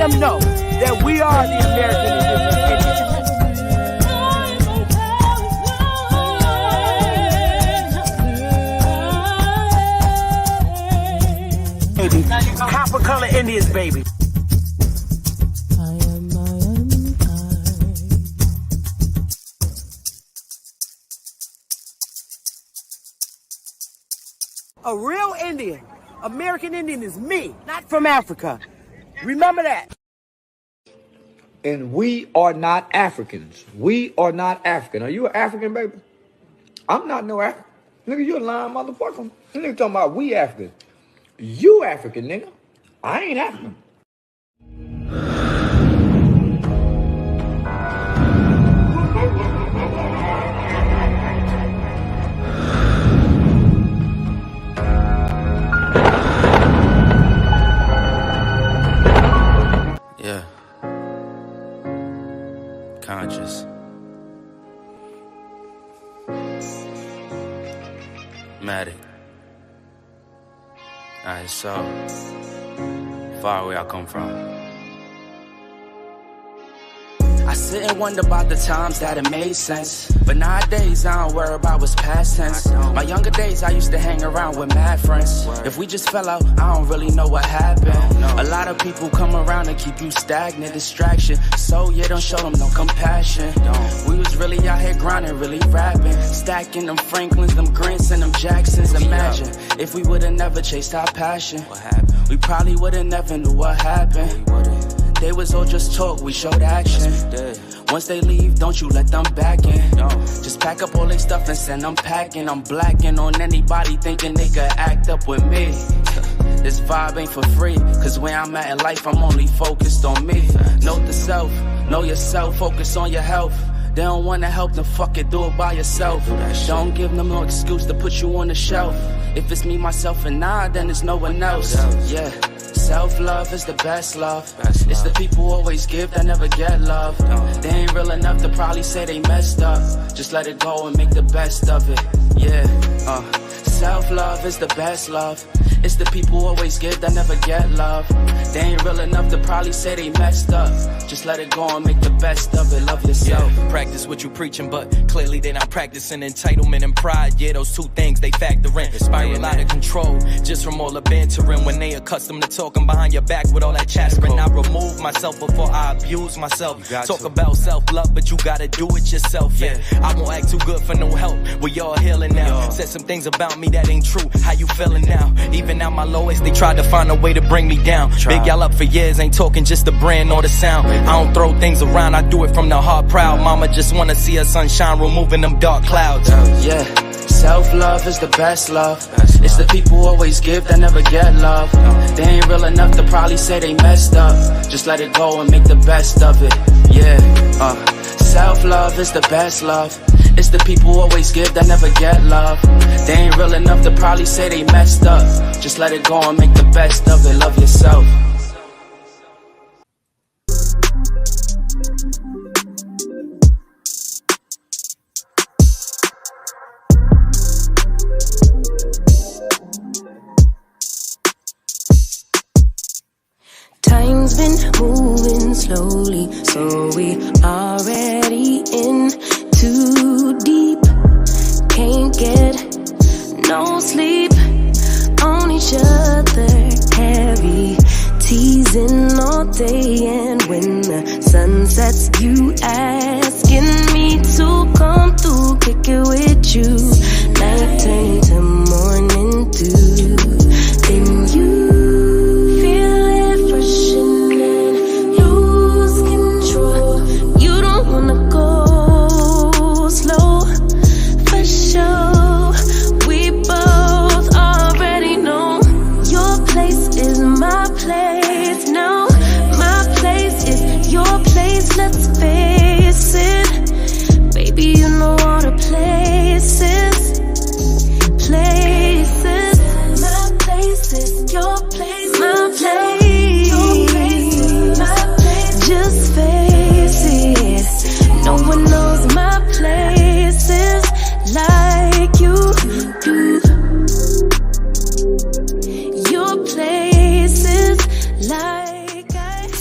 them know that we are the American Indians. Baby, copper color Indians, baby. A real Indian, American Indian is me, not from Africa. Remember that. And we are not Africans. We are not African. Are you an African, baby? I'm not no African. Nigga, you a lying motherfucker. You nigga talking about we African. You African, nigga. I ain't African. Yeah. Conscious. Matic. Alright, so far away I come from. I sit and wonder about the times that it made sense. But nowadays I don't worry about what's past tense. My younger days I used to hang around with mad friends. If we just fell out, I don't really know what happened. A lot of people come around and keep you stagnant, distraction. So yeah, don't show them no compassion. We was really out here grinding, really rapping, stacking them Franklins, them Grants, and them Jacksons. Imagine if we would've never chased our passion. We probably would've never knew what happened. They was all just talk, we showed action. Once they leave, don't you let them back in. Just pack up all their stuff and send them packing. I'm blacking on anybody thinking they could act up with me. This vibe ain't for free, cause where I'm at in life, I'm only focused on me. Note the self, know yourself, focus on your health. They don't wanna help, then fuck it, do it by yourself. Don't give them no excuse to put you on the shelf. If it's me, myself, and I, then it's no one else. Yeah. Self-love is the best love. It's the people who always give that never get love. They ain't real enough to probably say they messed up. Just let it go and make the best of it. Yeah, self-love is the best love. It's the people who always give that never get love. They ain't real enough to probably say they messed up. Just let it go and make the best of it. Love yourself. Yeah, practice what you preaching, but clearly they not practicing entitlement and pride. Yeah, those two things they factor in. Spiral out of control just from all the bantering. When they accustomed to talking behind your back with all that chattering, I remove myself before I abuse myself. Talk about self-love, but you gotta do it yourself. Yeah, I won't act too good for no help. We all healing now. Said some things about me that ain't true. How you feeling now? Even at my lowest, they tried to find a way to bring me down. Big y'all up for years, ain't talking just the brand or the sound. I don't throw things around, I do it from the heart proud. Mama just wanna see her sunshine, removing them dark clouds. Yeah, self-love is the best love. It's the people who always give that never get love. They ain't real enough to probably say they messed up. Just let it go and make the best of it. Yeah, self-love is the best love. It's the people who always give that never get love. They ain't real enough to probably say they messed up. Just let it go and make the best of it. Love yourself. Time's been moving slowly, so we already in too deep. Can't get no sleep on each other, heavy teasing all day. And when the sun sets, you asking me to come through, kick it with you. Night turn to morning dew, then you wanna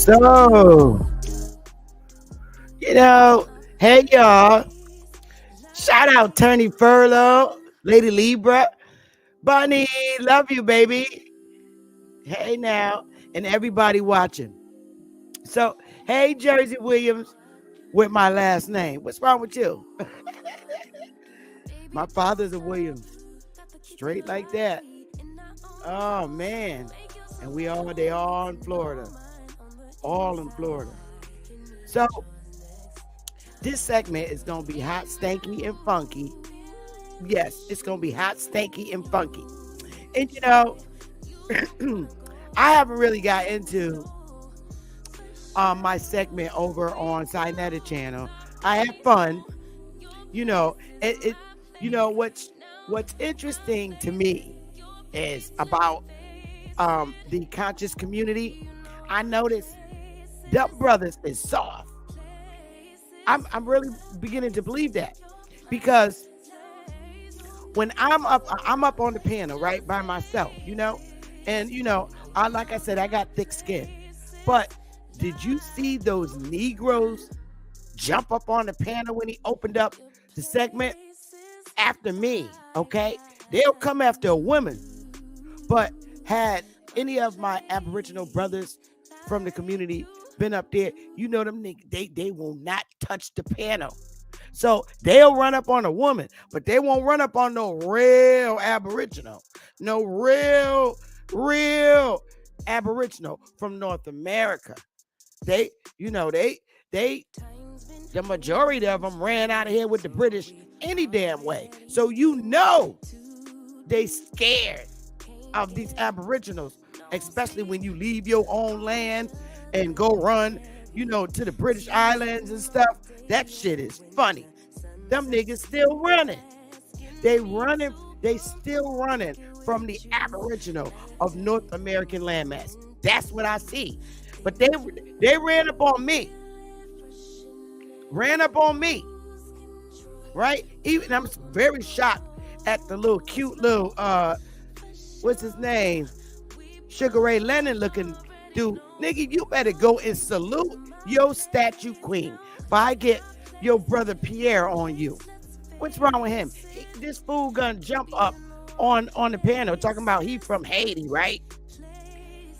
So, hey y'all. Shout out Tony Furlow, Lady Libra, Bunny, love you, baby. Hey now, and everybody watching. So, hey Jersey Williams with my last name. What's wrong with you? My father's a Williams. Straight like that. Oh man. And they all in Florida. All in Florida. So this segment is gonna be hot, stanky, and funky. Yes, it's gonna be hot, stanky, and funky. And I haven't really got into my segment over on Sinetta channel. I had fun. What's interesting to me is about the conscious community. I noticed Dumb Brothers is soft. I'm really beginning to believe that, because when I'm up on the panel right by myself, and like I said, I got thick skin. But did you see those Negroes jump up on the panel when he opened up the segment after me? Okay, they'll come after a woman, but had any of my Aboriginal brothers from the community been up there, them niggas, they will not touch the panel. So they'll run up on a woman, but they won't run up on no real Aboriginal, no real Aboriginal from North America. The majority of them ran out of here with the British any damn way. So they scared of these Aboriginals, especially when you leave your own land and go run, to the British Islands and stuff. That shit is funny. Them niggas still running. They still running from the Aboriginal of North American landmass. That's what I see. But they ran up on me. Right? Even I'm very shocked at the little cute little what's his name? Sugar Ray Leonard looking dude. Nigga, you better go and salute your statue queen. If I get your brother Pierre on you. What's wrong with him? This fool gonna jump up on the panel talking about he from Haiti, right?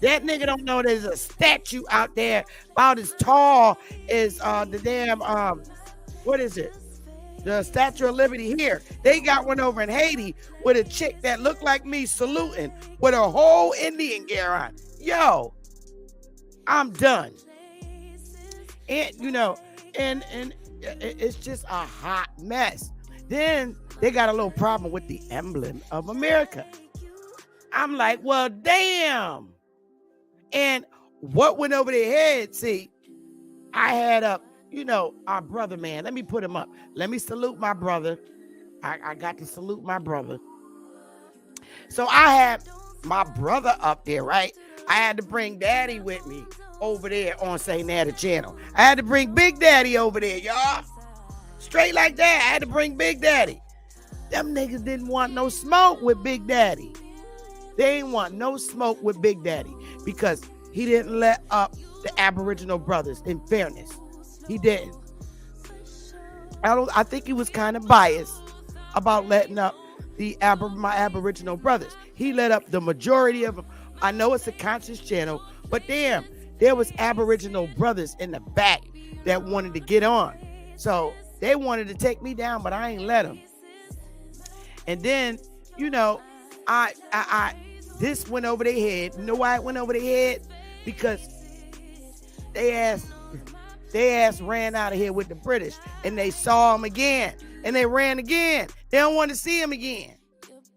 That nigga don't know there's a statue out there about as tall as the damn what is it? The Statue of Liberty here. They got one over in Haiti with a chick that looked like me saluting with a whole Indian gear on. Yo, I'm done. And and it's just a hot mess. Then they got a little problem with the emblem of America. I'm like, well, damn. And what went over their head? See, I had our brother, man. Let me put him up. Let me salute my brother. I got to salute my brother. So I had my brother up there, right? I had to bring Daddy with me over there on St. Nata channel. I had to bring Big Daddy over there, y'all. Straight like that. I had to bring Big Daddy. Them niggas didn't want no smoke with Big Daddy. They didn't want no smoke with Big Daddy because he didn't let up the Aboriginal brothers, in fairness. He didn't. I think he was kind of biased about letting up my Aboriginal brothers. He let up the majority of them. I know it's a conscious channel, but damn, there was Aboriginal brothers in the back that wanted to get on. So they wanted to take me down, but I ain't let them. And then, this went over their head. You know why it went over their head? Because they ass ran out of here with the British, and they saw him again, and they ran again. They don't want to see him again.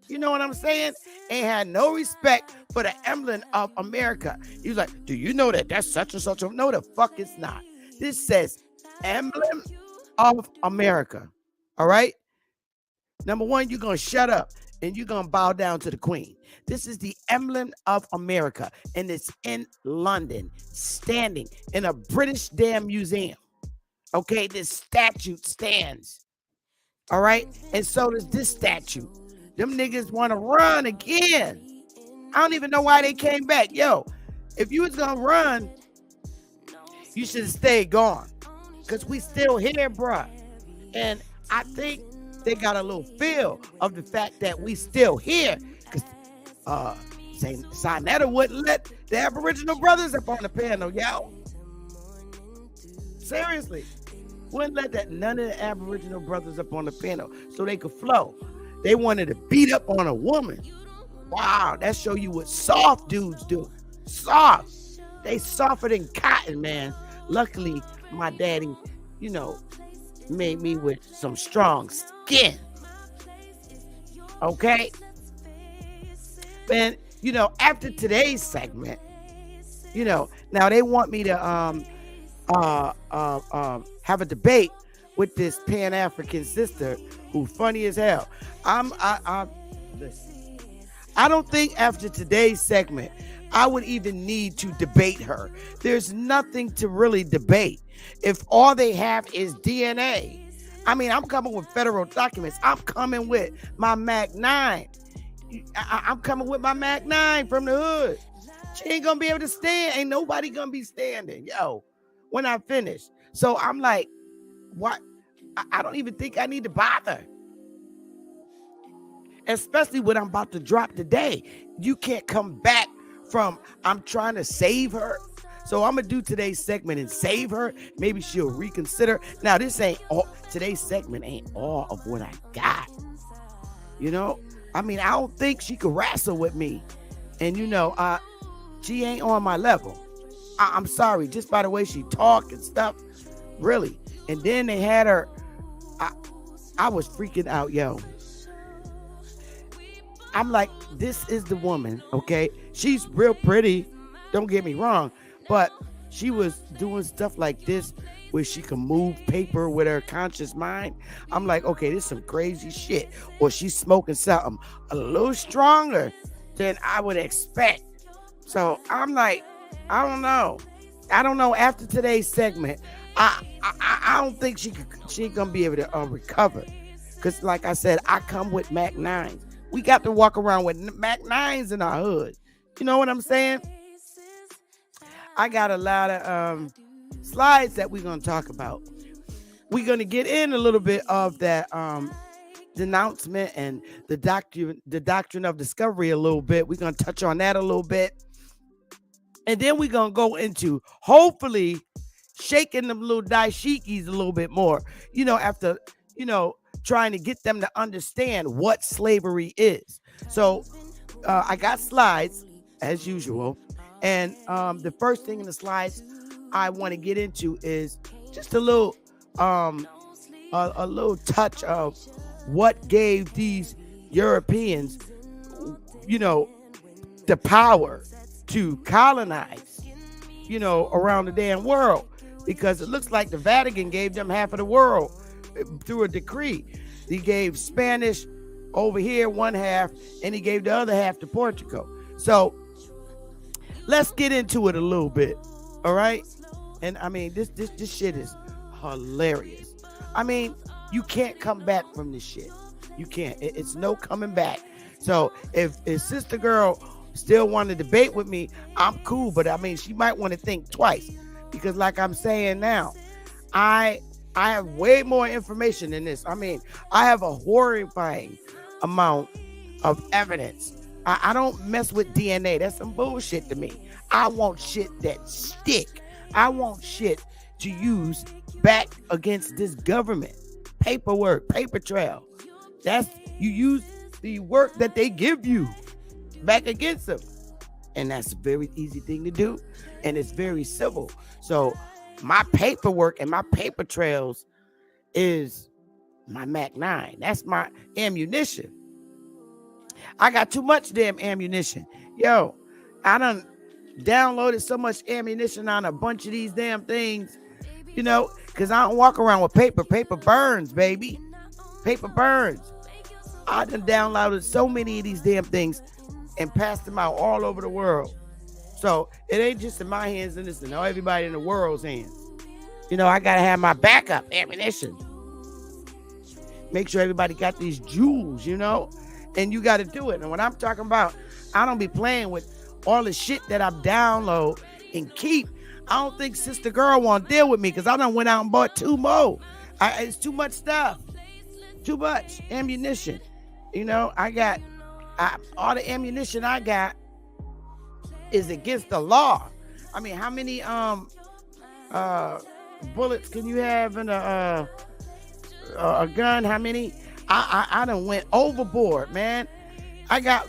You know what I'm saying? Ain't had no respect for the emblem of America. He was like, do you know that that's such and such? No, the fuck it's not. This says emblem of America. All right? Number one, you're going to shut up and you're going to bow down to the Queen. This is the emblem of America, and it's in London, standing in a British damn museum. Okay, this statue stands. All right, and so does this statue. Them niggas want to run again. I don't even know why they came back. Yo, if you was going to run, you should have stayed gone. Because we still here, bruh. And I think they got a little feel of the fact that we still here. Because Sinetta wouldn't let the Aboriginal brothers up on the panel, yo. Seriously. Wouldn't let that none of the Aboriginal brothers up on the panel so they could flow. They wanted to beat up on a woman. Wow, that show you what soft dudes do. Soft. They softer than cotton, man. Luckily, my daddy, made me with some strong skin. Okay? Man, after today's segment, now they want me to have a debate with this Pan-African sister who funny as hell. Listen, I don't think after today's segment I would even need to debate her. There's nothing to really debate if all they have is DNA. I mean, I'm coming with federal documents. I'm coming with my Mac 9. I'm coming with my Mac 9 from the hood. She ain't gonna be able to stand. Ain't nobody gonna be standing, yo, when I finish. So I'm like, what? I don't even think I need to bother. Especially what I'm about to drop today. You can't come back from, I'm trying to save her. So I'm gonna do today's segment and save her. Maybe she'll reconsider. Now, this ain't all, today's segment ain't all of what I got. I mean, I don't think she could wrestle with me. And she ain't on my level. I'm sorry, just by the way she talk and stuff. Really. And then they had her. I was freaking out, yo. I'm like, this is the woman, okay? She's real pretty, don't get me wrong, but she was doing stuff like this where she can move paper with her conscious mind. I'm like, okay, this is some crazy shit. Or she's smoking something a little stronger than I would expect. So I'm like, I don't know. After today's segment, I don't think she ain't gonna be able to recover. Because like I said, I come with Mac 9s. We got to walk around with Mac 9s in our hood. You know what I'm saying? I got a lot of slides that we're going to talk about. We're going to get in a little bit of that denouncement and the doctrine of discovery a little bit. We're going to touch on that a little bit. And then we're going to go into, hopefully, shaking them little Dishikis a little bit more. After, trying to get them to understand what slavery is. So I got slides as usual. And the first thing in the slides I want to get into is just a little touch of what gave these Europeans, the power to colonize, around the damn world. Because it looks like the Vatican gave them half of the world through a decree. He gave Spanish over here one half, and he gave the other half to Portugal. So let's get into it a little bit, all right? And I mean, this shit is hilarious. I mean, you can't come back from this shit. You can't. It's no coming back. So if sister girl still want to debate with me, I'm cool. But I mean, she might want to think twice, because like I'm saying now, I have way more information than this. I mean, I have a horrifying amount of evidence. I don't mess with DNA. That's some bullshit to me. I want shit that stick. I want shit to use back against this government. Paperwork, paper trail. You use the work that they give you back against them. And that's a very easy thing to do. And it's very civil. So my paperwork and my paper trails is my Mac 9. That's my ammunition. I got too much damn ammunition. Yo, I done downloaded so much ammunition on a bunch of these damn things, because I don't walk around with paper. Paper burns, baby. Paper burns. I done downloaded so many of these damn things and passed them out all over the world. So it ain't just in my hands, and it's in everybody in the world's hands. I gotta have my backup ammunition. Make sure everybody got these jewels, and you got to do it. And what I'm talking about, I don't be playing with all the shit that I download and keep. I don't think Sister Girl want to deal with me because I done went out and bought 2 more. It's too much stuff. Too much ammunition. You know, all the ammunition I got is against the law. I mean, how many bullets can you have in a gun? How many? I done went overboard, man. I got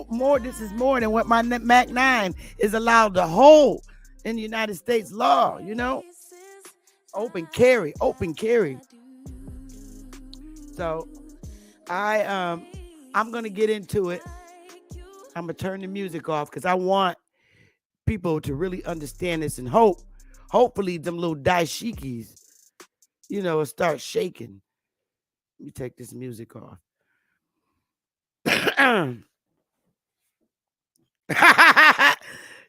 more. This is more than what my Mac 9 is allowed to hold in the United States law. You know, open carry. So I'm gonna get into it. I'm gonna turn the music off because I want people to really understand this and hopefully them little Dishikis, start shaking. Let me take this music off.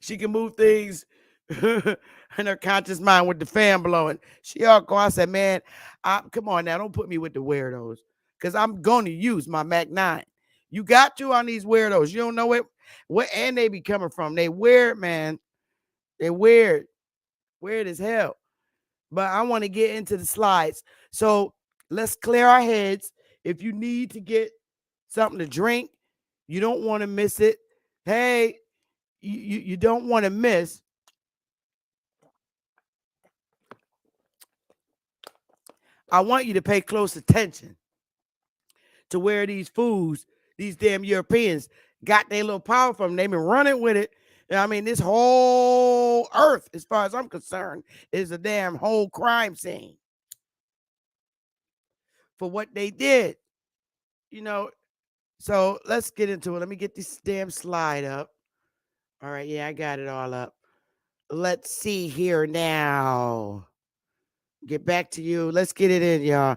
She can move things in her conscious mind with the fan blowing. She all go. I said, man, come on now, don't put me with the weirdos, because I'm going to use my Mac 9. You got to on these weirdos. You don't know what and they be coming from. They weird, man. They weird as hell. But I want to get into the slides. So let's clear our heads. If you need to get something to drink, you don't want to miss it. Hey, you don't want to miss. I want you to pay close attention to where these fools, these damn Europeans, got their little power from. They've been running with it. I mean, this whole earth, as far as I'm concerned, is a damn whole crime scene for what they did. So let's get into it. Let me get this damn slide up. All right, yeah, I got it all up. Let's see here now. Get back to you. Let's get it in, y'all.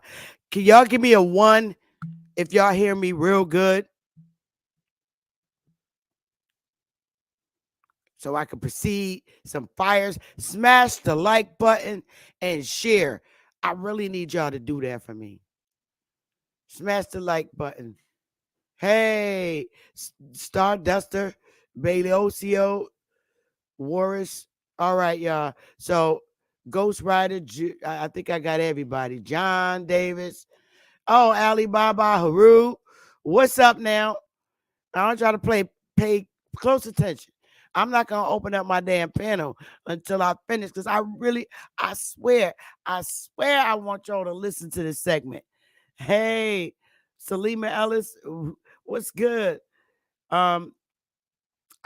Can y'all give me a 1 if y'all hear me real good? So I can proceed. Some fires. Smash the like button and share. I really need y'all to do that for me. Smash the like button. Hey, Starduster, Bailey Ocio, Warris. All right, y'all. So Ghost Rider, I think I got everybody. John Davis. Oh, Alibaba Haru. What's up now? I don't try to pay close attention. I'm not going to open up my damn panel until I finish, because I swear I want y'all to listen to this segment. Hey, Salima Ellis, what's good? I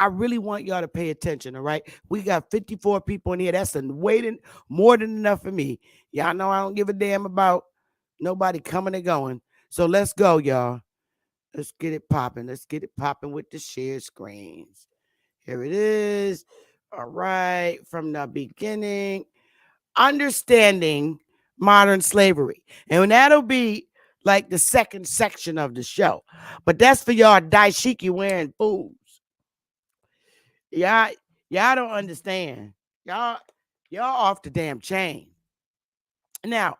really want y'all to pay attention, all right? We got 54 people in here. That's waiting more than enough for me. Y'all know I don't give a damn about nobody coming and going. So let's go, y'all. Let's get it popping. Let's get it popping with the share screens. Here it is. All right. From the beginning, understanding modern slavery. And that'll be like the second section of the show. But that's for y'all dashiki wearing fools. Y'all don't understand. Y'all off the damn chain. Now,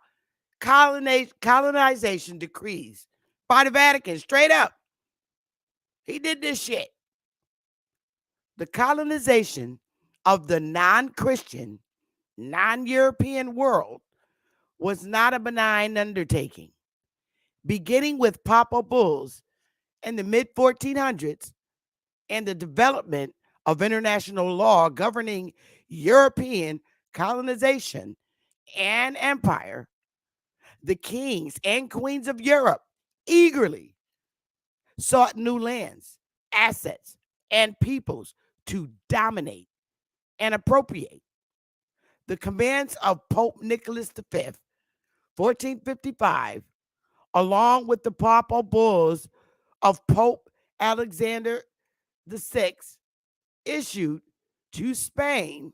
colonization decrees by the Vatican, straight up. He did this shit. The colonization of the non-Christian, non-European world was not a benign undertaking. Beginning with papal bulls in the mid-1400s and the development of international law governing European colonization and empire, the kings and queens of Europe eagerly sought new lands, assets, and peoples to dominate and appropriate. The commands of Pope Nicholas V, 1455, along with the papal bulls of Pope Alexander VI, issued to Spain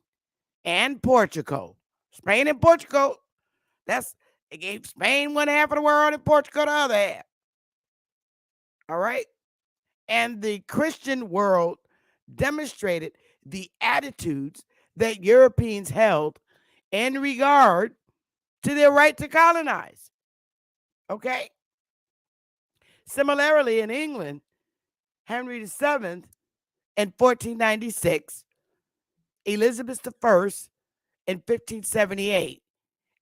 and Portugal. Spain and Portugal, it gave Spain one half of the world and Portugal the other half. All right? And the Christian world demonstrated the attitudes that Europeans held in regard to their right to colonize. Okay? Similarly, in England, Henry VII in 1496, Elizabeth I in 1578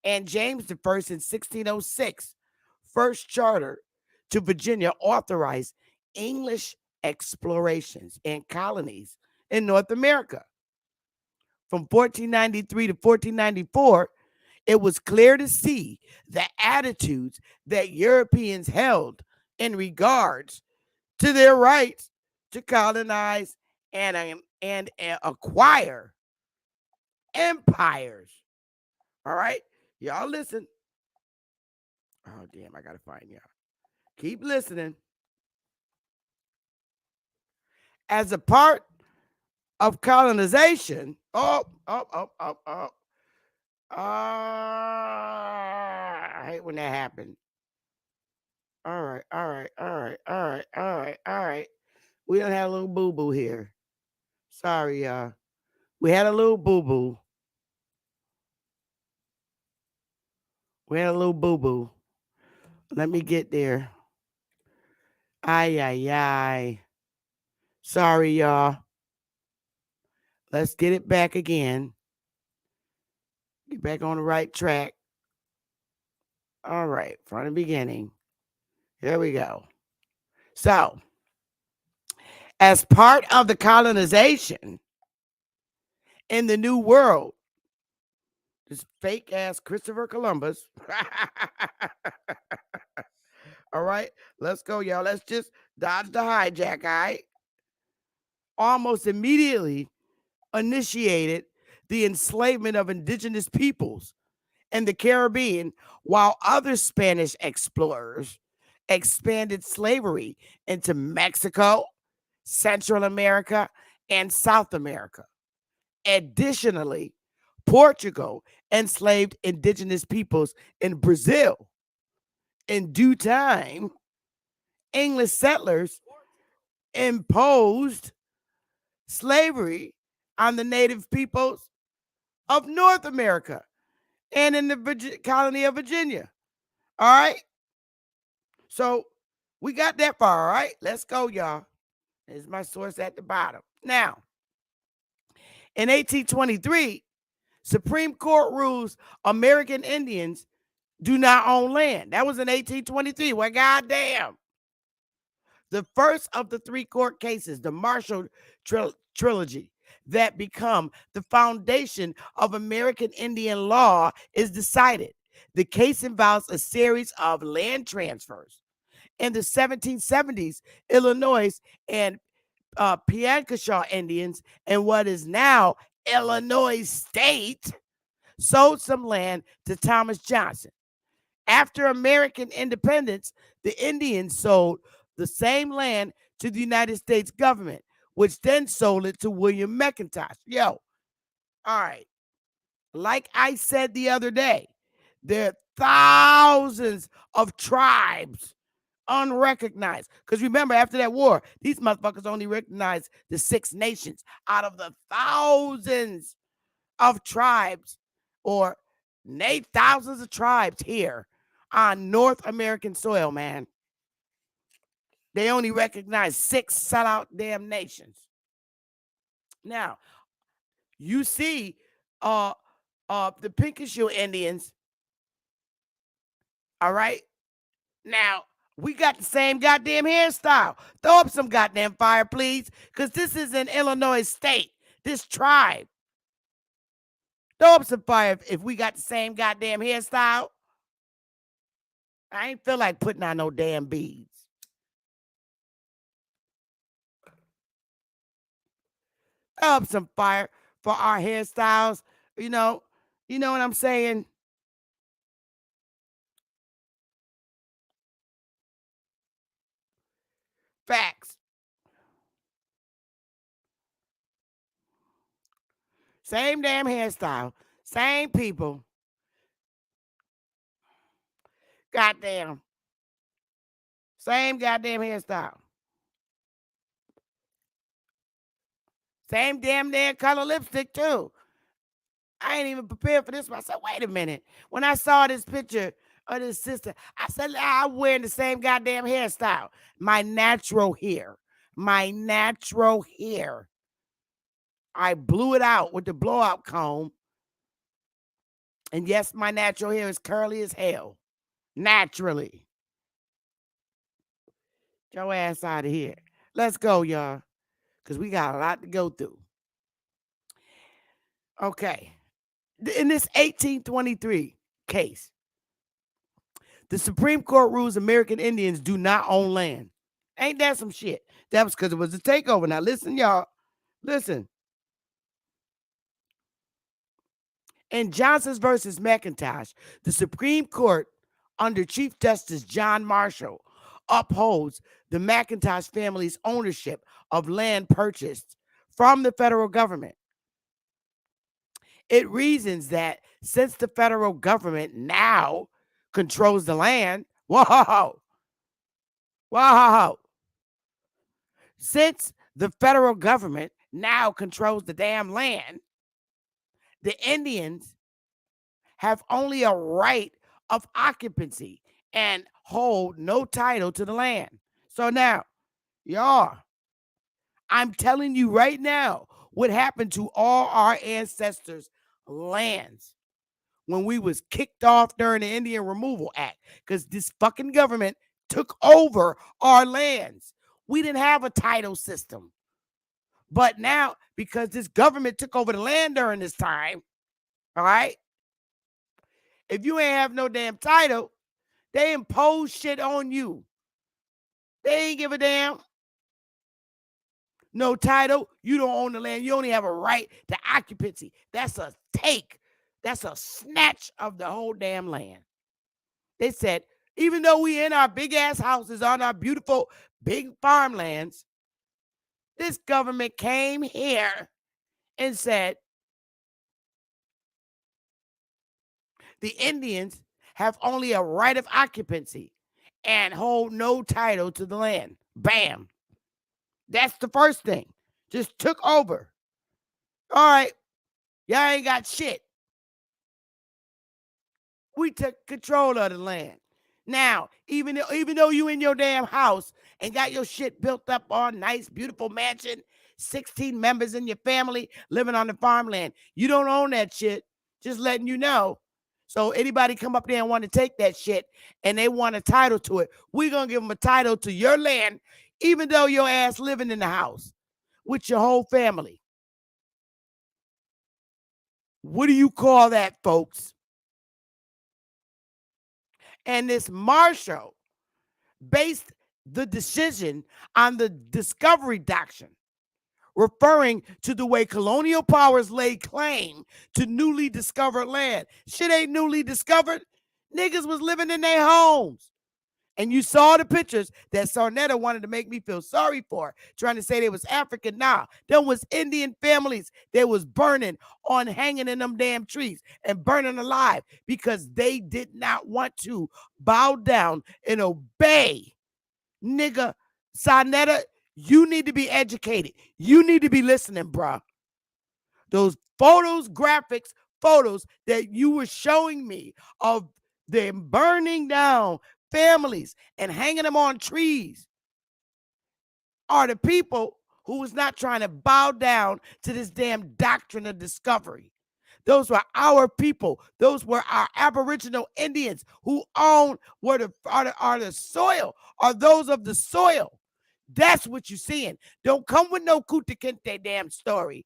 and James I in 1606, first charter to Virginia authorized English explorations and colonies in North America. From 1493 to 1494, it was clear to see the attitudes that Europeans held in regards to their rights to colonize and acquire empires. All right, y'all listen. Oh damn, I gotta find y'all. Keep listening. As a part of colonization, I hate when that happened. All right. We don't have a little boo boo here. Sorry, y'all. We had a little boo boo. Let me get there. Ay. Sorry, y'all. Let's get it back again. Get back on the right track. All right, from the beginning. Here we go. So, as part of the colonization in the New World, this fake ass Christopher Columbus. All right, let's go, y'all. Let's just dodge the hijack, all right? Almost immediately initiated the enslavement of indigenous peoples in the Caribbean, while other Spanish explorers expanded slavery into Mexico, Central America, and South America. Additionally, Portugal enslaved indigenous peoples in Brazil. In due time, English settlers imposed slavery on the native peoples of North America and in the colony of Virginia. All right. So we got that far. All right. Let's go, y'all. There's my source at the bottom. Now, in 1823, Supreme Court rules American Indians do not own land. That was in 1823. Well, goddamn. The first of the three court cases, the Marshall Trilogy, that become the foundation of American Indian law, is decided. The case involves a series of land transfers. In the 1770s, Illinois and Piankashaw Indians in what is now Illinois State sold some land to Thomas Johnson. After American independence, the Indians sold the same land to the United States government, which then sold it to William McIntosh. Yo, all right. Like I said the other day, there are thousands of tribes unrecognized. Because remember, after that war, these motherfuckers only recognized the 6 nations out of the thousands of tribes, or thousands of tribes here on North American soil, man. They only recognize 6 sellout damn nations. Now, you see the Pinkashoe Indians, all right? Now, we got the same goddamn hairstyle. Throw up some goddamn fire, please, because this is in Illinois State, this tribe. Throw up some fire if we got the same goddamn hairstyle. I ain't feel like putting on no damn beads. Throw up some fire for our hairstyles. You know what I'm saying? Facts. Same damn hairstyle. Same people. Goddamn. Same goddamn hairstyle. Same damn color lipstick, too. I ain't even prepared for this one. I said, wait a minute. When I saw this picture of this sister, I said, I'm wearing the same goddamn hairstyle. My natural hair. I blew it out with the blowout comb. And yes, my natural hair is curly as hell. Naturally. Get your ass out of here. Let's go, y'all. Because we got a lot to go through. Okay. In this 1823 case, the Supreme Court rules American Indians do not own land. Ain't that some shit? That was because it was a takeover. Now listen, y'all. Listen. In Johnson versus McIntosh, the Supreme Court, under Chief Justice John Marshall, upholds the McIntosh family's ownership of land purchased from the federal government. It reasons that since the federal government now controls the land, whoa, since the federal government now controls the damn land, the Indians have only a right of occupancy and hold no title to the land. So now, y'all, I'm telling you right now what happened to all our ancestors' lands when we was kicked off during the Indian Removal Act, because this fucking government took over our lands. We didn't have a title system. But now, because this government took over the land during this time, all right, if you ain't have no damn title, they impose shit on you. They ain't give a damn. No title, you don't own the land. You only have a right to occupancy. That's a take. That's a snatch of the whole damn land. They said, even though we in our big ass houses on our beautiful big farmlands, this government came here and said, the Indians have only a right of occupancy and hold no title to the land. Bam. That's the first thing. Just took over. All right. Y'all ain't got shit. We took control of the land. Now, even though you in your damn house and got your shit built up on nice, beautiful mansion, 16 members in your family living on the farmland, you don't own that shit. Just letting you know. So anybody come up there and want to take that shit and they want a title to it, we're going to give them a title to your land, even though your ass living in the house with your whole family. What do you call that, folks? And this Marshall based the decision on the discovery doctrine, referring to the way colonial powers laid claim to newly discovered land. Shit ain't newly discovered. Niggas was living in their homes. And you saw the pictures that Sarnetta wanted to make me feel sorry for, trying to say they was African. Nah, there was Indian families that was burning on hanging in them damn trees and burning alive because they did not want to bow down and obey. Nigga, Sarnetta, you need to be educated. You need to be listening, bruh. Those graphics photos that you were showing me of them burning down families and hanging them on trees are the people who was not trying to bow down to this damn doctrine of discovery. Those were our people. Those were our Aboriginal Indians who own are the soil, are those of the soil. That's what you're seeing. Don't come with no Kunta Kinte damn story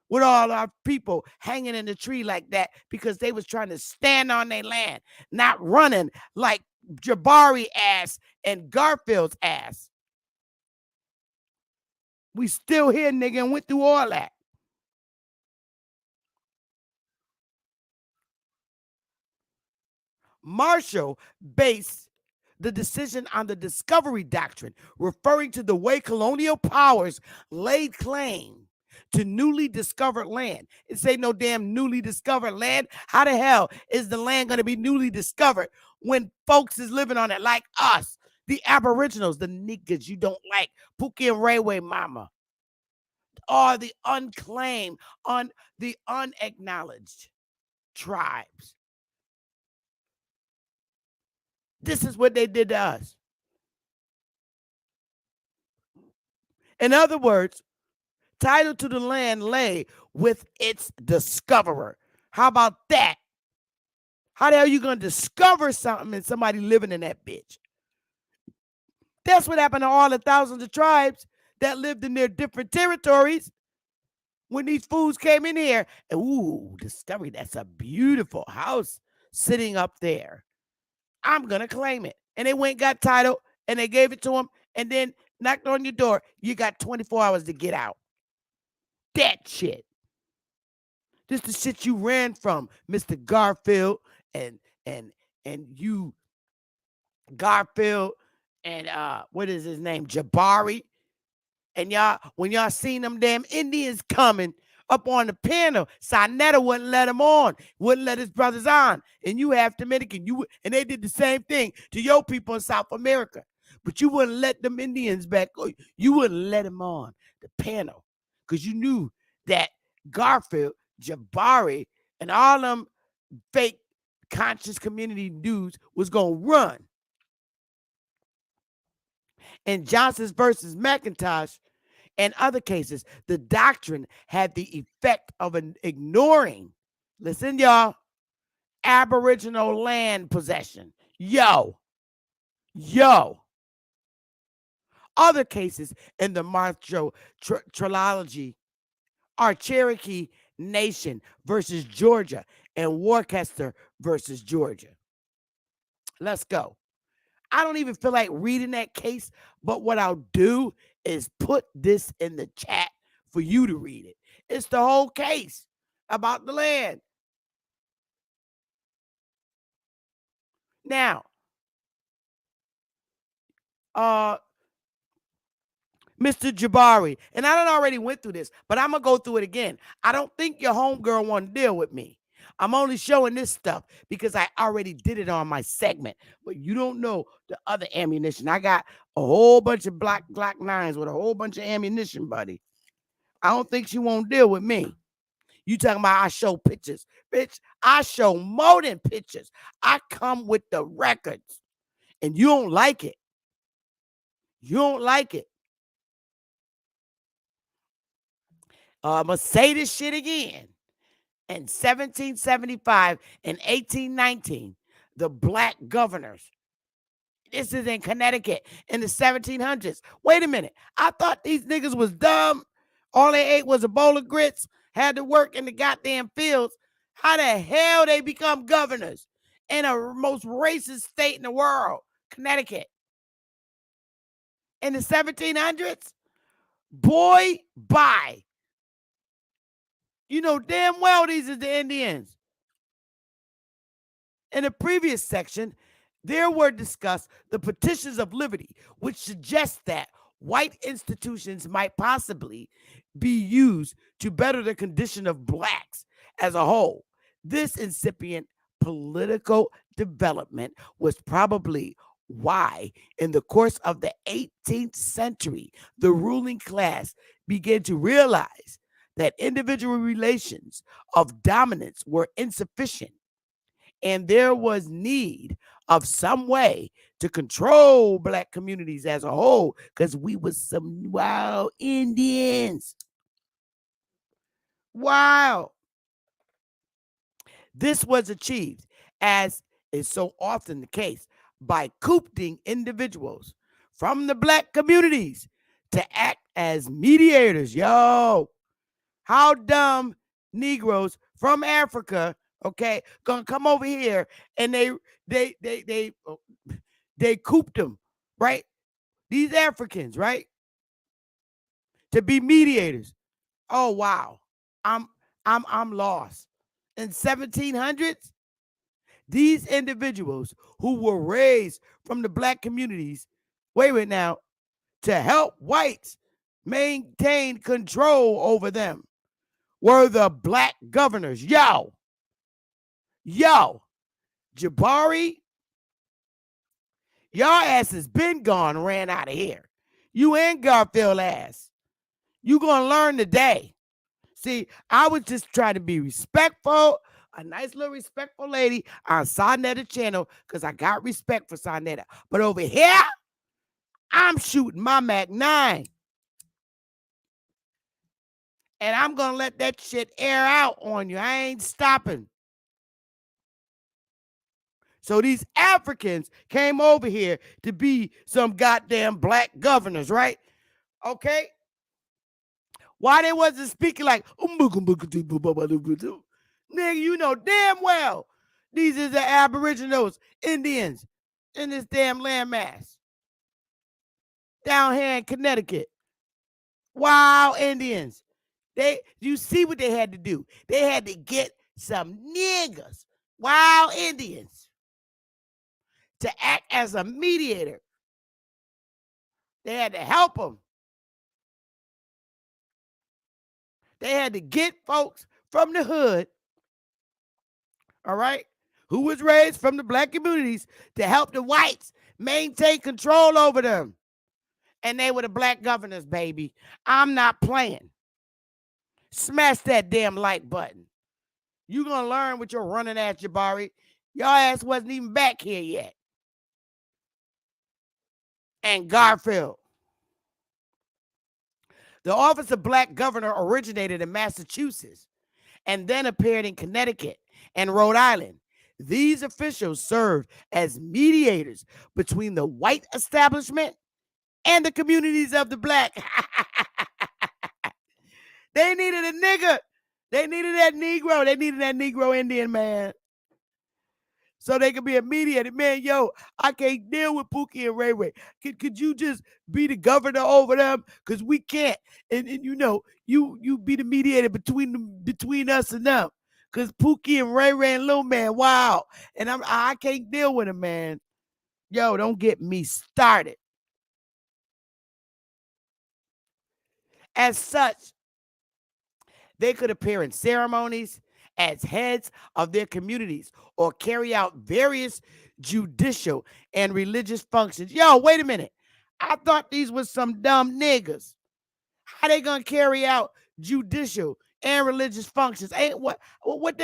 with all our people hanging in the tree like that because they was trying to stand on their land, not running like Jabari ass and Garfield's ass. We still here, nigga, and went through all that. Marshall based the decision on the discovery doctrine, referring to the way colonial powers laid claim to newly discovered land. It ain't no damn newly discovered land. How the hell is the land going to be newly discovered when folks is living on it like us, the Aboriginals, the niggas you don't like, Pookie and Railway Mama, are the unclaimed, the unacknowledged tribes. This is what they did to us. In other words, title to the land lay with its discoverer. How about that? How the hell you gonna discover something and somebody living in that bitch? That's what happened to all the thousands of tribes that lived in their different territories when these fools came in here. And, ooh, discovery, that's a beautiful house sitting up there. I'm gonna claim it. And they went, got title, and they gave it to them, and then knocked on your door. You got 24 hours to get out. That shit. This the shit you ran from, Mr. Garfield, and and you Garfield, and what is his name? Jabari. And y'all, when y'all seen them damn Indians coming up on the panel, Sinetta wouldn't let him on, wouldn't let his brothers on. And you have Dominican, and they did the same thing to your people in South America. But you wouldn't let them Indians back. You wouldn't let them on the panel because you knew that Garfield, Jabari, and all them fake conscious community dudes was gonna run. In Johnson's versus McIntosh and other cases, the doctrine had the effect of ignoring, listen, y'all, Aboriginal land possession. Yo. Other cases in the Marshall trilogy are Cherokee Nation versus Georgia and Worcester versus Georgia. Let's go. I don't even feel like reading that case, but what I'll do is put this in the chat for you to read it. It's the whole case about the land. Now, Mr. Jabari, and I done already went through this, but I'm going to go through it again. I don't think your homegirl want to deal with me. I'm only showing this stuff because I already did it on my segment, but you don't know the other ammunition. I got a whole bunch of Glock 9s with a whole bunch of ammunition, buddy. I don't think she won't deal with me. You talking about I show pictures. Bitch, I show more than pictures. I come with the records. And you don't like it. You don't like it. I'm going to say this shit again. In 1775 and 1819, the black governors, this is in Connecticut in the 1700s. Wait a minute. I thought these niggas was dumb. All they ate was a bowl of grits, had to work in the goddamn fields. How the hell they become governors in a most racist state in the world, Connecticut? In the 1700s? Boy, bye. You know damn well these are the Indians. In the previous section, there were discussed the petitions of liberty, which suggests that white institutions might possibly be used to better the condition of blacks as a whole. This incipient political development was probably why, in the course of the 18th century, the ruling class began to realize that individual relations of dominance were insufficient, and there was need of some way to control black communities as a whole, because we was some wild Indians. Wow. This was achieved, as is so often the case, by coopting individuals from the black communities to act as mediators. Yo, how dumb Negroes from Africa, okay, gonna come over here and they cooped them, right? These Africans, right, to be mediators. Oh wow, I'm lost. In 1700s, these individuals who were raised from the black communities, wait a minute now, to help whites maintain control over them, were the black governors. Yo, Jabari, your ass has been gone, ran out of here. You and Garfield ass. You gonna learn today. See, I was just trying to be respectful, a nice little respectful lady on Sonetta channel, because I got respect for Sonetta. But over here, I'm shooting my Mac 9. And I'm gonna let that shit air out on you. I ain't stopping. So these Africans came over here to be some goddamn black governors, right? Okay? Why they wasn't speaking like, nigga, you know damn well these is the Aboriginals, Indians in this damn landmass down here in Connecticut. Wild Indians. You see what they had to do? They had to get some niggas, wild Indians, to act as a mediator. They had to help them. They had to get folks from the hood, all right, who was raised from the black communities to help the whites maintain control over them. And they were the black governors, baby. I'm not playing. Smash that damn like button. You gonna learn what you're running at, Jabari. Your ass wasn't even back here yet. And Garfield. The office of black governor originated in Massachusetts and then appeared in Connecticut and Rhode Island. These officials served as mediators between the white establishment and the communities of the black. They needed a nigga. They needed that Negro. They needed that Negro Indian, man. So they could be a mediator. Man, yo, I can't deal with Pookie and Ray Ray. Could you just be the governor over them? Because we can't. And you know, you be the mediator between us and them. Because Pookie and Ray Ray and Lil Man, wow. And I can't deal with them, man. Yo, don't get me started. As such, they could appear in ceremonies as heads of their communities or carry out various judicial and religious functions. Yo, wait a minute. I thought these was some dumb niggas. How they gonna carry out judicial and religious functions? Ain't ain't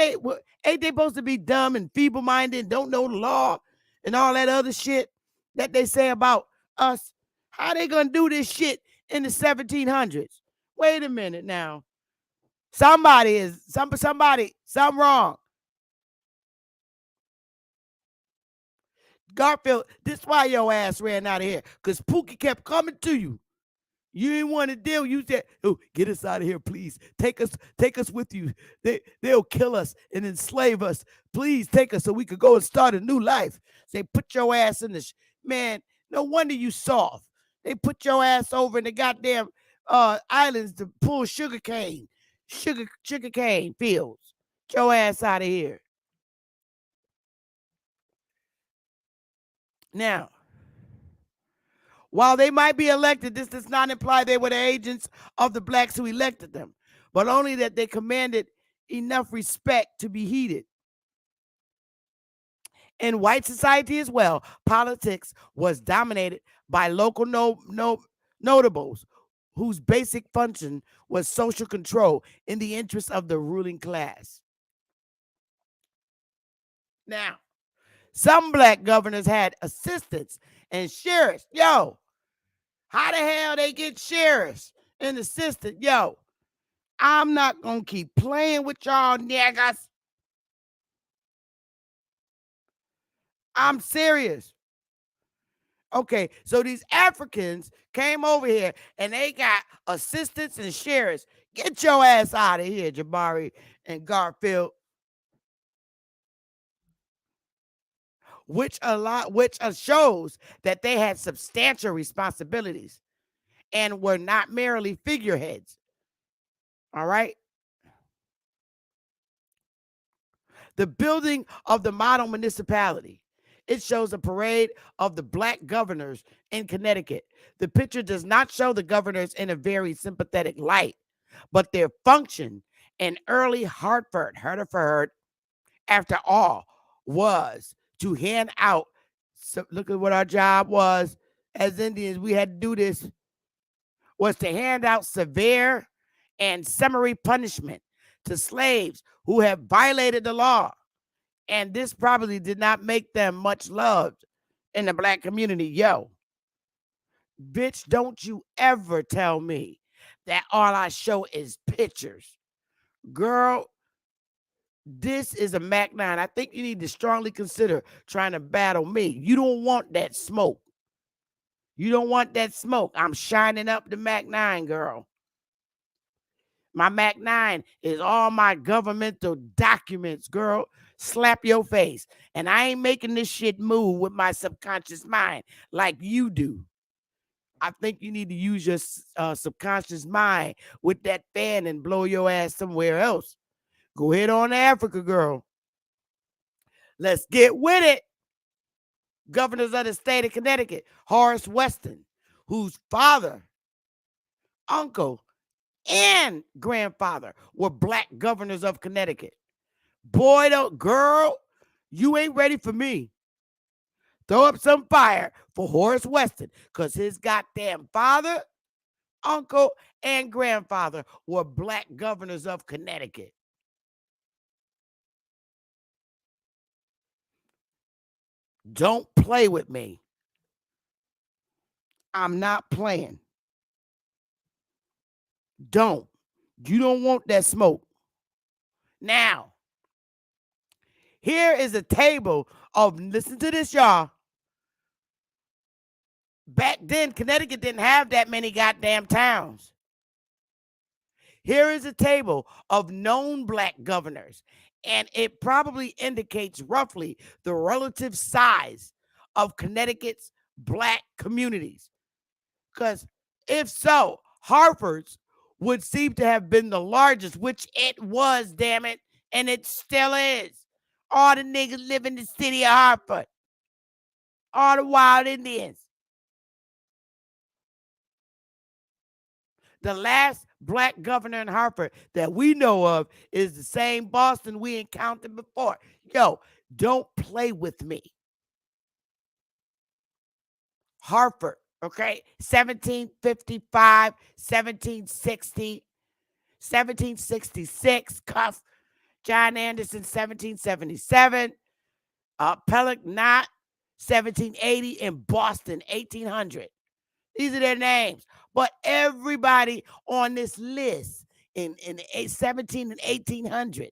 they supposed to be dumb and feeble-minded and don't know the law and all that other shit that they say about us? How they gonna do this shit in the 1700s? Wait a minute now. Something wrong. Garfield, this why your ass ran out of here. Because Pookie kept coming to you. You didn't want to deal. You said, "Oh, get us out of here, please. Take us with you. They'll kill us and enslave us. Please take us so we could go and start a new life." Say, put your ass in the man. No wonder you soft. They put your ass over in the goddamn islands to pull sugar cane fields. Get your ass out of here. Now, while they might be elected, this does not imply they were the agents of the blacks who elected them, but only that they commanded enough respect to be heeded. In white society as well, politics was dominated by local notables whose basic function was social control in the interest of the ruling class. Now, some black governors had assistants and sheriffs. Yo, how the hell they get sheriffs and assistants? Yo, I'm not going to keep playing with y'all niggas. I'm serious. Okay, so these Africans came over here and they got assistants and sheriffs. Get your ass out of here, Jabari and Garfield. Which shows that they had substantial responsibilities and were not merely figureheads. All right. The building of the model municipality. It shows a parade of the black governors in Connecticut. The picture does not show the governors in a very sympathetic light, but their function in early Hartford, after all, was to hand out. So look at what our job was as Indians. We had to do this, was to hand out severe and summary punishment to slaves who have violated the law. And this probably did not make them much loved in the black community. Yo, bitch, don't you ever tell me that all I show is pictures. Girl, This is a Mac 9. I think you need to strongly consider trying to battle me. You don't want that smoke. You don't want that smoke. I'm shining up the Mac 9, girl. My Mac 9 is all my governmental documents, girl. Slap your face. And I ain't making this shit move with my subconscious mind like you do. I think you need to use your subconscious mind with that fan and blow your ass somewhere else. Go ahead on to Africa, girl. Let's get with it. Governors of the state of Connecticut, Horace Weston, whose father, uncle, and grandfather were black governors of Connecticut. Boy, girl, you ain't ready for me. Throw up some fire for Horace Weston, because his goddamn father, uncle, and grandfather were black governors of Connecticut. Don't play with me. I'm not playing. Don't. You don't want that smoke. Now, here is a table of, listen to this, y'all. Back then, Connecticut didn't have that many goddamn towns. Here is a table of known black governors, and it probably indicates roughly the relative size of Connecticut's black communities. Because if so, Hartford's would seem to have been the largest, which it was, damn it, and it still is. All the niggas live in the city of Hartford. All the wild Indians. The last black governor in Hartford that we know of is the same Boston we encountered before. Yo, don't play with me. Hartford, okay? 1755, 1760, 1766, Cuff, John Anderson, 1777, Pellick Knott, 1780, and Boston, 1800. These are their names. But everybody on this list in the 17 and 1800s,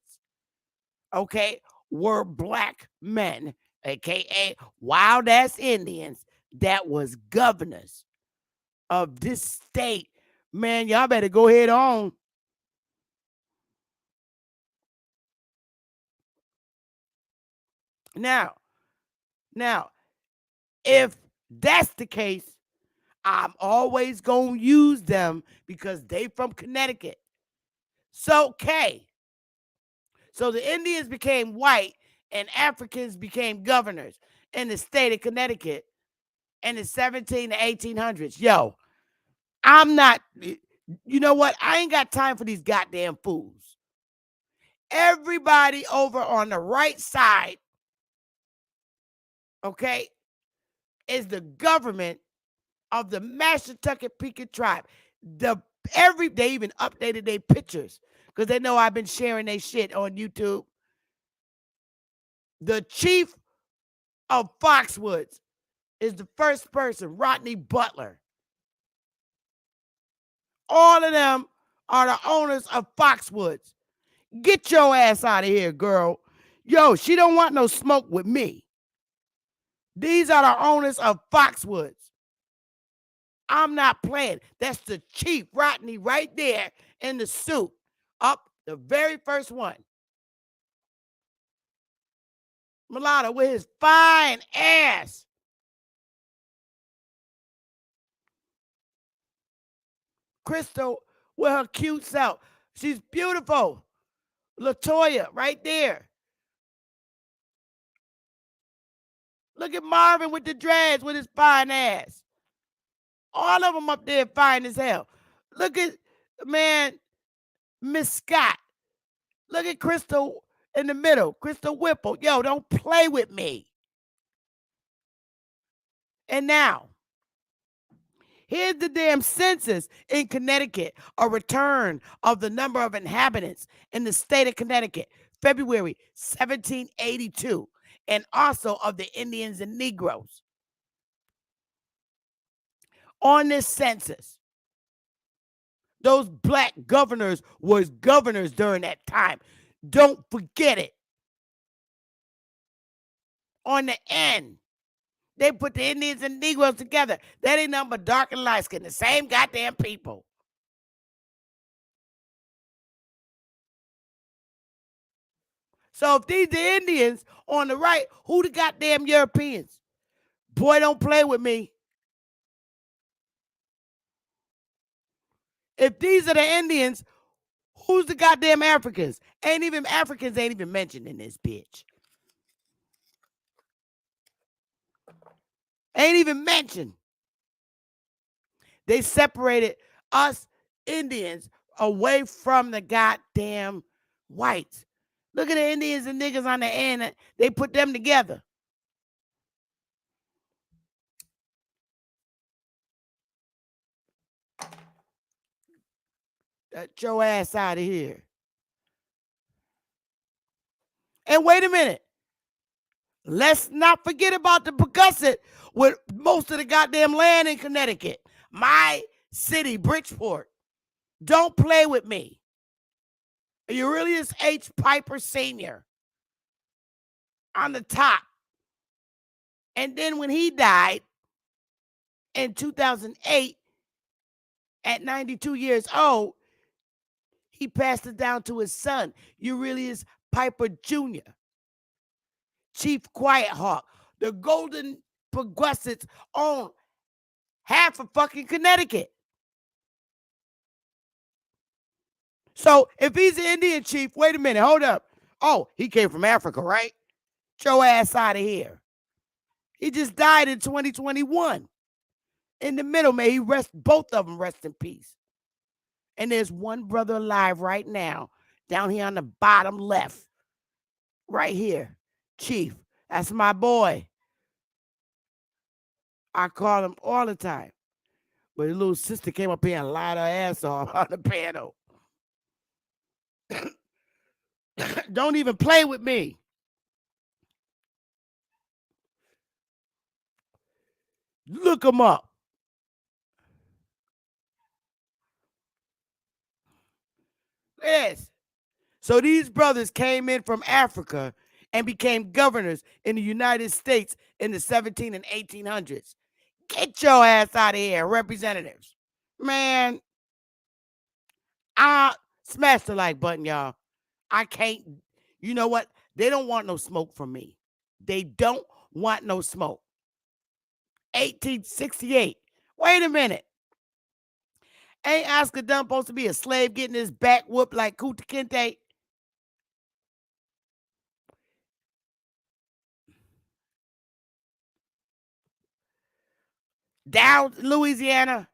okay, were black men, aka wild ass Indians, that was governors of this state. Man, y'all better go ahead on. Now, if that's the case, I'm always going to use them because they from Connecticut. So, okay. So the Indians became white and Africans became governors in the state of Connecticut in the 17 to 1800s. Yo, I'm not, you know what? I ain't got time for these goddamn fools. Everybody over on the right side, okay, is the government of the Mashantucket Pekin tribe. They even updated their pictures because they know I've been sharing their shit on YouTube. The chief of Foxwoods is the first person, Rodney Butler. All of them are the owners of Foxwoods. Get your ass out of here, girl. Yo, she don't want no smoke with me. These are the owners of Foxwoods. I'm not playing. That's the chief, Rodney, right there in the suit. Up, the very first one. Mulatto with his fine ass. Crystal with her cute self. She's beautiful. LaToya right there. Look at Marvin with the dreads with his fine ass. All of them up there fine as hell. Look at, man, Miss Scott. Look at Crystal in the middle. Crystal Whipple. Yo, don't play with me. And now, here's the damn census in Connecticut, a return of the number of inhabitants in the state of Connecticut, February 1782, and also of the Indians and Negroes. On this census, those black governors was governors during that time. Don't forget it. On the end, they put the Indians and Negroes together. That ain't nothing but dark and light skin, the same goddamn people. So if these the Indians on the right, who the goddamn Europeans? Boy, don't play with me. If these are the Indians, who's the goddamn Africans? Africans ain't even mentioned in this bitch. Ain't even mentioned. They separated us Indians away from the goddamn whites. Look at the Indians and niggas on the end. They put them together. Get your ass out of here. And wait a minute. Let's not forget about the Pecussit with most of the goddamn land in Connecticut. My city, Bridgeport. Don't play with me. Aurelius H. Piper Sr. on the top. And then when he died in 2008, at 92 years old, he passed it down to his son, Aurelius Piper Jr., Chief Quiet Hawk. The Golden Pecussit own half of fucking Connecticut. So if he's an Indian chief, wait a minute, hold up. Oh, he came from Africa, right? Get your ass out of here. He just died in 2021. In the middle, may he rest, both of them rest in peace. And there's one brother alive right now, down here on the bottom left, right here. Chief, that's my boy. I call him all the time. But his little sister came up here and lied her ass off on the piano. Don't even play with me. Look him up. Yes. So these brothers came in from Africa and became governors in the United States in the 17 and 1800s. Get your ass out of here, representatives. Man, smash the like button, y'all. I can't, you know what? They don't want no smoke from me. They don't want no smoke. 1868. Wait a minute. Ain't Oscar Dunn supposed to be a slave getting his back whooped like Kunta Kinte? Down Louisiana.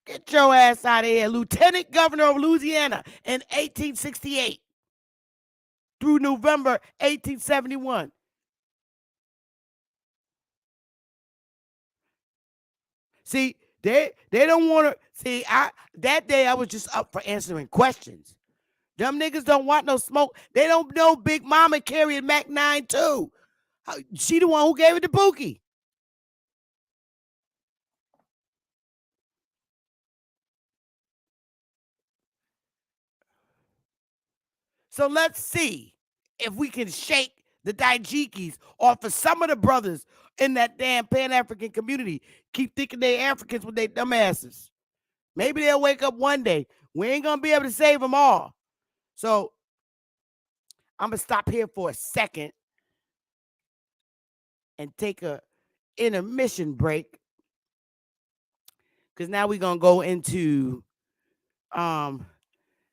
Get your ass out of here. Lieutenant Governor of Louisiana in 1868 through November 1871. See, they don't want to see. That day I was just up for answering questions. Them niggas don't want no smoke. They don't know Big Mama carrying Mac 9 too. She the one who gave it to Pookie. So let's see if we can shake the Dishikis off of some of the brothers in that damn Pan-African community. Keep thinking they Africans with their dumbasses. Maybe they'll wake up one day. We ain't going to be able to save them all. So I'm going to stop here for a second and take a intermission break. Because now we're going to go into,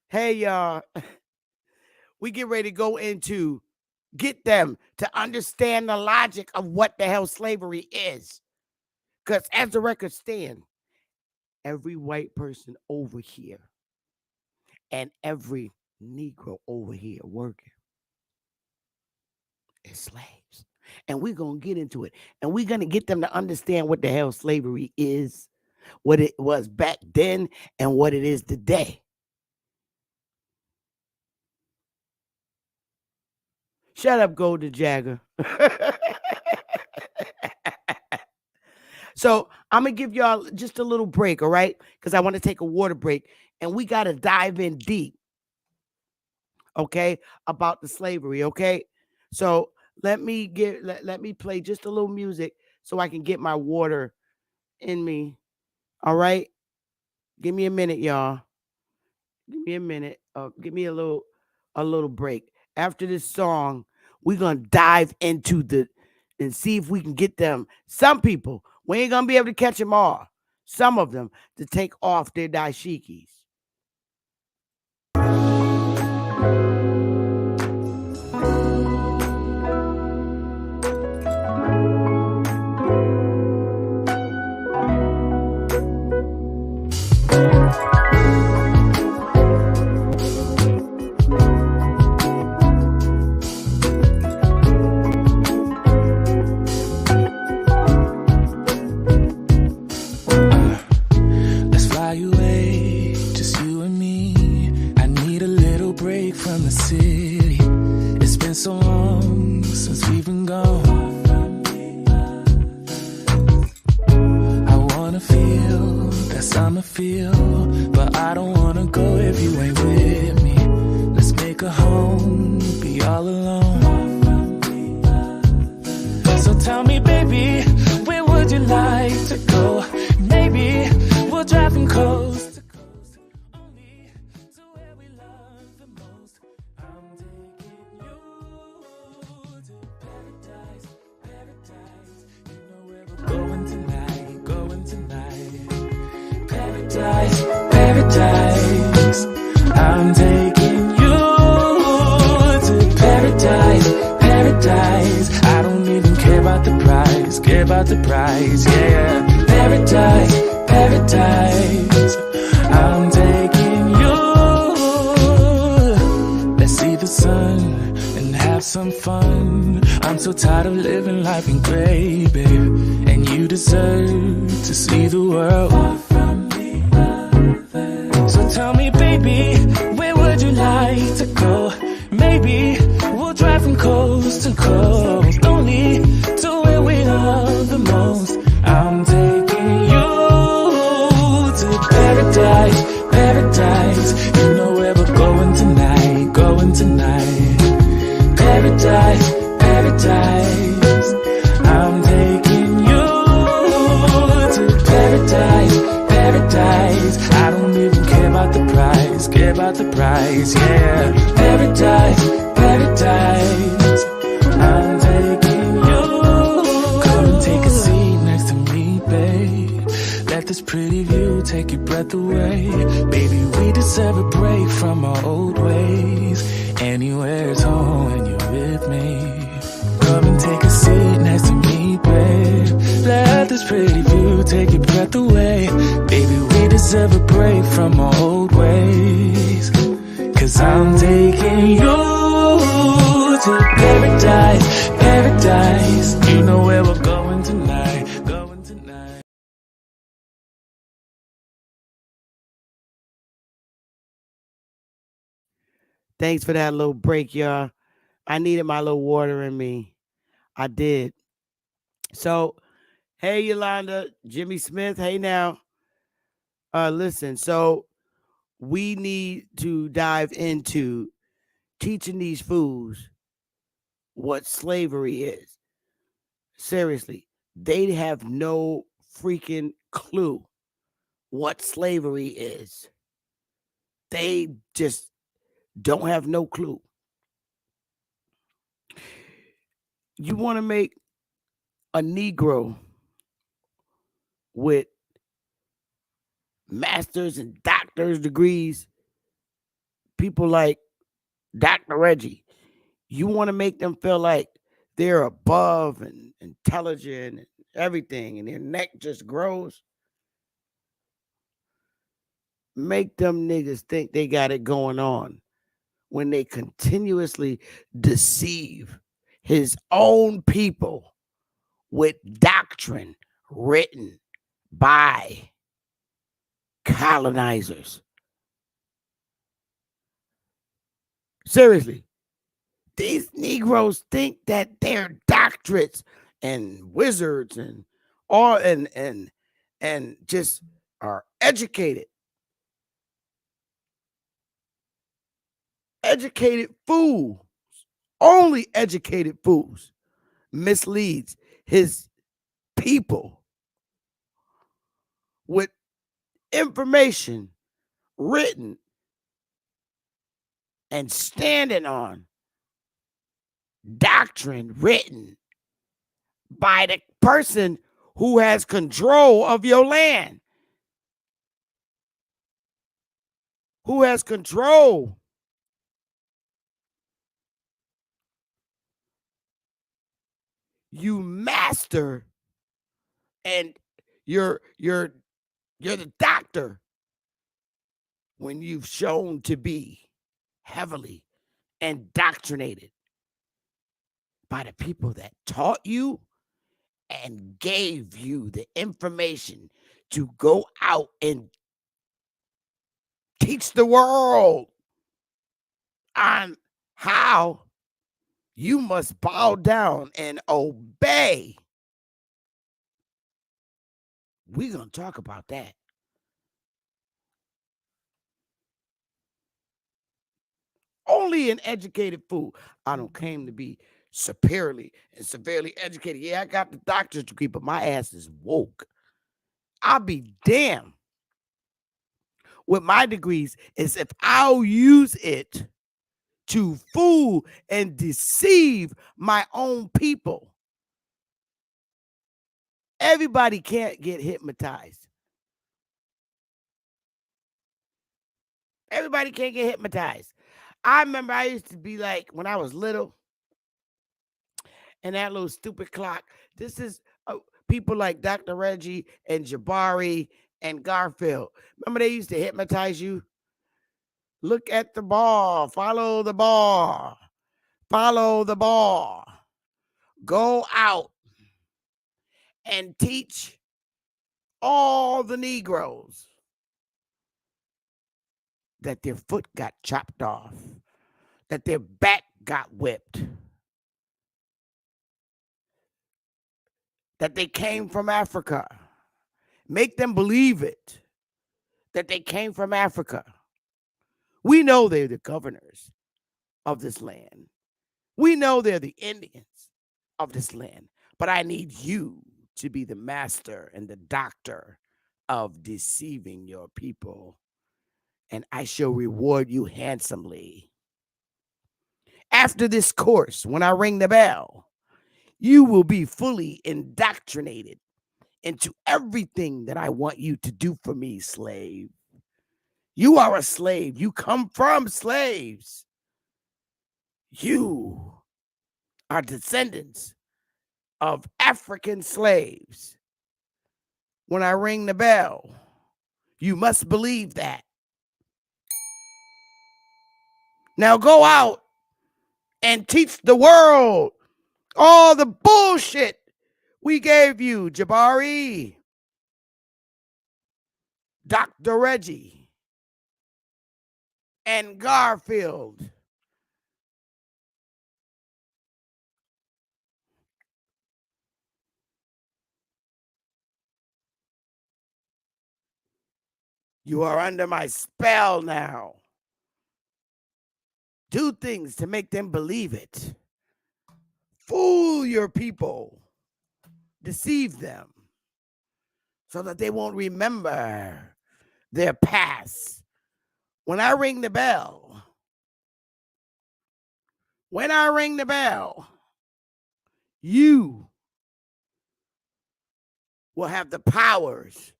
hey, y'all, we get ready to go into get them to understand the logic of what the hell slavery is. Because as the record stands, every white person over here and every Negro over here working is slaves. And we're going to get into it. And we're going to get them to understand what the hell slavery is, what it was back then, and what it is today. Shut up, Golden Jagger. So I'm gonna give y'all just a little break, all right? Because I want to take a water break, and we gotta dive in deep, okay, about the slavery, okay? So let me play just a little music so I can get my water in me. All right. Give me a minute, y'all. Give me a minute. Give me a little break. After this song, we're gonna dive into the and see if we can get them. Some people, we ain't gonna be able to catch them all. Some of them to take off their dashikis. Let's fly away, just you and me. I need a little break from the city. It's been so long since we've been gone. I wanna feel that summer feel, but I don't wanna go if you ain't with me. Let's make a home, be all alone. So tell me, baby, where would you like to go? Maybe we'll drive from coast to coast, only to where we love the most. I'm taking you to paradise, paradise. You know where we're going tonight, going tonight. Paradise, paradise. I'm taking you to paradise, paradise. I don't even care about the price, yeah. Paradise, paradise. I'm taking you. Let's see the sun and have some fun. I'm so tired of living life in gray, babe. And you deserve to see the world. So tell me, baby, where would you like to go? Maybe we'll drive from coast to coast, only to where we love the most. I'm taking you to paradise, paradise. You know where we're going tonight, going tonight. Paradise, paradise. I'm taking you to paradise, paradise. I don't even care about the price, yeah. Paradise, paradise. I'm taking you. Come and take a seat next to me, babe. Let this pretty view take your breath away. Baby, we deserve a break from our old ways. Anywhere's home when you're with me. Come and take a seat next to me, babe. Let this pretty view take your breath away. Baby, we deserve a break from our old ways. 'Cause I'm taking you to paradise, paradise. You know where we're going tonight, going tonight. Thanks for that little break, y'all. I needed my little water in me. I did. So, hey, Yolanda, Jimmy Smith. Hey, now. Listen. So, we need to dive into teaching these fools what slavery is. Seriously, they have no freaking clue what slavery is. They just don't have no clue. You want to make a Negro with master's and doctor's degrees, people like Dr. Reggie, you want to make them feel like they're above and intelligent and everything, and their neck just grows. Make them niggas think they got it going on when they continuously deceive his own people with doctrine written by colonizers. Seriously, these Negroes think that they're doctorates and wizards and all and and just are educated. Educated fool, only educated fools, misleads his people with information written and standing on doctrine written by the person who has control of your land, who has control you master, and you're the doctor when you've shown to be heavily indoctrinated by the people that taught you and gave you the information to go out and teach the world on how you must bow down and obey. We're going to talk about that. Only an educated fool. I don't claim to be superiorly and severely educated. Yeah, I got the doctor's degree, but my ass is woke. I'll be damned with my degrees is if I'll use it to fool and deceive my own people. Everybody can't get hypnotized. Everybody can't get hypnotized. I remember I used to be like, when I was little, and that little stupid clock. This is people like Dr. Reggie and Jabari and Garfield. Remember they used to hypnotize you? Look at the ball. Follow the ball. Follow the ball. Go out and teach all the Negroes that their foot got chopped off, that their back got whipped, that they came from Africa. Make them believe it, that they came from Africa. We know they're the governors of this land. We know they're the Indians of this land. But I need you to be the master and the doctor of deceiving your people. And I shall reward you handsomely. After this course, when I ring the bell, you will be fully indoctrinated into everything that I want you to do for me, slave. You are a slave. You come from slaves. You are descendants of African slaves. When I ring the bell, you must believe that. Now go out and teach the world all the bullshit we gave you, Jabari, Dr. Reggie, and Garfield. You are under my spell now. Do things to make them believe it. Fool your people. Deceive them so that they won't remember their past. When I ring the bell, you will have the powers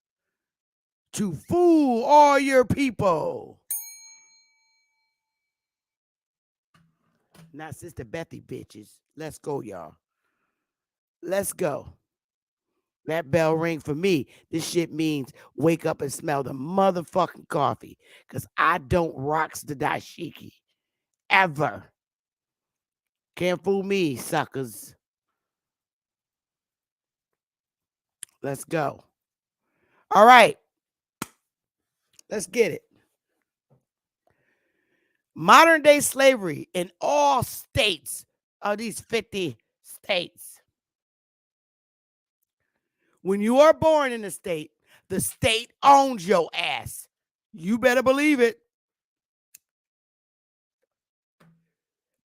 to fool all your people. Now, Sister Bethy, bitches, let's go, y'all. Let's go. That bell ring for me. This shit means wake up and smell the motherfucking coffee. Because I don't rocks the dashiki. Ever. Can't fool me, suckers. Let's go. All right. Let's get it. Modern day slavery in all states of these 50 states. When you are born in a state, The state owns your ass. You better believe it.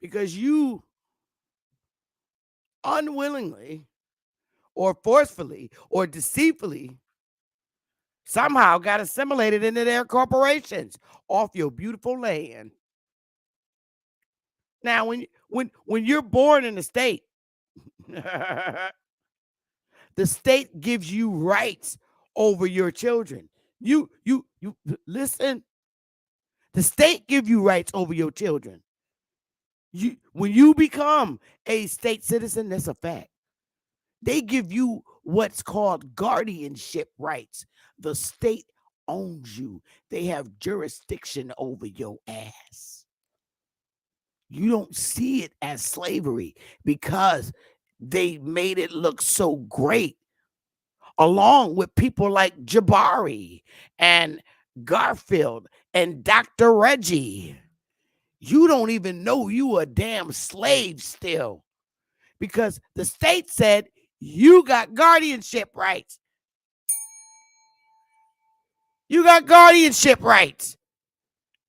Because you unwillingly or forcefully or deceitfully somehow got assimilated into their corporations off your beautiful land. Now, when you're born in the state, the state gives you rights over your children. You listen. The state gives you rights over your children. When you become a state citizen, that's a fact. They give you what's called guardianship rights. The state owns you. They have jurisdiction over your ass. You don't see it as slavery because they made it look so great, along with people like Jabari and Garfield and Dr. Reggie. You don't even know you a damn slave still, because the state said you got guardianship rights. You got guardianship rights.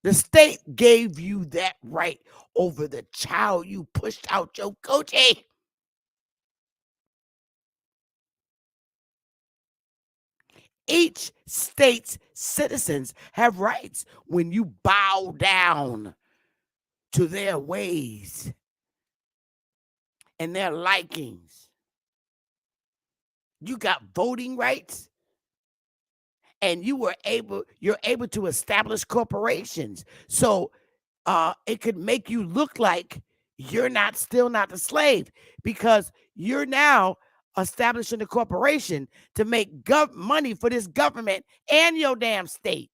The state gave you that right over the child you pushed out your coochie. Each state's citizens have rights when you bow down to their ways and their likings. You got voting rights, and you're able to establish corporations. So it could make you look like you're still not the slave, because you're now establishing a corporation to make money for this government and your damn state,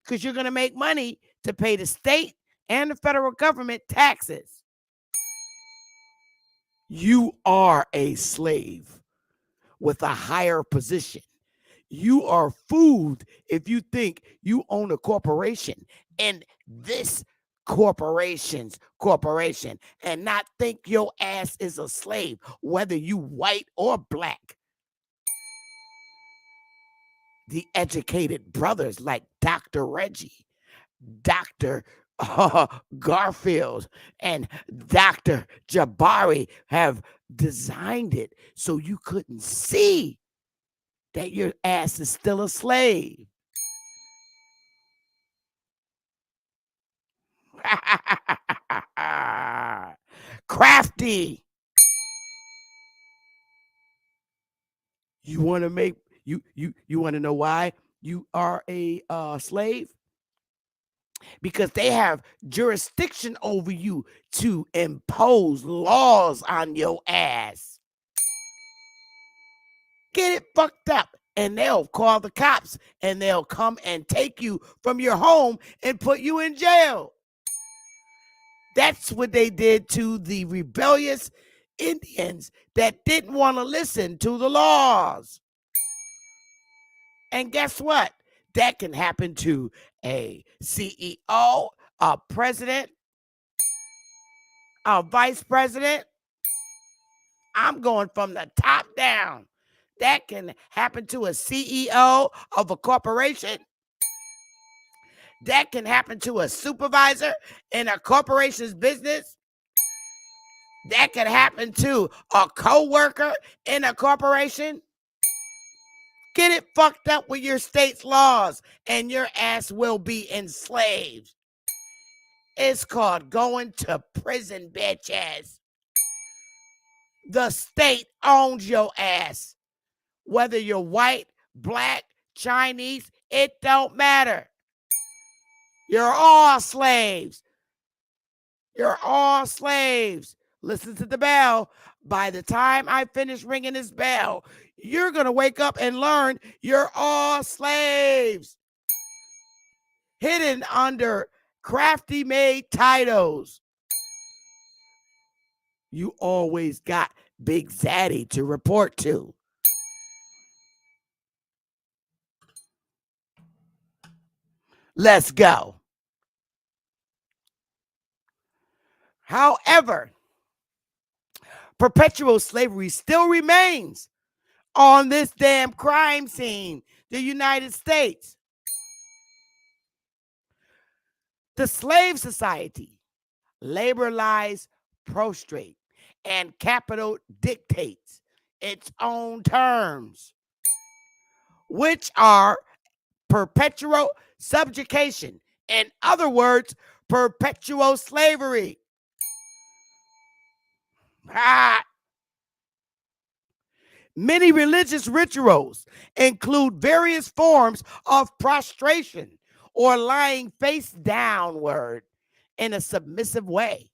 because you're going to make money to pay the state and the federal government taxes. You are a slave with a higher position. You are food if you think you own a corporation and this corporation's corporation, and not think your ass is a slave, whether you white or black. The educated brothers like Dr. Reggie, Dr. Garfield, and Dr. Jabari have designed it so you couldn't see that your ass is still a slave. Crafty. You want to make you want to know why you are a slave? Because they have jurisdiction over you to impose laws on your ass. Get it fucked up, and they'll call the cops, and they'll come and take you from your home and put you in jail. That's what they did to the rebellious Indians that didn't want to listen to the laws. And guess what? That can happen to a CEO, a president, a vice president. I'm going from the top down. That can happen to a CEO of a corporation. That can happen to a supervisor in a corporation's business. That can happen to a co-worker in a corporation. Get it fucked up with your state's laws, and your ass will be enslaved. It's called going to prison, bitches. The state owns your ass. Whether you're white, black, Chinese, it don't matter. You're all slaves. You're all slaves. Listen to the bell. By the time I finish ringing this bell, you're going to wake up and learn you're all slaves. Hidden under crafty made titles. You always got Big Zaddy to report to. Let's go. However, perpetual slavery still remains on this damn crime scene the United States. The slave society, labor lies prostrate, and capital dictates its own terms, which are perpetual subjugation. In other words, perpetual slavery. Ah. Many religious rituals include various forms of prostration or lying face downward in a submissive way.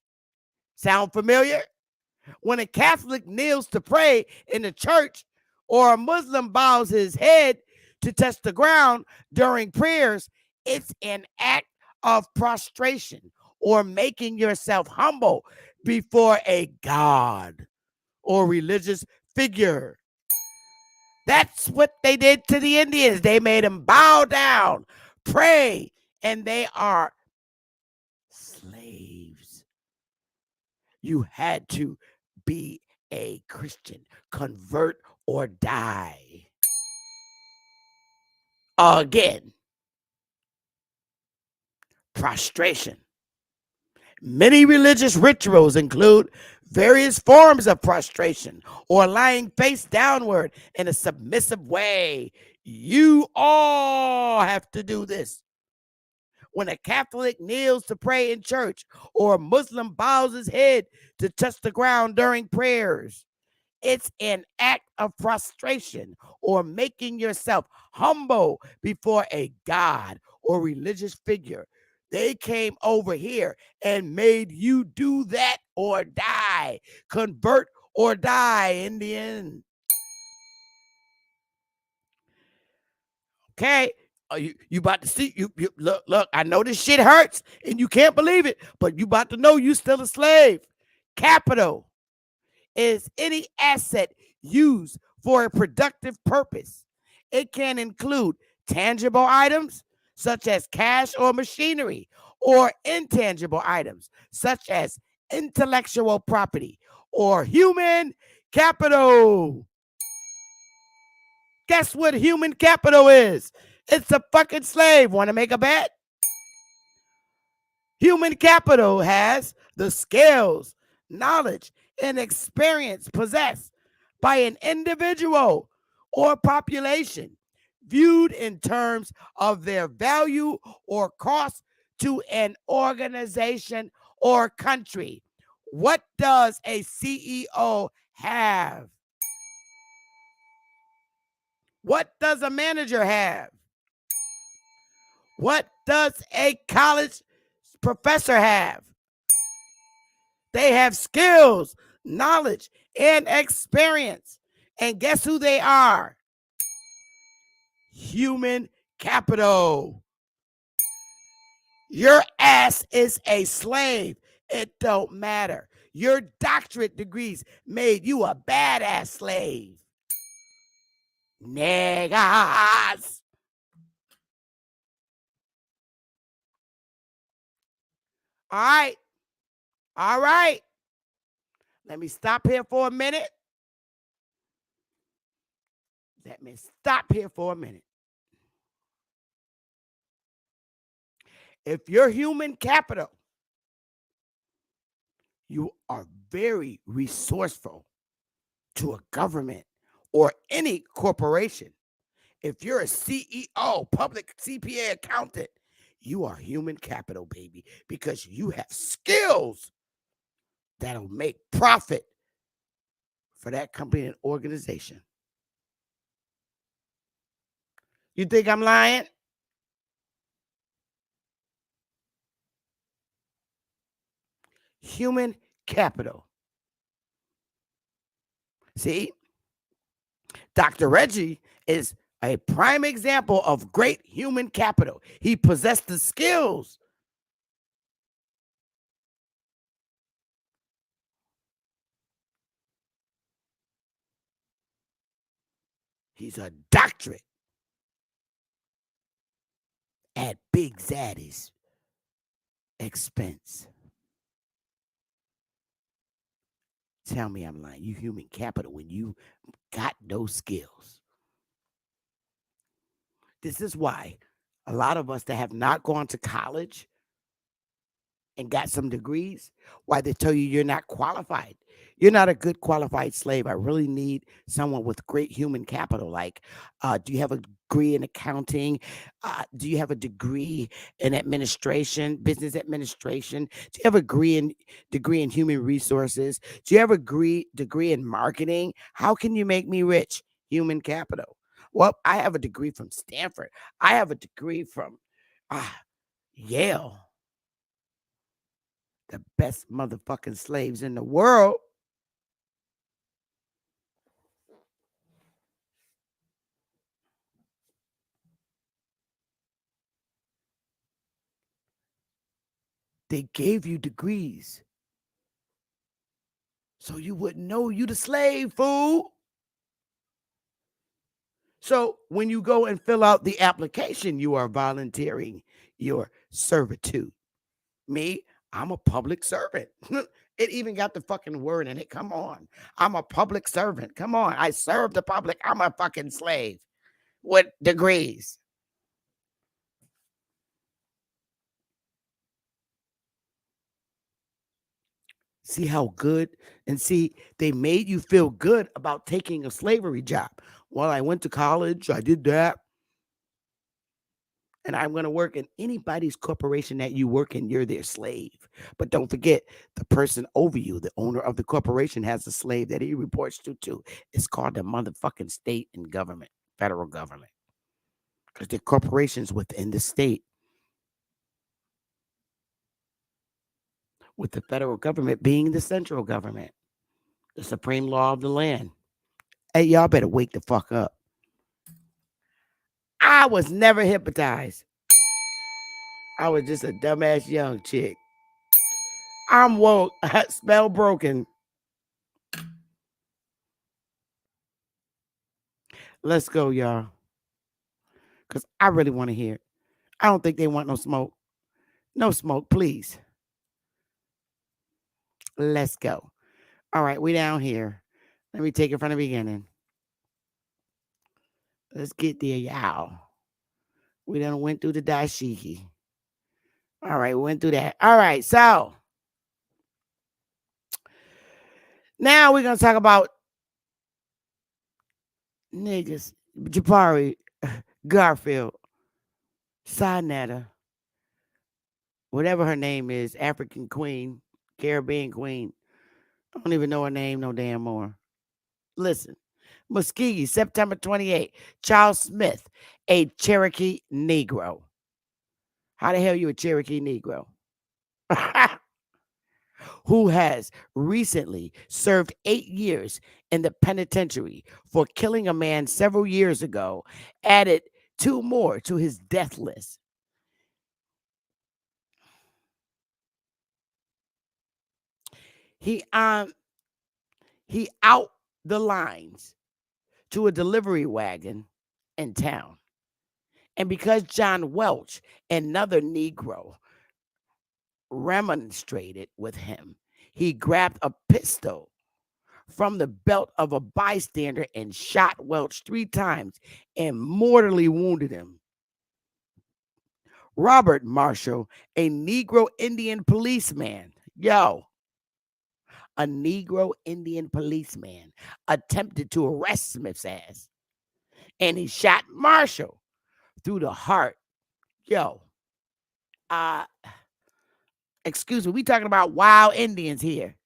Sound familiar? When a Catholic kneels to pray in the church or a Muslim bows his head to touch the ground during prayers, it's an act of prostration or making yourself humble before a god or religious figure. That's what they did to the Indians. They made them bow down, pray, and they are slaves. You had to be a Christian, convert or die. Again, prostration. Many religious rituals include various forms of prostration or lying face downward in a submissive way. You all have to do this. When a Catholic kneels to pray in church or a Muslim bows his head to touch the ground during prayers, it's an act of prostration or making yourself humble before a god or religious figure. They came over here and made you do that or die, convert or die in the end. Okay, you about to see, you look, I know this shit hurts and you can't believe it, but you about to know you still a slave. Capital is any asset used for a productive purpose. It can include tangible items such as cash or machinery, or intangible items such as intellectual property or human capital. Guess what human capital is? It's a fucking slave. Want to make a bet? Human capital has the skills, knowledge, and experience possessed by an individual or population, viewed in terms of their value or cost to an organization or country. What does a CEO have? What does a manager have? What does a college professor have? They have skills, knowledge, and experience. And guess who they are? Human capital. Your ass is a slave. It don't matter. Your doctorate degrees made you a badass slave. Niggas. All right. All right. Let me stop here for a minute. Let me stop here for a minute. If you're human capital, you are very resourceful to a government or any corporation. If you're a CEO, public CPA accountant, you are human capital, baby, because you have skills that'll make profit for that company and organization. You think I'm lying? Human capital. See, Dr. Reggie is a prime example of great human capital. He possessed the skills. He's a doctorate at Big Zaddy's expense. Tell me I'm lying. You human capital when you got those skills. This is why a lot of us that have not gone to college and got some degrees, why they tell you you're not qualified. You're not a good qualified slave. I really need someone with great human capital. Like, do you have a degree in accounting? Do you have a degree in administration, business administration? Do you have a degree in human resources? Do you have a degree in marketing? How can you make me rich? Human capital. Well, I have a degree from Stanford. I have a degree from Yale. The best motherfucking slaves in the world. They gave you degrees so you wouldn't know you the slave, fool. So when you go and fill out the application, you are volunteering your servitude. Me, I'm a public servant. It even got the fucking word in it. Come on. I'm a public servant. Come on. I serve the public. I'm a fucking slave with degrees. See how good? And see, they made you feel good about taking a slavery job. Well, I went to college, I did that, and I'm going to work in anybody's corporation that you work in, you're their slave. But don't forget, the person over you, the owner of the corporation, has a slave that he reports to. It's called the motherfucking state and government, federal government, because they're corporations within the state, with the federal government being the central government, the supreme law of the land. Hey, y'all better wake the fuck up. I was never hypnotized. I was just a dumbass young chick. I'm woke. Spell broken. Let's go, y'all. Because I really want to hear. I don't think they want no smoke. No smoke, please. Let's go. All right, we down here. Let me take it from the beginning. Let's get there, y'all. We done went through the dashiki. All right, we went through that. All right, so now we're going to talk about niggas. Japari, Garfield, Sinetta, whatever her name is, African queen, Caribbean queen. I don't even know her name no damn more. Listen, Muskegee, September 28th. Charles Smith, a Cherokee Negro. How the hell you a Cherokee Negro? Who has recently served 8 years in the penitentiary for killing a man several years ago, added 2 more to his death list. He out the lines to a delivery wagon in town. And because John Welch, another Negro, remonstrated with him, he grabbed a pistol from the belt of a bystander and shot Welch 3 times and mortally wounded him. Robert Marshall, a Negro Indian policeman, a Negro Indian policeman attempted to arrest Smith's ass, and he shot Marshall through the heart. Excuse me, we talking about wild Indians here.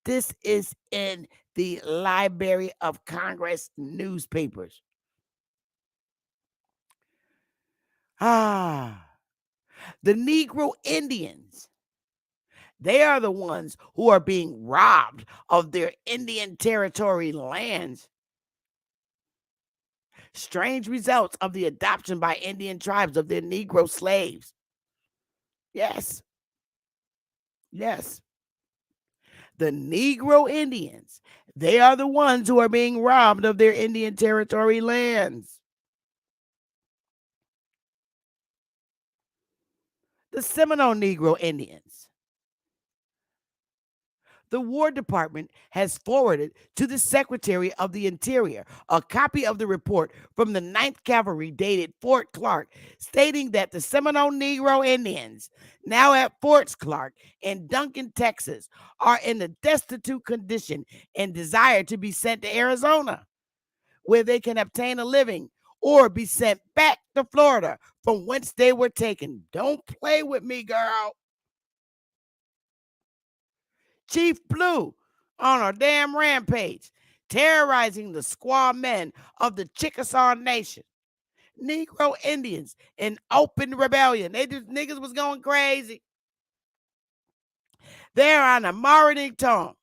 This is in the Library of Congress newspapers. The Negro Indians, they are the ones who are being robbed of their Indian territory lands. Strange results of the adoption by Indian tribes of their Negro slaves. Yes. The Negro Indians, they are the ones who are being robbed of their Indian territory lands. The Seminole Negro Indians, The War Department has forwarded to the Secretary of the Interior a copy of the report from the 9th Cavalry dated Fort Clark, stating that the Seminole Negro Indians, now at Fort Clark in Duncan, Texas, are in a destitute condition and desire to be sent to Arizona, where they can obtain a living, or be sent back to Florida from whence they were taken. Don't play with me, girl. Chief Blue on a damn rampage, terrorizing the squaw men of the Chickasaw Nation. Negro Indians in open rebellion. Niggas was going crazy. They're on a marketing tongue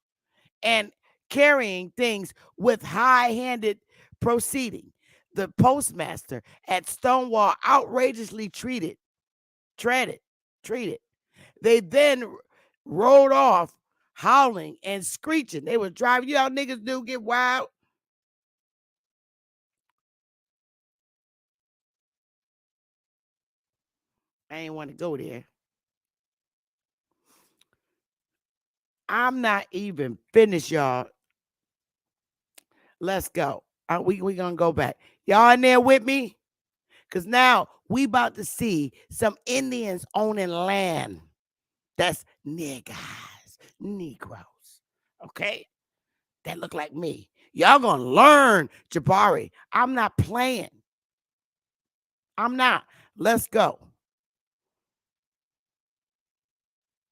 and carrying things with high-handed proceeding. The postmaster at Stonewall outrageously treated. They then rode off howling and screeching. They was driving. You know how niggas do get wild. I ain't want to go there. I'm not even finished, y'all. Let's go. We gonna go back. Y'all in there with me? Because now we about to see some Indians owning land. That's niggas, Negroes. Okay? That look like me. Y'all gonna learn, Jabari. I'm not playing. I'm not. Let's go.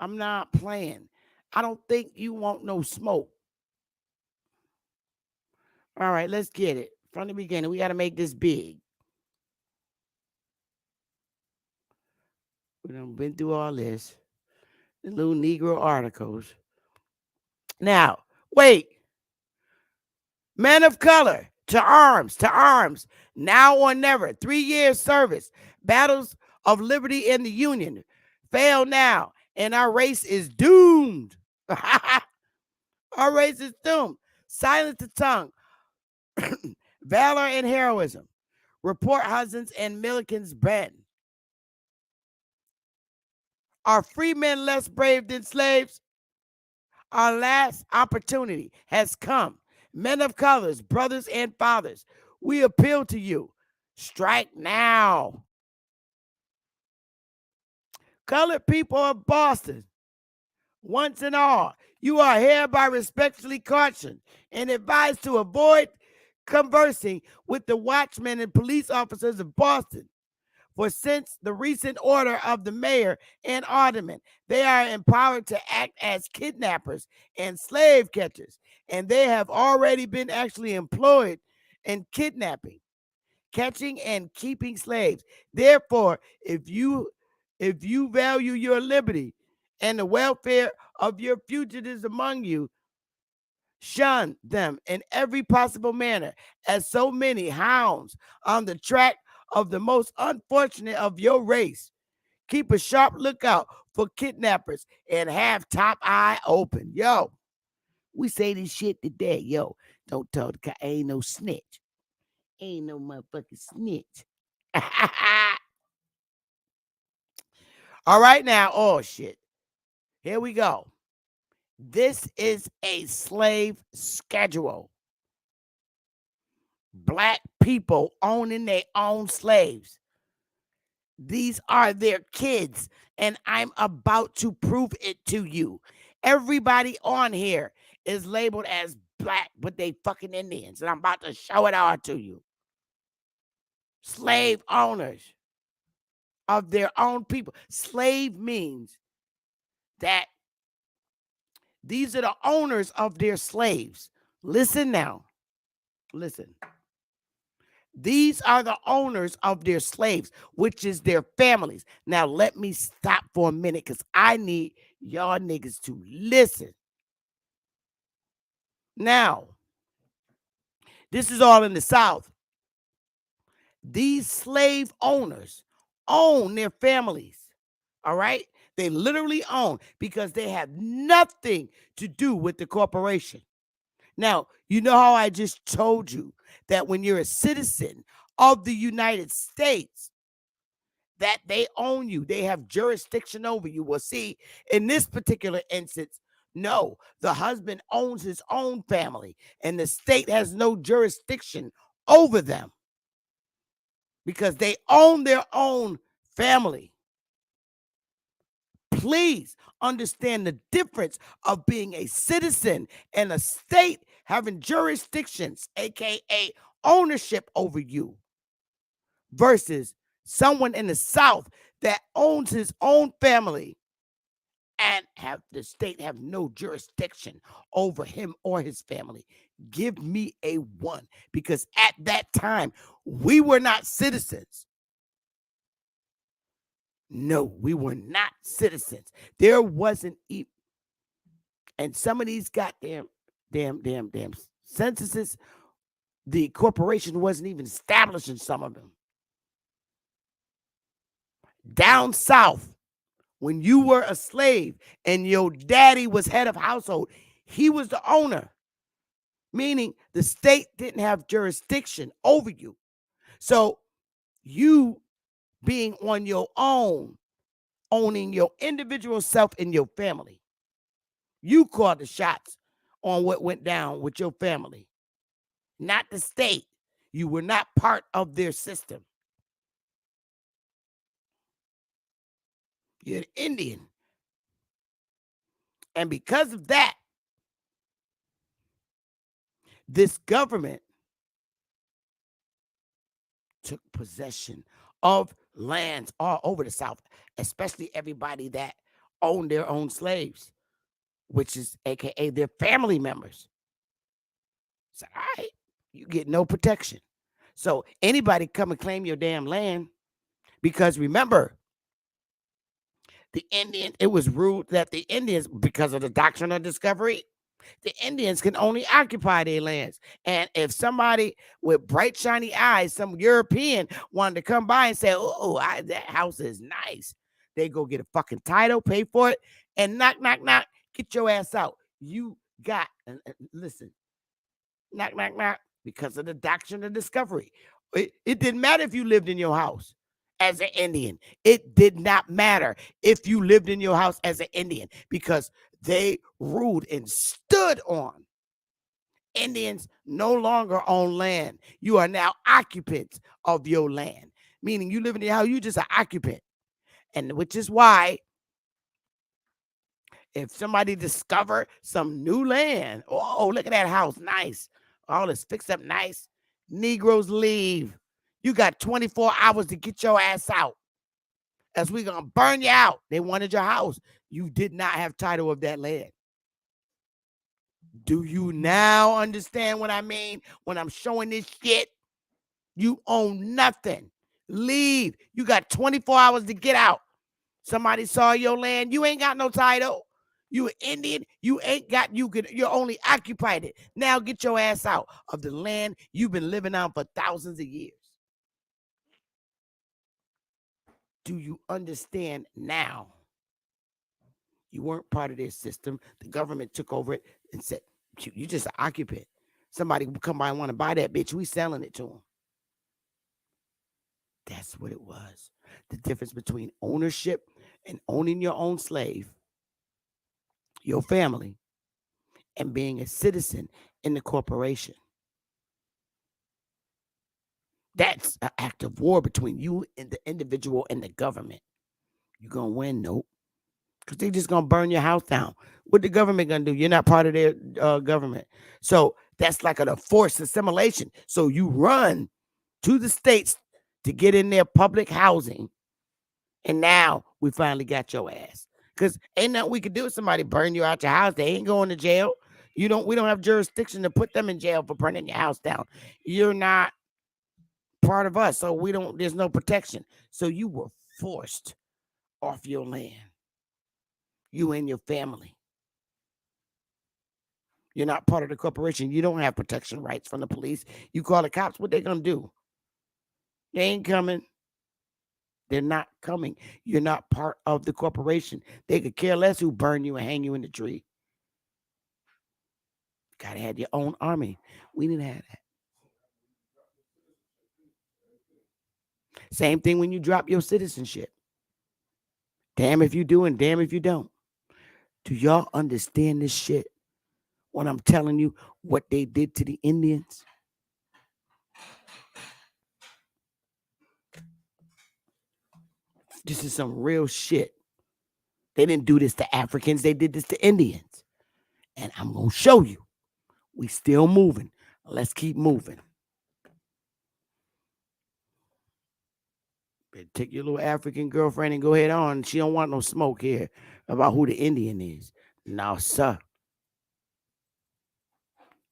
I'm not playing. I don't think you want no smoke. All right, let's get it. From the beginning, we got to make this big. We done been through all this. The little Negro articles. Now, wait. Men of color, to arms, to arms. Now or never. 3 years service. Battles of liberty in the Union. Fail now, and our race is doomed. Our race is doomed. Silence the tongue. Valor and heroism. Report husbands and Milliken's bend. Are free men less brave than slaves? Our last opportunity has come. Men of colors, brothers and fathers, we appeal to you. Strike now. Colored people of Boston, once and all, you are hereby respectfully cautioned and advised to avoid conversing with the watchmen and police officers of Boston. For since the recent order of the mayor and aldermen, they are empowered to act as kidnappers and slave catchers, and they have already been actually employed in kidnapping, catching, and keeping slaves. Therefore, if you value your liberty and the welfare of your fugitives among you, shun them in every possible manner, as so many hounds on the track of the most unfortunate of your race. Keep a sharp lookout for kidnappers and have top eye open. Yo, we say this shit today. Yo, don't tell the guy, ain't no snitch. Ain't no motherfucking snitch. All right now. Oh, shit. Here we go. This is a slave schedule. Black people owning their own slaves. These are their kids, and I'm about to prove it to you. Everybody on here is labeled as black, but they fucking Indians, and I'm about to show it all to you. Slave owners of their own people. Slave means that these are the owners of their slaves. Listen now. Listen. These are the owners of their slaves, which is their families. Now, let me stop for a minute because I need y'all niggas to listen. Now, this is all in the South. These slave owners own their families. All right? They literally own because they have nothing to do with the corporation. Now, you know how I just told you that when you're a citizen of the United States, that they own you, they have jurisdiction over you. Well, see, in this particular instance, No, the husband owns his own family, and the state has no jurisdiction over them because they own their own family. Please understand the difference of being a citizen and a state having jurisdictions, aka ownership over you, versus someone in the South that owns his own family and have the state have no jurisdiction over him or his family. Give me a one, because at that time we were not citizens. No, we were not citizens. There wasn't even, and some of these goddamn damn censuses, the corporation wasn't even established in some of them. Down south, when you were a slave and your daddy was head of household, he was the owner, meaning the state didn't have jurisdiction over you. So you being on your own, owning your individual self and your family, you called the shots on what went down with your family, not the state. You were not part of their system. You're an Indian. And because of that, this government took possession of lands all over the South, especially everybody that owned their own slaves, which is aka their family members. So, all right, you get no protection. So anybody come and claim your damn land, because remember, the Indian, it was ruled that the Indians, because of the doctrine of discovery, the Indians can only occupy their lands. And if somebody with bright, shiny eyes, some European, wanted to come by and say, oh, that house is nice, they go get a fucking title, pay for it, and knock, knock, knock, get your ass out. You got, listen, knock, knock, knock, because of the doctrine of discovery. It didn't matter if you lived in your house as an Indian. It did not matter if you lived in your house as an Indian, because they ruled and stood on. Indians no longer own land. You are now occupants of your land, meaning you live in your house, you just an occupant. And which is why if somebody discover some new land, oh, look at that house, nice, all this fixed up nice, Negroes leave. You got 24 hours to get your ass out, as we gonna burn you out. They wanted your house. You did not have title of that land. Do you now understand what I mean when I'm showing this shit? You own nothing. Leave. You got 24 hours to get out. Somebody saw your land. You ain't got no title. You an Indian. You ain't got, you're only occupied it. Now get your ass out of the land you've been living on for thousands of years. Do you understand now? You weren't part of their system. The government took over it and said, you just an occupant. Somebody will come by and want to buy that bitch. We selling it to them. That's what it was. The difference between ownership and owning your own slave, your family, and being a citizen in the corporation. That's an act of war between you and the individual and the government. You gonna win? Nope. Because they just gonna burn your house down. What the government gonna do? You're not part of their government. So that's like a forced assimilation. So you run to the states to get in their public housing, and now we finally got your ass. Because ain't nothing we could do if somebody burn you out your house. They ain't going to jail. We don't have jurisdiction to put them in jail for burning your house down. You're not part of us, so there's no protection. So you were forced off your land. You and your family. You're not part of the corporation. You don't have protection rights from the police. You call the cops, what they gonna do? They ain't coming. They're not coming. You're not part of the corporation. They could care less who burn you and hang you in the tree. Gotta have your own army. We didn't have that. Same thing when you drop your citizenship. Damn if you do and damn if you don't. Do y'all understand this shit? When I'm telling you what they did to the Indians? This is some real shit. They didn't do this to Africans. They did this to Indians. And I'm going to show you. We still moving. Let's keep moving. Take your little African girlfriend and go ahead on. She don't want no smoke here about who the Indian is. No, sir.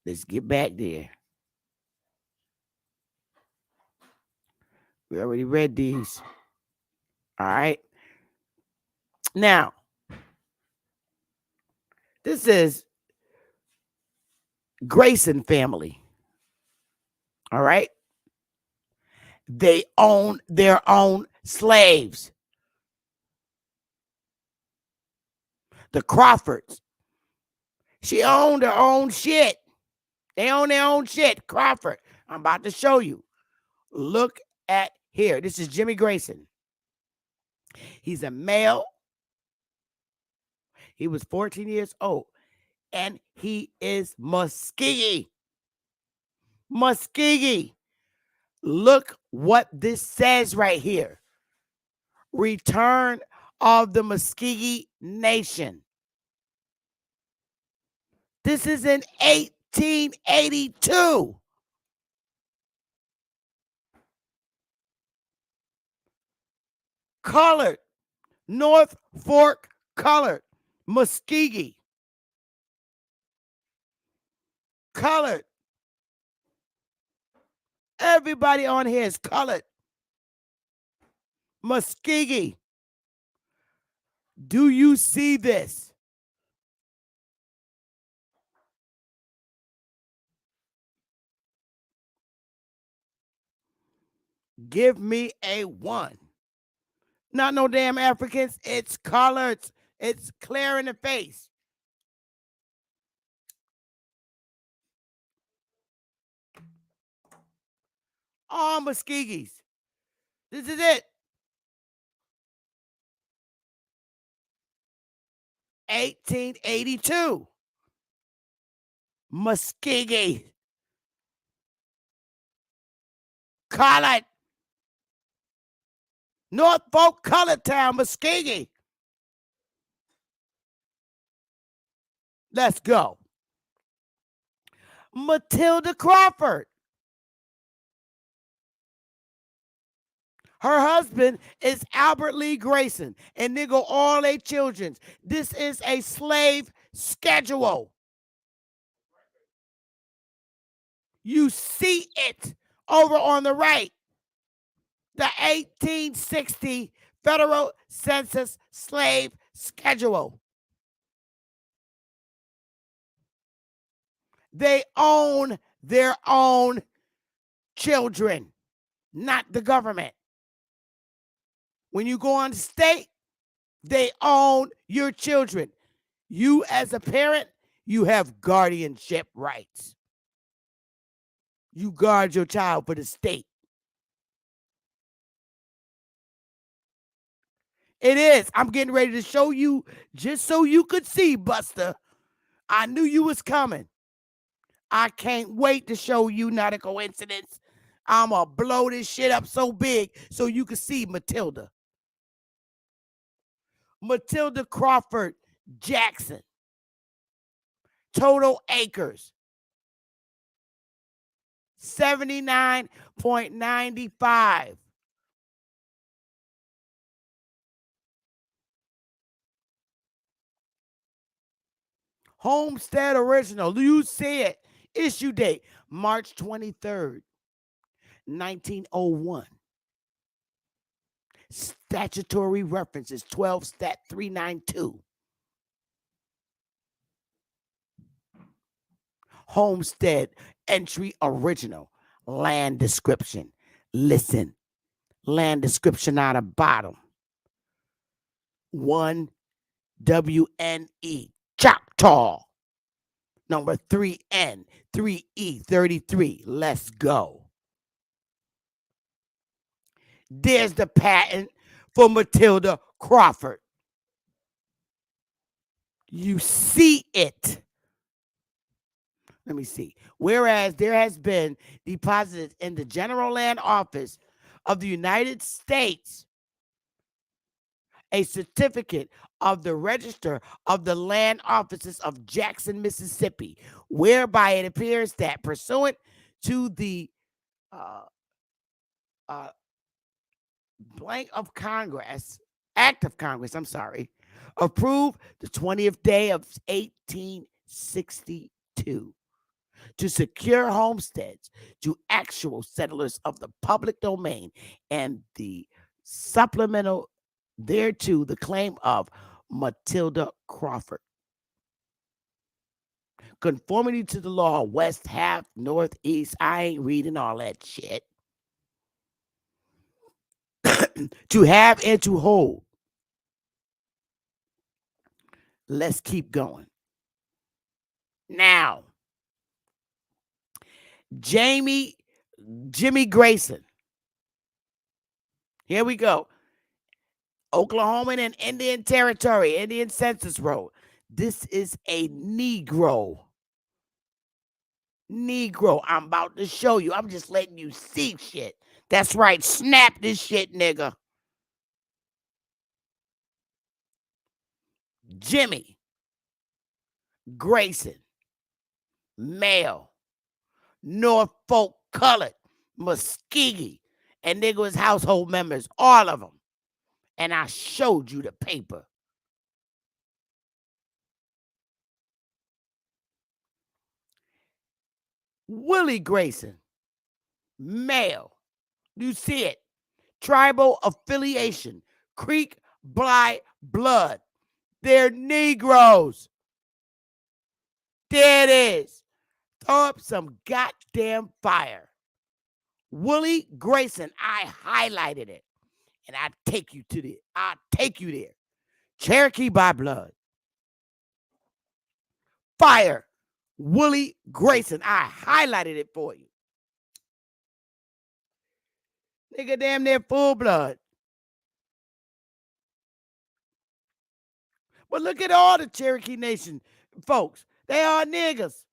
Let's get back there. We already read these. All right. Now, this is Grayson family. All right. They own their own slaves. The Crawfords. She owned her own shit. They own their own shit. Crawford. I'm about to show you. Look at here. This is Jimmy Grayson. He's a male. He was 14 years old. And he is Muskegee. Muskegee. Look what this says right here. Return of the Muskegee Nation. This is in 1882. Colored. North Fork colored. Muskegee. Colored. Everybody on here is colored. Muskegee. Do you see this? Give me a 1. Not no damn Africans. It's coloreds. It's clear in the face. All Muskegees. This is it. 1882. Muskegee. Colored. Norfolk Colored Town, Muskegee. Let's go. Matilda Crawford. Her husband is Albert Lee Grayson, and they go all their children. This is a slave schedule. You see it over on the right. The 1860 Federal Census Slave Schedule. They own their own children, not the government. When you go on the state, they own your children. You as a parent, you have guardianship rights. You guard your child for the state. It is. I'm getting ready to show you just so you could see, Buster. I knew you was coming. I can't wait to show you, not a coincidence. I'm going to blow this shit up so big so you can see Matilda. Matilda Crawford Jackson. Total acres. 79.95. Homestead Original. You see it. Issue date, March 23rd, 1901. Statutory references, 12 Stat 392. Homestead Entry Original. Land description. Listen. Land description out of bottom. 1 WNE. Choctaw. Number 3N. 3E 33. Let's go. There's the patent for Matilda Crawford. You see it. Let me see. Whereas there has been deposited in the General Land Office of the United States a certificate of the Register of the Land Offices of Jackson, Mississippi, whereby it appears that pursuant to the uh, uh, Act of Congress, approved the 20th day of 1862 to secure homesteads to actual settlers of the public domain and the supplemental thereto the claim of Matilda Crawford. Conformity to the law, west half, northeast. I ain't reading all that shit. To have and to hold. Let's keep going. Now, Jimmy Grayson. Here we go. Oklahoman and Indian Territory, Indian Census Road. This is a Negro. I'm about to show you. I'm just letting you see shit. That's right. Snap this shit, nigga. Jimmy Grayson, male, Norfolk colored, Muskegee, and nigga was household members, all of them. And I showed you the paper. Willie Grayson, male. You see it. Tribal affiliation, Creek by blood. They're Negroes. There it is. Throw up some goddamn fire. Willie Grayson, I highlighted it. And I'll take you there. Cherokee by blood. Fire. Willie Grayson, I highlighted it for you. Nigga damn near full blood. But look at all the Cherokee Nation folks. They are niggas.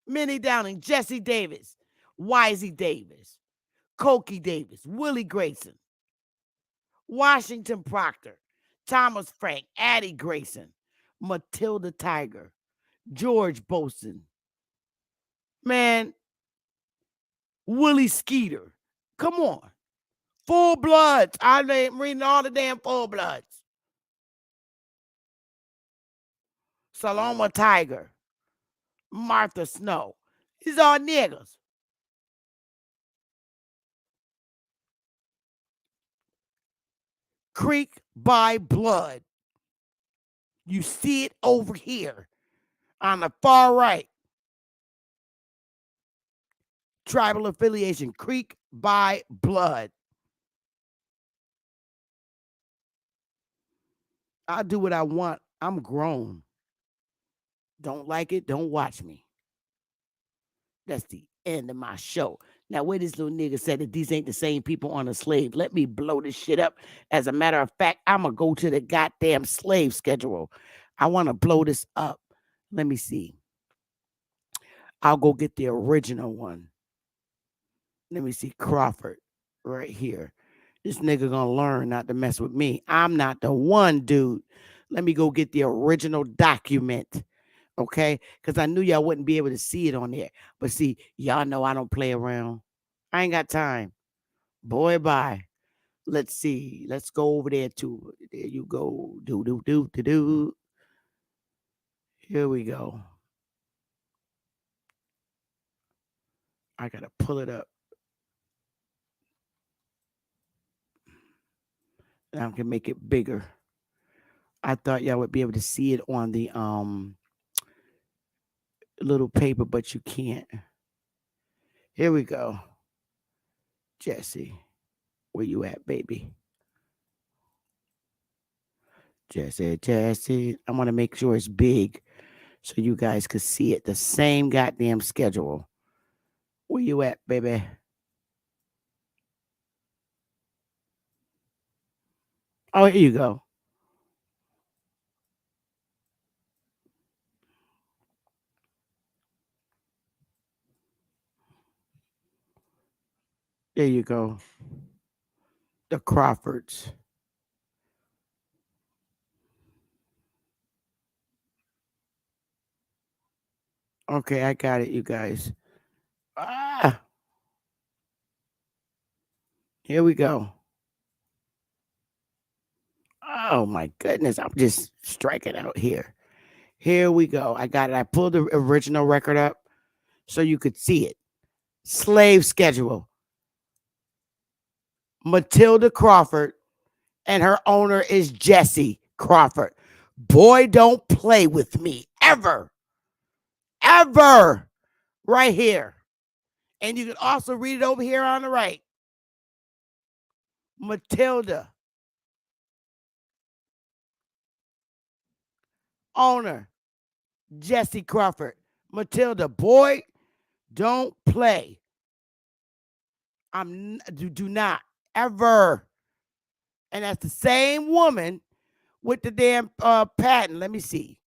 Minnie Downing, Jesse Davis, Wisey Davis, Cokie Davis, Willie Grayson, Washington Proctor, Thomas Frank, Addie Grayson, Matilda Tiger, George Boson. Man, Willie Skeeter. Come on. Full bloods. I'm reading all the damn full bloods. Saloma Tiger. Martha Snow. These are niggas. Creek by blood. You see it over here on the far right. Tribal affiliation, Creek by blood. I do what I want. I'm grown. Don't like it, don't watch me. That's the end of my show. Now, where this little nigga said that these ain't the same people on a slave, let me blow this shit up. As a matter of fact, I'm going to go to the goddamn slave schedule. I want to blow this up. Let me see. I'll go get the original one. Let me see. Crawford right here. This nigga gonna learn not to mess with me. I'm not the one, dude. Let me go get the original document. Okay? Because I knew y'all wouldn't be able to see it on there. But see, y'all know I don't play around. I ain't got time. Boy, bye. Let's see. Let's go over there too. There you go. Do. Here we go. I gotta pull it up. And I can make it bigger. I thought y'all would be able to see it on the little paper, but you can't. Here we go. Jesse, where you at, baby? Jesse. I want to make sure it's big so you guys could see it. The same goddamn schedule. Where you at, baby? Oh, here you go. There you go. The Crawfords. Okay, I got it, you guys. Ah, here we go. Oh my goodness, I'm just striking out here. Here we go. I got it. I pulled the original record up so you could see it. Slave schedule. Matilda Crawford, and her owner is Jesse Crawford. Boy, don't play with me ever. Ever. Right here. And you can also read it over here on the right. Matilda, owner, Jesse Crawford. Matilda, boy, don't play. Do not ever. And that's the same woman with the damn patent. Let me see.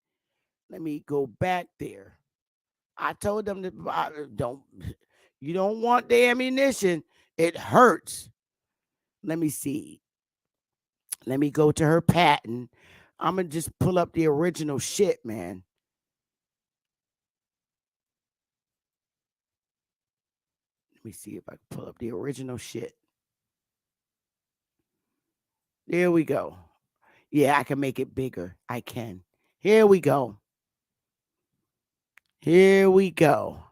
Let me go back there. I told them that don't you don't want the ammunition. It hurts. Let me see. Let me go to her patent. I'm gonna just pull up the original shit, man. Let me see if I can pull up the original shit. There we go. Yeah, I can make it bigger. I can. Here we go. Here we go.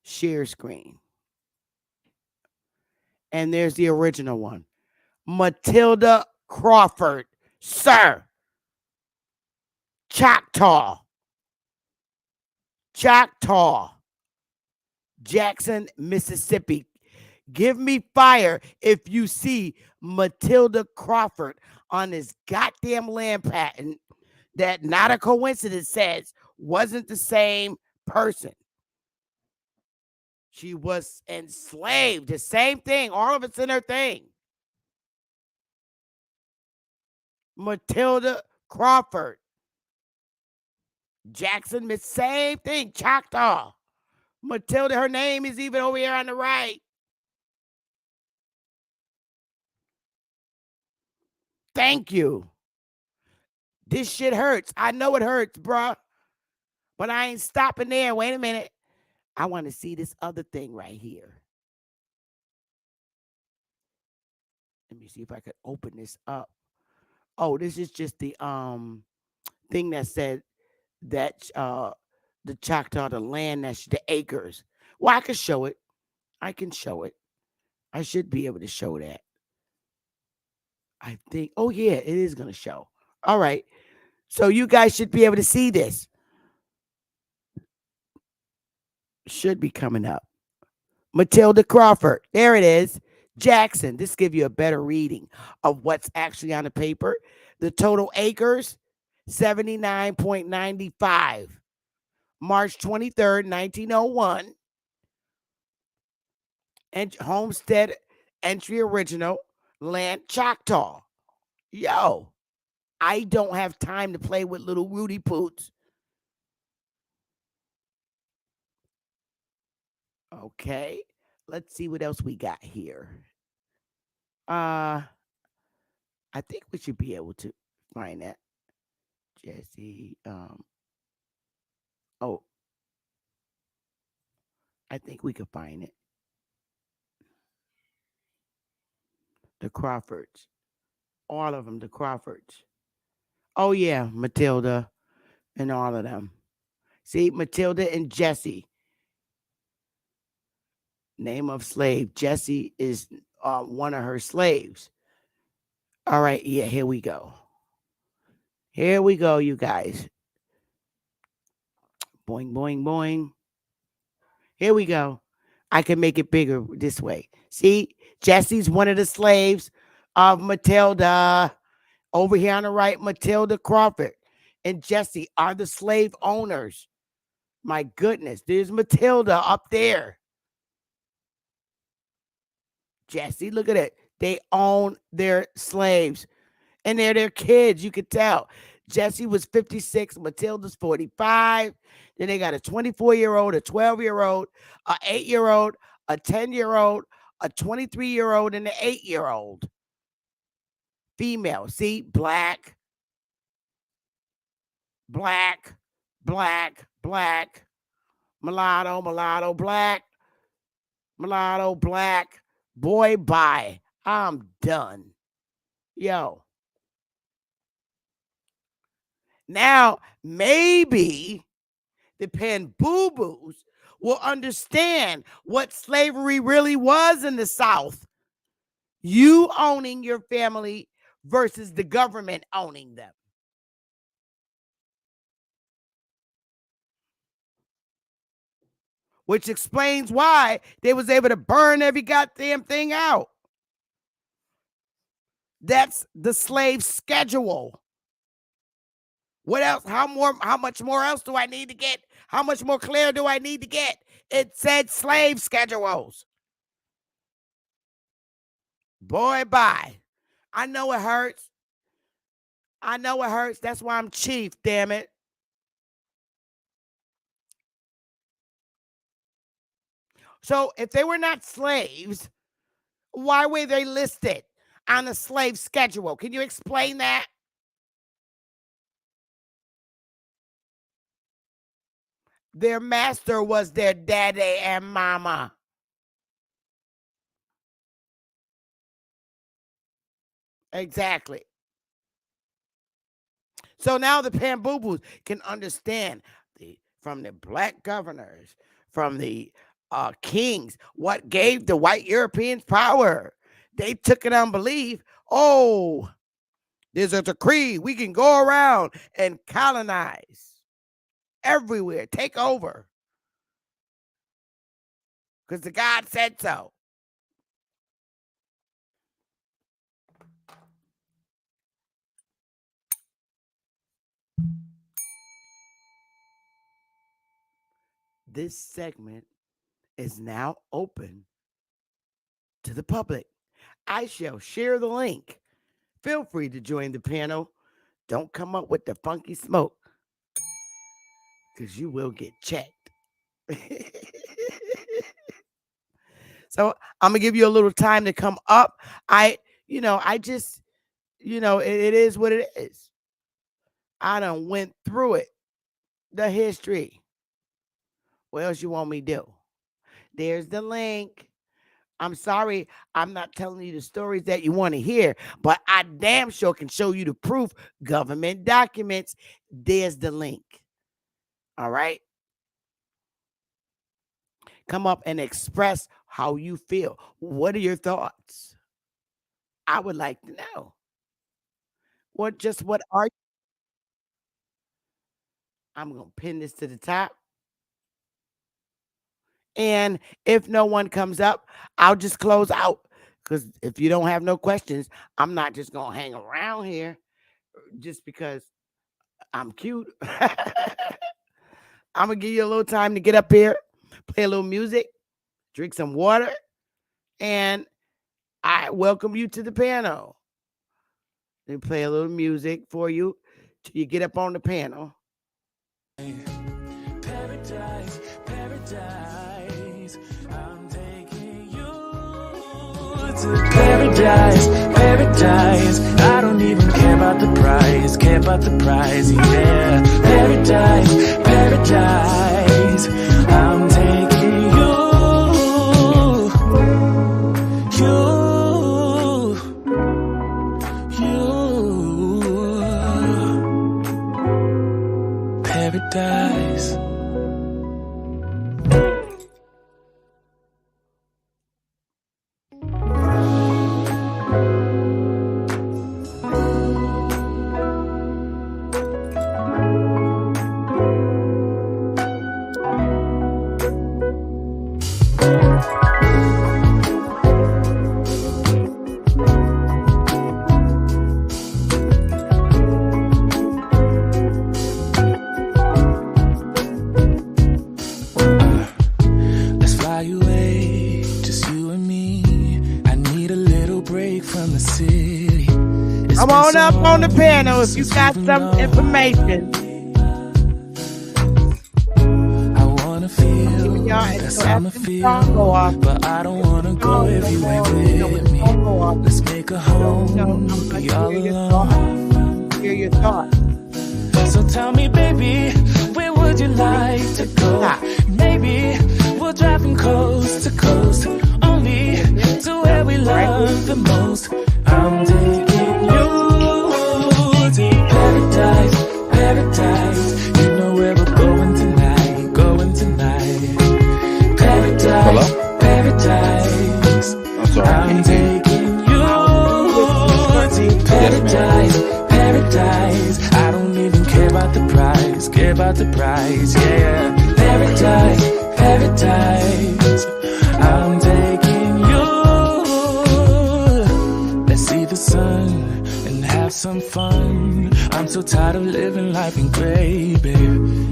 Share screen. And there's the original one. Matilda Crawford, sir. Choctaw. Choctaw. Jackson, Mississippi. Give me fire if you see Matilda Crawford on this goddamn land patent that not a coincidence says wasn't the same person. She was enslaved. The same thing. All of it's in her thing. Matilda Crawford. Jackson, same thing. Choctaw. Matilda, her name is even over here on the right. Thank you. This shit hurts. I know it hurts, bruh. But I ain't stopping there. Wait a minute. I want to see this other thing right here. Let me see if I could open this up. Oh, this is just the thing that said that the Choctaw, the land, that's the acres. Well, I can show it. I can show it. I should be able to show that. I think. Oh yeah, it is gonna show. All right. So you guys should be able to see this. Should be coming up. Matilda Crawford. There it is. Jackson. This give you a better reading of what's actually on the paper. The total acres, 79.95. March 23rd, 1901. And homestead entry original, land Choctaw. Yo, I don't have time to play with little Rudy Poots. Okay, let's see what else we got here. I think we should be able to find that. Jesse. Oh, I think we could find it. The Crawfords. All of them, the Crawfords. Oh, yeah, Matilda and all of them. See, Matilda and Jesse. Name of slave. Jesse is one of her slaves. All right, yeah, here we go. Here we go, you guys. Boing, boing, boing. Here we go. I can make it bigger this way. See, Jesse's one of the slaves of Matilda. Over here on the right, Matilda Crawford and Jesse are the slave owners. My goodness, there's Matilda up there. Jesse, look at it. They own their slaves and they're their kids. You could tell. Jesse was 56. Matilda's 45. Then they got a 24-year-old, a 12-year-old, a 8-year-old, a 10-year-old, a 23-year-old, and an 8-year-old. Female. See? Black, black, black, black, mulatto, mulatto, black, mulatto, black. Boy, bye. I'm done. Yo. Now, maybe the Pan-Boo-Boos will understand what slavery really was in the South. You owning your family versus the government owning them. Which explains why they was able to burn every goddamn thing out. That's the slave schedule. What else? How much more else do I need to get? How much more clear do I need to get? It said slave schedules. Boy, bye. I know it hurts. I know it hurts. That's why I'm chief, damn it. So if they were not slaves, why were they listed on the slave schedule? Can you explain that? Their master was their daddy and mama. Exactly. So now the Pan-Boo-Boos can understand from the black governors, from the kings, what gave the white Europeans power. They took it on belief. Oh, there's a decree. We can go around and colonize everywhere, take over. Because the God said so. This segment is now open to the public. I shall share the link. Feel free to join the panel. Don't come up with the funky smoke, because you will get checked. So I'm gonna give you a little time to come up. It is what it is. I done went through it. The history. What else you want me to do? There's the link. I'm sorry, I'm not telling you the stories that you want to hear, but I damn sure can show you the proof. Government documents. There's the link. All right? Come up and express how you feel. What are your thoughts? I would like to know. What are you? I'm going to pin this to the top. And if no one comes up, I'll just close out. Because if you don't have no questions, I'm not just going to hang around here just because I'm cute. I'm going to give you a little time to get up here, play a little music, drink some water, and I welcome you to the panel. Let me play a little music for you till you get up on the panel. Paradise, paradise, I'm taking you to paradise, paradise. I don't even care about the prize, yeah. Paradise, paradise, I'm taking you, paradise. Come on up on the panel if you got some information. I wanna feel Y'all, that so summer after the song go off, feel, but I don't wanna go if you ain't with me. Let's make a home, be all alone. Hear your thoughts. So tell me, baby, where would you like to go? Maybe we'll drive from coast to coast, only to where we love the most. I'm taking you to paradise, paradise. You know where we're going tonight, going tonight. Paradise, paradise. I'm sorry. I'm taking you to paradise, paradise. I don't even care about the price, yeah. Paradise, paradise. I'm taking you. Let's see the sun and have some fun. I'm so tired of living life in gray, babe.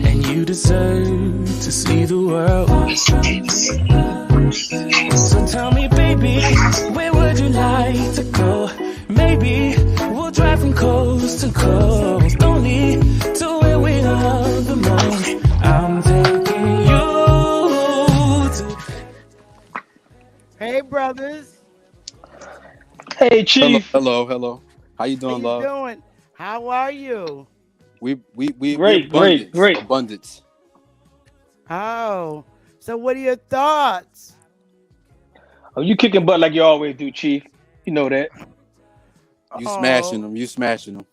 And you deserve to see the world. So tell me, baby, where would you like to go? Maybe we'll drive from coast to coast, only to where we love the most. I'm taking you to... Hey, brothers. Hello, Hey, Chief. hello. How you How doing, you love? doing? How are you? We Great, great, great. abundance. Oh, so what are your thoughts? Oh, you kicking butt like you always do, Chief. You know that. You Oh, smashing them. You smashing them.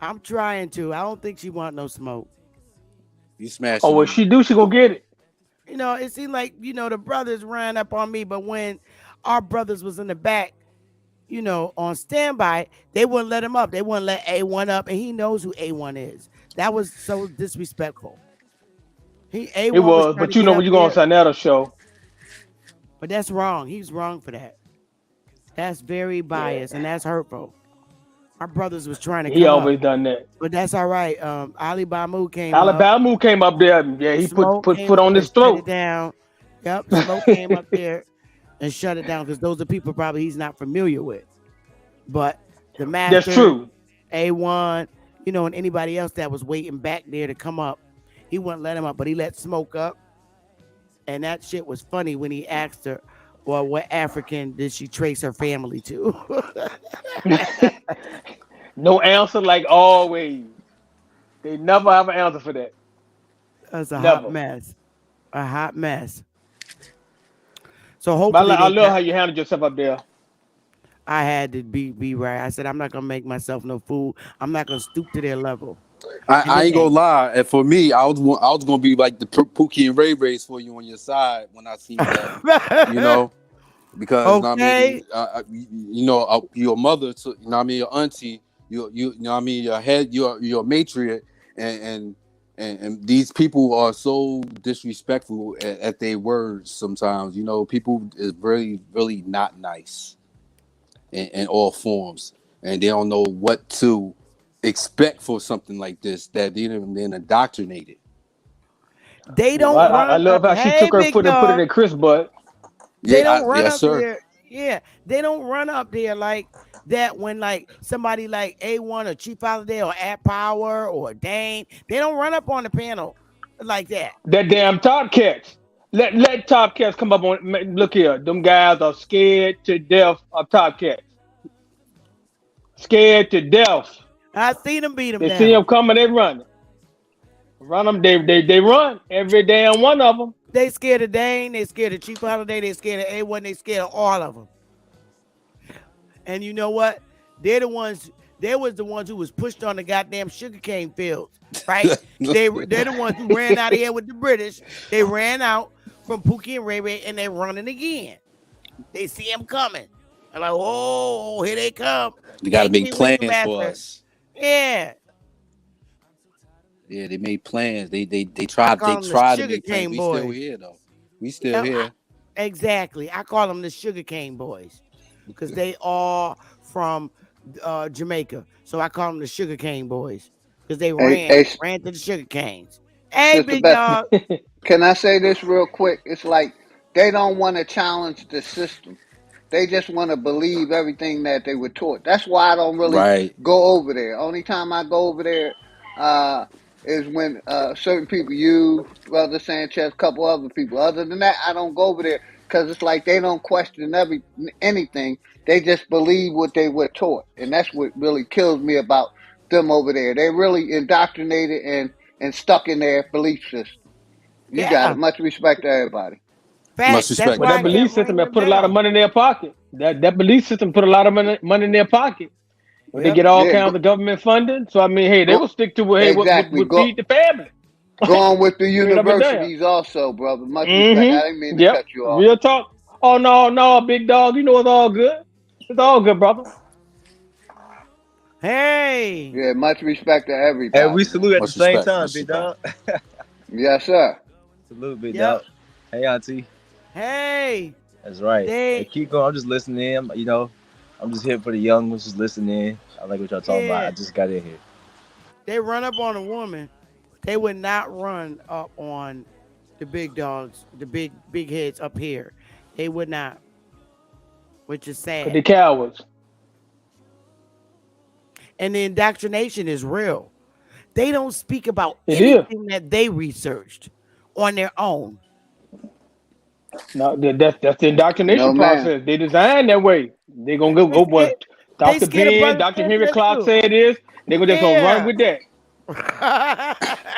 I'm trying to. I don't think she want no smoke. You smashing Oh, what them. she do, she gonna get it. You know, it seemed like, the brothers ran up on me, but when our brothers was in the back, on standby, they wouldn't let him up. They wouldn't let A1 up, and he knows who A1 is. That was so disrespectful. A1 It was was, trying but to you get know up when you go on there, Sanetta show. but that's wrong. He's wrong for that. That's very biased, and that's hurtful. Our brothers was trying to He come up, always done that. but that's all right. Ali Bamu came up. Alabama came up there. Yeah, he put Smoke came foot up on and his shut it throat. down. Yep, Smoke came up there and shut it down because those are people probably he's not familiar with. But the That's master, true. A1, and anybody else that was waiting back there to come up, he wouldn't let him up, but he let Smoke up. And that shit was funny when he asked her, well, what African did she trace her family to? No answer like always. They never have an answer for that. That's a hot Never. mess. A hot mess. So But hopefully I they love got how you handled yourself up there. I had to be right. I said I'm not gonna make myself no fool. I'm not gonna stoop to their level. And I then ain't gonna lie. And for me, I was gonna be like the Pookie and Ray Rays for you on your side when I seen that. Because I mean, okay. your mother, your auntie, your head, your matriarch, and these people are so disrespectful at their words sometimes. People is really, really not nice in all forms, and they don't know what to expect for something like this that they've been indoctrinated. They Well, don't I run love how she hey took her big foot and put it dog. in Chris' butt. They don't run Yes, up sir. there. Yeah, they don't run up there like that when like somebody like A1 or Chief Holiday or At Power or Dane, they don't run up on the panel like that. That damn Top Cats. Let Top Cats come up on. Look here, them guys are scared to death of Top Cats. Scared to death. I seen them beat them They see down. them coming, they run. Run them, they run. Every damn one of them. They scared of Dane, they scared of Chief Holiday, they scared of A1, they scared of all of them. And you know what? They was the ones who was pushed on the goddamn sugarcane fields, right? They're the ones who ran out of here with the British. They ran out from Pookie and Ray Ray, and they're running again. They see them coming. They're like, oh, here they come. They got to make King plans Master. for us. Yeah. Yeah, they made plans. They tried. They them the tried to sugar make plans. cane We boys. still here though. We still here. Exactly. I call them the sugarcane boys because they are from Jamaica. So I call them the sugarcane boys because they ran to the sugar canes. Hey, Sister big Beth, dog. can I say this real quick? It's like they don't want to challenge the system. They just want to believe everything that they were taught. That's why I don't really Right. go over there. Only time I go over there is when certain people, you, Brother Sanchez, a couple other people. Other than that, I don't go over there because it's like they don't question anything. They just believe what they were taught. And that's what really kills me about them over there. They're really indoctrinated and stuck in their belief system. You got Yeah, it. Much respect to everybody. Much facts. That's respect. But why I that belief kept system bringing that them put a lot of down. money in their pocket. That belief system put a lot of money in their pocket. When they Yep. get all Yeah, kinds of government funding. So I mean, hey, they go, will stick to what exactly. would feed the family. Going with the Straight up and down. universities also, brother. Much respect. I didn't mean Mm-hmm. to Yep. cut you off. Real talk. Oh no, big dog. You know it's all good. It's all good, brother. Hey, Yeah, much respect to Hey, we everybody, man. salute at the Much same respect. time, Much big respect. dog. Yes, sir. Salute, big yep. dog. Hey, auntie. Hey, That's right. Hey, they, keep going. I'm just listening in. You know, I'm just here for the young ones, just listening in. I like what y'all talking about. yeah, I just got in here. they run up on a woman. They would not run up on the big dogs, the big heads up here. They would not, which is Cause sad. they cowards. And the indoctrination is real. They don't speak about It is. anything that they researched on their own. No, that's the No, indoctrination man. process. They designed that way. They gonna go They what scared. They Dr. scared of Ben, brother Dr. Henry Clark Sanchez. said is. They gonna just gonna run Yeah. with that.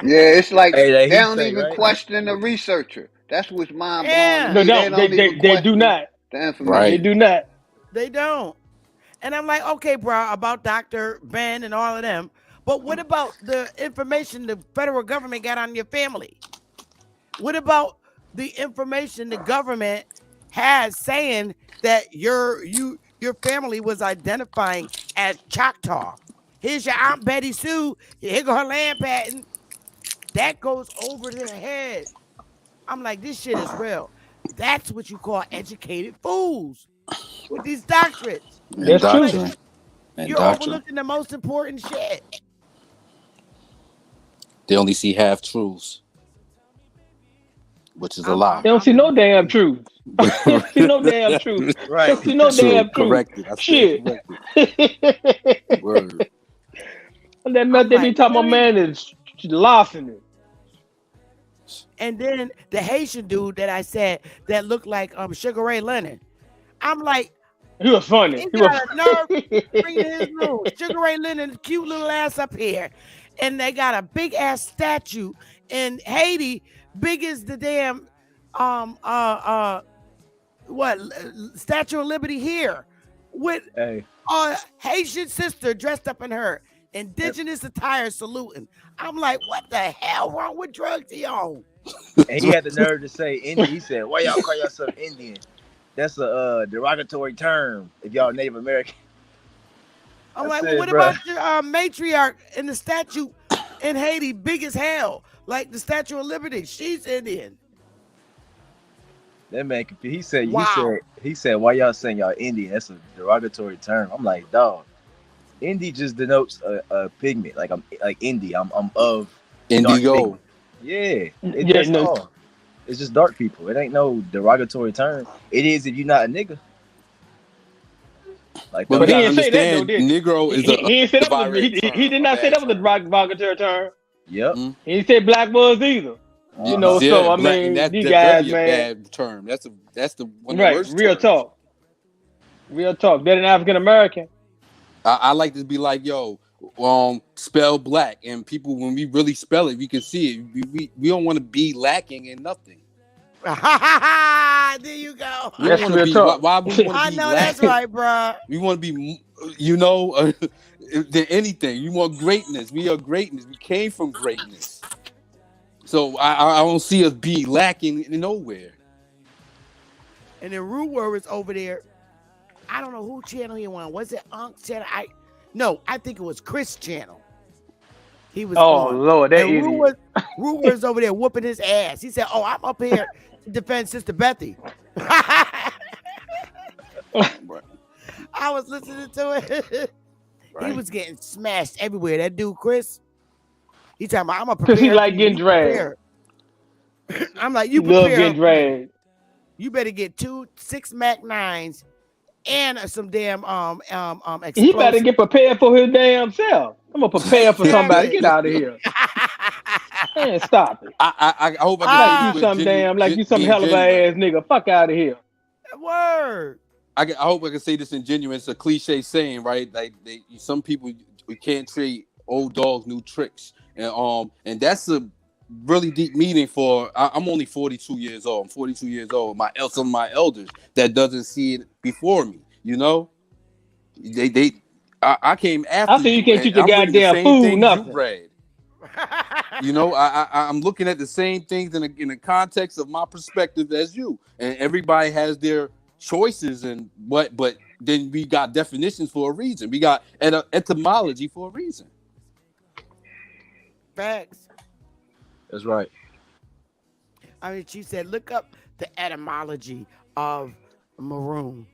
Yeah, it's like Hey, that they he don't say, even right? question the researcher. That's what's mind blowing to Yeah. No, me. They don't. They don't they even they do question not. the They information. Right. do not. They don't. And I'm like, okay, bro, about Dr. Ben and all of them. But what about the information the federal government got on your family? What about the information the government has saying that your family was identifying as Choctaw? Here's your Aunt Betty Sue. Here go her land patent. That goes over their head. I'm like, this shit is real. That's what you call educated fools with these doctorates. And That's I'm true. like, doctrine. And you're doctrine. overlooking the most important shit. They only see half truths, which is a I'm lie. I'm They don't see I'm no damn truth. They don't see no damn truth. They Right. don't see no True. damn truth. Corrected. I stand Shit. corrected. And Word. that mess I'm they be like, talking about, really? man, is larceny. And then the Haitian dude that I said that looked like Sugar Ray Leonard. I'm like, He was funny. he He got was. a nerve bringing his little Sugar Ray Leonard cute little ass up here. And they got a big ass statue in Haiti, big as the damn what Statue of Liberty here, with Hey, a Haitian sister dressed up in her indigenous attire saluting. I'm like, what the hell wrong with drugs he on? and he had the nerve to say Indian. He said, "Why y'all call yourself Indian? That's a derogatory term if y'all Native American." I'm I like, well, said, what bro. about your matriarch in the statue in Haiti, big as hell, like the Statue of Liberty? She's Indian. That man confused. Wow. He said, why y'all saying y'all Indian? That's a derogatory term. I'm like, dog. Indie just denotes a pigment. Like I'm like indie. I'm of dark Indigo. pigment. Yeah. Yeah, That's no. all. It's just dark people. It ain't no derogatory term. It is if you're not a nigga. Like But But we he gotta didn't say that though, understand, did he? Negro is He didn't say that was derogatory term. he did not say Bad that was a term. derogatory term. Yep. Mhm. He didn't say black was either. You know, Uh-huh. so Yeah, I black, and mean, these that's guys, very a man. bad term. That's the one of the Right, worst real terms. talk. Real talk. They're an African American. I like to be like, yo, spell black, and people when we really spell it, we can see it. We don't want to be lacking in nothing. There you go. We don't That's want to real be. talk. Why we want I to be know that's lacking? right, bro. We want to be, than anything. You want greatness. We are greatness. We came from greatness. So I don't see us be lacking in nowhere. And then Rude Word is over there. I don't know who channel he on. Was it Unc channel? I think it was Chris channel. He was Oh on. Lord, that And idiot. Rude Word's over there whooping his ass. He said, "Oh, I'm up here to defend Sister Bethy." I was listening to it. Right. He was getting smashed everywhere. That dude, Chris, he talking about, I'm a Because he prepare. like getting dragged. I'm like, He you love prepare. getting dragged. You better get 2 6 Mac 9s and some damn He better explosive. get prepared for his damn self. I'm gonna prepare for somebody. Exactly. Get out of here. Man, stop it. I hope I can say Like this you with some damn, like you some being hell of a genuine. ass nigga. Fuck out of here. Word. I hope I can say this in genuine. It's a cliche saying, right? Like some people we can't trade old dogs new tricks, and that's a really deep meaning for. I'm only 42 years old. I'm 42 years old. Some of my elders that doesn't see it before me. You know, I came I after say you you, can't and teach your I'm reading the goddamn same food things you nothing. read. You know, I'm looking at the same things in the context of my perspective as you, and everybody has their choices but then we got definitions for a reason. We got etymology for a reason. Facts. That's right. I mean, she said, look up the etymology of maroon.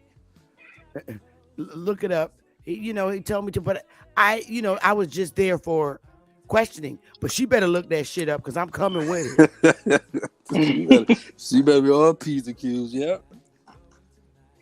Look it up. He told me to, but I was just there for questioning. But she better look that shit up because I'm coming with it. she better be all P's and Q's, yeah.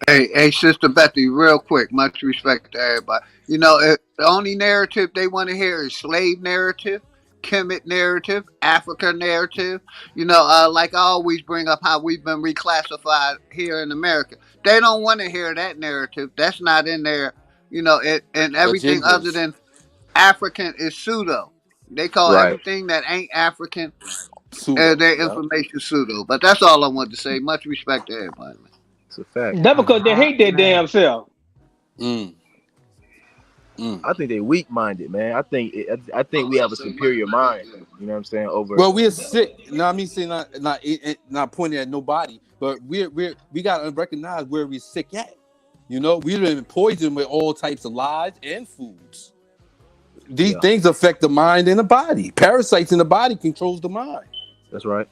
Hey, Sister Betty, real quick, much respect to everybody. The only narrative they want to hear is slave narrative, Kemet narrative, Africa narrative. Like I always bring up how we've been reclassified here in America. They don't want to hear that narrative. That's not in there. And everything other Agendas. than African is pseudo. They call Right. everything that ain't African Pseudo. their Yeah. information pseudo. But that's all I wanted to say. Much respect to everybody, man. It's a fact. That because they hot hate their man. damn self. I think they weak minded, man. I think we have a superior mind. You know what I'm saying? Over. Well, we're sick. No, I mean, saying not pointing at nobody, but we gotta recognize where we're sick at. We've been poisoned with all types of lies and foods. These things affect the mind and the body. Parasites in the body controls the mind. That's right.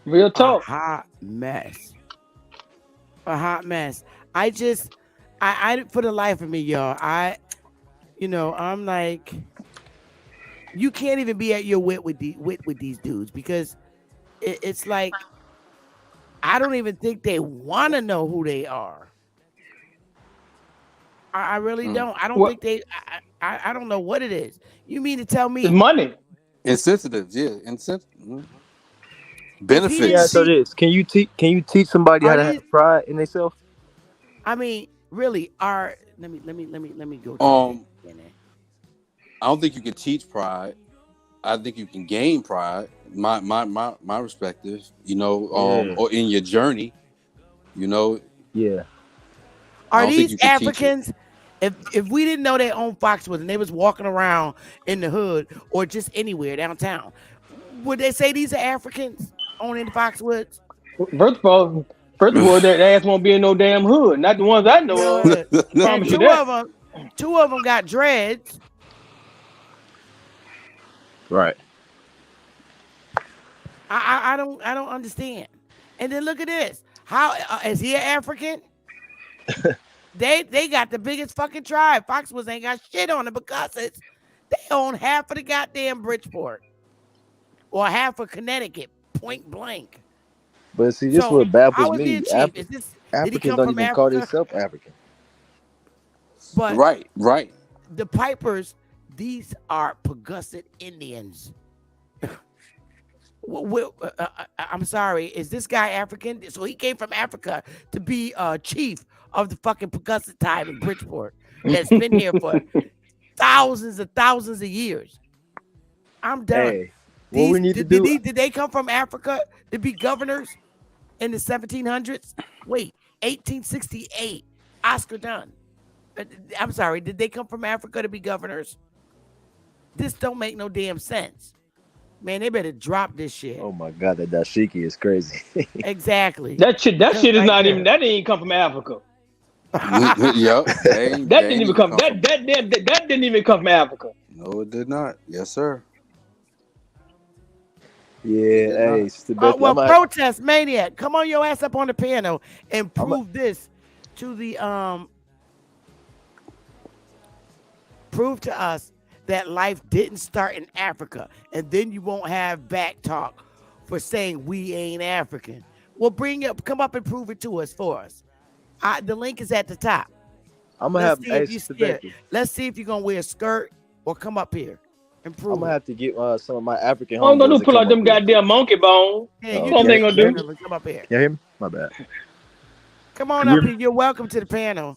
Real talk. A hot mess. A hot mess. I for the life of me, y'all, I'm like, you can't even be at your wit with these dudes because it's like I don't even think they want to know who they are. I really don't. I don't think they. I don't know what it is. You mean to tell me It's money. Insensitive, yeah, insensitive. Benefits. Yeah. So this, can you teach somebody how to have pride in themselves? I mean, really, let me go. I don't think you can teach pride. I think you can gain pride. My perspective, or in your journey, Yeah. Are these Africans? If we didn't know they owned Foxwoods and they was walking around in the hood or just anywhere downtown, would they say these are Africans owning the Foxwoods? First of all, that ass won't be in no damn hood. Not the ones I know of. Promise you that. Two of them got dreads. Right. I don't understand. And then look at this. How is he an African? They got the biggest fucking tribe. Foxwoods ain't got shit on it because they own half of the goddamn Bridgeport or half of Connecticut, point blank. But see, this what baffles me. Africans don't even call themselves African. But right. The Pipers, these are Pagusset Indians. I'm sorry, is this guy African? So he came from Africa to be chief of the fucking Pagusset tribe in Bridgeport that's been here for thousands of years. I'm done. Hey, what we need to do? Did they come from Africa to be governors in the 1700s? Wait, 1868, Oscar Dunn. I'm sorry, did they come from Africa to be governors? This don't make no damn sense. Man, they better drop this shit. Oh my God, that dashiki is crazy. Exactly. That shit is not even. That didn't come from Africa. Yep. That didn't even come. That didn't even come from Africa. No, it did not. Yes, sir. Yeah. Hey, protest maniac, come on your ass up on the piano and prove this to the prove to us that life didn't start in Africa, and then you won't have back talk for saying we ain't African. Well, come up and prove it to us for us. The link is at the top. I'm gonna Let's have see if you Sister scared. Becky. Let's see if you're gonna wear a skirt or come up here and I'm prove gonna it. have to get some of my African All I'm gonna homeboys do to pull come out up them here. goddamn monkey bone. Yeah, Oh, you All get they it. gonna can you hear None do. me? of it. Come up here. Can you hear me? My bad. Come on Can you up hear here. You're welcome to the panel.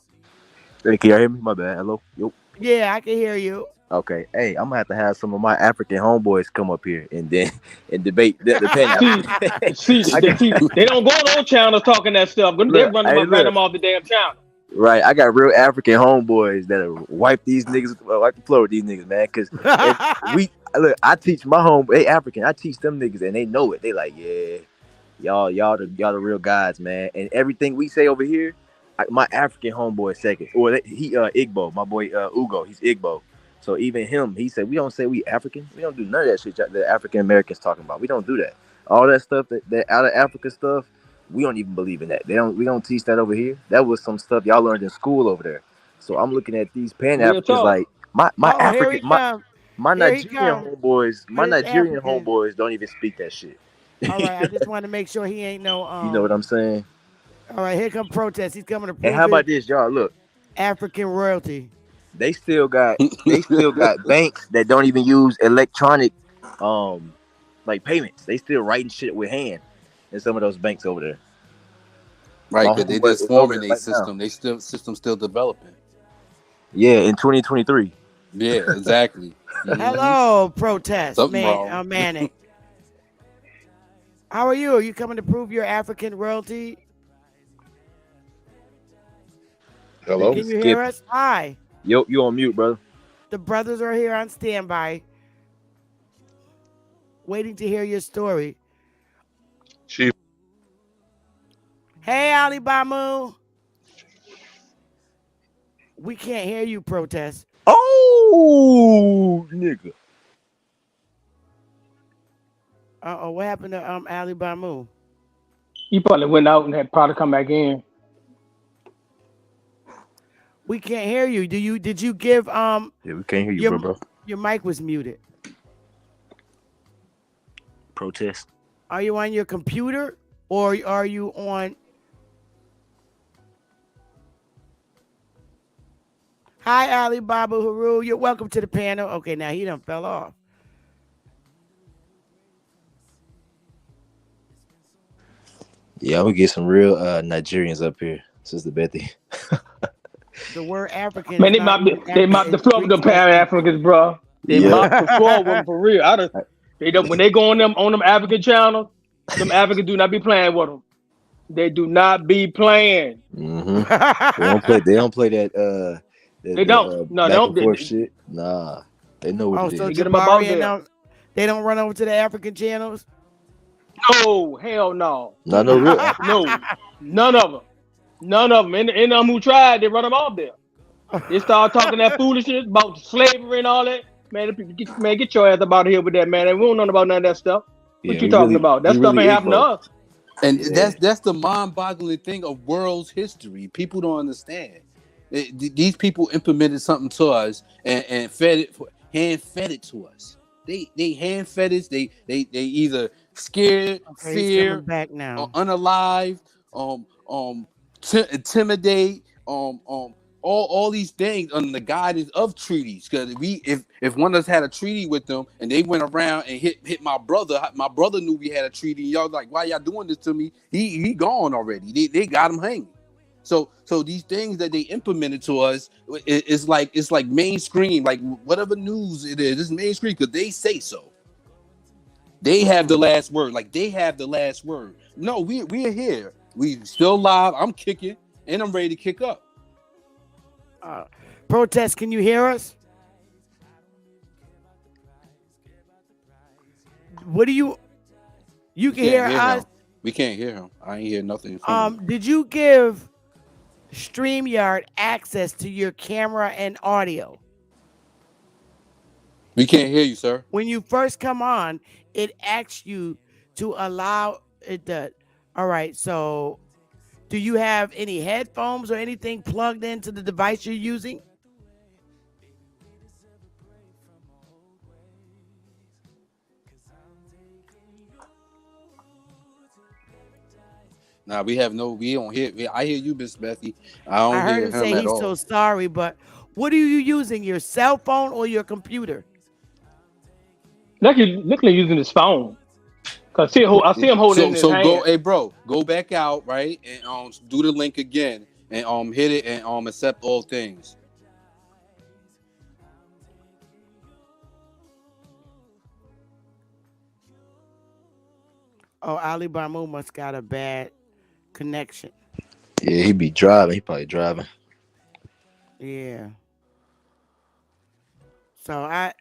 Hey, can you hear me? My bad. Hello. Yo. Yeah, I can hear you. Okay. Hey, I'm gonna have some of my African homeboys come up here and then and debate the panel. See, I got they don't go on those channels talking that stuff. They look. run them Hey, up, ran look. them off the damn channel. Right. I got real African homeboys that'll wipe these niggas, wipe the floor with these niggas, man. Cause if we look, I teach my home. They African. I teach them niggas, and they know it. They like, yeah. Y'all the real guys, man. And everything we say over here, my African homeboy second. Or he Igbo, my boy Ugo, he's Igbo. So even him, he said we don't say we African. We don't do none of that shit that African Americans talking about. We don't do that. All that stuff that out of Africa stuff, we don't even believe in that. We don't teach that over here. That was some stuff y'all learned in school over there. So I'm looking at these Pan Real Africans talk. like my Oh, here he African comes. my Here he Nigerian comes homeboys, with my his Nigerian African. homeboys don't even speak that shit. All right, I just want to make sure he ain't no You know what I'm saying? All right, here come protest. He's coming to And prove how his about this, y'all? Look, African royalty. they still got banks that don't even use electronic like payments. They still writing shit with hand in some of those banks over there. Right, My because they homeboy just is over forming there a right now. system. They still developing. Yeah, in 2023. Yeah, exactly. Hello, protest, Something man, wrong. Manic. How are you? Are you coming to prove your African royalty? Hello? Can you Skip. hear us? Hi. Yo, you on mute, brother. The brothers are here on standby, waiting to hear your story. Chief. Hey, Ali Bamu. We can't hear you, protest. Oh, nigga. Uh-oh, what happened to Ali Bamu? He probably went out and had probably come back in. We can't hear you. Did you give Yeah, we can't hear you, bro. your mic was muted. Protest. Are you on your computer or are you on? Hi, Ali Baba Haru. You're welcome to the panel. Okay, now he done fell off. Yeah, I'm gonna get some real Nigerians up here. Sister Betty. The word African Man, is not even they mopped the floor with the Pan Africans, bro. They Yeah. mopped the floor with them for real. They don't when they go on them African channels. Them Africans do not be playing with them. They do not be playing. Mm-hmm. They don't play that They don't. No, they back don't. and forth shit. Nah, they know what Oh, it so is. Get them up out Jabari and there. them, they don't run over to the African channels? No, hell no. Not no real. No, none of them. None of them. And them who tried, they run them off there. They start talking that foolishness about slavery and all that. Man, get your ass up out of here with that, man. We don't know about none of that stuff. What Yeah, you talking about? That he stuff really ain't happening to Igbo. us. And Yeah. that's the mind-boggling thing of world's history. People don't understand. These people implemented something to us and hand fed it to us. They hand fed it. They either scared, Okay, he's coming fear, back now. unalive, intimidate, all these things under the guidance of treaties. Because if one of us had a treaty with them and they went around and hit my brother knew we had a treaty. Y'all like, why y'all doing this to me? He gone already. They got him hanging. So these things that they implemented to us, it's like mainstream, like whatever news it is, it's mainstream because they say so. They have the last word. Like they have the last word. No, we're here. We still live. I'm kicking and I'm ready to kick up. Protest, can you hear us? What do you can hear us? Him. We can't hear him. I ain't hear nothing from him. Did you give StreamYard access to your camera and audio? We can't hear you, sir. When you first come on, it asks you to allow it to. All right, so do you have any headphones or anything plugged into the device you're using? Nah, we don't hear. I hear you, Miss Bethy. I don't I heard hear him him say at he's all. so sorry, but what are you using? Your cell phone or your computer? Look like using his phone. Cause I see him holding it in his So go, hand. hey bro, go back out, right, and do the link again, and hit it and accept all things. Oh, Ali Bamu must got a bad connection. Yeah, he be driving. He probably driving. Yeah. So I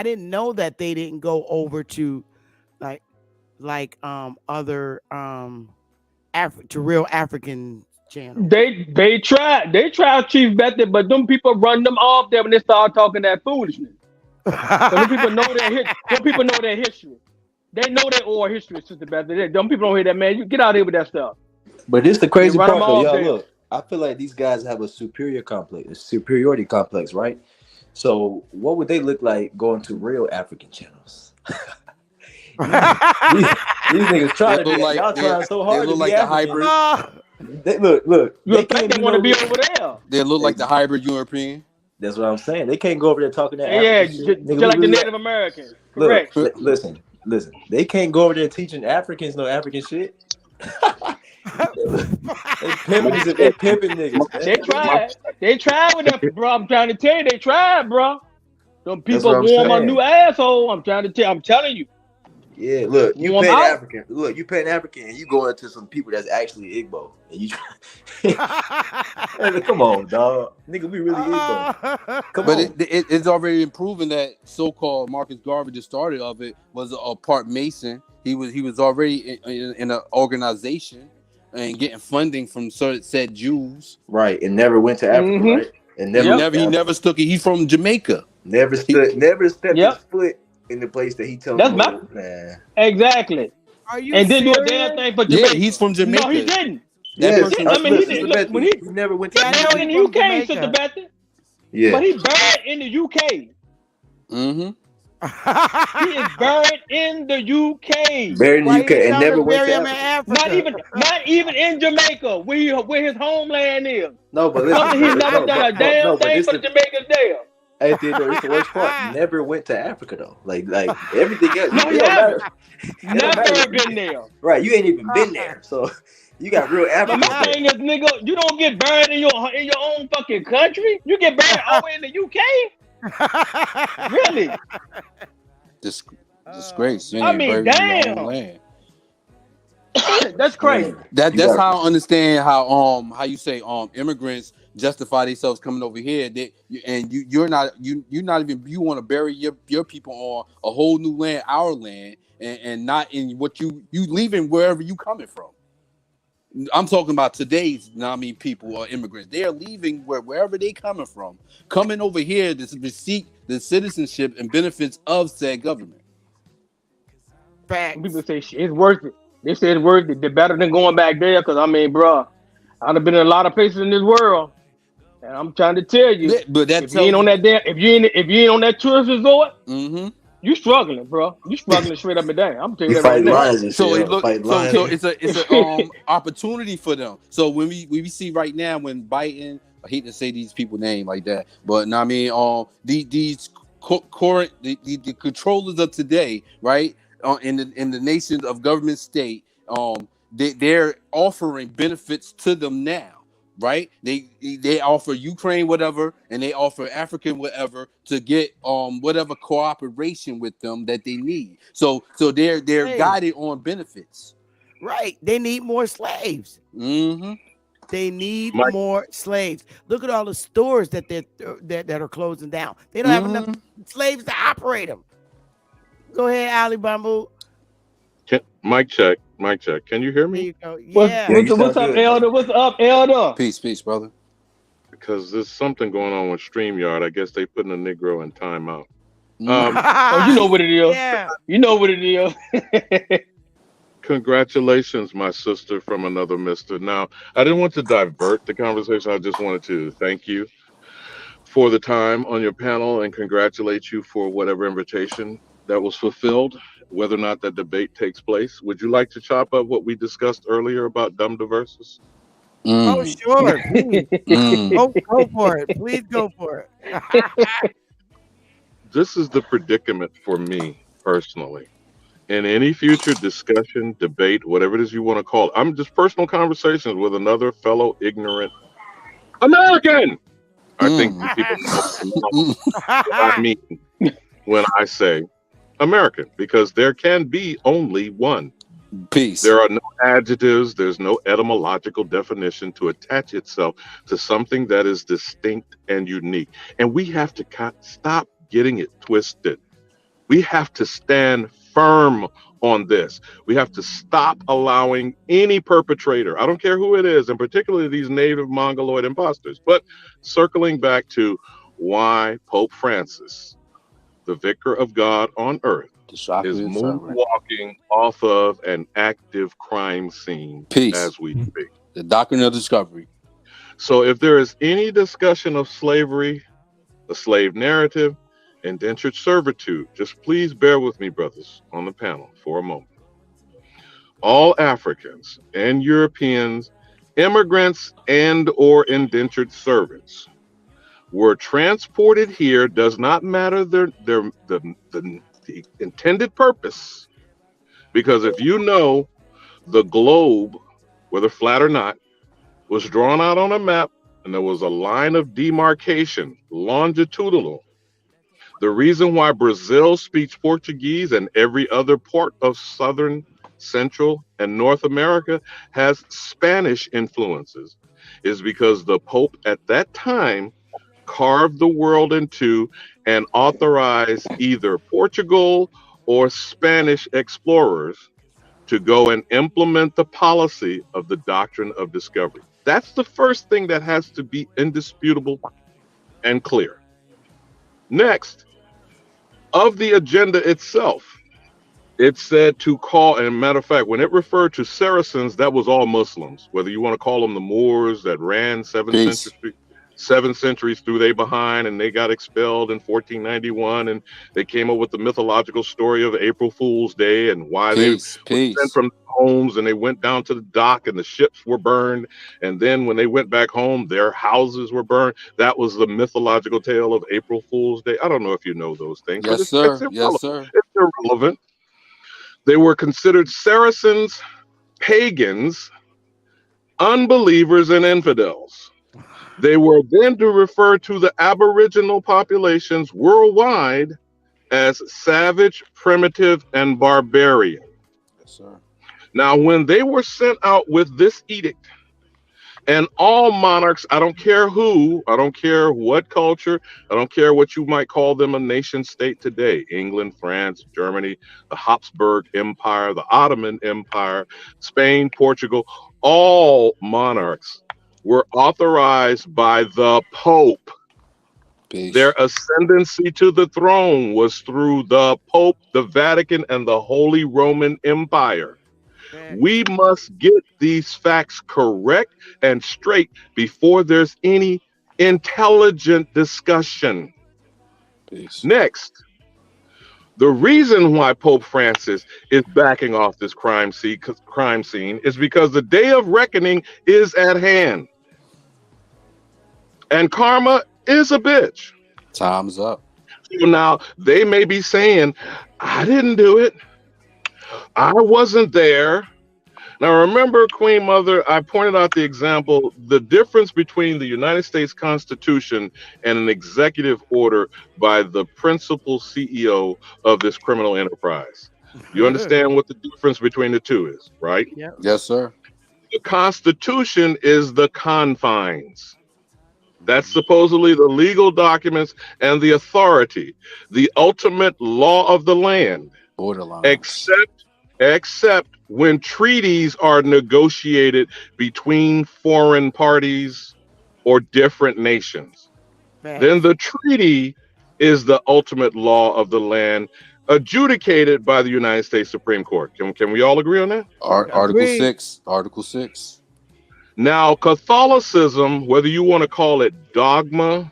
didn't know that they didn't go over to like other to real African channels. They tried Chief Betty, but them people run them off there when they start talking that foolishness. So them people know them people know their history. They know their oral history, Sister Betty. Them people don't hear that, man. You get out of here with that stuff. But this the They crazy run them part though, off y'all. there. Look, I feel like these guys have a superiority complex, right? So what would they look like going to real African channels? these, these niggas trying to be like y'all trying so hard they to look be like the African. hybrid. They look. You They think can't they be want to no. be over there? They look like the hybrid European. That's what I'm saying. They can't go over there talking that Yeah, African shit. just Nigga, like the we Native Americans. look. Correct. Listen. They can't go over there teaching Africans no African shit. They pimping niggas, man. They tried with that, bro. I'm trying to tell you, they tried, bro. Them That's what people I'm warm a saying. new asshole. I'm telling you. Yeah, look, you Warm paying out. African. Look, you paying African, and you going to some people that's actually Igbo, and you. Come on, dog, nigga, we really Igbo. Come But on. it's already been proven that so-called Marcus Garvey, the starter of it, was a part Mason. He was already in an organization and getting funding from said Jews. Right, and never went to Africa, right? And He never stuck it. He's from Jamaica. Never stepped his foot in the place that he told That's him. my Man. exactly. Are you And didn't do a serious? damn thing for Jamaica. Yeah, he's from Jamaica. No, he didn't. Yes, I mean, he didn't. Look, when he never went to. Yeah, I know in he's the from UK, Jamaica. Sister Betty. Yeah, But he buried in the UK. Mm-hmm. He is buried in the UK. buried in the Why UK you and trying never to went bury to him in Africa. Not even in Jamaica, where his homeland is. No, but listen, Something he's never done a damn thing for the Jamaicans there. Hey, Theodore, it's the worst part. Never went to Africa though. Like everything else. No, he don't haven't. matter. Never been there. Right, you ain't even been there, so you got real But Africans my there. thing is, nigga, you don't get buried in your own fucking country. You get buried over in the UK. Really? Disgrace. I mean, damn. That's crazy. That's how I understand how you say immigrants justify themselves coming over here. You not even you want to bury your people on a whole new land, our land, and not in what you leaving wherever you coming from. I'm talking about today's people or immigrants. They are leaving wherever they coming from, coming over here to seek the citizenship and benefits of said government. Facts. People say shit, it's worth it. They say it's worth it. They're better than going back there. Cause I mean, bro, I've been in a lot of places in this world, and I'm trying to tell you, but if you ain't on that damn, if you ain't on that tourist resort, you struggling, bro. You struggling straight up and down. I'm telling you that right now. So it's a opportunity for them. So when we see right now when Biden, I hate to say these people's name like that, but these current the controllers of today, right? In the nations of government state, they're offering benefits to them now, right? They offer Ukraine whatever, and they offer African whatever to get whatever cooperation with them that they need. So they're guided on benefits. Right. They need more slaves. Mm-hmm. They need more slaves. Look at all the stores that are closing down. They don't have enough slaves to operate them. Go ahead, Ali Bamboo. Mic check. Can you hear me? There you go. Yeah. What's up, Elder? What's up, Elder? Peace, brother. Because there's something going on with StreamYard. I guess they putting a Negro in timeout. Oh, you know what it is. Yeah. You know what it is. Congratulations, my sister from another mister. Now, I didn't want to divert the conversation. I just wanted to thank you for the time on your panel and congratulate you for whatever invitation that was fulfilled. whether or not that debate takes place. Would you like to chop up what we discussed earlier about dumb diverses? Oh, sure, please. Mm. Go for it. Please go for it. This is the predicament for me personally. In any future discussion, debate, whatever it is you want to call it, I'm just personal conversations with another fellow ignorant American. I think Mm. people know what I mean when I say American, because there can be only one. Peace. There are no adjectives, there's no etymological definition to attach itself to something that is distinct and unique. And we have to stop getting it twisted. We have to stand firm on this. We have to stop allowing any perpetrator, I don't care who it is, and particularly these native Mongoloid imposters. But circling back to why Pope Francis, the vicar of God on earth, is moonwalking off of an active crime scene as we speak. The doctrine of discovery. So if there is any discussion of slavery, the slave narrative, indentured servitude, just please bear with me, brothers, on the panel for a moment. All Africans and Europeans, immigrants and or indentured servants, were transported here, does not matter the intended purpose, because if you know the globe, whether flat or not, was drawn out on a map and there was a line of demarcation, longitudinal. The reason why Brazil speaks Portuguese and every other part of Southern, Central, and North America has Spanish influences is because the Pope at that time carved the world in two and authorized either Portugal or Spanish explorers to go and implement the policy of the doctrine of discovery. That's the first thing that has to be indisputable and clear. Next, of the agenda itself, it said to call, and matter of fact, when it referred to Saracens, that was all Muslims, whether you want to call them the Moors that ran 7 centuries through they behind, and they got expelled in 1491, and they came up with the mythological story of April Fool's Day and why they were sent from homes and they went down to the dock and the ships were burned, and then when they went back home their houses were burned. That was the mythological tale of April Fool's Day. I don't know if you know those things. Yes, but sir. It's irrelevant. Yes, sir. It's irrelevant. They were considered Saracens, pagans, unbelievers, and infidels. They were then to refer to the Aboriginal populations worldwide as savage, primitive, and barbarian. Yes, sir. Now, when they were sent out with this edict, and all monarchs, I don't care who, I don't care what culture, I don't care what you might call them a nation state today, England, France, Germany, the Habsburg Empire, the Ottoman Empire, Spain, Portugal, all monarchs were authorized by the Pope. Their ascendancy to the throne was through the Pope, the Vatican, and the Holy Roman Empire. We must get these facts correct and straight before there's any intelligent discussion. Next, the reason why Pope Francis is backing off this crime scene is because the day of reckoning is at hand. And karma is a bitch. Time's up. So now they may be saying, I didn't do it. I wasn't there. Now remember, Queen Mother, I pointed out the example, the difference between the United States Constitution and an executive order by the principal CEO of this criminal enterprise. You understand what the difference between the two is, right? Yeah. Yes, sir. The Constitution is the confines. That's supposedly the legal documents and the authority, the ultimate law of the land. Borderline. Except when treaties are negotiated between foreign parties or different nations. Then the treaty is the ultimate law of the land, adjudicated by the United States Supreme Court. Can we all agree on that? Article 6. Article 6. Now, Catholicism, whether you want to call it dogma,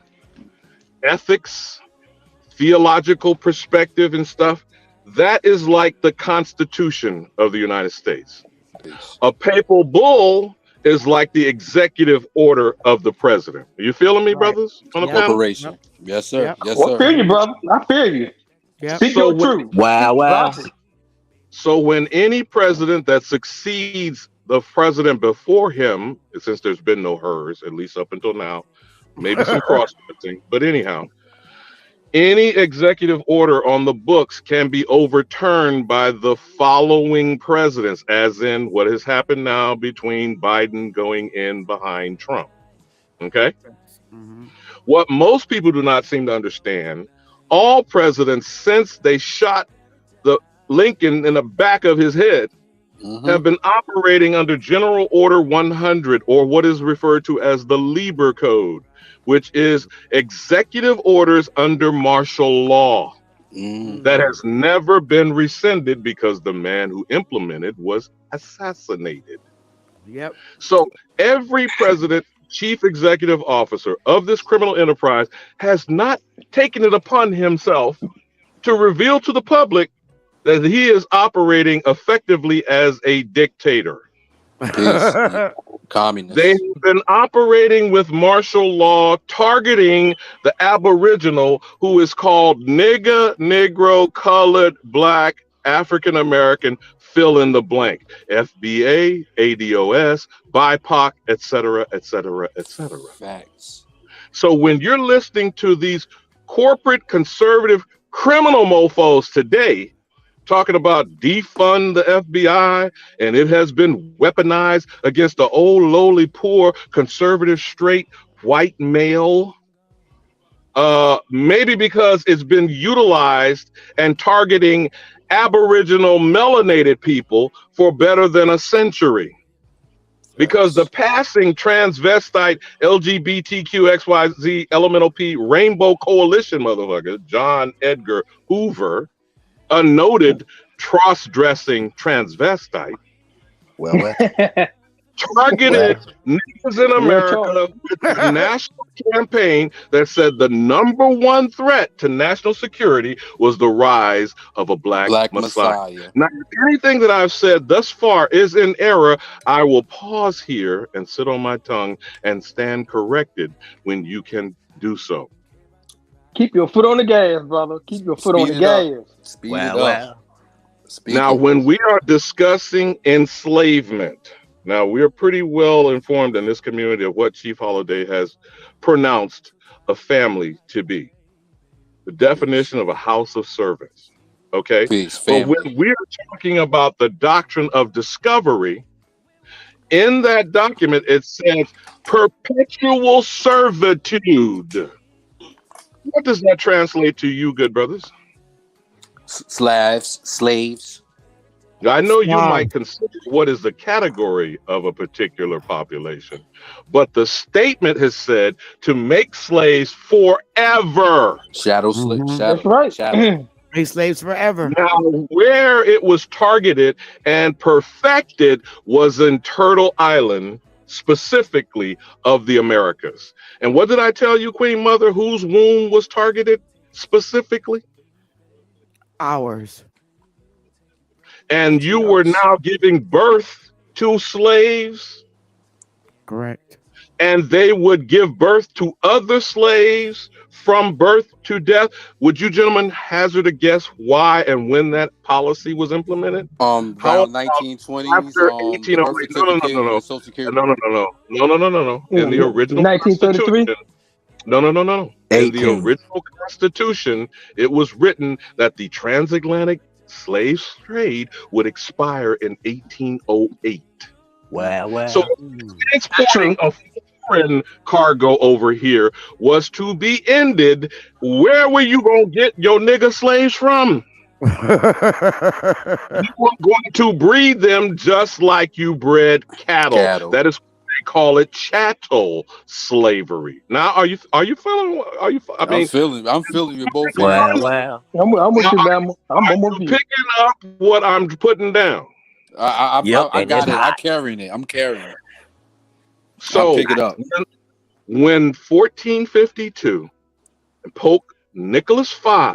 ethics, theological perspective and stuff, That is like the Constitution of the United States. A papal bull is like the executive order of the president. Are you feeling me, Right. brothers on the Yep. panel? Corporation. Yes, sir. Yep. Yes, I feel sir. you, brother. I feel you. Yep. Speak So your when, truth. Wow, wow. Drop it. so when any president that succeeds the president before him, since there's been no hers, at least up until now, maybe some cross-dressing, but anyhow, any executive order on the books can be overturned by the following presidents, as in what has happened now between Biden going in behind Trump. Okay? Mhm. What most people do not seem to understand, all presidents since they shot the Lincoln in the back of his head have been operating under General Order 100, or what is referred to as the Lieber Code, which is executive orders under martial law that has never been rescinded because the man who implemented was assassinated. Yep. So every president, chief executive officer of this criminal enterprise has not taken it upon himself to reveal to the public that he is operating effectively as a dictator. Peace. Communist. They have been operating with martial law, targeting the aboriginal who is called nigger, negro, colored, black, African American, fill in the blank. FBA, ADOS, BIPOC, etc., etc., etc. Facts. So when you're listening to these corporate conservative criminal mofos today, talking about defund the FBI and it has been weaponized against the old, lowly, poor, conservative, straight, white male. Maybe because it's been utilized and targeting Aboriginal melanated people for better than a century. Because the passing transvestite LGBTQXYZ Elemental P Rainbow Coalition motherfucker, John Edgar Hoover, a noted cross-dressing transvestite, Well. targeted niggas in America with a national campaign that said the number one threat to national security was the rise of a black Messiah. Now, if anything that I've said thus far is in error, I will pause here and sit on my tongue and stand corrected when you can do so. Keep your foot on the gas, brother. Keep your foot on the gas. Speed it up. Now, when we are discussing enslavement, now we are pretty well informed in this community of what Chief Holiday has pronounced a family to be. The definition of a house of servants. Okay? But when we're talking about the doctrine of discovery, in that document it says perpetual servitude. What does that translate to you, good brothers? Slaves. I know you might consider what is the category of a particular population, but the statement has said to make slaves forever. That's right. Make slaves forever. Now, where it was targeted and perfected was in Turtle Island, specifically of the Americas. And what did I tell you, Queen Mother, whose womb was targeted specifically? Ours. And you were now giving birth to slaves. Correct. And they would give birth to other slaves from birth to death. Would you gentlemen hazard a guess why and when that policy was implemented? Around 1920s. After 1808. No. In the original 1933. No. In the original Constitution, it was written that the transatlantic slave trade would expire in 1808. Wow. So transporting a foreign cargo over here was to be ended. Where were you going to get your nigger slaves from? You were going to breed them just like you bred cattle. That is what they call it, chattel slavery. Now, are you feeling? I'm feeling you both. Wow. I'm with you, man. I'm with you. Picking up what I'm putting down. I got it. I'm carrying it. So pick it up. When 1452, Pope Nicholas V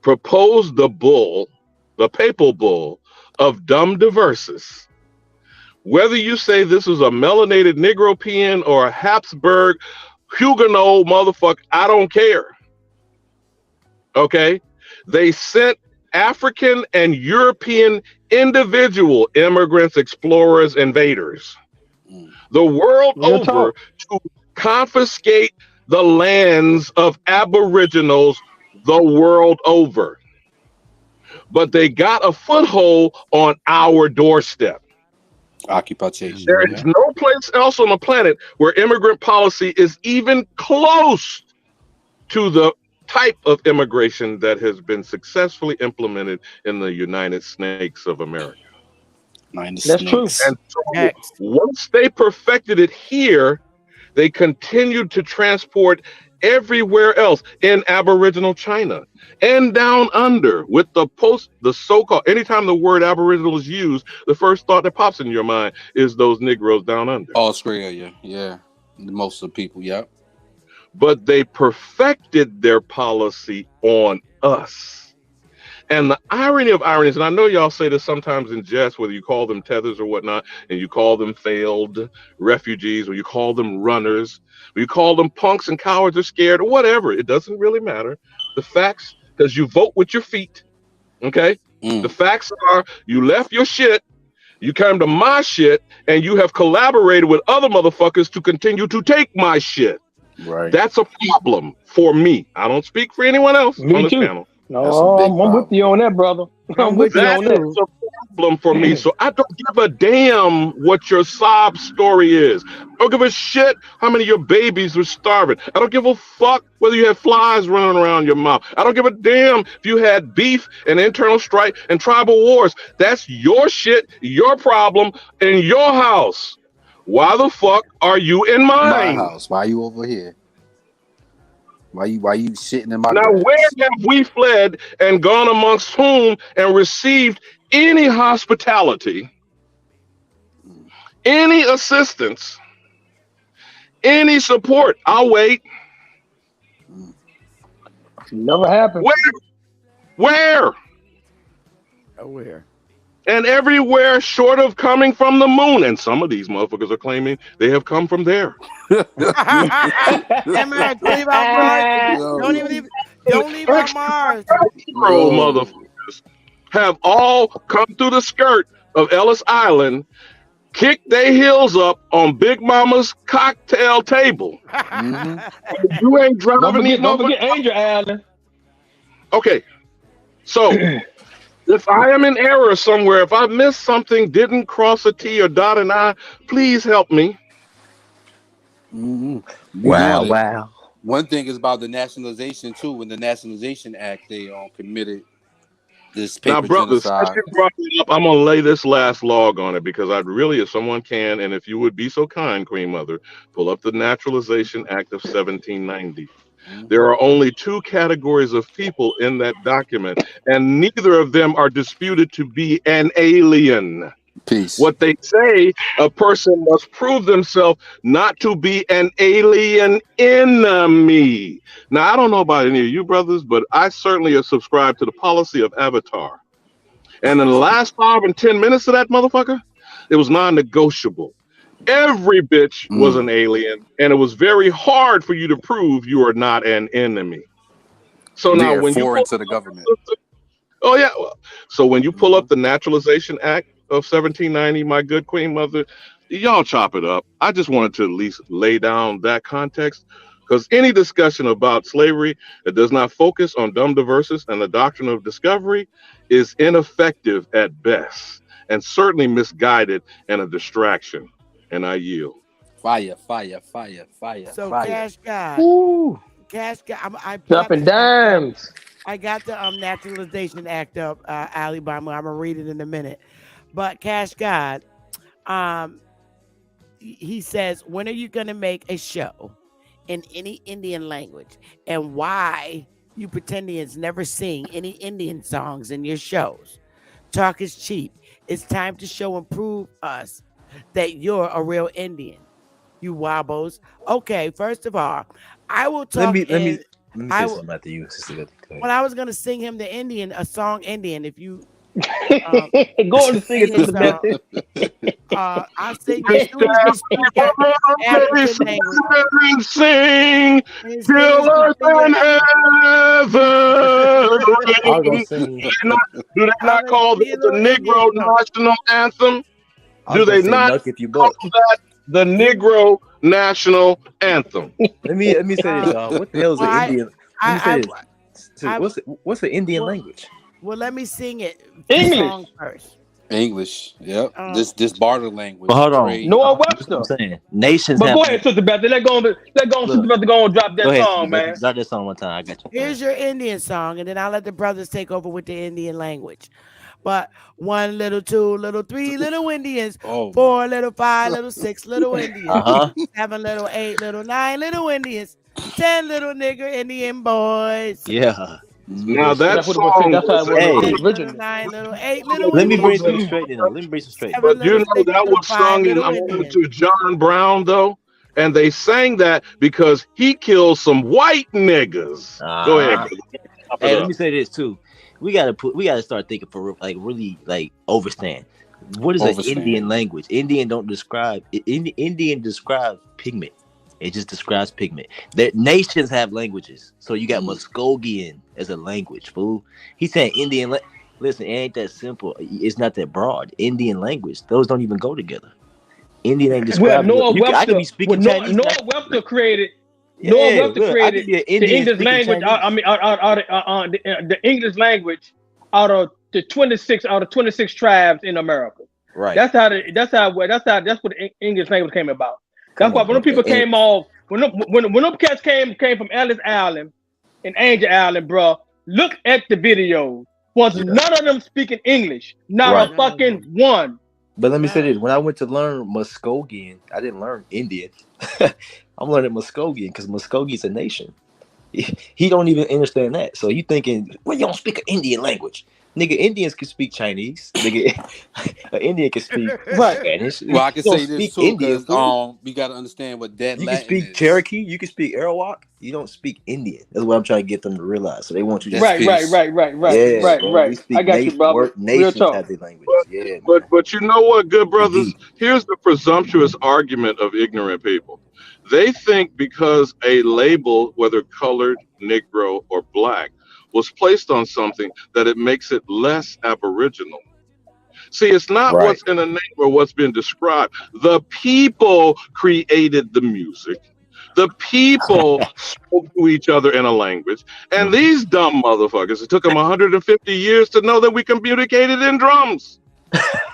proposed the papal bull of dumb diversus. Whether you say this is a melanated Negro peon or a Habsburg Huguenot motherfucker, I don't care. Okay? They sent African and European individual immigrants, explorers, invaders the world over to confiscate the lands of Aboriginals the world over. But they got a foothold on our doorstep. Occupation. There is no place else on the planet where immigrant policy is even close to the type of immigration that has been successfully implemented in the United Snakes of America. That's true. And so once they perfected it here, they continued to transport everywhere else in Aboriginal China and down under with the so-called, anytime the word Aboriginal is used, the first thought that pops in your mind is those Negroes down under. Australia, yeah. Most of the people, yeah. But they perfected their policy on us. And the irony of ironies, and I know y'all say this sometimes in jest, whether you call them tethers or whatnot, and you call them failed refugees, or you call them runners, or you call them punks and cowards or scared, or whatever. It doesn't really matter. The facts, because you vote with your feet, okay? The facts are you left your shit, you came to my shit, and you have collaborated with other motherfuckers to continue to take my shit. Right. That's a problem for me. I don't speak for anyone else on this panel. No, I'm with you on that, brother. I'm with you on that. That's a problem for me. So I don't give a damn what your sob story is. I don't give a shit how many of your babies were starving. I don't give a fuck whether you had flies running around your mouth. I don't give a damn if you had beef and internal strife and tribal wars. That's your shit, your problem, in your house. Why the fuck are you in mine? My house. Why are you over here? Why you sitting in my Now, grass? where have we fled and gone amongst whom and received any hospitality, any assistance, any support? I'll wait. Never happened. Where? Where? And everywhere short of coming from the moon. And some of these motherfuckers are claiming they have come from there. Don't leave out Mars. Negro motherfuckers have all come through the skirt of Ellis Island, kicked their heels up on Big Mama's cocktail table. You ain't driving these Don't forget Angel Island. Okay, so if I am in error somewhere, if I missed something, didn't cross a T or dot an I, please help me. Wow. One thing is about the nationalization too. In the Nationalization Act, they committed this paper Now, brothers, genocide. since you brought it up, I'm gonna lay this last log on it because I'd really, if someone can, and if you would be so kind, Queen Mother, pull up the Naturalization Act of 1790. There are only two categories of people in that document, and neither of them are disputed to be an alien. Peace. What they say, a person must prove themselves not to be an alien enemy. Now, I don't know about any of you brothers, but I certainly have subscribed to the policy of Avatar. And in the last 5 and 10 minutes of that motherfucker, it was non-negotiable. Every bitch was an alien, and it was very hard for you to prove you are not an enemy. So now, when you foreign to the government. Oh yeah. So when you pull up the Naturalization Act of 1790, my good Queen Mother, y'all chop it up. I just wanted to at least lay down that context, because any discussion about slavery that does not focus on dumb diversus and the doctrine of discovery is ineffective at best, and certainly misguided and a distraction. And I yield. Fire. So fire. Cash God. Woo. Cash God. Dropping dimes. I got the Naturalization Act up, Alabama. I'm gonna read it in a minute. But Cash God, he says, when are you gonna make a show in any Indian language? And why you pretendians never sing any Indian songs in your shows? Talk is cheap. It's time to show and prove us that you're a real Indian. You wobbos. Okay, first of all, I will talk Let me I say w- something after you, sister. Go ahead. when I was gonna sing him the Indian, a song Indian. If you Go on and sing it, Indian Sister song, Betsy. I'll sing you They as soon as we speak at African language. and sing As soon till as we earth sing and it, heaven I was gonna ring. sing. Do they I'm not gonna call sing that a the little Indian Negro song. national anthem? I Do was gonna they say not nuck if you call buck. that the Negro national anthem? Let me say this, Uh, y'all. What the hell is well, an Indian? Let me say I, this. So I, what's the Indian well, language? well, let me sing it. The English. song first. English. Yep. Um, This barter language. Well, hold on. Trade. Noah That's what I'm Webster. saying. Nations But have go ahead, Sister Betsy. Let go on, Sister look. Betsy. Go on, drop Go that ahead, song, man. start that song one time. I got you. Here's your Indian song, and then I'll let the brothers take over with the Indian language. But 1 little, 2 little, 3 little Indians, Oh, 4 little, 5 little, 6 little Indians, Uh-huh. 7 little, 8 little, 9 little Indians, 10 little nigger Indian boys. Yeah. Now that That's what it was. song That's how it was was Hey. 10 little, originally. 9 little, 8 little Let me bring Indians, some straight in though. Let me bring some straight. 7 but you little, know 6 that little, was 5 sung in little honor Indians. to John Brown though, and they sang that because he killed some white niggas. Go ahead, brother. Pop it Hey, let up. me say this too. We gotta start thinking for real, like really like overstand. What is an Overstand. Indian language? Indian don't describe Indian describes pigment. It just describes pigment. That nations have languages. So you got Muskogean as a language, fool. He's saying Indian. Listen, it ain't that simple. It's not that broad. Indian language. Those don't even go together. Indian ain't Well, described. Noah I Webster. can be speaking Chinese. Noah Webster created. Noah Yeah, Webster look, I can created be an the Indian English speaking language. Chinese. I mean, the English language out of the 26 tribes in America. Right. That's what the English language came about. Come That's why on, when the bro. people came off, when them cats came from Ellis Island and Angel Island, bro, look at the video. Was none of them speaking English? Not Right. a fucking one. But let me say this: when I went to learn Muskogean, I didn't learn Indian. I'm learning Muskogean because Muskogean's a nation. He don't even understand that. So you thinking, well, you don't speak an Indian language, nigga? Indians can speak Chinese, nigga. An Indian can speak Spanish. Well, I can You don't say this speak too, Indian, because fool. we got to understand what that You can Latin speak is. Cherokee. You can speak Arawak. You don't speak Indian. That's what I'm trying to get them to realize. So they want you to That's speak. fish. Yeah, bro. We Right. speak I got you, brother. Real nations talk. have their languages. Yeah, man. But you know what, good brothers? Indeed. Here's the presumptuous argument of ignorant people. They think because a label, whether colored, Negro, or black, was placed on something, that it makes it less aboriginal. See, it's not Right. what's in a name or what's been described. The people created the music. The people spoke to each other in a language. And these dumb motherfuckers, it took them 150 years to know that we communicated in drums.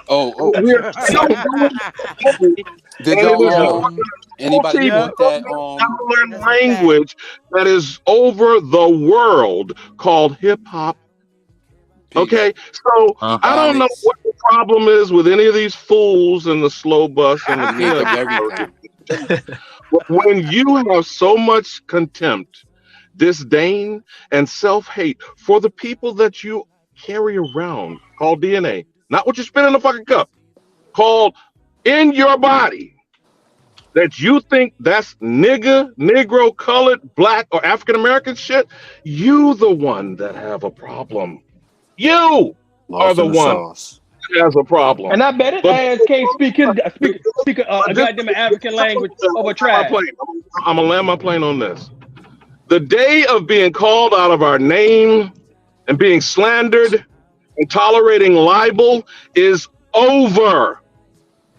Oh. We're still doing it. Did And it is y'all anybody Yeah. want that popular language that is over the world called hip hop. Okay, so I don't know what the problem is with any of these fools and the slow bus and the make up peanut. everything? But when you have so much contempt, disdain, and self-hate for the people that you carry around, called DNA, not what you spit in a fucking cup, called in your body, that you think that's nigga, Negro, colored, black, or African American shit, you the one that have a problem. You are the one that has a problem. And I bet his ass can't speak a goddamn African language of a tribe. I'm gonna land my plane on this. The day of being called out of our name and being slandered and tolerating libel is over.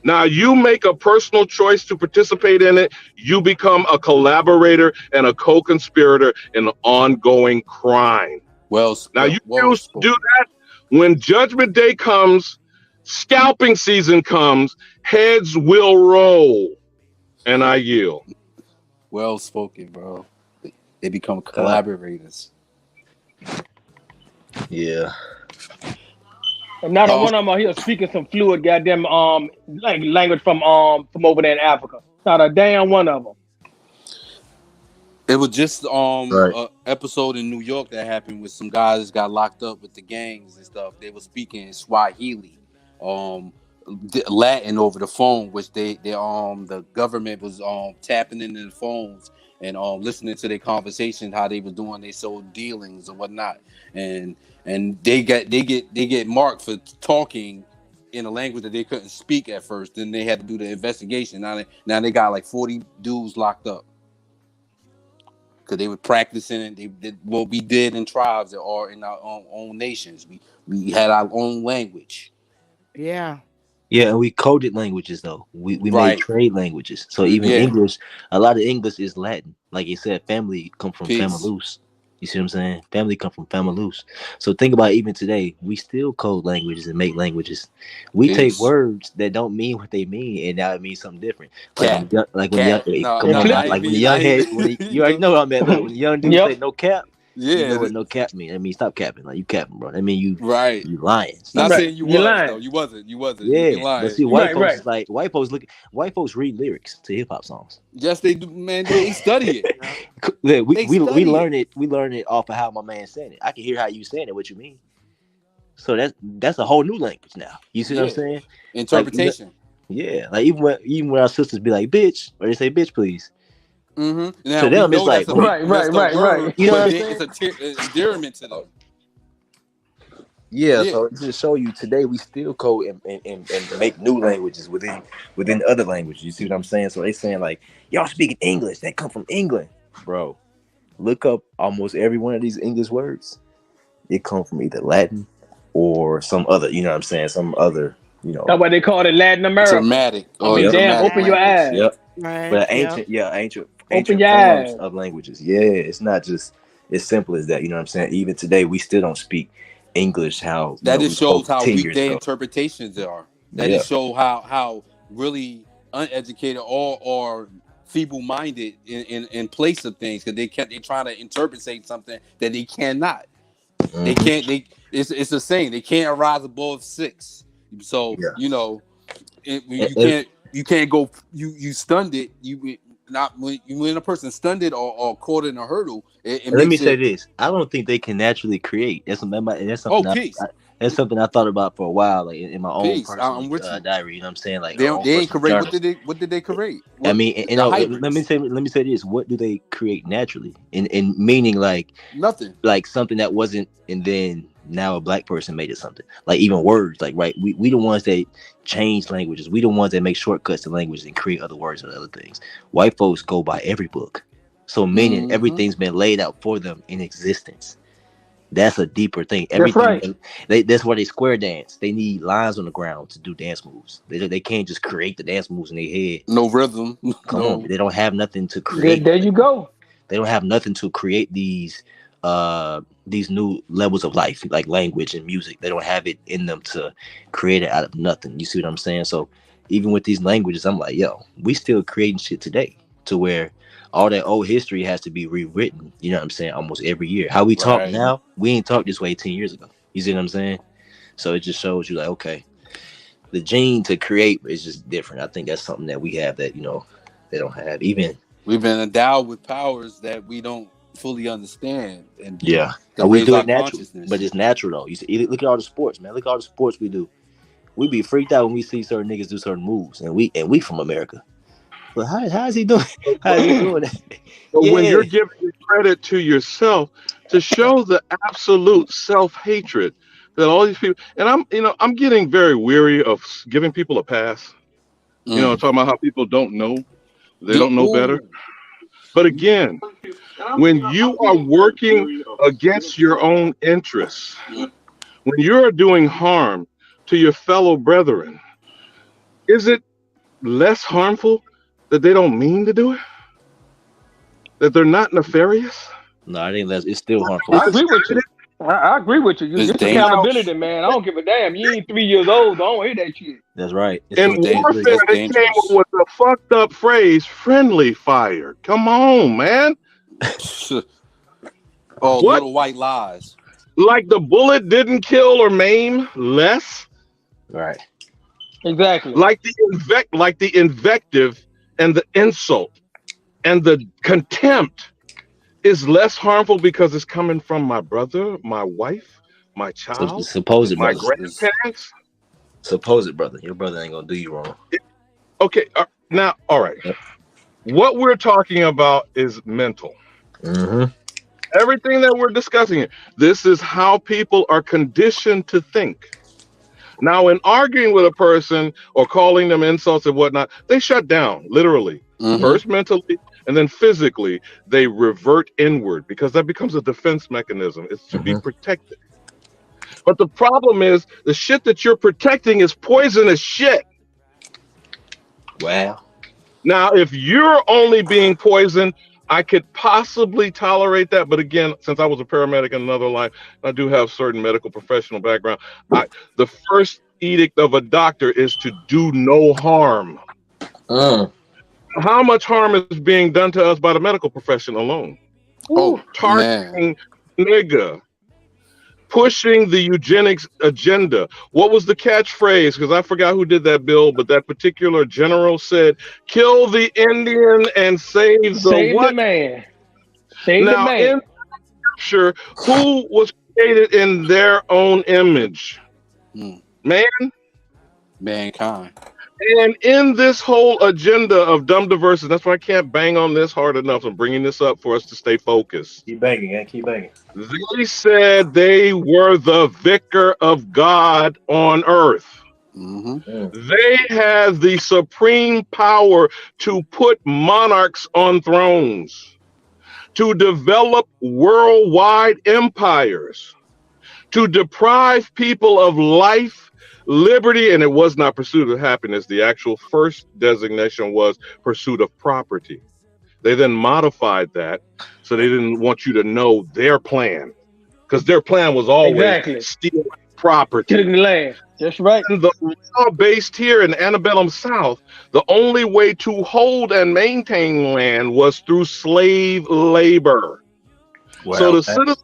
Now you make a personal choice to participate in it. You become a collaborator and a co-conspirator in an ongoing crime. Now you choose to do that when Judgment Day comes, scalping season comes, heads will roll. And I yield. Well spoken, bro. They become collaborators. Yeah. And not one of them are here speaking some fluid goddamn language from over there in Africa. Not a damn one of them. It was just a episode in New York that happened with some guys got locked up with the gangs and stuff. They were speaking in Swahili. Latin over the phone, which they the government was tapping into the phones and listening to their conversation, how they were doing their sold dealings and whatnot, and they get marked for talking in a language that they couldn't speak at first. Then they had to do the investigation. Now they got like 40 dudes locked up because they were practicing and they did what we did in tribes or in our own nations. We had our own language. Yeah. Yeah, and we coded languages though. We made Right. trade languages. So even Yeah. English, a lot of English is Latin. Like you said, family come from Peace. familus. You see what I'm saying? Family come from familus. So think about even today, we still code languages and make languages. We take Peace. words that don't mean what they mean, and now it means something different. Cap. Like when young, No, come no, on, I now, ain't like when the mean- young I head, ain't- you already know what I meant. Look, when the young dude Yep. say no cap, you Yeah. know what no cap mean. That means stop capping. Like you capping, bro. That mean you Right. lying. Stop Not Right. saying you You're was lying. though. You wasn't. You Yeah, lying. but see, white Right, folks right. is like white folks read lyrics to hip hop songs. Yes, they do, man. They study it. Yeah, we They we study learn it. We learn it off of how my man saying it. I can hear how you saying it. What you mean? So that's a whole new language now. You see what I'm Yeah. saying? Interpretation. Yeah, like even when our sisters be like bitch or they say bitch please. Mm-hmm. Now To we them, know it's like, that's a Right, messed right, up right, word, right. You know but what I'm then saying? it's a endearment to them. Yeah, Yeah. so to show you today, we still code and make new languages within other languages. You see what I'm saying? So they saying like, y'all speaking English, they come from England, bro. Look up almost every one of these English words. It come from either Latin or some other. You know what I'm saying? Some other. You know. That's why they call it Latin America. Dramatic or I mean, damn, dramatic open your language. eyes. Yep. Right. But Yep. ancient Open your forms eyes. of languages. Yeah, it's not just as simple as that. You know what I'm saying? Even today, we still don't speak English how That we just shows spoke how 10 weak years their ago. interpretations are. That Yeah. just show how really uneducated or feeble-minded in place of things because they trying to interpret something that they cannot. They Mhm. can't. It's the same. They can't rise above 6. So Yeah. you can't go. You stunned it. You not when a person stunned it or caught in a hurdle. It And let me makes say it. this: I don't think they can naturally create. That's something. Peace. That's something I thought about for a while, like in my own Peace. personal I'm with you. diary. You know what I'm saying? Like They own ain't personal create. journal. What did they create? I mean, The hybrids. let me say this: what do they create naturally? In meaning like Nothing. like something that wasn't, and then now a black person made it something. Like even words, like right, we the ones that change languages. We the ones that make shortcuts to language and create other words and other things. White folks go by every book, so meaning Mhm. everything's been laid out for them in existence. That's a deeper thing. That's Everything right. that's why they square dance. They need lines on the ground to do dance moves. They can't just create the dance moves in their head. No rhythm. Come No. on, they don't have nothing to create. There you go. They don't have nothing to create these new levels of life, like language and music. They don't have it in them to create it out of nothing. You see what I'm saying? So even with these languages, I'm like, yo, we still creating shit today to where all that old history has to be rewritten. You know what I'm saying? Almost every year. How we talk Right. now, we ain't talk this way 10 years ago. You see what I'm saying? So it just shows you like, okay, the gene to create is just different. I think that's something that we have that, they don't have. Even We've been endowed with powers that we don't fully understand, and yeah, to and we raise do our it naturally, consciousness. but it's natural though. You see, look at all the sports, man. Look at all the sports we do. We be freaked out when we see certain niggas do certain moves, and we from America. But how is he doing? How is he doing that? But when Yeah, you're giving credit to yourself to show the absolute self-hatred that all these people, and I'm getting very weary of giving people a pass. Mm. Talking about how people don't know, they Do- don't know better. ooh. But again, when you are working against your own interests, when you're doing harm to your fellow brethren, is it less harmful that they don't mean to do it? That they're not nefarious? no, I think it's still harmful. I agree with you. I agree with you. It's It's dangerous. accountability, man. I don't give a damn. You ain't 3 years old. I don't hear that shit. That's right. It's In still warfare, That's they came dangerous. up with the fucked up phrase "friendly fire." Come on, man. Oh, What? little white lies. Like the bullet didn't kill or maim less? right. Exactly. Like the invective and the insult and the contempt is less harmful because it's coming from my brother, my wife, my child, Supposed my brothers. grandparents? Supposed brother. Your brother ain't gonna do you wrong. Okay, now, all right. What we're talking about is mental. Mm-hmm. Everything that we're discussing, this is how people are conditioned to think. Now, in arguing with a person or calling them insults and whatnot, they shut down, literally. Mm-hmm. First mentally, and then physically, they revert inward because that becomes a defense mechanism. It's to be protected. But the problem is the shit that you're protecting is poisonous shit. Wow. Now, if you're only being poisoned, I could possibly tolerate that. But again, since I was a paramedic in another life, I do have certain medical professional background. The first edict of a doctor is to do no harm. How much harm is being done to us by the medical profession alone? Targeting nigga. Pushing the eugenics agenda. What was the catchphrase? Because I forgot who did that bill, but that particular general said, "Kill the Indian and save the man." Save now, the man. in scripture, who was created in their own image? Mankind. And in this whole agenda of dumb diversity, that's why I can't bang on this hard enough. I'm bringing this up for us to stay focused. Keep banging, man. Keep banging. They said they were the vicar of God on earth. They have the supreme power to put monarchs on thrones, to develop worldwide empires, to deprive people of life, liberty, and it was not pursuit of happiness. The actual first designation was pursuit of property. They then modified that so they didn't want you to know their plan, because their plan was always steal property. Killing the land. That's right. And the law based here in antebellum South, the only way to hold and maintain land was through slave labor. Wow. So the citizenship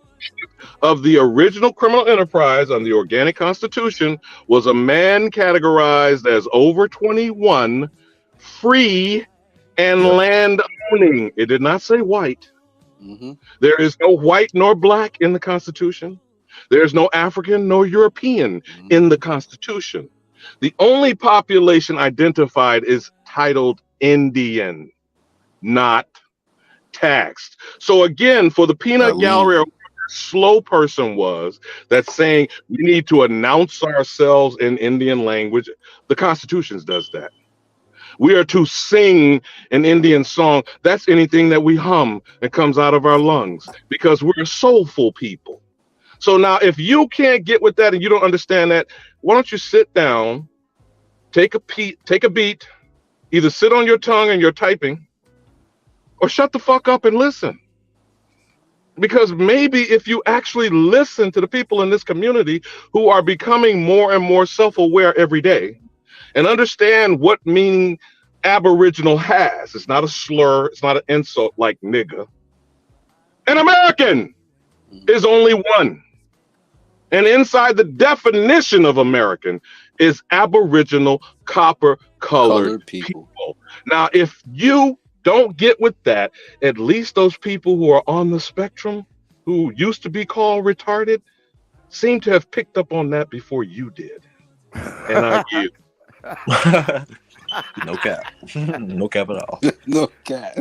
of the original criminal enterprise on the organic constitution was a man categorized as over 21, free, and land owning. It did not say white. There is no white nor black in the Constitution. There's no African nor European in the Constitution. The only population identified is titled Indian, not taxed. So again, for the peanut gallery, slow person was that's saying we need to announce ourselves in Indian language. The Constitution does that. We are to sing an Indian song. That's anything that we hum and comes out of our lungs, because we're soulful people. So now if you can't get with that and you don't understand that, why don't you sit down, take a beat, either sit on your tongue and your typing, or shut the fuck up and listen. Because maybe if you actually listen to the people in this community who are becoming more and more self-aware every day and understand what meaning Aboriginal has, it's not a slur, it's not an insult like nigga. An American is only one. And inside the definition of American is Aboriginal copper-colored people. Now, if you don't get with that, at least those people who are on the spectrum, who used to be called retarded, seem to have picked up on that before you did. And I you. No cap. No cap at all. No cap.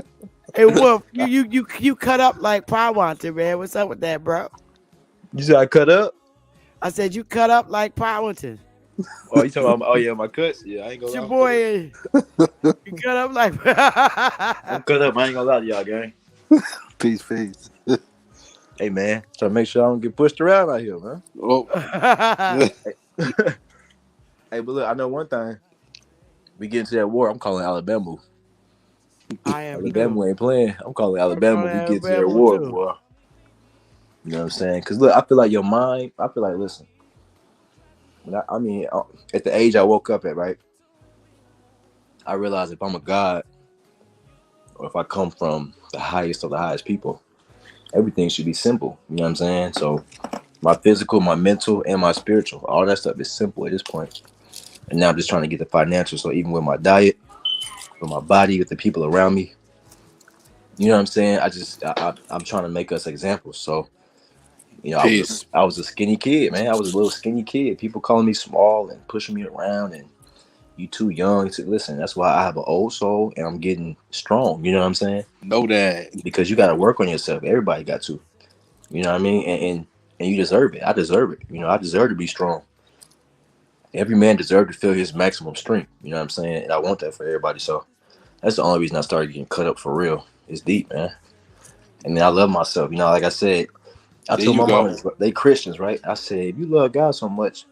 Hey Wolf, you cut up like Powhatan, man. What's up with that, bro? You said I cut up? I said you cut up like Powhatan. Oh, you talking about? Oh yeah, my cuts. Yeah, I ain't gonna. Your boy, you cut up like. I'm cut up. I ain't gonna lie to y'all, gang. Peace. Hey man, trying to make sure I don't get pushed around out here, man. Oh. Hey, but look, I know one thing. We get into that war. I'm calling Alabama. Alabama ain't playing. I'm calling Alabama. We get into that war, boy. You know what I'm saying? Because look, I feel like your mind. I feel like listen. I mean, at the age I woke up at, right? I realized if I'm a god, or if I come from the highest of the highest people, everything should be simple. You know what I'm saying? So my physical, my mental, and my spiritual, all that stuff is simple at this point. And now I'm just trying to get the financial. So even with my diet, with my body, with the people around me, you know what I'm saying? I'm trying to make us examples. So You know, Peace. I was a skinny kid, man. I was a little skinny kid. People calling me small and pushing me around, and you too young to listen. That's why I have an old soul and I'm getting strong. You know what I'm saying? Know that. Because you got to work on yourself. Everybody got to. You know what I mean? And you deserve it. I deserve it. You know, I deserve to be strong. Every man deserves to feel his maximum strength. You know what I'm saying? And I want that for everybody. So that's the only reason I started getting cut up for real. It's deep, man. And then I love myself. You know, like I said, I There told you my go. mom, they Christians, right? I said, if you love God so much,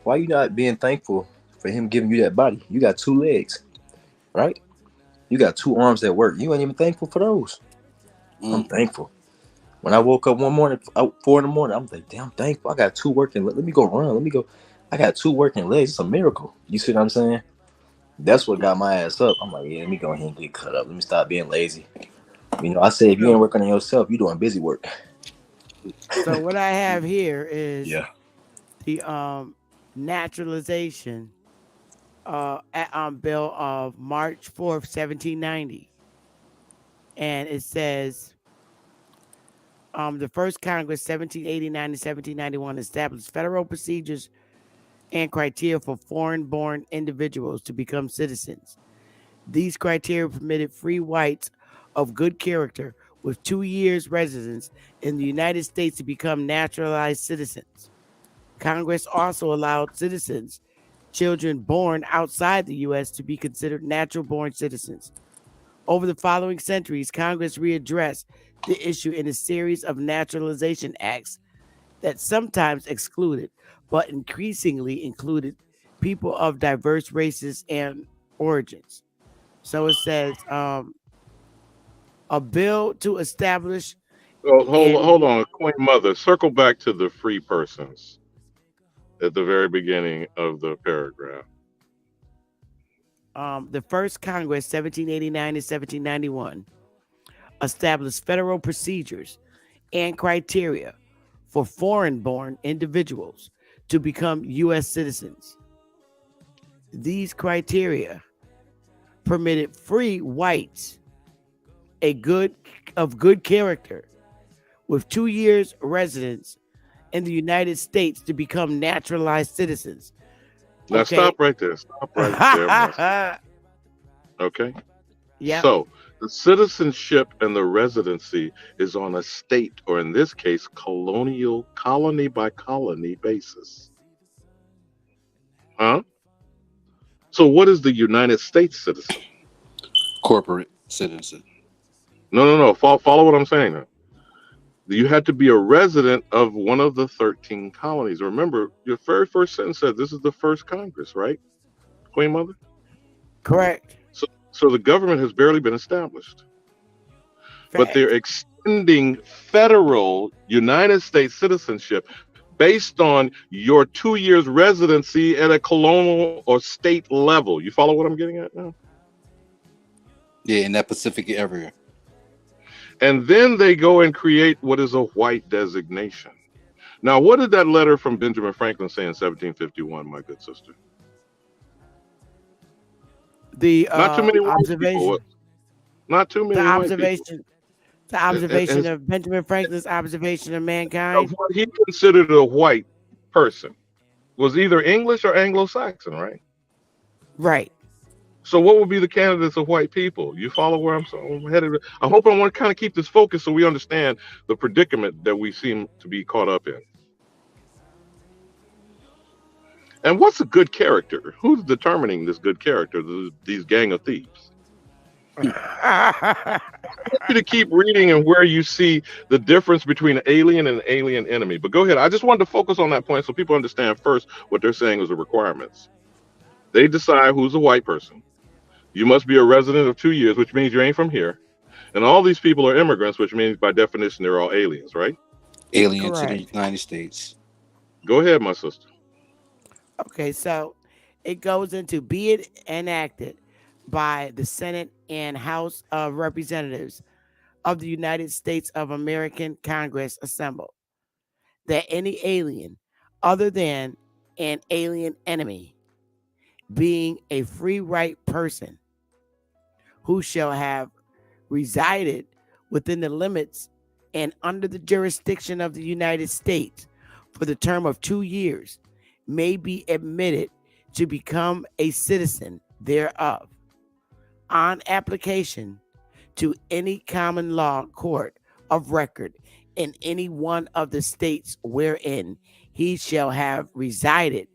why you not being thankful for him giving you that body? You got 2 legs, right? You got 2 arms that work. You ain't even thankful for those. I'm Mm. thankful. When I woke up one morning, 4 in the morning, I'm like, damn, I'm thankful. I got 2 working. Let me go run. Let me go. I got 2 working legs. It's a miracle. You see what I'm saying? That's what got my ass up. I'm like, yeah, let me go ahead and get cut up. Let me stop being lazy. You know, I say if you ain't So, working on yourself, you doing busy work. so what I have here is Yeah. the naturalization bill of March 4th, 1790, and it says the first Congress, 1789 to 1791, established federal procedures and criteria for foreign-born individuals to become citizens. These criteria permitted free whites of good character with 2 years residence in the United States to become naturalized citizens. Congress also allowed citizens, children born outside the U.S., to be considered natural born citizens. Over the following centuries, Congress readdressed the issue in a series of naturalization acts that sometimes excluded, but increasingly included, people of diverse races and origins. So it says a bill to establish Oh, and hold on, Queen Mother. Circle back to the free persons at the very beginning of the paragraph. the first Congress, 1789 to 1791, established federal procedures and criteria for foreign born individuals to become U.S. citizens. These criteria permitted free whites a good of good character with 2 years residence in the United States to become naturalized citizens. Now Okay. stop right there. Stop right there, my sister. Okay. Yep. So the citizenship and the residency is on a state, or in this case, colonial colony by colony basis. Huh? So what is the United States citizen? Corporate citizen. No. Follow what I'm saying now. You had to be a resident of one of the 13 colonies. Remember, your very first sentence said this is the first Congress, right, Queen Mother? Correct. So the government has barely been established, but they're Fact. extending federal United States citizenship based on your 2 years residency at a colonial or state level. You follow what I'm getting at now? Yeah, in that Pacific area. And then they go and create what is a white designation. Now, what did that letter from Benjamin Franklin say in 1751, my good sister? The Not too many white people. observation, Not too the many white people. observation, the observation And of Benjamin Franklin's observation of of mankind. what he considered a white person was either English or Anglo-Saxon, right? Right. So what would be the candidates of white people? You follow where I'm headed? I hope I want to kind of keep this focused so we understand the predicament that we seem to be caught up in. And what's a good character? Who's determining this good character, these gang of thieves? I want you to keep reading and where you see the difference between an alien and an alien enemy. But go ahead. I just wanted to focus on that point so people understand first what they're saying is the requirements. They decide who's a white person. You must be a resident of 2 years, which means you ain't from here. And all these people are immigrants, which means by definition they're all aliens, right? Alien to the Correct. United States. Go ahead, my sister. Okay, so it goes into be it enacted by the Senate and House of Representatives of the United States of American Congress assembled that any alien other than an alien enemy being a free right person who shall have resided within the limits and under the jurisdiction of the United States for the term of 2 years may be admitted to become a citizen thereof on application to any common law court of record in any one of the states wherein he shall have resided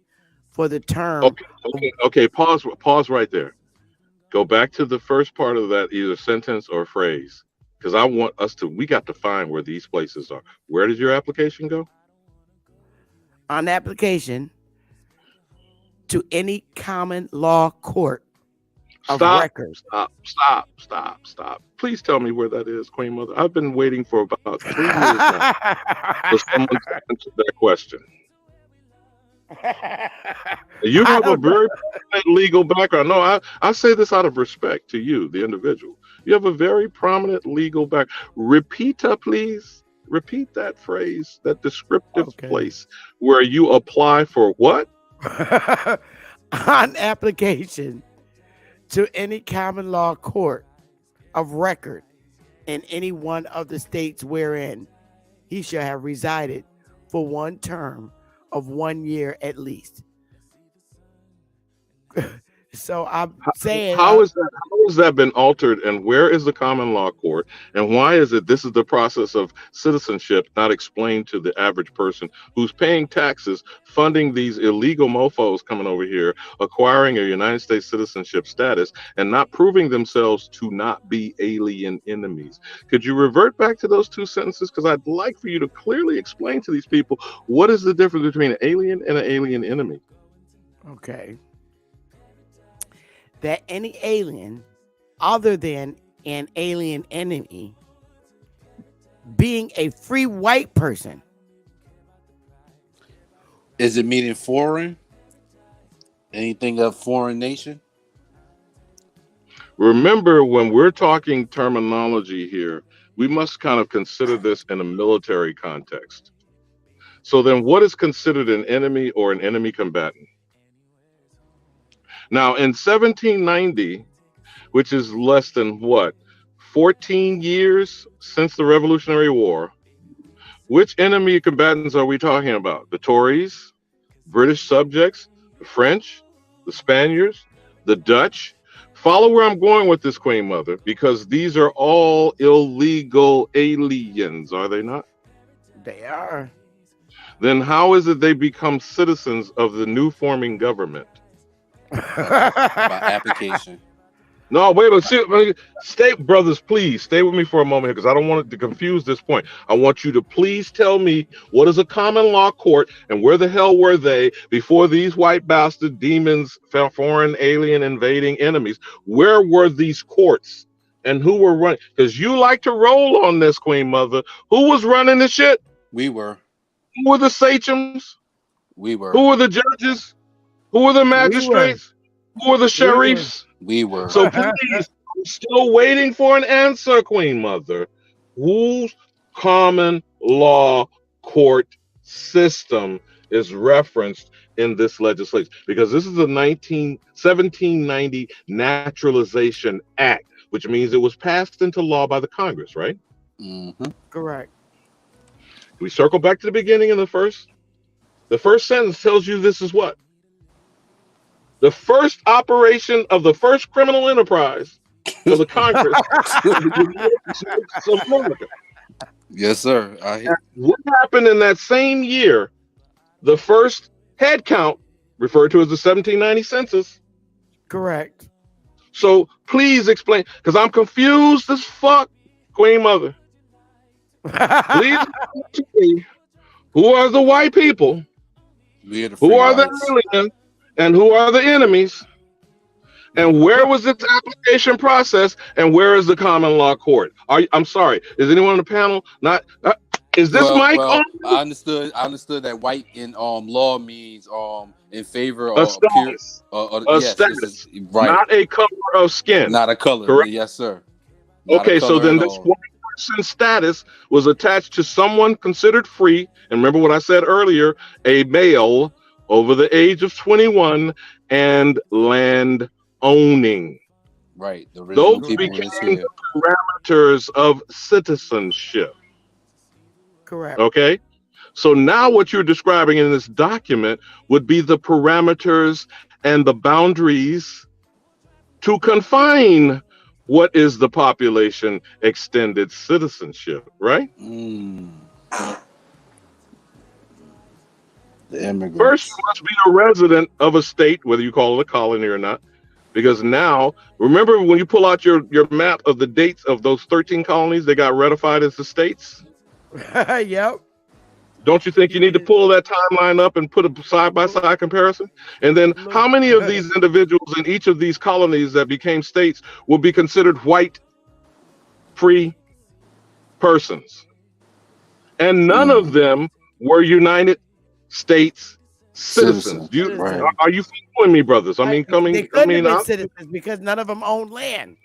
for the term. Okay. Pause right there. Go back to the first part of that, either sentence or phrase, because I want us to. We got to find where these places are. Where did your application go? On application to any common law court of record. Stop. Please tell me where that is, Queen Mother. I've been waiting for about 3 years now for someone to answer that question. You have a very prominent legal background. No, I say this out of respect to you, the individual. You have a very prominent legal background. Please. Repeat that phrase, that descriptive place where you apply for what? On application to any common law court of record in any one of the states wherein he shall have resided for one term of 1 year at least. So I'm saying, how has that been altered, and where is the common law court, and why is it this is the process of citizenship not explained to the average person who's paying taxes, funding these illegal mofos coming over here, acquiring a United States citizenship status, and not proving themselves to not be alien enemies? Could you revert back to those two sentences? Because I'd like for you to clearly explain to these people what is the difference between an alien and an alien enemy. Okay. That any alien other than an alien enemy being a free white person. Is it meaning foreign? Anything of foreign nation? Remember, when we're talking terminology here, we must kind of consider this in a military context. So then what is considered an enemy or an enemy combatant? Now, in 1790, which is less than 14 years since the Revolutionary War, which enemy combatants are we talking about? The Tories, British subjects, the French, the Spaniards, the Dutch? Follow where I'm going with this, Queen Mother, because these are all illegal aliens, are they not? They are. Then how is it they become citizens of the new forming government? By application. No, wait a minute. Stay, brothers, please stay with me for a moment here, because I don't want it to confuse this point. I want you to please tell me what is a common law court and where the hell were they before these white bastard demons, foreign alien invading enemies? Where were these courts and who were running? Because you like to roll on this, Queen Mother. Who was running the shit? We were. Who were the sachems? We were. Who were the judges? Who were the magistrates? Who were the sheriffs? We were. So please, I'm still waiting for an answer, Queen Mother. Whose common law court system is referenced in this legislation? Because this is the 1790 Naturalization Act, which means it was passed into law by the Congress, right? Mm-hmm. Correct. We circle back to the beginning in the first sentence tells you this is what? The first operation of the first criminal enterprise for the Congress. Yes, sir. What happened in that same year? The first head count, referred to as the 1790 census. Correct. So please explain, because I'm confused as fuck, Queen Mother. Please explain to me, who are the white people? Who are the aliens? And who are the enemies? And where was this application process? And where is the common law court? I'm sorry. Is anyone on the panel not? Is this Mike? Well, I understood that white in law means in favor of a status. Status, right? Not a color of skin. Not a color. Correct? Yes, sir. Not okay, so then this white person status was attached to someone considered free. And remember what I said earlier: a male over the age of 21 and land owning. Right. Those became the parameters of citizenship. Correct. Okay. So now what you're describing in this document would be the parameters and the boundaries to confine what is the population extended citizenship, right? The immigrants. First, you must be a resident of a state, whether you call it a colony or not. Because now, remember when you pull out your map of the dates of those 13 colonies that got ratified as the states? Yep. Don't you think you need to pull that timeline up and put a side-by-side comparison? And then how many of these individuals in each of these colonies that became states will be considered white, free persons? And none of them were United States citizens. Are you following me, brothers? I mean, they couldn't have been citizens because none of them owned land.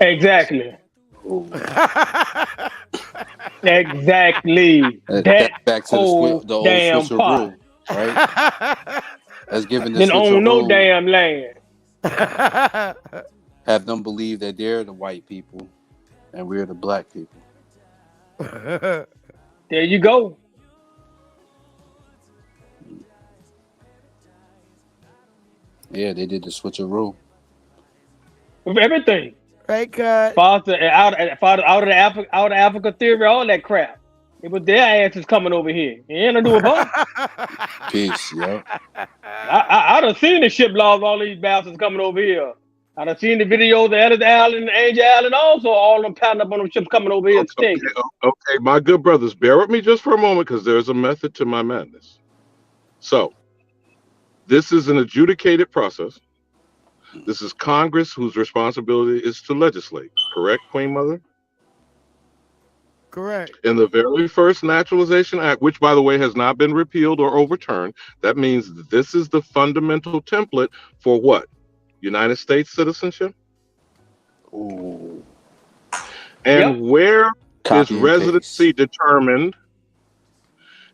Exactly. Exactly. Back to the old switcheroo, right? That's giving the Didn't own no damn land. Have them believe that they're the white people and we're the black people. There you go. Yeah, they did the switcheroo. With everything. Right, cut. Out of Africa theory, all that crap. It was their asses coming over here. It ain't nothing to do with us. Peace, yeah. I done seen the ship logs, all these bastards coming over here. I done seen the videos of Ellis Allen and Angel Allen also, all of them paddling up on them ships coming over here. Okay, my good brothers, bear with me just for a moment because there's a method to my madness. So, this is an adjudicated process. This is Congress whose responsibility is to legislate. Correct, Queen Mother? Correct. In the very first Naturalization Act, which, by the way, has not been repealed or overturned, that means this is the fundamental template for what? United States citizenship? Ooh. And where is residency determined?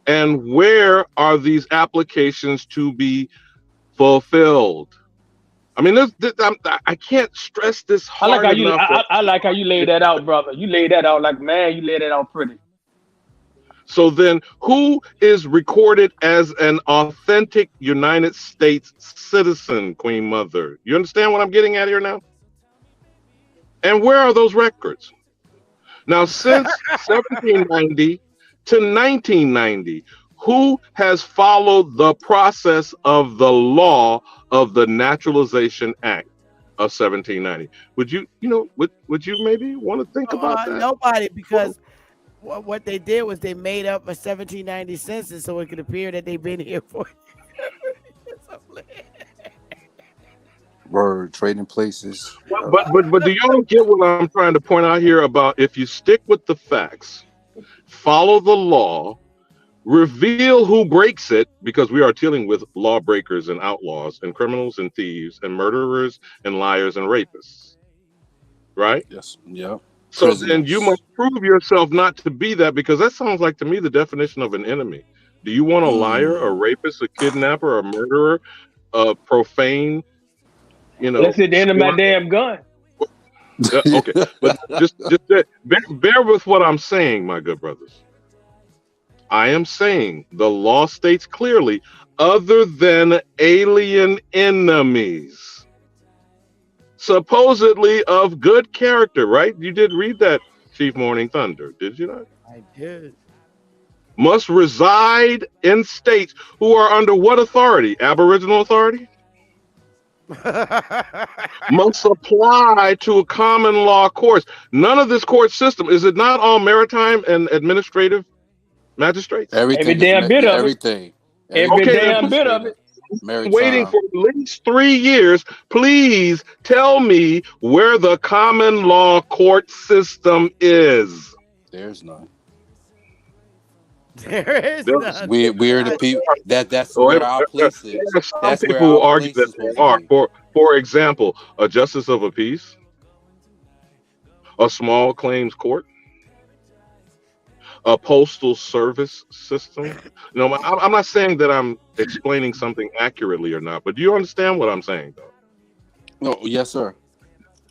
And where are these applications to be fulfilled? I mean, I can't stress this hard enough. I like how you laid that out, brother. You laid that out like, man, you laid that out pretty. So then who is recorded as an authentic United States citizen, Queen Mother? You understand what I'm getting at here now? And where are those records? Now, since 1790 to 1990, who has followed the process of the law of the Naturalization Act of 1790? Would you maybe want to think about that? Nobody, because what they did was they made up a 1790 census so it could appear that they've been here for Word, trading places. But do y'all get what I'm trying to point out here about if you stick with the facts, follow the law, reveal who breaks it, because we are dealing with lawbreakers and outlaws and criminals and thieves and murderers and liars and rapists, right? Yes. Yeah. So then you must prove yourself not to be that, because that sounds like to me the definition of an enemy. Do you want a liar, a rapist, a kidnapper, a murderer, a profane, That's at the end of my damn gun. Okay, but just bear with what I'm saying, my good brothers. I am saying the law states clearly, other than alien enemies, supposedly of good character, right? You did read that, Chief Morning Thunder, did you not? I did. Must reside in states who are under what authority? Aboriginal authority? Must apply to a common law courts. None of this court system, is it not all maritime and administrative magistrates? Every damn bit of it. Every damn bit of it. Waiting for at least 3 years. Please tell me where the common law court system is. There's none. There is none. We're the people that's where our place is. Some people will argue that there are. For example, a justice of a peace, a small claims court, a postal service system. I'm not saying that I'm explaining something accurately or not, but do you understand what I'm saying, though? No, yes, sir.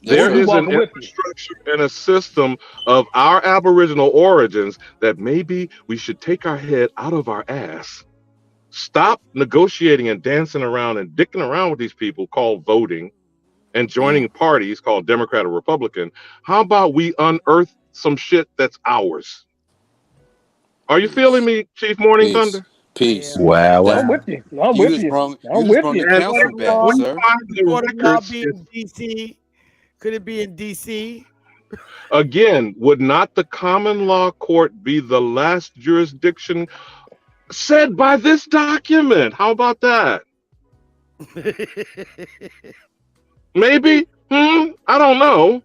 Yes, There Or we sir. is an walking with you. infrastructure and a system of our Aboriginal origins that maybe we should take our head out of our ass, stop negotiating and dancing around and dicking around with these people called voting and joining parties called Democrat or Republican. How about we unearth some shit that's ours? Are you feeling Peace. me, Chief Morning Peace. Thunder? I Peace. am. Wow, That I'm wow. with you. I'm you with just you. brung you I'm just with brung the you. And council if back, we sir. find the Court of Law records, be in DC. Could it be in DC? again, would not the common law court be the last jurisdiction said by this document? How about that? Maybe? I don't know.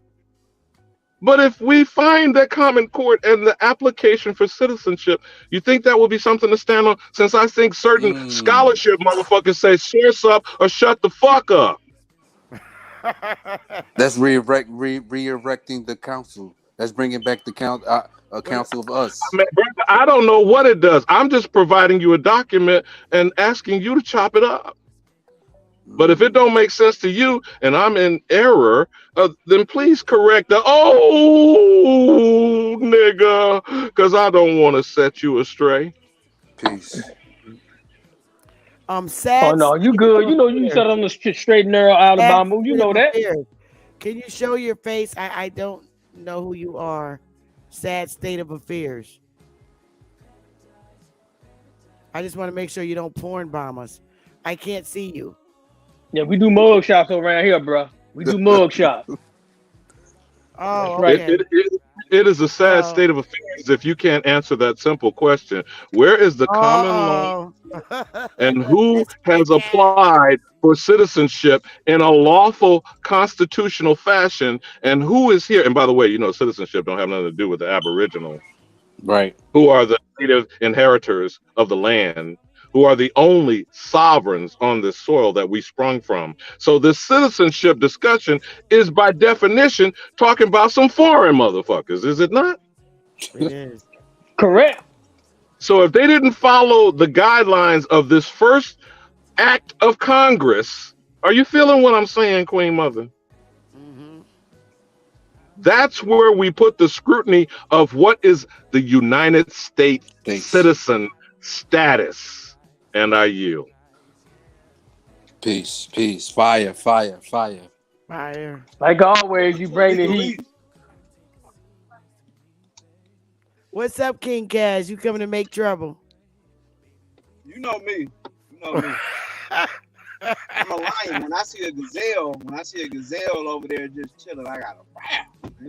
But if we find that common court and the application for citizenship, you think that will be something to stand on? Since I think certain Mm, scholarship motherfuckers say source up or shut the fuck up. that's re-erecting the council. That's bringing back the a Well, council of us. Man, brother, I don't know what it does. I'm just providing you a document and asking you to chop it up. But if it Mm, don't make sense to you and I'm in error, then please correct the oh nigga, because I don't want to set you astray. peace. Oh sad no, you state good. of You know you affairs. sat on the straight and narrow Sad Alabama. You state of know that. affairs. Can you show your face? I don't know who you are. Sad state of affairs. I just want to make sure you don't porn bomb us. I can't see you. Yeah, we do mug shots around here, bro. We do mug shots. That's Oh, right. It is a sad Oh, state of affairs if you can't answer that simple question. Where is the common law oh. and who That's has wicked. applied for citizenship in a lawful constitutional fashion? And who is here? And by the way, citizenship don't have nothing to do with the Aboriginal, Right. who are the native inheritors of the land, who are the only sovereigns on this soil that we sprung from. So this citizenship discussion is by definition talking about some foreign motherfuckers, is it not? It is. Correct. So if they didn't follow the guidelines of this first act of Congress, are you feeling what I'm saying, Queen Mother? Mm-hmm. That's where we put the scrutiny of what is the United States Thanks. citizen status. And I yield. Peace. Peace. Fire. Fire. Fire. Fire. Like always, you bring the heat. What's up, King Cash? You coming to make trouble? You know me. I'm a lion. When I see a gazelle over there just chilling, I gotta I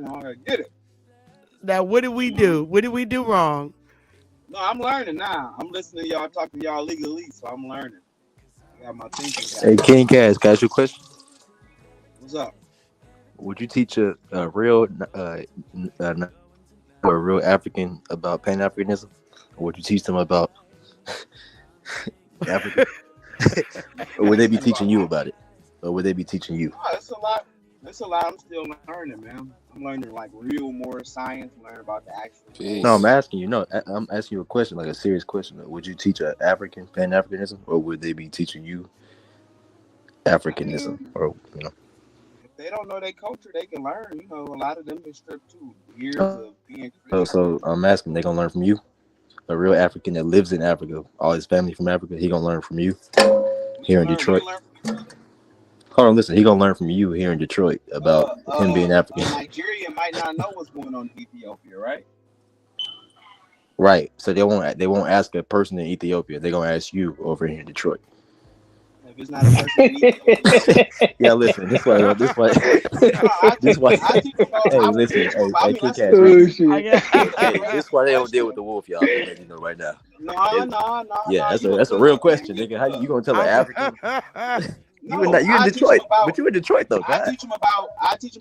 gotta get it. Now, what did we do? What did we do wrong? No, I'm learning now. I'm listening to y'all talking to y'all legally, so I'm learning. I got my thinking. Hey, King Cash, can I ask you a question? What's up? Would you teach a real African about Pan-Africanism? Or would you teach them about African? Or would they be teaching you about it? Or would they be teaching you? Oh, it's a lot. It's a lot. I'm still learning, man. I'm learning like real more science. Learn about the actual. Peace. No, I'm asking you. No, I'm asking you a question, like a serious question. Would you teach a African Pan-Africanism, or would they be teaching you Africanism? Or If they don't know their culture, they can learn. A lot of them been stripped too. Years of being. So I'm asking, they gonna learn from you? A real African that lives in Africa, all his family from Africa, he gonna learn from you here in Detroit. Hold on, listen, he gonna learn from you here in Detroit about him being African. Nigeria might not know what's going on in Ethiopia, right? Right. So they won't ask a person in Ethiopia. They're gonna ask you over here in Detroit. If it's not a person in Ethiopia. Yeah, listen. This way. I teach about, Hey, listen. Hey, King Cash. This why they don't deal with the wolf, y'all. I'm letting you know right now. No. Yeah, that's a real question, nigga. How you gonna tell an African? You in Detroit, but you in Detroit though, I teach them about African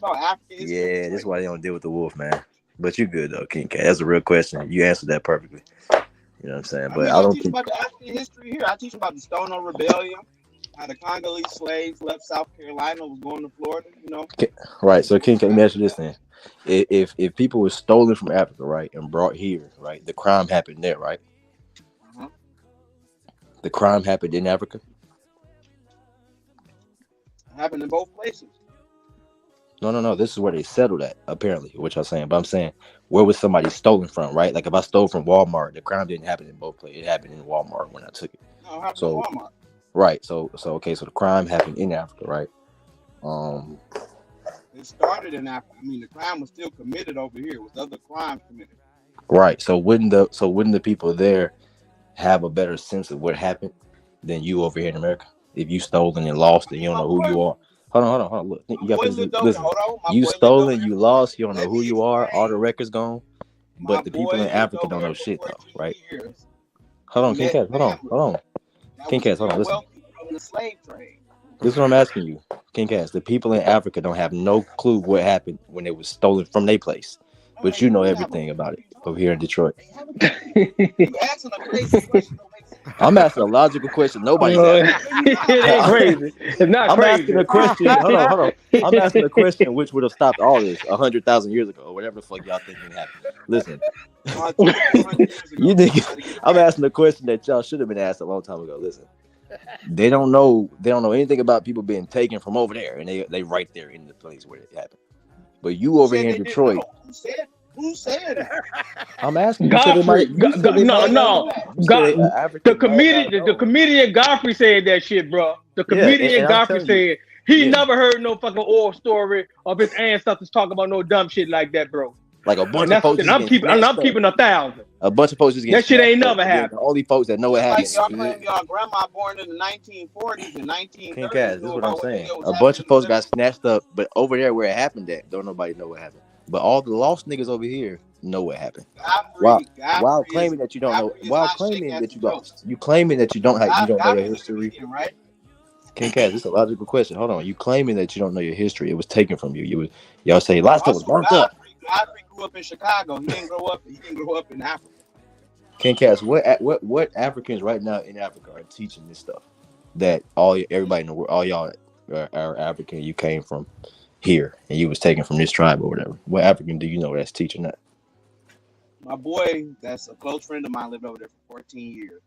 history. Yeah, that's why they don't deal with the wolf, man. But you good though, King Cat. That's a real question. You answered that perfectly. You know what I'm saying? But I don't teach about the African history here. I teach about the Stono Rebellion, how the Congolese slaves left South Carolina, was going to Florida. Right. So King Cat, let me ask you this then: if people were stolen from Africa, right, and brought here, right, the crime happened there, right? Uh-huh. The crime happened in Africa. It happened in both places. No. This is where they settled at, apparently, what y'all saying. But I'm saying, where was somebody stolen from, right? Like if I stole from Walmart, the crime didn't happen in both places. It happened in Walmart when I took it. No, it happened So, at Walmart. right. So okay. So the crime happened in Africa, right? It started in Africa. I mean, the crime was still committed over here. It was other crimes committed. Right. So wouldn't the people there have a better sense of what happened than you over here in America? If you stolen and lost and you don't know who you are. Hold on. Look, you got this. Listen, you stolen, you lost, you don't know who you are, all the records gone. But the people in Africa don't know shit though, right? Hold on, King Cass, hold on. King Cass, hold on, listen. From the slave trade. This is what I'm asking you. King Cass, the people in Africa don't have no clue what happened when it was stolen from their place. But you know everything about it over here in Detroit. I'm asking a logical question. Nobody's asking. It ain't crazy. It's not I'm crazy. asking a question. Hold on. I'm asking a question which would have stopped all this 100,000 years ago, or whatever the fuck y'all think happened. Listen, you niggas. I'm asking a question that y'all should have been asked a long time ago. Listen, they don't know anything about people being taken from over there, and they right there in the place where it happened. But you over here in Detroit. Who said it? I'm asking. Godfrey. No. The comedian Godfrey said that shit, bro. The comedian Godfrey said he never heard no fucking oral story of his ancestors talking about no dumb shit like that, bro. Like a bunch of folks. And I'm keeping 1,000. A bunch of folks just that shit ain't never happened. The only folks that know what happened. Like y'all claim y'all grandma born in the 1940s and 1930s. King Cass, this is what I'm saying. A bunch of folks got snatched up, but over there where it happened at, don't nobody know what happened. But all the lost niggas over here know what happened. While claiming that you don't know, while claiming that you lost, you claiming that you don't know your history. Right? King Cass, this is a logical question. Hold on, you claiming that you don't know your history? It was taken from you. Y'all say lots of was burnt up. Godfrey grew up in Chicago. He didn't grow up in Africa. King Cass, what Africans right now in Africa are teaching this stuff? That everybody in the world, all y'all are African. You came from here and you was taken from this tribe or whatever. What African do you know that's teaching that? My boy, that's a close friend of mine, lived over there for 14 years.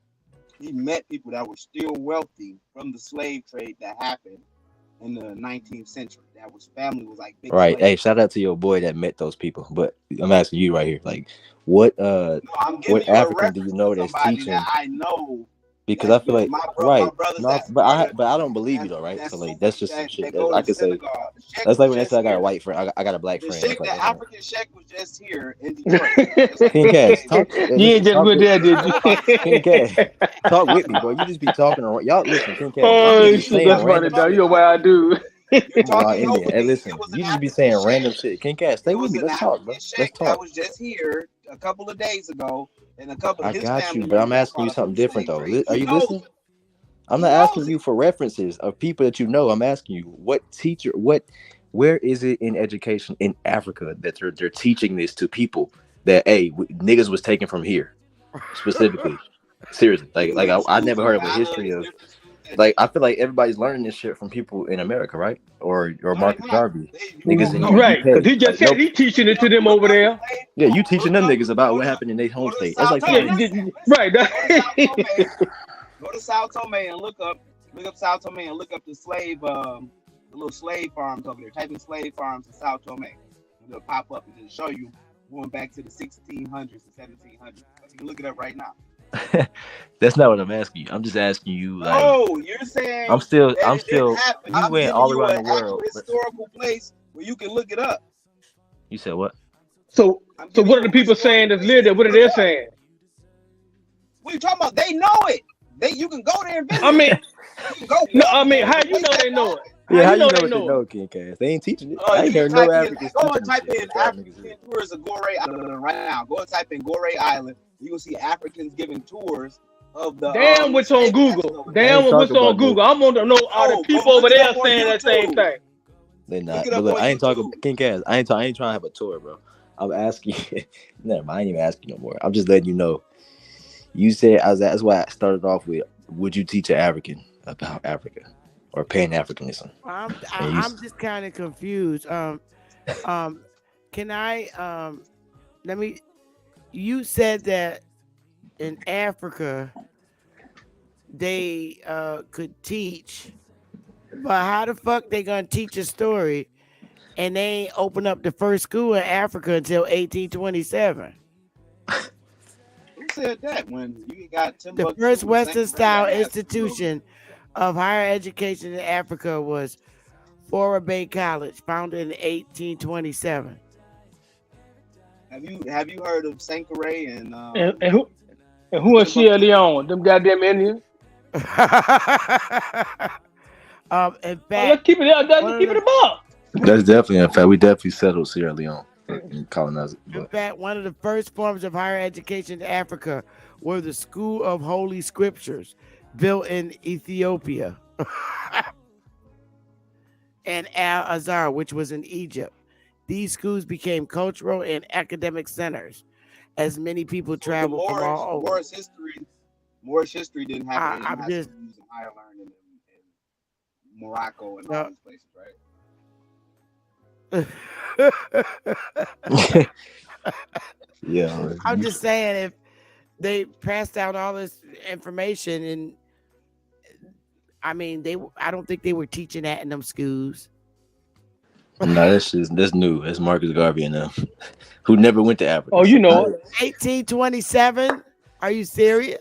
He met people that were still wealthy from the slave trade that happened in the 19th century. That was family was like big. Right. Hey, shout out to your boy that met those people. But I'm asking you right here, like, what African do you know that's teaching? That I know. Because I feel like but I don't believe you though, right? So like that's just some shit that I could say. That's like when they say I got a white friend, I got a black friend. The African check was just here in Detroit. King Cass, you ain't just with that, did you? King Cass, talk with me, bro. You just be talking around. Y'all listen, King Cass. Oh shit, that's funny, dog. You know what I do. Hey, listen, you just be saying random shit. King Cass, stay with me. Let's talk, bro. Let's talk. I was just here a couple of days ago. And a couple of I got you, but I'm asking you something different though. Are you listening? I'm not asking you for references of people that you know. I'm asking you where is it in education in Africa that they're teaching this to people that niggas was taken from here specifically? Seriously, like I never heard of a history of. Like I feel like everybody's learning this shit from people in America, right? Or Marcus Garvey, niggas in right? Because he just said he teaching it to them over there. Yeah, you teaching them niggas about what happened in their home state. That's like right. Go to Sao Tome and look up Sao Tome and look up the slave, the little slave farms over there. Type in slave farms in Sao Tome, and it'll pop up and it'll show you going back to the 1600s and 1700s. You can look it up right now. That's not what I'm asking you. I'm just asking you. Like, oh, you're saying I'm still. You went all around the world. Historical place where you can look it up. You said what? So what are the people saying that's live there? What are they saying? What are you talking about? They know it. You can go there and visit. I mean, how you know they know it? Yeah, how you know they know King Cass? They ain't teaching it. I ain't heard no Africans. Go and type in African tours of Gore Island right now. Go and type in Gore Island. You will see Africans giving tours of the. Damn, what's on Google? What's on Google? I'm on to know all the people over there saying that same thing. They're not. But look, I ain't talking King Cass. I ain't trying to have a tour, bro. I'm asking. Never mind. I ain't even asking no more. I'm just letting you know. You said that's why I started off with. Would you teach an African about Africa or Pan-Africanism? I'm just kind of confused. Can I let me? You said that in Africa they could teach, but how the fuck they gonna teach a story and they ain't opened up the first school in Africa until 1827. Who said that when you got The Timbuktu? first Western style Sankara, institution of higher education in Africa was Fora Bay College, founded in 1827. Have you heard of Sankara and who in Sierra Leone? Them goddamn Indians. In fact, Let's keep it up. Let's keep it above. That's definitely a fact. We definitely settled Sierra Leone and colonized it. in fact, one of the first forms of higher education in Africa were the School of Holy Scriptures, built in Ethiopia, and Al-Azhar, which was in Egypt. These schools became cultural and academic centers as many people traveled from all over. Moorish history didn't happen in I'm just Ireland and Morocco and all these places, right? Yeah. I'm just saying, if they passed down all this information, and I mean, I don't think they were teaching that in them schools. No, that's new. That's Marcus Garvey and them, who never went to Africa. Oh, you know. 1827? Are you serious?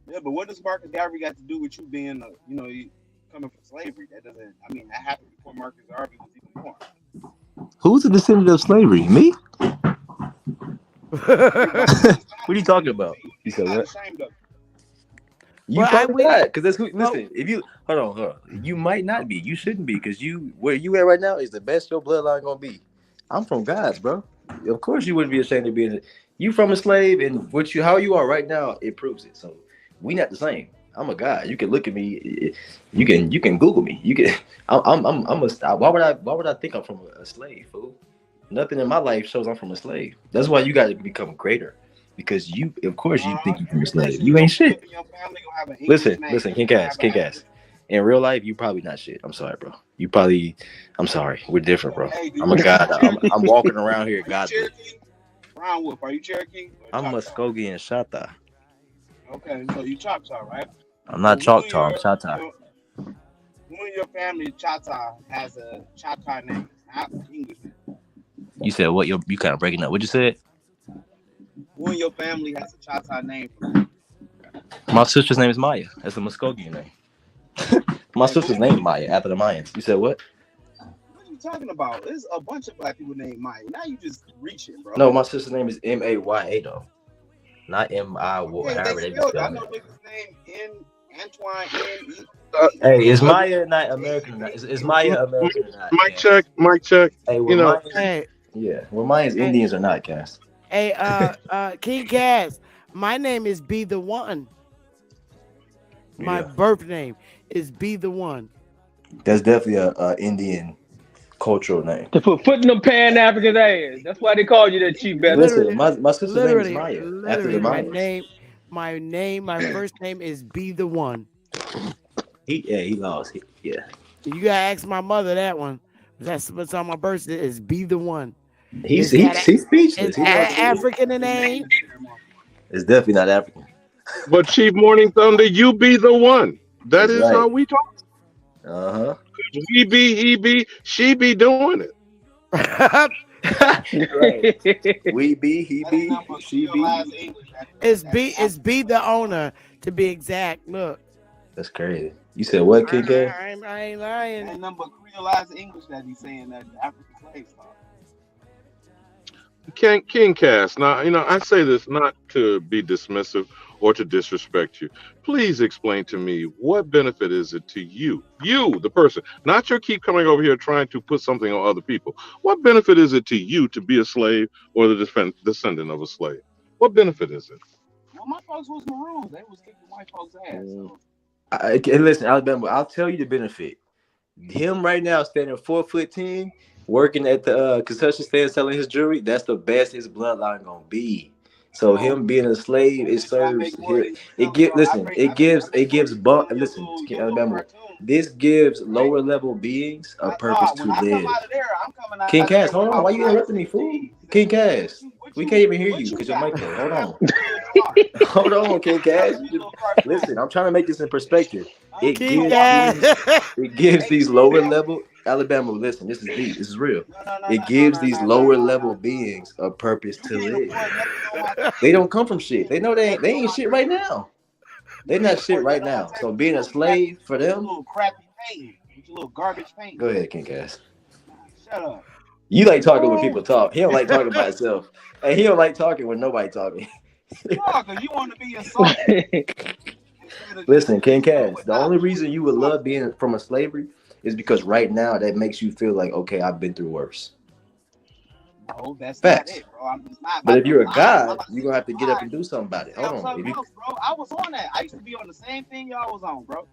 Yeah, but what does Marcus Garvey got to do with you being, you coming from slavery? That doesn't. I mean, that happened before Marcus Garvey was even born. Who's a descendant of slavery? Me? What are you talking about? You said what? You probably not, because that's who. Listen, if you hold on, you might not be. You shouldn't be, because where you at right now is the best your bloodline gonna be. I'm from God's, bro. Of course, you wouldn't be ashamed of being. You from a slave, and how you are right now, it proves it. So we not the same. I'm a guy. You can look at me. You can Google me. You can. I'm a. Why would I think I'm from a slave, fool? Nothing in my life shows I'm from a slave. That's why you got to become greater. Because of course, you think you're from a slave. You ain't shit. Listen, King Cass. In real life, you probably not shit. I'm sorry, bro. I'm sorry. We're different, bro. I'm a god. I'm walking around here, God. Brown Wolf, are you Cherokee? I'm Muskogee and Chata. Okay, so you Choctaw, right? I'm not Choctaw. I'm Chata. Who in your family Choctaw has a Choctaw name, not English name? You said what? You kind of breaking up. What you said? Who in your family has a Choctaw name? My sister's name is Maya. That's a Muskogee name. My sister's name Maya, after the Mayans. You said what? What are you talking about? There's a bunch of black people named Maya. Now you just reaching, bro. No, my sister's name is Maya though, not M-I. Okay, However they spelled, spell I it. know niggas name Antoine N. Hey, is Maya not American or not? Is Maya American or not? Mic check. Hey, well, Mayans Indians are not, Cass. Hey, King Cass, my name is Be the One. My birth name is Be the One. That's definitely a Indian cultural name. To put foot in them Pan-African ass. That's why they call you that, Chief Best. Listen, my sister's name is Maya. After the Mayans. My first name is Be the One. He lost. You gotta ask my mother that one. That's what's on my birth certificate is Be the One. He's speechless. It's African in name. It's definitely not African. But Chief Morning Thunder, you be the one. That is right. how we talk. We be, he be, she be doing it. Right. We be, he be, she be. It's be the owner, to be exact. Look. That's crazy. You said what, King Cass? I ain't lying. That number Creolized English that he's saying that the African slaves are. King Cass. Now, I say this not to be dismissive or to disrespect you. Please explain to me, what benefit is it to you, the person, not your keep coming over here trying to put something on other people. What benefit is it to you to be a slave or the descendant of a slave? What benefit is it? Well, my folks was maroons. They was kicking white folks' ass. So. Listen, Alabama, I'll tell you the benefit. Him right now standing 4'10", working at the concession stand selling his jewelry, that's the best his bloodline gonna be. So him being a slave, it serves here. Alabama, this gives lower level beings a purpose to live. King Cass, hold on, why you interrupting me, fool? King Cass, we can't even hear you because your mic there. Hold on. Hold on, King Cass. Listen, I'm trying to make this in perspective. It gives these lower level. Alabama, listen, this is deep. This is real. No, It gives these lower level beings a purpose to live. They don't come from shit. They know they ain't shit right now. They're not shit right now. So being a slave for them. Little crappy painting, with your little garbage painting. Go ahead, King Cass. Shut up. You like talking when people talk. He don't like talking by himself. And he don't like talking when nobody talking. Because you want to be insulted. Listen, King Cass, the only reason you would love being from a slavery is because right now that makes you feel like, okay, I've been through worse. No, that's Facts. not it, bro. I'm just not. But if you're a god, you're gonna have to get up and do something about it. Hold on. Else, bro. I was on that. I used to be on the same thing y'all was on, bro.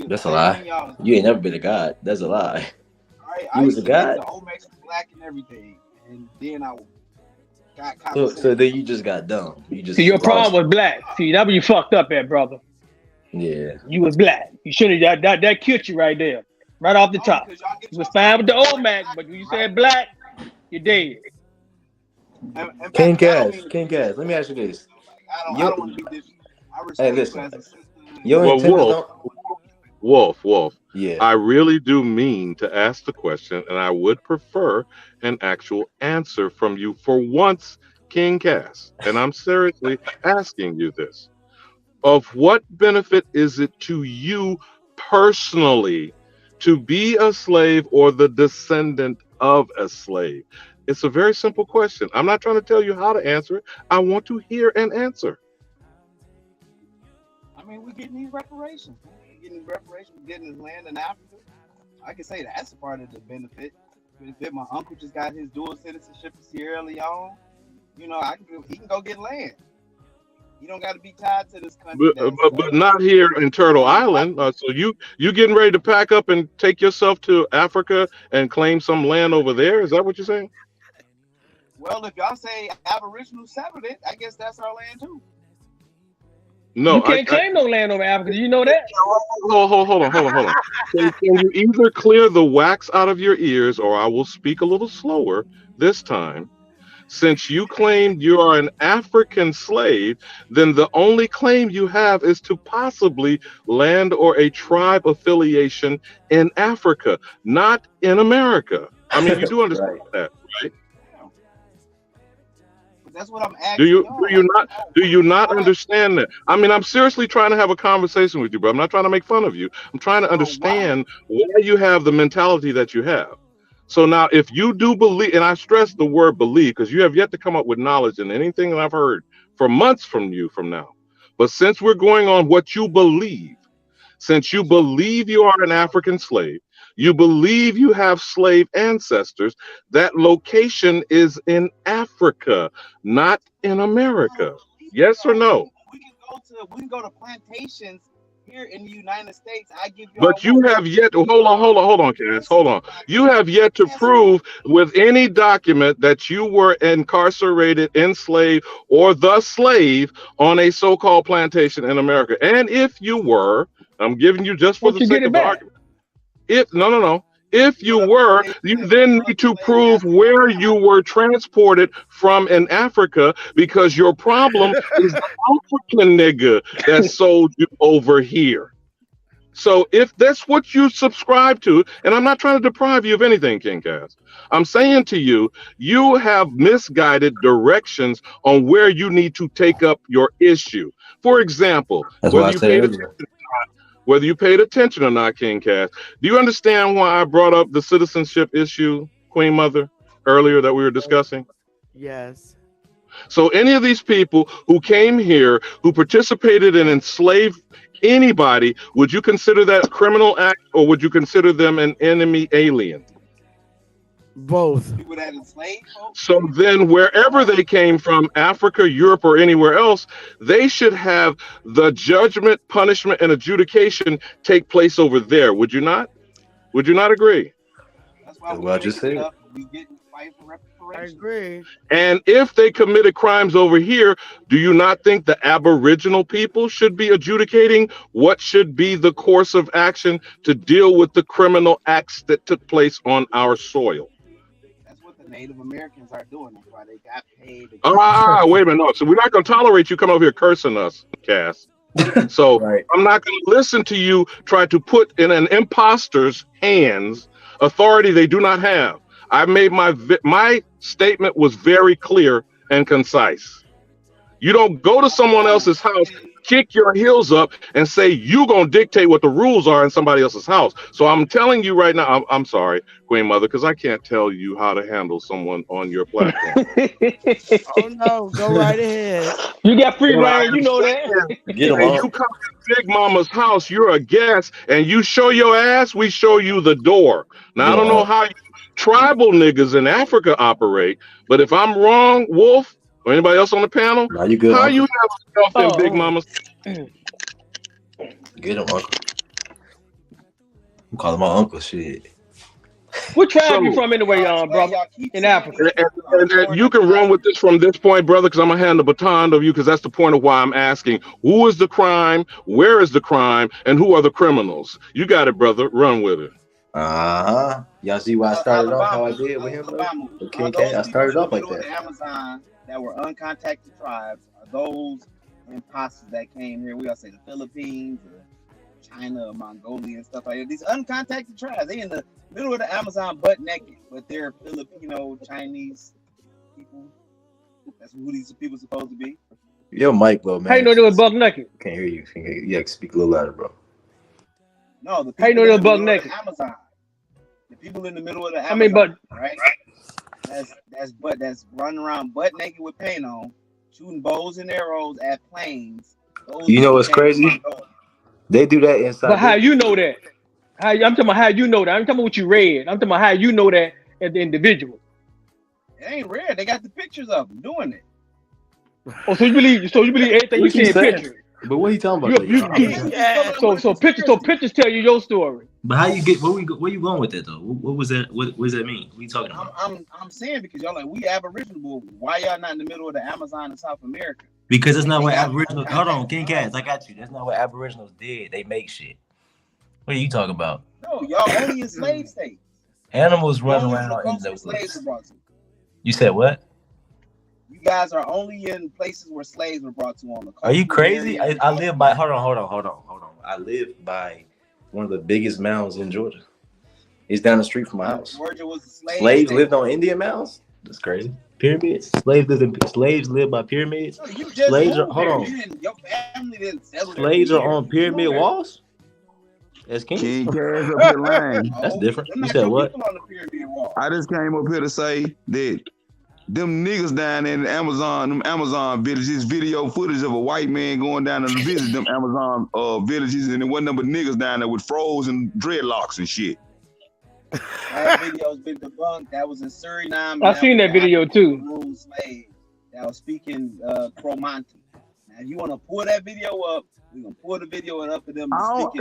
That's a lie. You ain't never been a god. That's a lie. You was a god. The Omex black and everything, and then I got so then you just got dumb. You just See, your problem was black. See, that was you fucked up at, brother. Yeah. You was black. You should have that killed you right there, right off the top. You was fine with the old Mac, but when you said black, you're dead. King Cass, let me ask you this. I don't want to be this. Hey, listen. Wolf. Yeah. I really do mean to ask the question, and I would prefer an actual answer from you for once, King Cass. And I'm seriously asking you this. Of what benefit is it to you personally to be a slave or the descendant of a slave? It's a very simple question. I'm not trying to tell you how to answer it. I want to hear an answer. I mean, we're getting these reparations. We're getting his land in Africa. I can say that's a part of the benefit. My uncle just got his dual citizenship in Sierra Leone. You know, he can go get land. You don't got to be tied to this country. But not here in Turtle Island. So you getting ready to pack up and take yourself to Africa and claim some land over there? Is that what you're saying? Well, if y'all say Aboriginal settled it, I guess that's our land too. No, you can't claim no land over Africa. Do you know that? Hold on. Can you either clear the wax out of your ears, or I will speak a little slower this time? Since you claimed you are an African slave, then the only claim you have is to possibly land or a tribe affiliation in Africa, not in America. I mean, you do understand that, right? That's what I'm asking. Do you not understand that? I mean, I'm seriously trying to have a conversation with you, bro. I'm not trying to make fun of you. I'm trying to understand why you have the mentality that you have. So now, if you do believe, and I stress the word believe, because you have yet to come up with knowledge in anything that I've heard for months from you from now. But since we're going on what you believe, since you believe you are an African slave, you believe you have slave ancestors, that location is in Africa, not in America. Yes or no? We can go to plantations here in the United States. I give you. But you have yet to hold on, Cass. Hold on. You have yet to prove with any document that you were incarcerated, enslaved, or the slave on a so-called plantation in America. And if you were, I'm giving you just for the sake of the argument. If you were, you then need to prove where you were transported from in Africa, because your problem is the African nigga that sold you over here. So if that's what you subscribe to, and I'm not trying to deprive you of anything, King Cass, I'm saying to you, you have misguided directions on where you need to take up your issue. For example, whether you paid attention or not, King Cass, do you understand why I brought up the citizenship issue, Queen Mother, earlier that we were discussing? Yes. So any of these people who came here, who participated in enslaved anybody, would you consider that a criminal act, or would you consider them an enemy alien? Both. People that enslaved folks? So then wherever they came from, Africa, Europe, or anywhere else, they should have the judgment, punishment, and adjudication take place over there. Would you not? Would you not agree? That's why I just said. I agree. And if they committed crimes over here, do you not think the Aboriginal people should be adjudicating what should be the course of action to deal with the criminal acts that took place on our soil? Native Americans are doing. That's why they got paid. Wait a minute. No. So we're not going to tolerate you come over here cursing us, Cass. So I'm not going to listen to you try to put in an imposter's hands authority they do not have. I made my statement was very clear and concise. You don't go to someone else's house, kick your heels up, and say you gonna dictate what the rules are in somebody else's house. So I'm telling you right now, I'm sorry, Queen Mother, because I can't tell you how to handle someone on your platform. Oh no, go right ahead. You got free What I reign, am you know saying, that. Get him when on. you come to Big Mama's house, you're a guest, and you show your ass, we show you the door. Now, I Get him don't know on. how you tribal niggas in Africa operate, but if I'm wrong, Wolf, or anybody else on the panel, Nah, you good, how Uncle? you have stuff in Big Mama's? Get him, Uncle. I'm calling my uncle. Shit. What tribe you So, from anyway, brother? In Africa. and you can run with this from this point, brother, because I'm gonna hand the baton to you, because that's the point of why I'm asking: who is the crime, where is the crime, and who are the criminals? You got it, brother. Run with it. Y'all see why I started off how I did with him, though? Okay, I started off like that. The Amazon that were uncontacted tribes are those imposters that came here. We gotta say the Philippines or China or Mongolia and stuff like that. These uncontacted tribes, they in the middle of the Amazon butt naked, but they're Filipino, Chinese people. That's who these people supposed to be. Yo, Mike, bro, man. How you know they was buck naked? Can't hear you. You gotta speak a little louder, bro. No, the How you people know they in was the buck middle of naked? the Amazon. The people in the middle of the Amazon. I mean, but right? That's running around butt naked with paint on, shooting bows and arrows at planes. Those You know people what's came from crazy? Mongolia. They do that inside. But how you know that? I'm talking about how you know that. I'm talking about what you read. I'm talking about how you know that as the individual. It ain't rare. They got the pictures of them doing it. Oh, so you believe everything you What see you in saying? pictures? But what are you talking about? Yeah. So pictures tell you your story. But how you get where you going with that though? What was that? What does that mean? What are you talking about? I'm saying because y'all like we Aboriginal. Why y'all not in the middle of the Amazon in South America? Because that's not what Aboriginals. Hold on, King Cats, I got you. That's not what Aboriginals did. They make shit. What are you talking about? No, y'all only in slave states. Animals run Only around the in coast the where slaves woods. were brought to. You said what? You guys are only in places where slaves were brought to on the coast. Are you crazy? I live by. Hold on. I live by one of the biggest mounds in Georgia. It's down the street from my house. Georgia was a slave Slaves state. lived on Indian mounds. That's crazy. Pyramids. Slaves live by pyramids. No, you just Slaves are. moved Hold there. on. Your family didn't settle there. Slaves are on pyramid walls. That's king. King Cash up here lying. That's different. Them You not said your what? people on the pyramid wall. I just came up here to say that them niggas down in the them Amazon villages, video footage of a white man going down to visit them Amazon villages, and there wasn't number niggas down there with frozen dreadlocks and shit. That video's been debunked. That was in Suriname. I seen that video too. Slave that was speaking Cromanti. Now, if you want to pull that video up, we gonna pull the video up of them.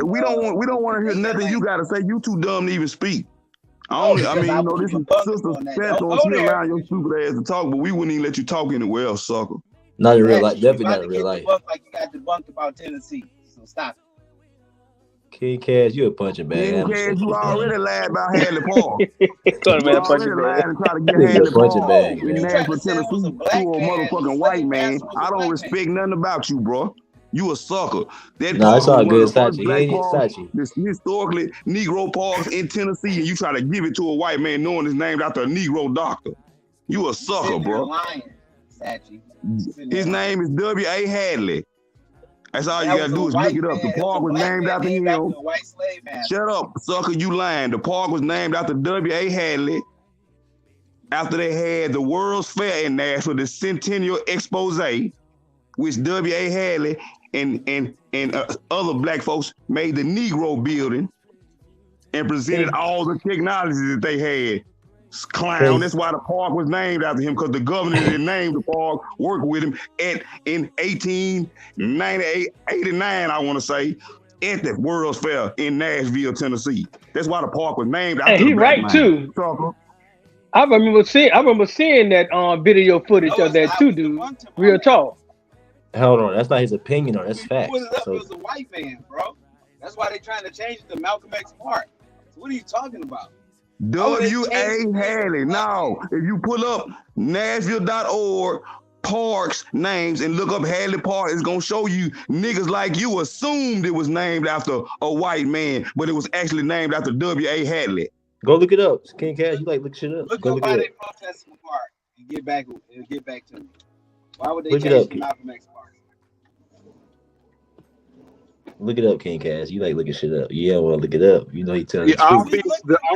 We don't want to hear nothing you gotta say. You too dumb to even speak. No, I mean, you know, this is Sister on that. Seth, Don't so go she there. allowing your stupid ass to talk, but we wouldn't even let you talk anywhere else, sucker. Not in real life. You Definitely about not to in real get life. debunked like you got debunked about Tennessee. So stop it. King Cash, you a punching bag. King Cash, you already lied about Hadley Park. Call You man a already punching lied bag. and tried to get Nigga, Hadley a punching Park bag, in man. Nashville, You tried to say it was Tennessee a to black a man, motherfucking slave white man. master was a I don't black respect nothing about you, bro. You a sucker. That Nah, park it's was all one good, of the first Sachi. black He ain't parks, Sachi. this historically Negro parks in Tennessee, and you try to give it to a white man knowing it's named after a Negro doctor. You a sucker, Sitting there bro. lying, Sachi. His name is W.A. Hadley. That's all you That gotta was do a is white look it up. man. The It was park a was black named man after named after him. a white slave master. Shut up, sucker, you lying. The park was named after W.A. Hadley. After they had the World's Fair in Nashville, the Centennial Expose, which W.A. Hadley and other black folks made the Negro building and presented all the technologies that they had. Clown. That's why the park was named after him, because the governor that named the park worked with him in 1889, I want to say, at the World's Fair in Nashville, Tennessee. That's why the park was named after And he the black right man. too. I remember seeing that video footage of that too, dude. Real talk. Hold on, that's not his opinion, or that's facts. Put it up So, as a white man, bro. That's why they trying to change it to Malcolm X Park. So what are you talking about? W.A. Hadley. Now, if you pull up Nashville.org parks names and look up Hadley Park, it's gonna show you niggas like you assumed it was named after a white man, but it was actually named after W.A. Hadley. Go look it up. King Cash, you like look shit up. Look Go up look why it they up. protesting the park and get back to me. Why would they Look it change up. the Malcolm X park? Look it up, King Cash. You like looking shit up. Yeah, well, look it up. You know he telling The the truth.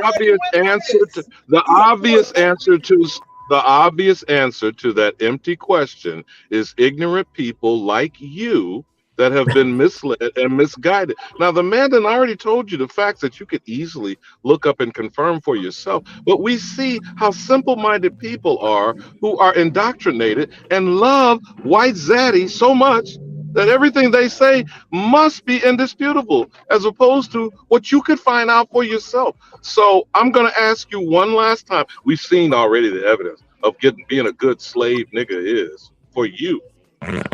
obvious answer to the obvious answer to the obvious answer to that empty question is ignorant people like you that have been misled and misguided. Now, the man done already told you the facts that you could easily look up and confirm for yourself. But we see how simple-minded people are who are indoctrinated and love white zaddy so much that everything they say must be indisputable, as opposed to what you could find out for yourself. So I'm going to ask you one last time. We've seen already the evidence of being a good slave nigga is for you.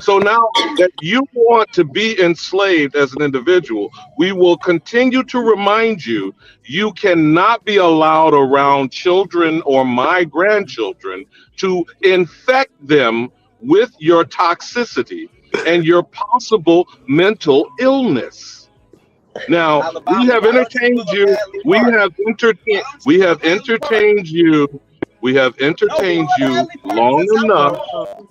So now that you want to be enslaved as an individual, we will continue to remind you you cannot be allowed around children or my grandchildren to infect them with your toxicity and your possible mental illness. Now, we have entertained you. We have entertained you. We have entertained you long enough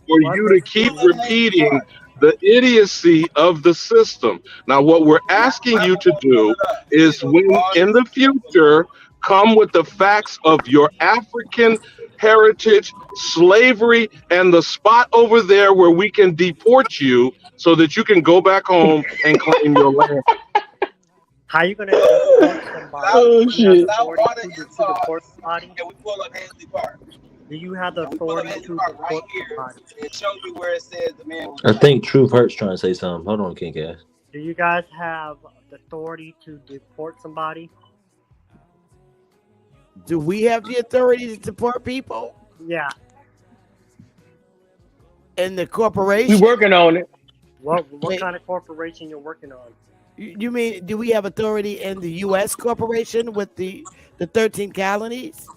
for you to keep repeating the idiocy of the system. Now, what we're asking you to do is, when in the future, come with the facts of your African heritage, slavery, and the spot over there where we can deport you so that you can go back home and claim your land. How you gonna deport somebody? Oh shit! To deport somebody? Can we pull up Hensley Park? Do you have the Can we pull up authority Hensley to Park right deport here somebody? and show you where it says the man was I black? think Truth Hurts trying to say something. Hold on, King Cash. Do you guys have the authority to deport somebody? Do we have the authority to deport people? Yeah. And the corporation? We working on it. What Wait. kind of corporation you're working on? You mean, do we have authority in the U.S. corporation with the 13 colonies?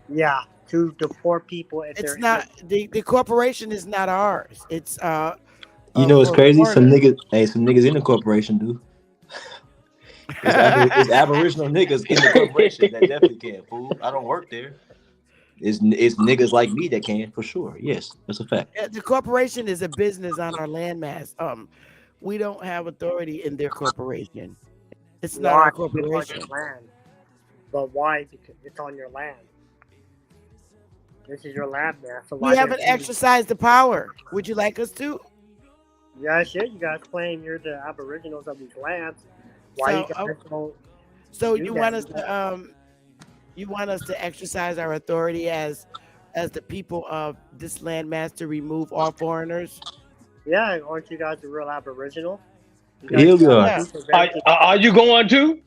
Yeah, to deport people if It's they're not, the corporation is not ours. It's You know it's for crazy? Some foreigners. niggas in the corporation do. It's Aboriginal niggas in the corporation that definitely can, fool. I don't work there. It's niggas like me that can, for sure. Yes, that's a fact. Yeah, the corporation is a business on our landmass. We don't have authority in their corporation. It's not our It's on corporation. your land. But why? Because it's on your land. This is your land, man. So why We haven't don't you- exercised the power. Would you like us to? Yeah, shit. You guys claim you're the aboriginals of these lands. Why So, you guys don't? So do you that? want us to exercise our authority as the people of this landmass to remove all foreigners? Yeah, aren't you guys the real aboriginal? Here we are. Yeah. Are you going to?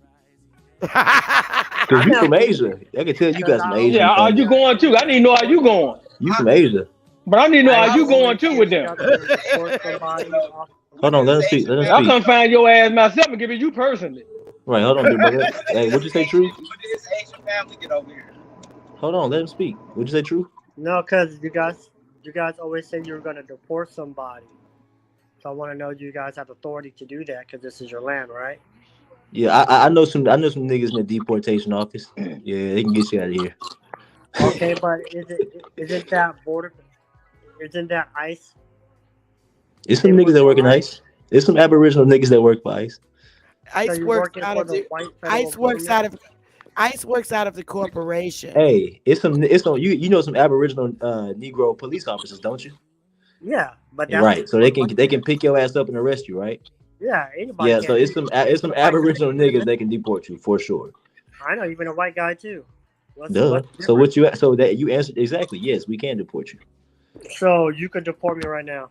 Because you from Asia. I can tell you got some Asian. Yeah, are you going to? I need to know how you going. You from Asia. But I need to know how you going to with them. Hold on, let us speak. Let us I'll speak. come find your ass myself and give it you personally. Right, hold on, big brother. Hey, what'd you say, True? When did this Asian family get over here? Hold on, let him speak. What'd you say, True? No, because you guys always say you're going to deport somebody. So I want to know, do you guys have authority to do that? Because this is your land, right? Yeah, I know some niggas in the deportation office. Yeah, they can get you out of here. Okay, but isn't that border? Isn't that ICE? It's some niggas that work in ICE. There's some Aboriginal niggas that work for ICE. ICE you're works working out for of the the white federal ICE works out of the corporation. Hey, it's some you know some Aboriginal Negro police officers, don't you? Yeah, but that's Right. So they can pick your ass up and arrest you, right? Yeah, anybody. Yeah. can So it's do some Aboriginal niggas that can deport you for sure. I know, even a white guy too. Duh. So what you so that you answered exactly? Yes, we can deport you. So you can deport me right now.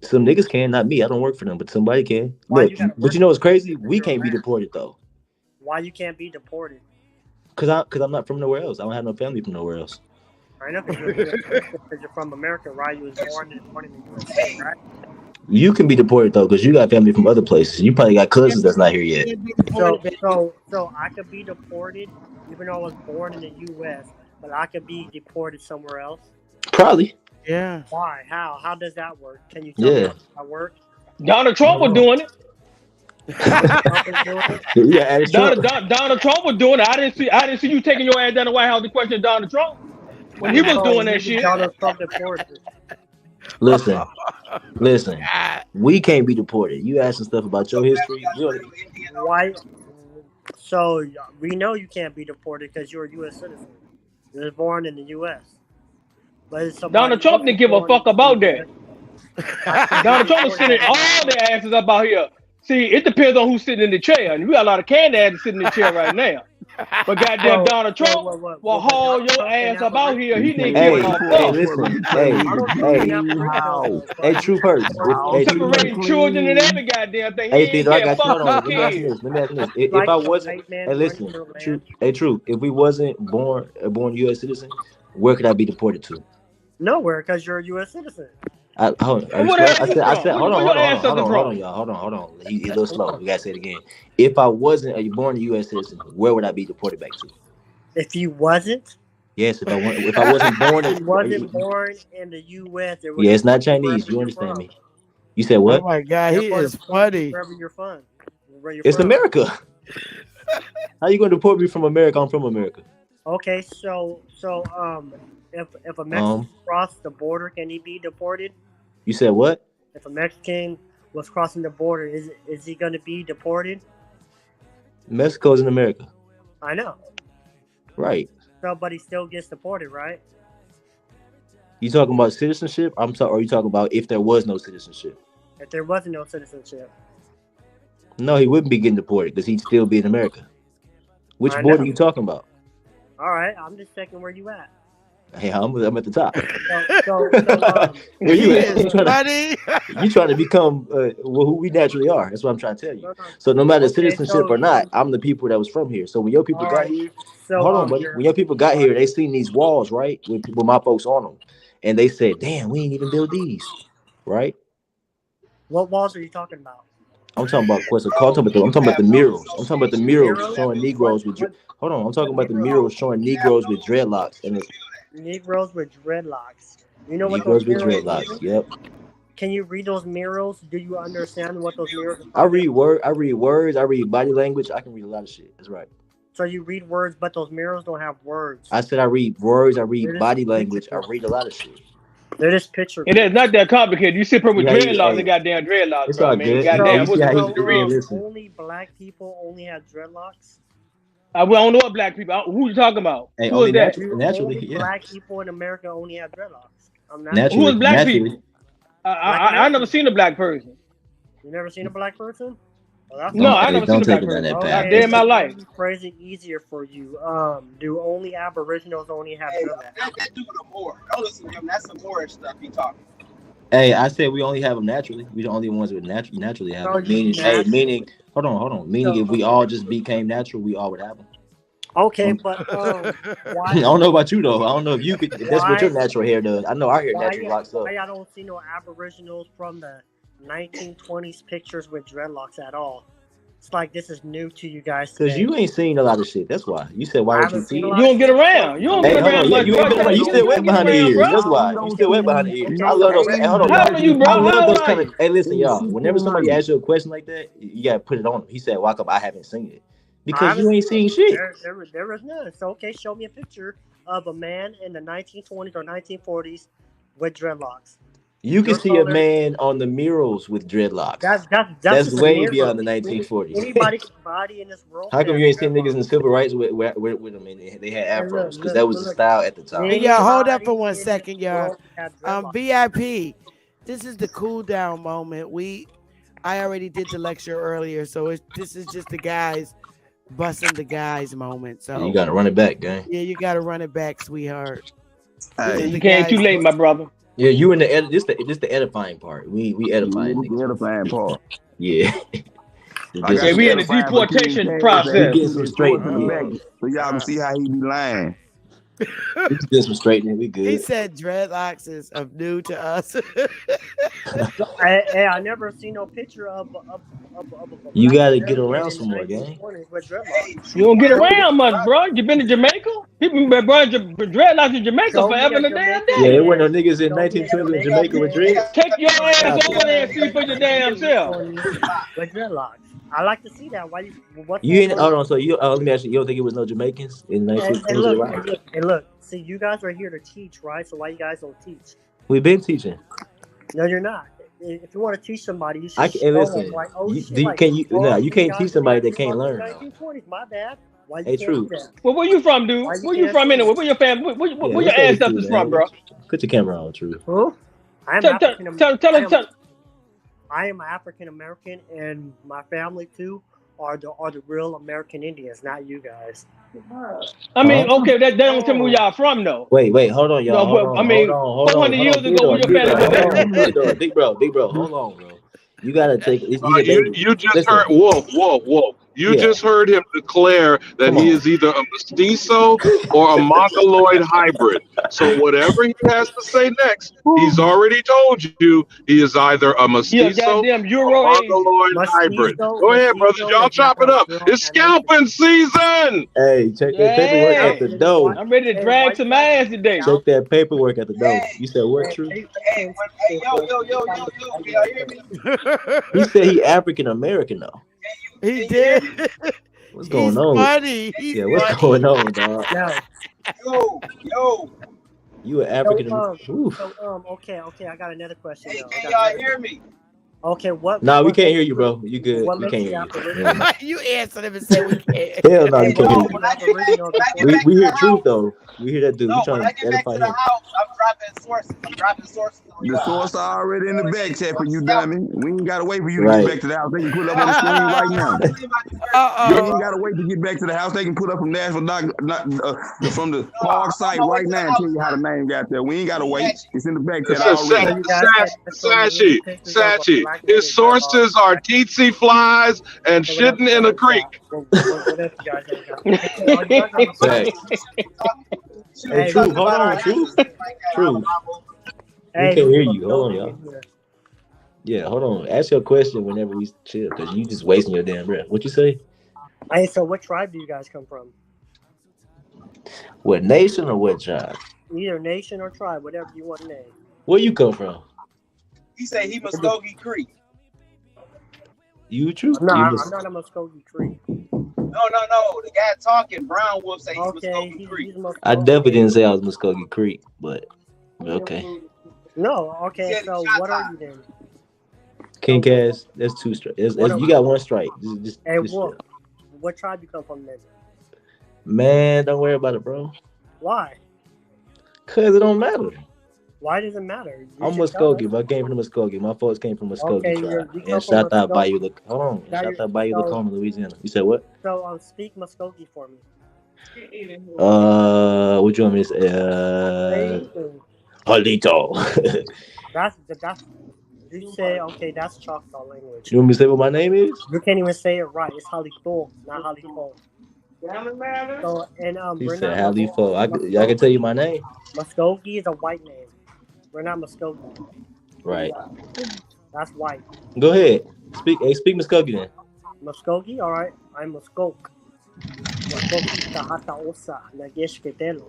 Some niggas can, not me. I don't work for them, but somebody can. Why Look, you gotta but work you know what's crazy? for We your can't be land? deported though, Why you can't be deported? cause I'm not from nowhere else. I don't have no family from nowhere else. I know because you're from America, right? You was born in the USA, right? You can be deported though, cause you got family from other places. You probably got cousins that's not here yet. So I could be deported, even though I was born in the U.S., but I could be deported somewhere else. Probably. Yeah. Why? How? How does that work? Can you tell me how that works? Donald Trump was doing it. Yeah, Donald Trump was doing it. I didn't see you taking your ass down the White House to question Donald Trump when he was doing that shit. Donald Trump deported. Listen. We can't be deported. You asking stuff about your history. Why? So we know you can't be deported because you're a U.S. citizen. You were born in the U.S. But Donald Trump didn't give a fuck about that. Donald Trump is sitting all their asses up out here. See, it depends on who's sitting in the chair. And we got a lot of candy asses sitting in the chair right now. But goddamn Donald Trump will haul your ass up out here. He didn't give a fuck. Listen. Hey, true person. Separating children and every goddamn thing. He ain't care fuck kids. Let me ask you this. If I wasn't, hey, listen, true. If we wasn't born U.S. citizen, where could I be deported to? Nowhere, because you're a U.S. citizen. Hold on, y'all. Hold on. He's a little slow. We gotta say it again. If I wasn't born a U.S. citizen, where would I be deported back to? If you wasn't? Yes, if I wasn't born. If you wasn't born in the U.S. Yeah, it's not Chinese. You understand me? You said what? Oh my God, he is funny. Wherever you're from. It's America. How you gonna deport me from America? I'm from America. Okay, so if a Mexican crossed the border, can he be deported? You said what? If a Mexican was crossing the border, is he going to be deported? Mexico's in America. I know. Right. So, but he still gets deported, right? You talking about citizenship? Or are you talking about if there was no citizenship? If there wasn't no citizenship. No, he wouldn't be getting deported because he'd still be in America. Which border are you talking about? All right, I'm just checking where you at. Hey, I'm at the top. Where you at? You trying to become who we naturally are. That's what I'm trying to tell you. So no matter citizenship or not, I'm the people that was from here. So when your people got here, hold on, buddy. When your people got here, they seen these walls, right, with my folks on them, and they said, "Damn, we ain't even build these," right? What walls are you talking about? I'm talking about I'm talking about the murals. I'm talking about the murals showing Negroes with. Hold on, I'm talking about the murals showing Negroes with dreadlocks and. Negroes with dreadlocks. You know what Negroes those with dreadlocks. Yep. Can you read those murals? Do you understand what those murals are? I read words. I read body language. I can read a lot of shit. That's right. So you read words, but those murals don't have words. I said I read words. I read body language. I read a lot of shit. They're just pictures. It is not that complicated. You sit here with dreadlocks and goddamn dreadlocks. It's all good. Goddamn, only black people only have dreadlocks. We don't know what black people. Who you talking about? Hey, who is that? Naturally, yeah. Black people in America only have dreadlocks. Who is black people? I never seen a black person. You never seen a black person? Well, no, I never seen a black person. A day in my life. Phrase it easier for you. Do only Aboriginals only have dreadlocks? Let's do the more. Don't listen to him. That's some more stuff he talking. Hey, I said we only have them naturally. We the only ones that naturally have them. Meaning, hold on. Meaning, if we all just became natural, we all would have them. Okay, but why? I don't know about you though. I don't know if you could. That's what your natural hair does. I know our hair naturally locks up. I don't see no Aboriginals from the 1920s pictures with dreadlocks at all. It's like this is new to you guys. Because you ain't seen a lot of shit. That's why. You said, why would you see it? You don't get around. You don't get around much. You still wet behind the ears. That's why. You still wet behind the ears. I love those. Hold on. How are you, bro? I love those kind of. Hey, listen, y'all. Whenever somebody asks you a question like that, you gotta put it on them. He said, why come I haven't seen it? Because you ain't seen shit. There is none. So, okay, show me a picture of a man in the 1920s or 1940s with dreadlocks. You can see a man on the murals with dreadlocks. That's way beyond the 1940s. Anybody's body in this world. How come you ain't seen niggas in civil rights with them and they had afros? Because that was the style at the time. Hey, y'all, hold up for 1 second, y'all. VIP, this is the cool down moment. I already did the lecture earlier, so this is just the guys busting the guys moment. So you gotta run it back, gang. Yeah, you gotta run it back, sweetheart. You can't too late, my brother. Yeah, you in the edit. This the edifying part. We edifying. The edifying part. Yeah. Yeah, we in the deportation process. We get some straightening. So y'all can see how he be lying. We get some straightening. We good. He said dreadlocks is new to us. I never seen no picture of you gotta get around some more, gang. You don't get around much, bro. You been to Jamaica? People been burning dreadlocks in Jamaica forever and a damn day. Yeah, there weren't no niggas in 1920 in Jamaica with dreads. Take your ass over there and see for your damn self. With dreadlocks. I like to see that. Why you? What's You that? ain't hold on. So you let me ask you. You don't think it was no Jamaicans in And 1920? look. See, you guys are here to teach, right? So why you guys don't teach? We've been teaching. No, you're not. If you want to teach somebody, you should Hey, show listen. them like, oh You, shit, do you, like, can you? No, you these can't guys teach somebody that grew can't up in learn. the Though. 1940s. My bad. Why you Hey, can't do true. that? Well, where you from, dude? Why you Where you can't from say anyway? that? Where your family? Where Yeah, your what's up with you, ancestors from, man? bro? Put your camera on, true. Who? I am Tell African. us. I am African American, and my family too are the real American Indians, not you guys. I mean, Huh? okay, that don't tell me where y'all from, though. Wait, hold on, y'all. No, but I mean, 400 years ago, where your family was at? Big bro, hold on, bro. You gotta take. These are You babies. just Listen, heard Wolf. You yeah, just heard him declare that come he on. is either a mestizo or a mongoloid hybrid. So whatever he has to say next, he's already told you he is either a He a mestizo goddamn or Euro Asian. mongoloid hybrid. Go ahead, brothers. Y'all is like chop it a up. real It's scalping season. Hey, check that paperwork Yeah, at the door. I'm ready to drag some ass today. Check that paperwork at the door. You said what, true? Hey, yo, can y'all hear me? He said he African American though. He did. What's going He's on? funny. Yeah, what's going on, dog? Yo. You an African American? Okay. I got another question. Hey, can y'all hear me? Okay, what? Nah, we what can't makes hear you, bro. You good? What We makes can't you hear Aboriginal? You answered him and said we can't. Hell no, we can't hear When I get you. back We to hear the truth house, though. We hear that dude. We no, trying when I to get back edify to the him. house, I'm dropping sources on The y'all. source already in the back chat for you, dummy. We ain't gotta wait for you to Right. get back to the house. They can put it up on the screen right now. You ain't gotta wait to get back to the house. They can put up from Nashville, from the Park site right now and tell you how the name got there. We ain't gotta wait. It's in the back chat already. Sashi. His sources are Teetsy flies and shitting in a creek. Hey, True, hold on, True. True. We can't hear you. Hold on, y'all. Yeah, hold on. Ask your question whenever we chill, because you just wasting your damn breath. What you say? Hey, so what tribe do you guys come from? What nation or what tribe? Either nation or tribe, whatever you want to name. Where you come from? He said he Muskogee Creek. You True? No, You I'm not a Muskogee Creek. No. The guy talking, Brown Wolf say he's Muskogee Creek. I definitely didn't say I was Muskogee Creek, but okay. No, okay, so what are you then? King Cass, that's two strikes. You got one strike. Just what tribe you come from then? Man, don't worry about it, bro. Why? Cause it don't matter. Why does it matter? I'm Muskogee, but I came from Muskogee. My folks came from Muskogee tribe. And shout out Bayou Lacombe, Louisiana. You said what? So speak Muskogee for me. What you want me to say? Halito. That's you say okay. That's Choctaw language. You want me to say what my name is? You can't even say it right. It's Halito, not Halito. So He said Halifo. I can tell you my name. Muskogee is a white name. We're not Muskogee. Right. That's white. Go ahead. Speak Muskogee then. Muskogee, all right. I'm Muskok. Muskogee tahata osa nagesh ketelo.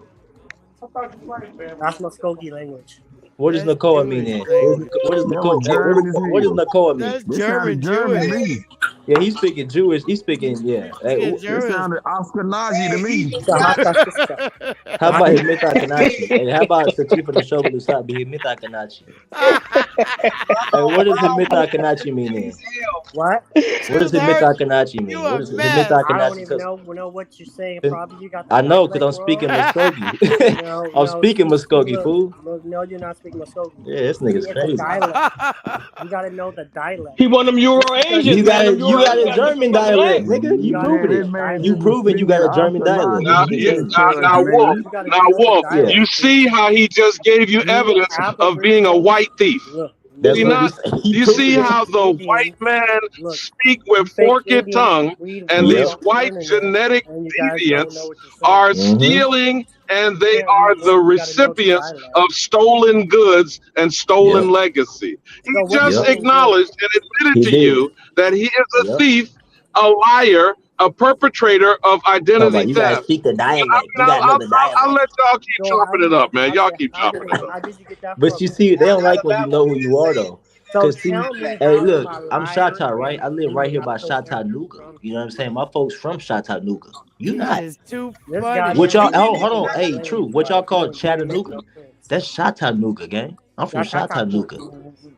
That's Muskogee language. What does Nakoa mean then? What does Nakoa mean? That's German Jewish. Yeah, he's speaking Jewish. He's speaking, yeah. It sounded Ashkenazi to me. How about Himita Kanachi? And how about Sachifa the Shogun to stop being Himita Kanachi? Hey, what does Himita Kanachi mean then? What? What does Himita Kanachi mean? What does Himita I don't Kanachi even know what you're saying. Probably you got. I know because I'm speaking Muskogee. I'm speaking Muskogee, fool. No, you're not speaking Muskogee. Yeah, this nigga's crazy. You gotta know the dialect. He want them Euro Asians. You got a German dialect, nigga. You proving it. You proving you got a German dialect. Now, Wolf. Yeah. You see how he just gave you evidence of being a white thief. Did he not? You see how the white man speak with forked tongue, and these white genetic deviants are stealing, and they are the recipients of stolen goods and stolen legacy. He just acknowledged and admitted to you that he is a thief, a liar, a perpetrator of identity you theft. gotta speak the dialect. You gotta know the dialect. I'll let y'all keep chopping it up, man. Y'all keep chopping it up. But you see, they don't like when you know who you are, though. So Cause see, tell me, hey, how am look, I I'm liar Shatta, right? I live and right you're here not by putting everything Chattanooga. from You know what I'm saying? My folks from Chattanooga. You He not. is too this funny. What goddamn y'all? man Hold making on. Hey, true. claims What y'all like call you ain't making Chattanooga? no sense. That's Chattanooga, gang. I'm from That's Chattanooga.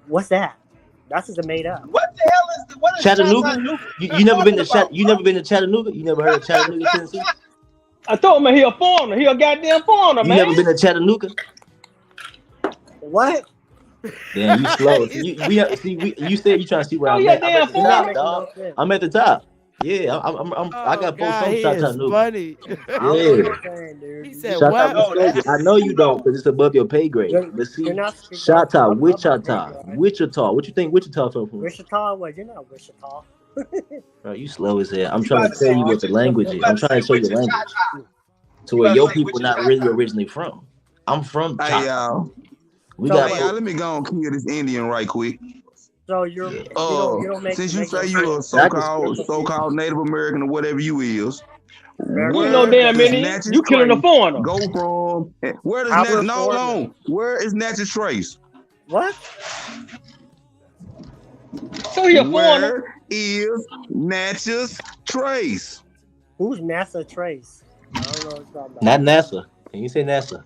what's that? That's just made up. What the hell is what is Chattanooga? Chattanooga You never been to about, You bro? never been to Chattanooga? You never heard of Chattanooga, Tennessee? I told him he a foreigner. He a goddamn foreigner, You man. never been to Chattanooga? What? Damn, you slow. He's You said you trying to see where Oh, I'm he a at. I'm damn at the You're not top, foreigner. making no dog. sense. I'm at the top. Yeah, I oh got folks God, from he is Chattanooga. funny. I don't know what Yeah. you're saying, dude. He said Shout out what? No, Muskogee. I know you don't, because it's above your pay grade. You're, But you're see, not speaking shout out above my pay Wichita. grade. Wichita. What you think Wichita from? Wichita, what? You're not Wichita. Bro, you slow as hell. I'm you trying about to to tell say you what the language you is. about I'm to say trying to show you the Wichita language Cha. to You where about to your say people Wichita not really Cha. originally from. I'm from Hey Choctaw. y'all. We So got Hey what? y'all, let me go and kill this Indian right quick. So yeah. you don't Since you make say no you a sense. And I You're, can you're spit it. confused. so-called Native American or whatever you is, American You ain't no where damn does Indian. Indian. Natchez You killing a Trace foreigner. go from? Where does How we're Natchez? No, hold foreigners. on. Where is Natchez Trace? What? So he a foreigner. Where is Natchez Trace? Who's NASA Trace? I don't know what you're talking Not about. NASA. Can you say NASA?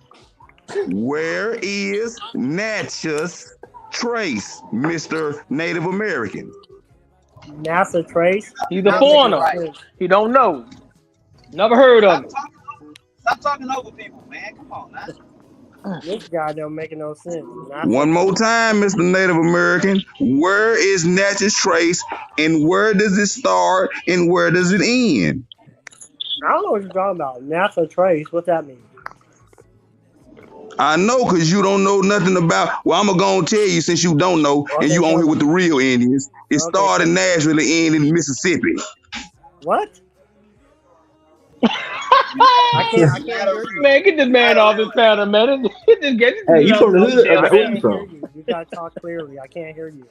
Where is Natchez Trace, Mr. Native American? NASA Trace? He's You're a not making foreigner. no Right. sense. He don't know. Never heard of him. Stop talking over people, man. Come on, man. This guy don't make no sense. NASA One more Trace. time, Mr. Native American. Where is Natchez Trace, and where does it start, and where does it end? I don't know what you're talking about. NASA Trace. What's that mean? I know, because you don't know nothing about. Well, I'm going to tell you since you don't know, and Okay, you on tell here me. with the real Indians. It Okay, started tell in me. Nashville and ended in Mississippi. What? I can't hear you. Man, get this man off his panel, man. Just get this Hey, you nigga off from the his hood? damn I Where you can't panel. hear from? you. You gotta talk clearly. I can't hear you.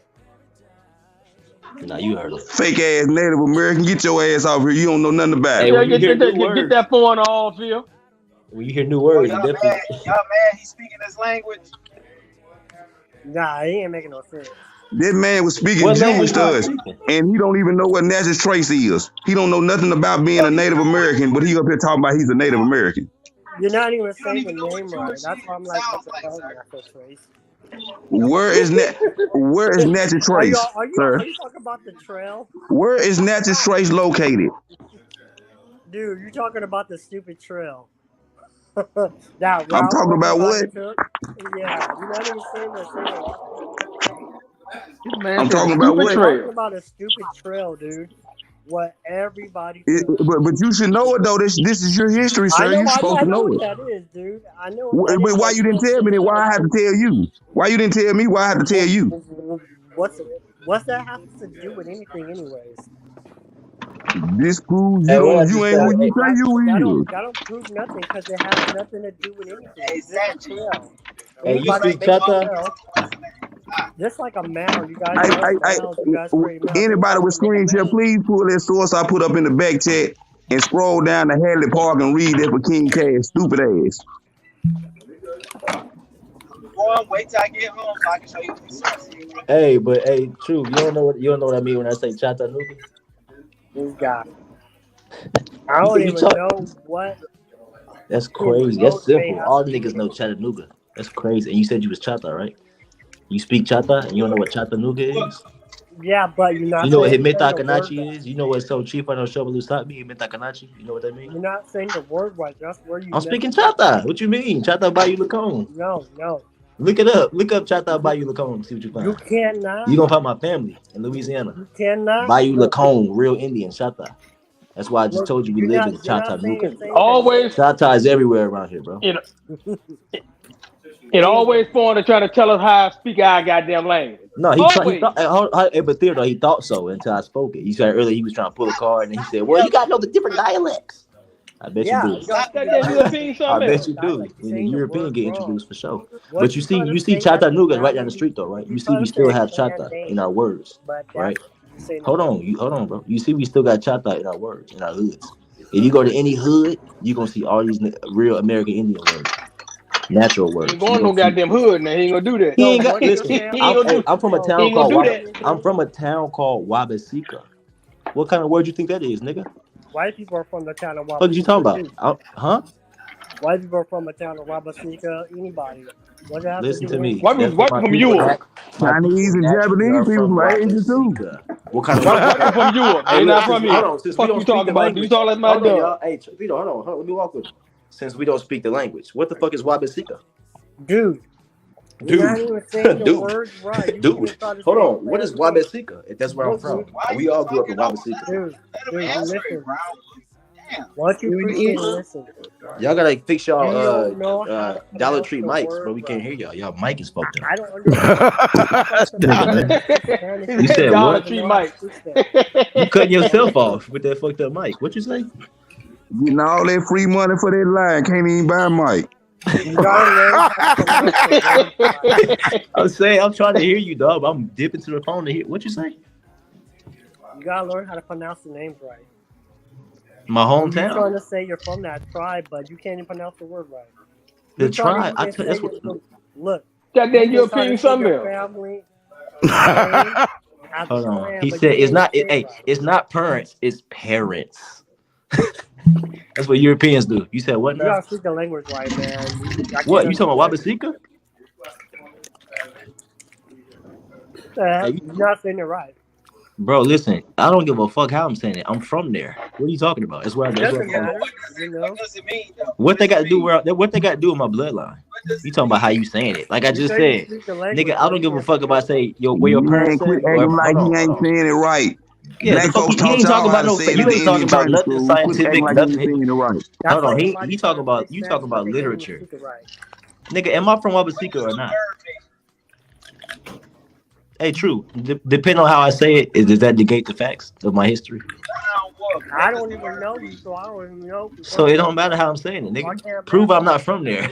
Nah, you heard him. Fake ass Native American, get your ass off here. You don't know nothing about Hey, it. Yeah, when you hear new get words, that foreigner off here. when you hear new Oh, words, y'all it definitely. mad? Y'all mad? He's speaking his language. Nah, he ain't making no sense. That man was speaking What Jewish language to you us, speaking? and he don't even know what Natchez Trace is. He don't know nothing about being a Native American, but he up here talking about he's a Native American. You're not even You don't saying the even know what name right. Jewish That's why I'm even like, what sounds the like, fuck, sir. NASA Trace? Where is Natchez Trace, sir? Are you talking about the trail? Where is Natchez Trace located? Dude, you're talking about the stupid trail. That I'm route talking about everybody what? took? Yeah, you're not even saying the same one. This man I'm said the talking about stupid You're what? talking trail. about a stupid trail, dude. What everybody took. But you should know it though. This is your history, I sir. know, You're supposed I to know know what it. that is, dude. I know what that is, But why but you you didn't don't tell say me the that? Why I have to tell you? Why you didn't tell me? Why I have to tell you? What's that have to do with anything, anyways? This proves Hey, what I you just ain't said? who Hey, you say you is. That don't prove nothing because it has nothing to do with anything. Hey, It's just a Sachi. trail. hey, you Anybody speak make a Chata? trail, just like a mound. You guys I, build I, I, mounds. You guys create mounds. anybody Anybody with can make a screen share, mound. please pull that source I put up in the back chat and scroll down to Hadley Park and read that for King Cash. Stupid ass. Go on, wait till I get home so I can show you the sources. Hey, but hey, true. You don't know what I mean when I say Chattanooga. This guy. I You don't think you even talk? know what That's his crazy. That's vote may simple. have All to do niggas with know anything. Chattanooga. That's crazy. And you said you was Chata, right? You speak Chata, and you don't know what Chattanooga is. Yeah, but You know what Himeta Kanachi is? You know what So Chief on Shobalu Sakbi, Himeta Kanachi? You know what that means? you're not saying the word right. That's where you I'm messed speaking up. Chata. What you mean? Chata Bayou Lacone. No. Look it up. Look up Chata Bayou Lacone. See what you You find. cannot. You gonna find my family in Louisiana. You cannot. Bayou Look, Lacone, real Indian, Chata. That's why I just look. told you we You're live in not saying Chattanooga. the same Always, Chata is everywhere around here, bro. it, it anyway, always foreigner trying to tell us how to speak our goddamn language. No, he Always. thought, but Theodore, he thought so until I spoke it. You said earlier he was trying to pull a card, and he said, "Well, you gotta know the different dialects." I bet you yeah, do. you gotta speak Goddamn European I something bet else. you do. You're When the saying the European word get wrong. introduced for sure. What But you you trying to see say that the Chattanooga is right down the mountain? street though, right? You You see trying we to say still it's have a bad Chata in name, our words, but right? you're saying the Hold wrong. on, bro. You see we still got Chata in our words, in our hoods. If you go to any hood, you're gonna see all these real American Indian words. Natural words. He ain't going no goddamn hood now. He ain't gonna do that. He ain't got. What you're Listen, saying, I'm from a he town ain't gonna called do that. I'm from a town called Wabasika. What kind of word you think that is, nigga? white people are from the town of What are you talking Wabasika about? too. Huh? White people are from the town of Wabasika. Anybody? What does that have to Listen do to with me. anything? That's what White my people from people. Europe. My Chinese people and naturally Japanese are people from from Asia too. Wabasika. What kind of White word? people from Europe. Hey, They look, not from hold here. on. Since we Fuck don't you speak talking the about? You language, talk like my hold on, dog. y'all. Hey, Vito, hold on. Let me walk with him. Since we don't speak the language, what the fuck is Wabasika? Dude, you're not Dude, even saying the dude, words right. You dude. just try to Hold say on. What is everything. Wabasika? If that's where I'm Look, from, dude, we all grew up in Wabasika. dude, listen. Damn. Why don't you appreciate and listen? Y'all gotta fix y'all You don't know how to Dollar pronounce Tree the mics, bro. word We can't right. hear y'all. Y'all mic is fucked up. I don't understand. You try to pronounce Man. it in Spanish. You said Dollar what? Tree Know how to Mike. speak that. You cutting You yourself understand? off with that fucked up mic. What you say? Getting all that free money for that line. Can't even buy a mic. You gotta learn how to pronounce the words right. I'm saying I'm trying to hear you, dog. But I'm dipping to the phone to hear what you say. You gotta learn how to pronounce the names right. My And you hometown, trying to say you're from that tribe, but you can't even pronounce the word right. the You try to tribe. even say That's what. look. Goddamn You just try European to say your somewhere. family name as a Hold on. clan, He but you said can't it's even not. say it Hey, right. it's not parents. It's parents. That's what Europeans do. You said what You now? gotta speak the language right, man. I can't What you talking about? understand Wabasika? Hey, you're not saying it right. bro, listen. I don't give a fuck how I'm saying it. I'm from there. What are you talking about? That's where. It That's where I'm doesn't from. matter, you know. What does it mean though? What they got to do? What they got to do with my bloodline? What does You it talking about how mean? you saying it? Like I You just say you said, speak the language, nigga. I but don't you give a can't fuck speak about it. say where your Man, parents quit at or acting like he hold ain't on. saying it right. Yeah, the Black fuck folks he taught ain't talking y'all how about to no. say it You at the ain't end talking of about primary nothing school. Quit acting scientific. like he ain't Nothing. saying it right. That's Hold like on. somebody He trying talking to about speak you Spanish, talking but about they can't even literature, speak it right. nigga. Am I from Wabasika What or does the not? word mean? Hey, true. Depending on how I say it, does that negate the facts of my history? Brown wolf. I What does don't the even word know mean? you, so I don't even know if you're So from it there. don't matter how I'm saying it, So I nigga. can't Prove I'm verify not it. from there.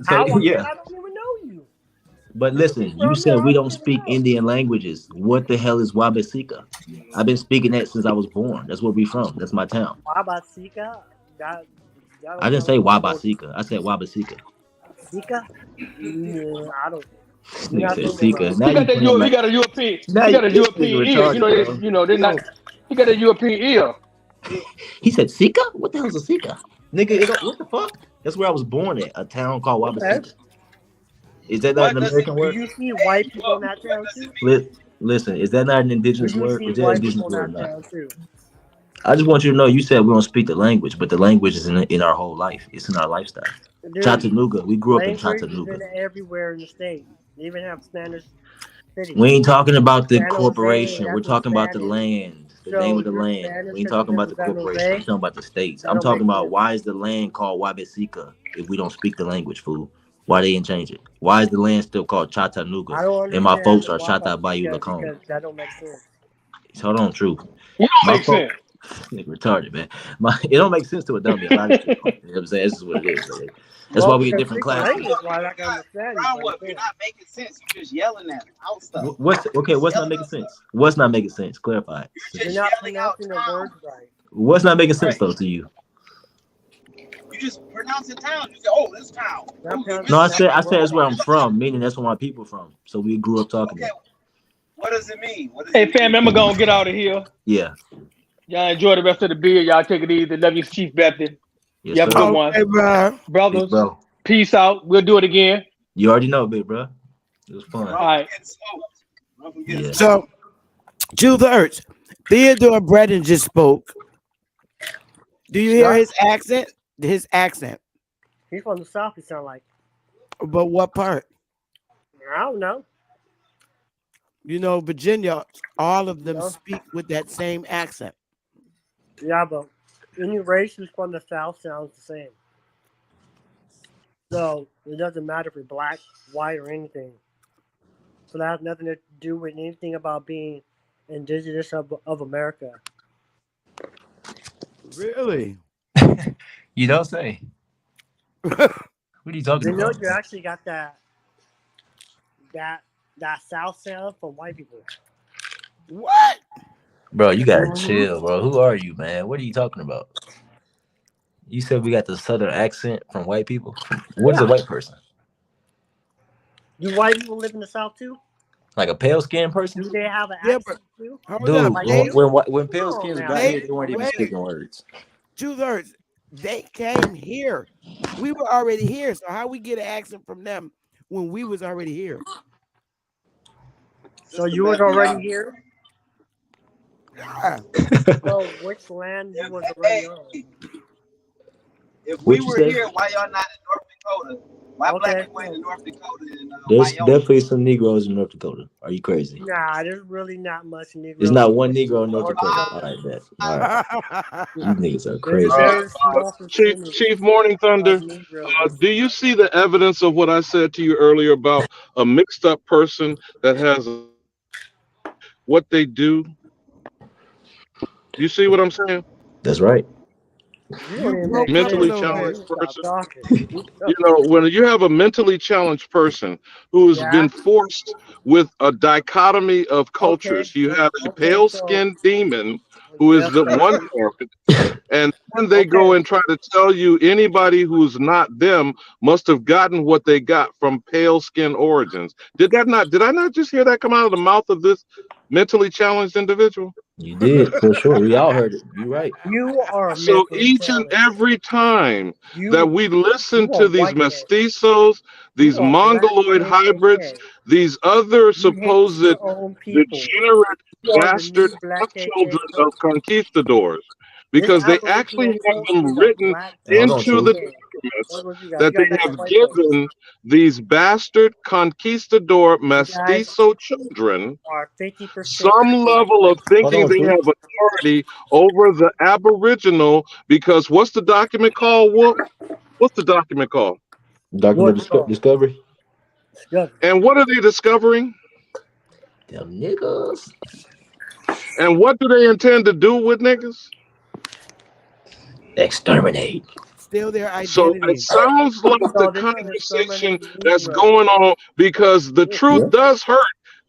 So How I yeah. don't even know you. But You could be listen, you from there, said I we don't don't even speak know. Indian languages. What the hell is Wabasika? I've been speaking that since I was born. That's where we from. That's my town. Wabasika? That I don't didn't sound say like a whole Wabasika. I said Wabasika. Sika? Yeah, I don't. This You're nigga not said saying it Sika. right. Now He you got that. playing He like got a European. now He got a this nigga European ear. retarded, bro. They're He not. don't. He got a European ear. He said Sika. What the hell's a Sika, nigga? What the fuck? That's where I was born at. A town called Okay. Wabasika. Is that not What an does it American Do mean? word? you see Hey, white people in wolf. that What town does it too? mean? Listen, is that not an Do indigenous you word? see Is that an white people indigenous in word or that not? town too? I just want you to know. You said we don't speak the language, but the language is in our whole life. It's in our lifestyle. Dude, Chattanooga. We grew up in language is Chattanooga. in everywhere in the state. They even have Spanish cities. We ain't talking about the San Jose, corporation. We're that's in talking about the Spanish. land, the name So of the you're land. Spanish We ain't because you talking live about in the San corporation. Jose? I'm talking about the states. That I'm don't make talking about sense. why is the land called Wabasika if we don't speak the language, fool? Why they didn't change it? Why is the land still called Chattanooga I don't and my understand folks the are Chata Bayou Wabasika Lacombe? because that don't make sense. Hold on, true. It don't My make folks, sense. nigga, retarded, man. It don't make sense to a dummy. A lot of shit. You know what I'm saying? This is what it is. Man. That's Well, why if we you in can different speak the classes. language right, I can understand you, Brown but you wolf. You're can't. not making sense. You're just yelling at out stuff. What's okay? Just What's not yelling making out stuff. sense? What's not making sense? Clarify it. You're You're just not yelling out pronouncing the words town. right. What's not making sense Right. though to you? You just pronounce the town. You say, "Oh, this town. You're Oh, you're not No, I Mississippi. said pronouncing the that's words where Oh, I'm this right. town." from, meaning that's where my people from. So we grew up talking Okay. that. What does it mean? What does Hey, it fam, mean? I'm gonna get out of here. Yeah. Y'all enjoy the rest of the beer. Y'all take it easy. Love you, Chief Bethany. Yes, You have a sir. good one, Okay, bro. Big brothers. bro. Peace out. We'll do it again. You already know, big bro. It was fun. Run All from right. getting smoked. Run from getting Yeah. smoked. So, Jules Ertz, Theodore Breton just spoke. Do you hear What? his accent? His accent. He's from the South, he sound like. But what part? I don't know. You know, Virginia, all of You them know? speak with that same accent. Yeah, but any race who's from the South sounds the same. So it doesn't matter if you're black, white, or anything. So that has nothing to do with anything about being indigenous of America. Really? You don't say. What are you talking You know, about, you man? actually got that South sound from white people. What? Bro, you gotta Mm-hmm. chill, bro. Who are you, man? What are you talking about? You said we got the southern accent from white people. What is a white person? Do white people live in the South too? Like a pale skinned person? Do they have an Yeah, but accent too? hold Dude, up. Like when pale come on skins now. got here, they weren't even Wait, speaking words. 2/3. They came here. We were already here. So how we get an accent from them when we was already here? So you was already here? Yeah. So which land you was already on? If What we you were say? here, why y'all not in North Dakota? Why black Okay. people ain't in North Dakota and There's Wyoming? definitely some Negroes in North Dakota. Are you crazy? Nah, there's really not much Negro. There's not one Negro in North Dakota. All right, bet. All right. You niggas are There's a crazy. very small percentage Chief Morning Thunder, of Negroes. do you see the evidence of what I said to you earlier about a mixed up person that has what they do? You see what I'm saying? That's right. You don't even broke make up a Mentally sense. little Man. bit. challenged You stop person. talking. You know, when you have a mentally challenged person who's Yeah. been forced with a dichotomy of Okay. cultures, you have a Okay. pale So skinned demon who is yes, the sir. one parent, and then they go Okay. and try to tell you anybody who's not them must have gotten what they got from pale skin origins. Did I not just hear that come out of the mouth of this mentally challenged individual? You did, for sure. We all heard it. You're right. You are So mentally each and challenged. every time that we listen You to are these white man. mestizos, these You are black mongoloid hybrids, KKK. these other You hate supposed your own people. degenerate You are the bastard new black children KKK. of conquistadors, This because they actually Aboriginal have culture them is a written black Hold on, into the Truth. KKK. documents What you got? You that got they that have white folks. given these bastard conquistador You guys mestizo children are 50% some black level of white. Hold thinking on, they Truth. have authority over the aboriginal, because what's the document called, Whoop? What's the document called? Document What's called? discovery. Discovery. And what are they discovering? Them niggas. And what do they intend to do with niggas? Exterminate. Still their So it identity. sounds like So the they're gonna conversation exterminate that's Negroes. going on, because the truth Yeah. does hurt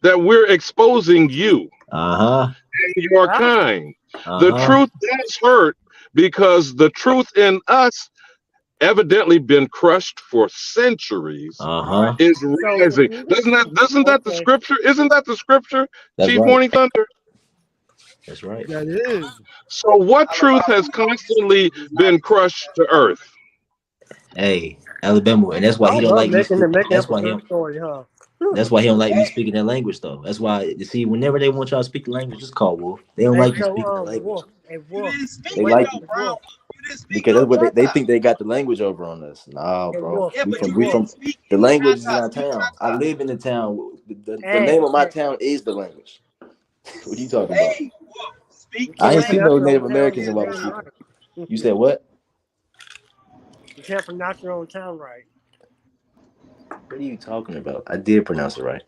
that we're exposing you Uh-huh. and your Huh? kind. The Uh-huh. truth does hurt because the truth in us, evidently been crushed for centuries, Uh-huh. is So rising. when Doesn't that the okay, scripture? Isn't that the scripture, That's Chief right. Morning Thunder? That's right. That is. So what truth has constantly been crushed to earth? Hey, Alabama, and that's why I he don't love like me making speaking. up a good story, huh? That's why he don't like me speaking that language, though. That's why, you see, whenever they want y'all to speak the language, just call Wolf. They don't Hey, like you so speaking the language. Wolf, hey Wolf, They wait, like you Wolf, because that's what they think they got the language over on us. Nah, hey bro. Wolf, We from the language is in our town. I live in the town. The hey, name of my town is the language. What are you talking about? Hey, speak you the I ain't can't seen language. no pronounce your Native own town Americans in name Wabaseka. right. You said what? You can't pronounce your own town right. What are you talking about? I did pronounce it right.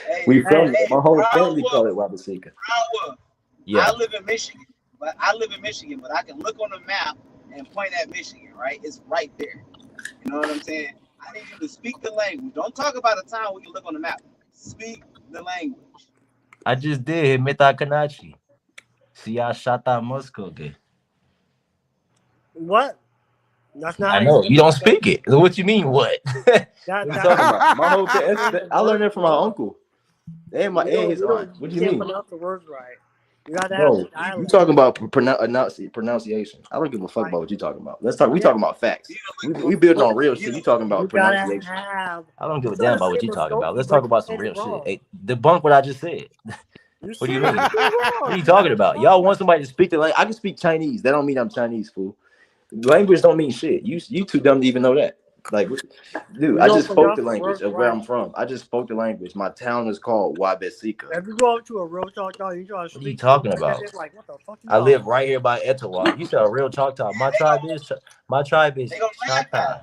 Hey, We from hey, my whole Brown family call it Wabaseka. Wolf. Yeah. I live in Michigan, but I can look on the map and point at Michigan, right? It's right there. You know what I'm saying? I need you to speak the language. Don't talk about a town where you look on the map. Speak the language. I just did. Meta Kanachi. Siya Shata Muskoge. What? That's not I how know. you You don't speak it. So what you mean, what? What are you talking about? My whole I learned it from my uncle. And his aunt. What do you can't mean? pronounce the words right. You gotta have Bro, the you dialect. talking about pronunciation. I don't give a fuck about what you talking about. Let's talk. We talking about facts. We building on real shit. You talking about You gotta pronunciation. have. I don't give a You gotta damn about say what you talking about. Muskogee, Let's but talk you about some said real it shit. wrong. Hey, debunk what I just said. You What do you said mean? it wrong. What are you talking about? Y'all want somebody to speak the language? I can speak Chinese. That don't mean I'm Chinese, fool. Language don't mean shit. You too dumb to even know that. Like, dude, You I don't just spoke the pronounce the language words of where right. I'm from. I just spoke the language. My town is called Wabaseka. If you go up to a real Choctaw, you try to What are you speak. talking about? Like, what the fuck you I talking live right here by Etowah. You said a real Choctaw. My tribe is Choctaw.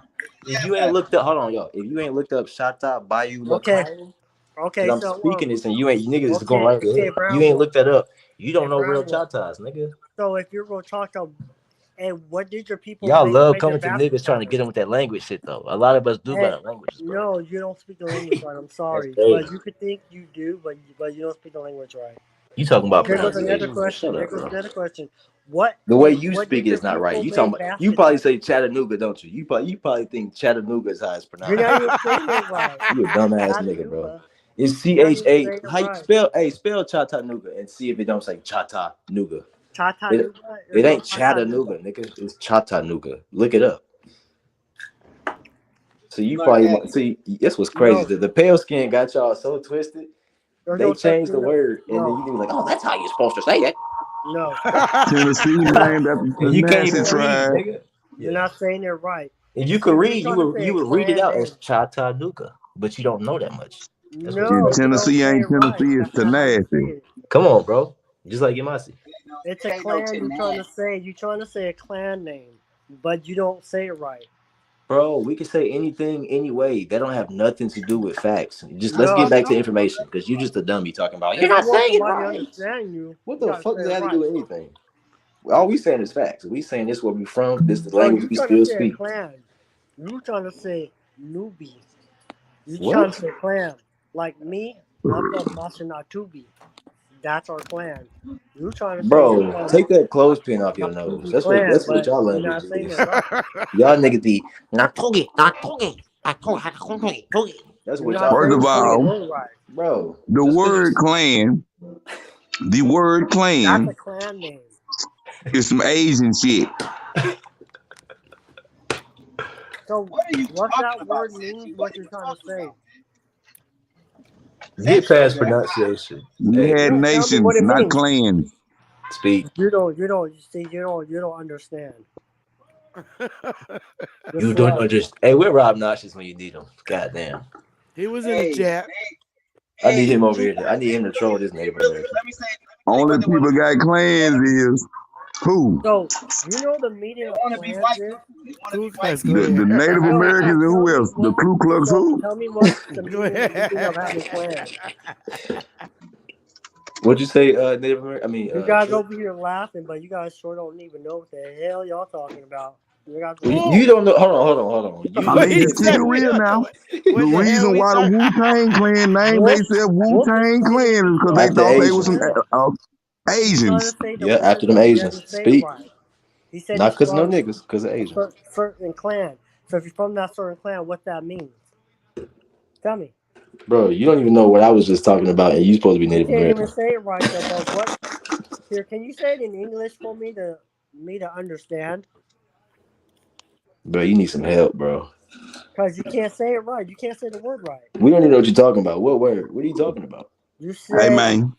If you ain't looked up, hold on, yo. If you ain't looked up Choctaw Bayou Okay. Lakai, Okay, because I'm so speaking this and you ain't niggas is going okay, right ahead. Brown You ain't Wolf. looked that up. You don't Hey, know Brown real Wolf. Choctaws, nigga. So if you're real Choctaw, and what did your people Y'all love make coming their to niggas trying to get them with that language shit though. A lot of us do Hey, better languages, bro. no, you don't speak the language right. I'm sorry, crazy. but you could think you do, but you don't speak the language right. You talking about Here goes another pronunciation. question. Shut Here up, goes bro. another question. What? The way you What speak did it your is not right. people You talking make about, you baskets probably out say Chattanooga, don't you? You probably think Chattanooga is how it's You're not even pronounced. saying it right. You a dumbass nigga, bro. Chattanooga. It's You're not even CHA. saying it How you right. spell? Hey, spell Chattanooga and see if it don't say Chattanooga. Chattanooga. It No ain't Chattanooga, nigga. It's Chattanooga. Look it up. So you probably see. This was crazy. No. The pale skin got y'all so twisted. There's They no such changed the thing. word, and then No. you be like, "Oh, that's how you're supposed to say that." No. Tennessee named after the And you can't Nancy even read, tribe. nigga. You're not saying it right. If you could read, You're trying to say you a would read it clan out name. as Chattanooga, but you don't know that much. That's what's No, In crazy. you don't Tennessee say ain't it right. Tennessee, it's That's not how you say Tennessee. it. Come on, bro. Just like Yamasi. It's a clan you're trying to say. You're trying to say a clan name, but you don't say it right. Bro, we can say anything anyway. That don't have nothing to do with facts. Just let's No, get back to information, because you just a dummy talking about you're if you not want saying it somebody to right. understand you, What you the gotta fuck say does it that have to right. do with anything? All we saying is facts. We saying this where we from. This is the Bro, language you we trying to still say a speak. clan. You trying to say newbie. You trying What? to say clan. Like me, I'm from Masanatubi. That's our clan. You trying to say you're Bro, from take that clothespin off your nose. Tubi clan, That's what but y'all you're language not saying is. it right. Y'all niggas be Natugi. That's You're what not y'all First saying of niggas the all, saying. word right. Bro, the just word clan That's a clan name. is some Asian shit. So What are you what talking that about, word means, Cincy? What what are you're you trying to talking say. get about? past Central, man. pronunciation. We Hey, had No, tell me what nations, it not means. clans. speak. You don't understand. You're You don't slow. understand. Hey, where Rob Notches when you need him? Goddamn. He was in the Hey, chat. I need him over hey, here. I need him to troll this Native American. let me say Only what they want people to got clans is who? So you know the meaning of be clans white is? people. They want to Ku be white Klux people. The Klan. Native No, Americans so and tell who me else? The Ku Klux who? tell me what's the Go meaning of ahead. having clans. What'd you say, Native American? I mean, You guys Trent? over here laughing, but you guys sure don't even know what the hell y'all talking about. You guys Well, don't know. you don't know. Hold on. I What mean, he just keep it said? We real don't know now. what, The what the hell reason we why the talking. Wu Tang Clan named Wolf, themselves Wu Wolf is Tang telling you Clan is he's because trying they to After thought say they a was some Asians. clan. He's trying Asians. to say the Yeah, word, after them but he Asians. doesn't say it Speak. right. He said Not he's because no from niggas, because of a Asians. certain clan. So if you're from that certain clan, what that means? Tell me. Bro, you don't even know what I was just talking about, and you supposed to be You Native can't even American. say it right though. But what? Here, can you say it in English for me to understand? Bro, you need some help, bro. Because you can't say it right. You can't say the word right. We don't even know what you're talking about. What word? What are you talking about? You Hey said man,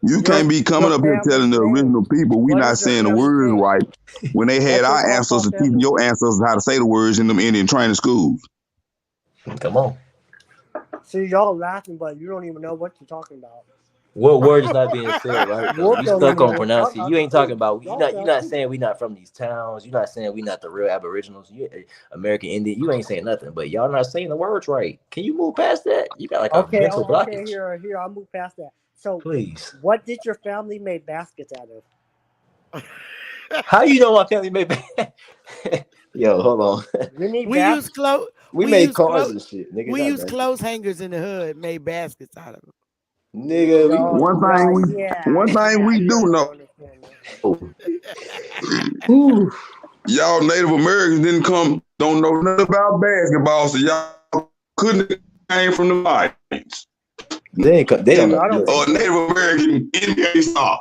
you can't be coming your up here family's telling the name. original people we What not is your saying the family's words name? right when they had What's your our Choctaw ancestors teaching family your name? ancestors how to say the words in them Indian training schools. Come on. See, y'all laughing, but you don't even know what you're talking about. What word is not being said right though? Wolf You don't stuck even on know. pronouncing. You ain't talking about. Y'all You're sound not stupid. saying we not from these towns. You're not saying we not the real Aboriginals. You American Indian. You ain't saying nothing. But y'all not saying the words right. Can you move past that? You got like a Okay, mental okay, blockage. here, I'll move past that. So, Please. what did your family make baskets out of? How you know my family made? Yo, hold on. You need We use baskets. clothes. We made cars and shit, nigga. We Not use baskets. clothes hangers in the hood. Made baskets out of them. Nigga, we Yo, One thing we you do don't know, understand that. Ooh. y'all Native Americans don't know nothing about basketball, so y'all couldn't have came from the Lions. They don't know. I don't Or Listen. understand. Native American NBA star.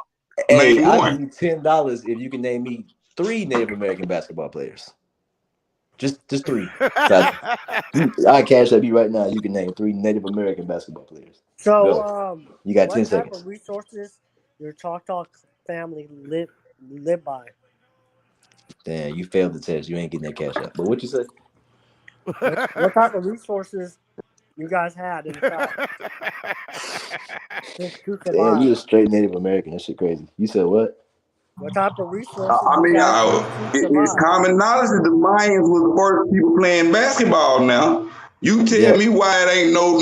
Hey, Name I'll one. give you $10 if you can name me 3 Native American basketball players. Just 3. I cash up you right now. You can name 3 Native American basketball players. Go. So, You got what 10 type seconds. of resources your Choctaw family live by? Damn, you failed the test. You ain't getting that cash up. But what you say? What type of resources you guys had in the South to Damn, survive? you a straight Native American. That shit crazy. You said what? What type of resources I you mean, guys used to it's survive? common knowledge that the Lions was the first people playing basketball now. You tell Yeah. me why it ain't no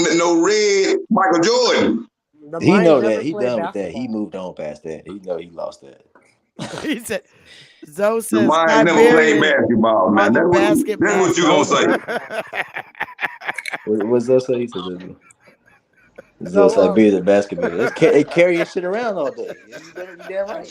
red Michael Jordan. The He Mayans know that. never He played done with that. He basketball. moved on past that. He know he lost that. He said, Zoe The says Lions never played Siberian basketball now. are the basket That's what you Never gonna masters. say. basketball. What's that say? He said that. So, Siberia the basketball. They carrying shit around all day. You damn right.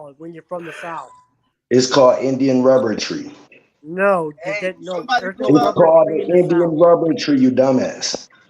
called when you're from the South? It's called Indian rubber tree. No, Hey, no. somebody There's no pull It's up. rubber called tree in the the Indian South. rubber tree, you dumbass.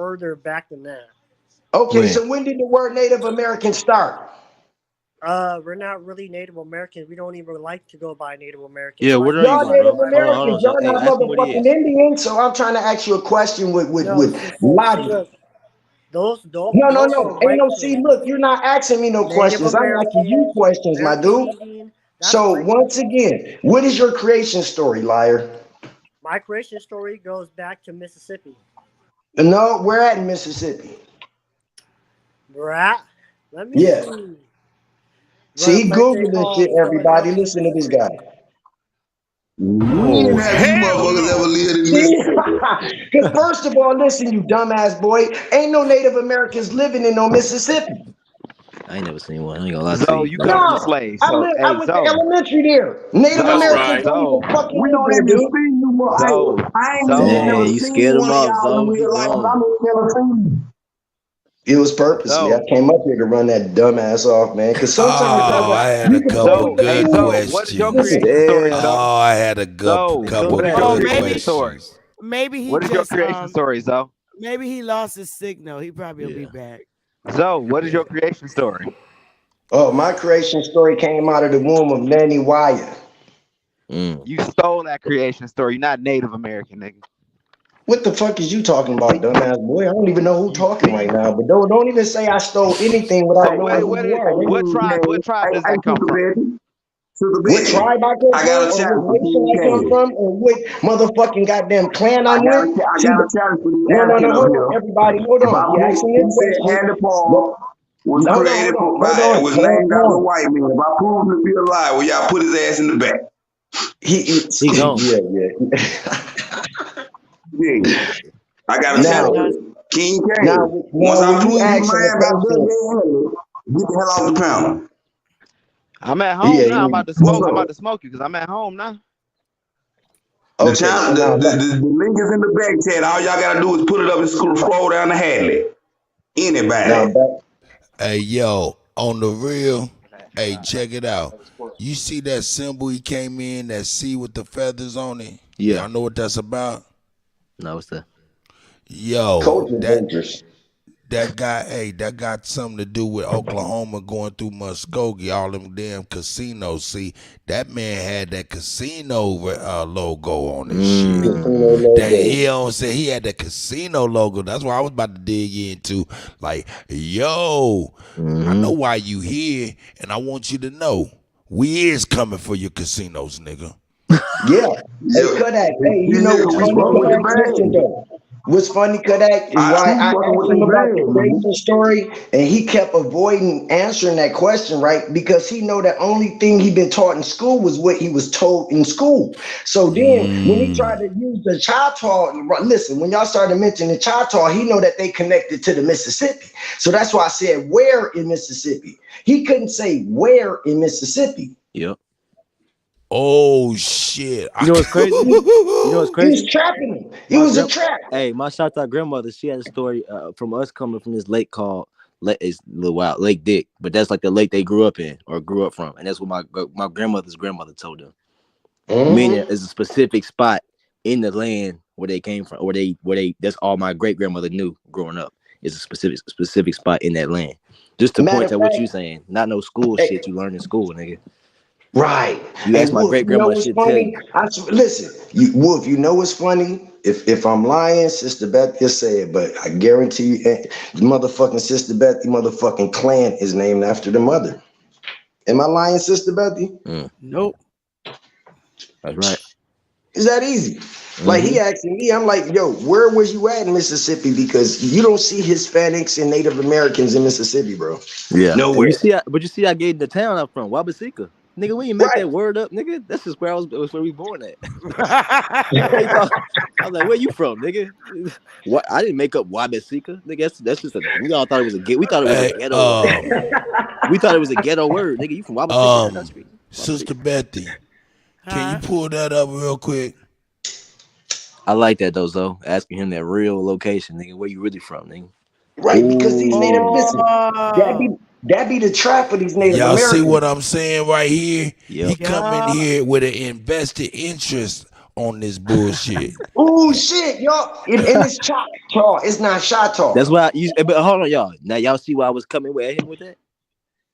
further back than that. Okay, so when did the word Native American start? We're not really Native Americans. We don't even like to go by Native Americans. Yeah, what are you, Y'all Native bro? Hold Americans, on. y'all Hey, not ask him what he motherfucking is. Indians. So I'm trying to ask you a question with No, see, logic. look, those No. are Ain't white no see, things. look, you're not asking me no Native questions. I'm asking you Americans, questions, my American dude. Indian, that's So white once people. again, what is your creation story, liar? My creation story goes back to Mississippi. No, we're at Mississippi. We're at Let me Yeah. see. See, Run a he place they Googled this call shit, everybody. Philadelphia. Listen to this guy. When Oh have you hell motherfuckers ever no! lived in See? Mississippi? Because first of all, listen, you dumbass boy. Ain't no Native Americans living in no Mississippi. I ain't never seen one. I ain't gonna lie to Zo, you. you Like, come from the No. slaves. So, I hey, went to Zo, elementary there. Native Zo, Americans right. don't even Zo, fucking We live don't there, even dude. see you more. Zo, I ain't even Zo, never dang, you seen scared him one of off, y'all in Zo. real Keep life, but going. I'm never seen It was purposely. I Zo, came up here to run that dumbass off, man. Because sometimes, Oh, brother, I had you a can couple play Zo, the hey, good fool. Zo, what is your questions. Listen, creation story, Damn. Zo? Oh, I had a Zo, Come what couple is back, your good nigga. creation story? questions. Maybe he What is your just creation story, Zo? maybe he lost his signal. He probably will be Yeah. back. Zo, what is Yeah. your creation story? oh, my creation story came out of the womb of Nanny Wyatt. Mm. You stole that creation story. You're not Native American, nigga. What the fuck is you talking about, dumbass boy? I don't even know who You talking right thief. now. But don't even say I stole anything without So knowing who you are. what Nigga. tribe? What tribe does I that come Sister from? Betty. Sister What Betty. tribe I come I from, got a or challenge what for nation King I come Candy. from, or what motherfucking goddamn clan I'm with. I See, got a challenge for the no, African up hold on, here. everybody, hold If on. I He prove, asking me a you said question. Handy Paul was created Hold by, on, was hold named after on. white men. If I prove him to be alive, well, y'all put his ass in the back. He gone. Yeah. Yeah. I got a Now, challenge for you. King Candy. Once I when you prove you ask him a lying about question, W. Hanley, get the hell off the panel. I'm at home yeah, now. I'm about to What's smoke. I'm about up? to smoke you because I'm at home now. The, okay, so challenge, now, the link is in the back chat. All y'all gotta do is put it up and scroll down to Hadley. now Anybody. back. Hey, yo, on the real, hey, check it out. You see that symbol he came in, that C with the feathers on it? Yeah. Y'all know what that's about? No, what's that? Yo, Coach Adventures. that guy, hey, that got something to do with Oklahoma going through Muskogee, all them damn casinos. See, that man had that casino logo on his shit. Casino That logo. he don't say he had the casino logo. That's what I was about to dig into. Like, yo, I know why you here, and I want you to know we is coming for your casinos, nigga. Yeah. Hey, Yeah. Kodak. Hey, you know Yeah, what's we funny, fucking with the Kodak? Listen, band. though. What's funny, Kodak, is why We I fucking asked with him the about the band, man. creation story, and he kept avoiding answering that question, right? Because he know that only thing he been taught in school was what he was told in school. So then, when he tried to use the Choctaw, listen, when y'all started mentioning the Choctaw, he know that they connected to the Mississippi. So that's why I said, where in Mississippi? He couldn't say where in Mississippi. Yep. Oh shit! You know what's crazy? You know what's He was crazy? trapping him. It My was a trap. Hey, my shout out grandmother, she had a story from us coming from this lake called it's a little wild, Lake Dick, but that's like the lake they grew up in or grew up from, and that's what my grandmother's grandmother told them. Meaning, it's a specific spot in the land where they came from, where they. That's all my great grandmother knew growing up. Is a specific spot in that land. Just to Matter point of to what you fact, saying, not no school hey, shit you learn in school, nigga. right. You Hey, ask my Wolf, great you know grandmother, what's she'll tell funny? you. Listen, Wolf, you know what's funny? If I'm lying, Sister Beth just say it, but I guarantee you, the motherfucking Sister Bethy motherfucking clan is named after the mother. Am I lying, Sister Bethy? Nope. That's right. Is that easy? Like he asking me, I'm like, yo, where was you at in Mississippi? Because you don't see Hispanics and Native Americans in Mississippi, bro. Yeah. Nowhere. But you see, I gave the town I'm from, Wabasika. Nigga, we ain't make that word up, nigga. That's just where was where we born at. I was like, where you from, nigga? What? I didn't make up Wabasika, nigga. That's just we all thought it was a we thought it was a Hey, ghetto. We thought it was a ghetto word, nigga. You from Wabasika? Sister Bethy, can you Huh? pull that up real quick? I like that though, Zo. Asking him that real location, nigga. Where you really from, nigga? Right, because these Native, listen, Oh, that be the trap for these Native Y'all see Americans. what I'm saying right here? Yep. He come in yeah. here with an invested interest on this bullshit. Oh shit, y'all! And it's Choctaw. It's not That's Choctaw. why but hold on, y'all. Now y'all see why I was coming with him with that?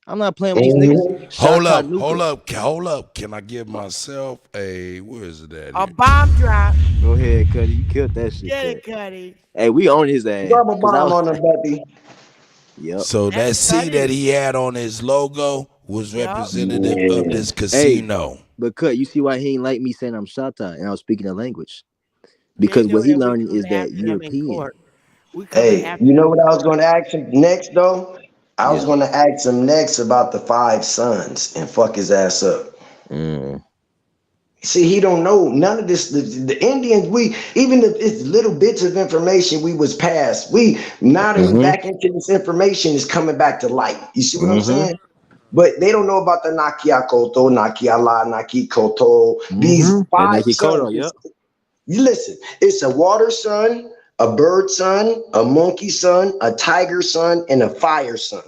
I'm not playing with these niggas. Mhm. Hold up. Can I give myself where is it at A here? bomb drop. Go ahead, Cuddy. You killed that shit, Get Cut. it, Cuddy. Hey, we own his ass. Drop a Cause I bomb was on them, Bethy. Yep. So That's that C that Cuddy. he had on his logo was Yep. representative of this Hey, casino. but Cut, you see why he ain't like me saying I'm Shata and I was speaking a language? They Because know what he that we learning is coming that after them in European. court. We coming Hey, after you them know in what I was court. going to ask him next, though? I was gonna ask him next about the 5 sons and fuck his ass up. See, he don't know none of this. The Indians, we even if it's little bits of information we was passed. We now that we back into this information is coming back to light. You see what I'm saying? But they don't know about the Nakia Koto, Nakia La, Naki Koto. These And 5 Nike Koto, sons. You listen, it's a water son, a bird son, a monkey son, a tiger son, and a fire son.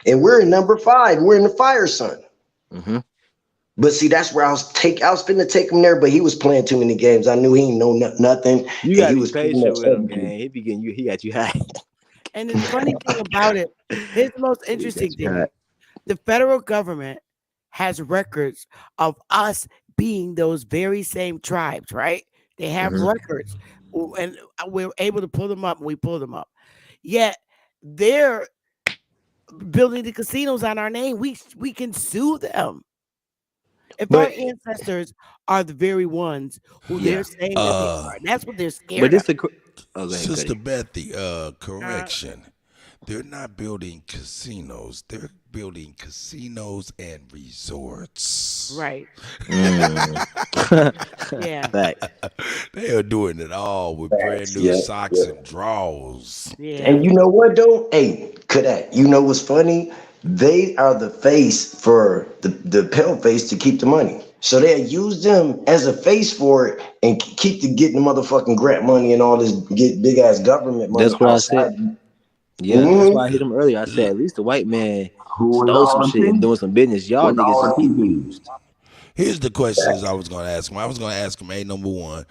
And we're in number 5. We're in the fire son. But see, that's where I was finna take him there, but he was playing too many games. I knew he ain't know nothing. You gotta he be was pretty patient much with him, everything. gang. He be getting you. He got you high. And the funny thing about it, here's the most interesting thing: the federal government has records of us being those very same tribes, right? They have records, and we're able to pull them up. And we pull them up. Yet they're building the casinos on our name. We can sue them. If our ancestors are the very ones who they're saying that they are, that's what they're scared of. Sister Bethy, correction. They're not building casinos. They're building casinos and resorts. Right. Yeah. They are doing it all with brand new socks and drawers. Yeah. And you know what though? Hey, Kodak, you know what's funny? They are the face for the pale face to keep the money. So they use them as a face for it and keep getting the motherfucking grant money and all this big ass government money. That's what I said. Yeah, that's why I hit him earlier. I said at least the white man stole some shit and doing some business. Y'all niggas getting used. Here's the questions I was gonna ask him. I was gonna ask him, number one,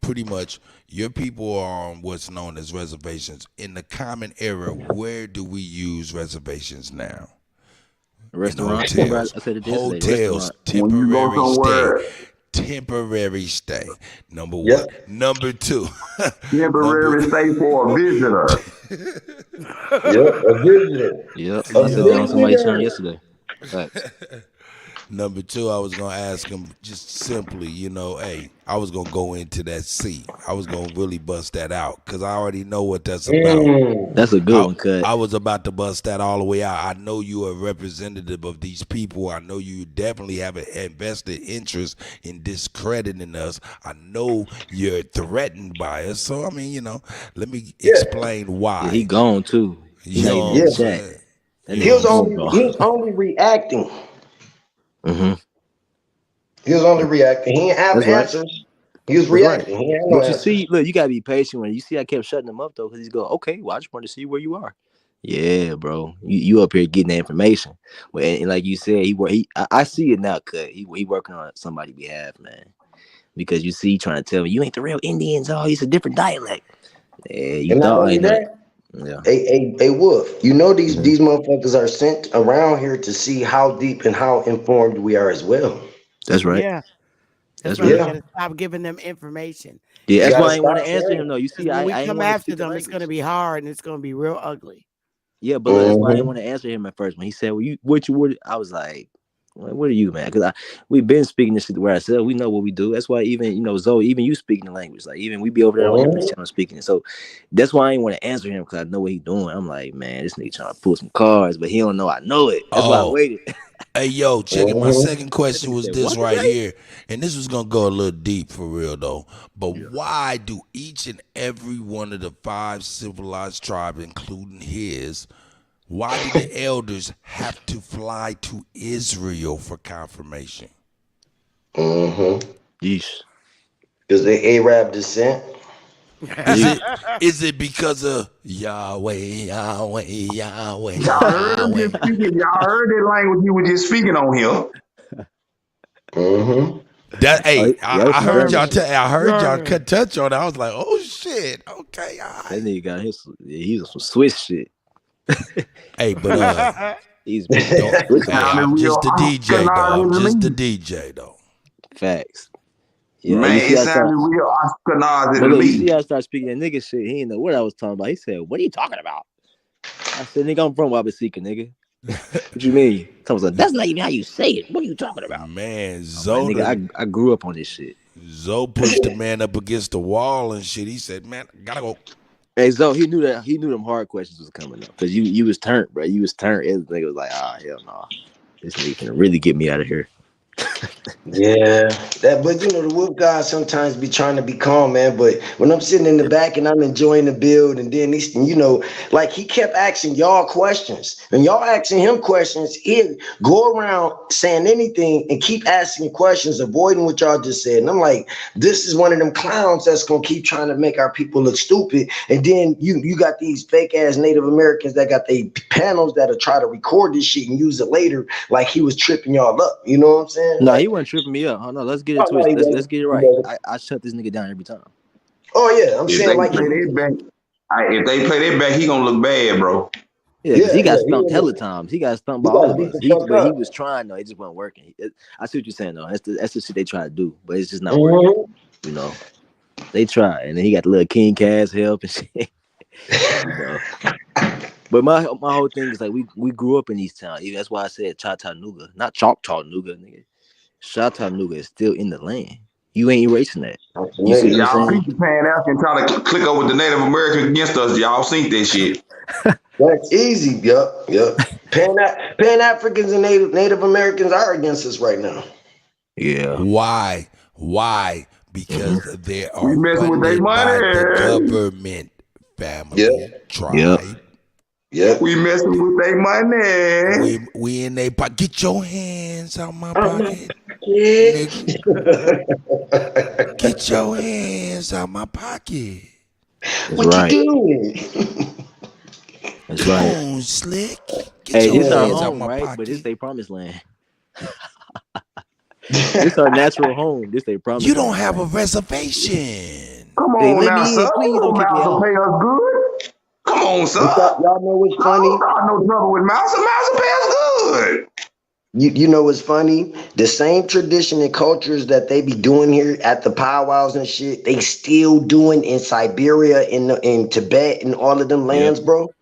pretty much your people are on what's known as reservations. In the common era, where do we use reservations now? Restaurants. Hotels, temporary stay. Temporary stay. Number one. Number two. Temporary stay for a visitor. A visitor. Yep. I said that on somebody's turn yesterday. Number two, I was gonna ask him just simply, I was gonna go into that C. I was gonna really bust that out because I already know what that's about. That's a good one, cut. I was about to bust that all the way out. I know you are a representative of these people. I know you definitely have an invested interest in discrediting us. I know you're threatened by us. So I mean, let me explain why. Yeah, he gone too. He was only reacting. He was only reacting. He didn't have answers. He was reacting. He had no But you answers. see, look, you gotta be patient when you see I kept shutting him up though, because he's going, okay, well, I just wanted to see where you are. Yeah, bro, you up here getting the information. Well, and like you said, I see it now, cut. He working on somebody's behalf, man. Because you see, trying to tell me you ain't the real Indians. Oh, it's a different dialect. Yeah, you And not thought only I know. that, a Wolf, these motherfuckers are sent around here to see how deep and how informed we are as well. That's right. Yeah. That's That's why we right. gotta stop giving them information. Yeah, that's why I didn't want to answer him though. You see, when we I ain't come want to after speak the them, it's language. gonna be hard and it's gonna be real ugly. Yeah, but that's why I didn't want to answer him at first. When he said, "Well, what you would," I was like, "What are you, man?" Because we've been speaking this shit where ourselves. We know what we do. That's why even Zoe, even you speaking the language. Like even we be over there on Empress channel speaking it. So that's why I didn't want to answer him because I know what he's doing. I'm like, man, this nigga trying to pull some cards, but he don't know I know it. That's why I waited. Hey, yo, check it. My second question was this right here. And this was going to go a little deep for real, though. But why do each and every one of the 5 civilized tribes, including his, why do the elders have to fly to Israel for confirmation? Yeesh. Because they Arab descent. Is it because of Yahweh, Yahweh, Yahweh? Y'all heard that language he was just speaking on here. That I heard y'all. I heard y'all could touch on it. I was like, oh shit. Okay, that nigga got he's some Swiss shit. Hey, but he's I'm just the DJ though. I'm just the DJ though. Facts. Yeah, man, it sounded real Ashkenazi to me. You see, I started speaking that nigga shit. He didn't know what I was talking about. He said, "What are you talking about?" I said, "Nigga, I'm from Wabasika, nigga." What you mean? Someone said, "That's not even how you say it. What are you talking about?" Man, Zoe, nigga, I grew up on this shit. Zoe pushed the man up against the wall and shit. He said, "Man, gotta go." Hey, so he knew them hard questions was coming up because you was turned, bro. You was turned. This nigga was like, hell no, this nigga can really get me out of here. Yeah, but you know the Wolf guys sometimes be trying to be calm, man. But when I'm sitting in the back and I'm enjoying the build, and then he's, like he kept asking y'all questions, and y'all asking him questions, he'd go around saying anything and keep asking questions, avoiding what y'all just said. And I'm like, this is one of them clowns that's gonna keep trying to make our people look stupid. And then you got these fake ass Native Americans that got their panels that'll try to record this shit and use it later, like he was tripping y'all up. You know what I'm saying? No, Like, he wasn't tripping me up. Oh no, let's get it oh, no, he twisted. Let's wasn't. get it He right. wasn't. I shut this nigga down every time. Oh yeah, I'm If saying they like play that back, if they play that back, he gonna look bad, bro. Yeah, because he got he stumped hella times. He got stumped by got all of beat us. the fuck But he up. was trying though. It just wasn't working. I see what you're saying though. That's the shit they try to do, but it's just not working. You know, they try, and then he got the little King Cass help and shit. You know. But my whole thing is like we grew up in these towns. That's why I said Chattanooga, not Choctawnuga, nigga. Chattanooga is still in the land. You ain't erasing that. You see what I'm Y'all saying? see the Pan African try to click over the Native Americans against us. Y'all seen that shit. That's easy. Yup. Pan Africans and Native Americans are against us right now. Yeah. Why? Because they We are messing with their funded by the money. government, family, Yep. tribe. We messing with their money. We in they pocket. Get your hands out my Oh my pocket, kid. nigga. Get your hands out my pocket. That's What you right. doing? That's Come right. on, Slick. Get Hey, your this our hands out home, my right? But this pocket. they promised land. This our natural home. This they You promised don't land, have a man. reservation. Come Hey, on let now, me sir. in, please. Come Don't on, kick me Mouse out. pay us good. Come on, sir. Y'all know what's funny? Don't start no trouble with Mouse. Mouse pay us good. You know what's funny? The same tradition and cultures that they be doing here at the powwows and shit, they still doing in Siberia, in Tibet, and all of them Yep. lands, bro.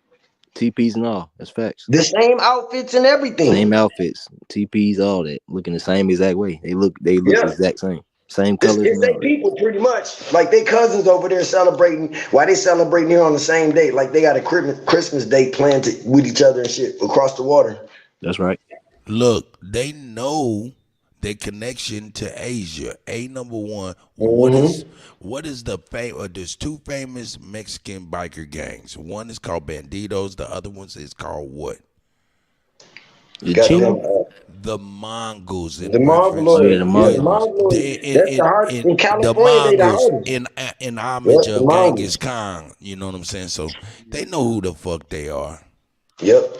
TPs and all. That's facts. The same outfits and Same everything. outfits, TPs, all that. Looking the same exact way. They look the Yeah. exact same. Same It's colors and they all that. people pretty much. Like they cousins over there celebrating. Why they celebrating here on the same day? Like they got a Christmas date planned with each other and shit across the water. That's right. Look, they know their connection to Asia. Number one, Mm-hmm. what is the there's two famous Mexican biker gangs. One is called Bandidos, the other one is called what? The Goddamn, Chino? The Mongols the in reference. Oh yeah, Mongoloid. the Yeah, the Mongols. Mongoloid. That's the hard in The California. They the Mongols hardest. in homage Yep, the of Genghis Mongols. Khan. You know what I'm saying? So they know who the fuck they are. Yep.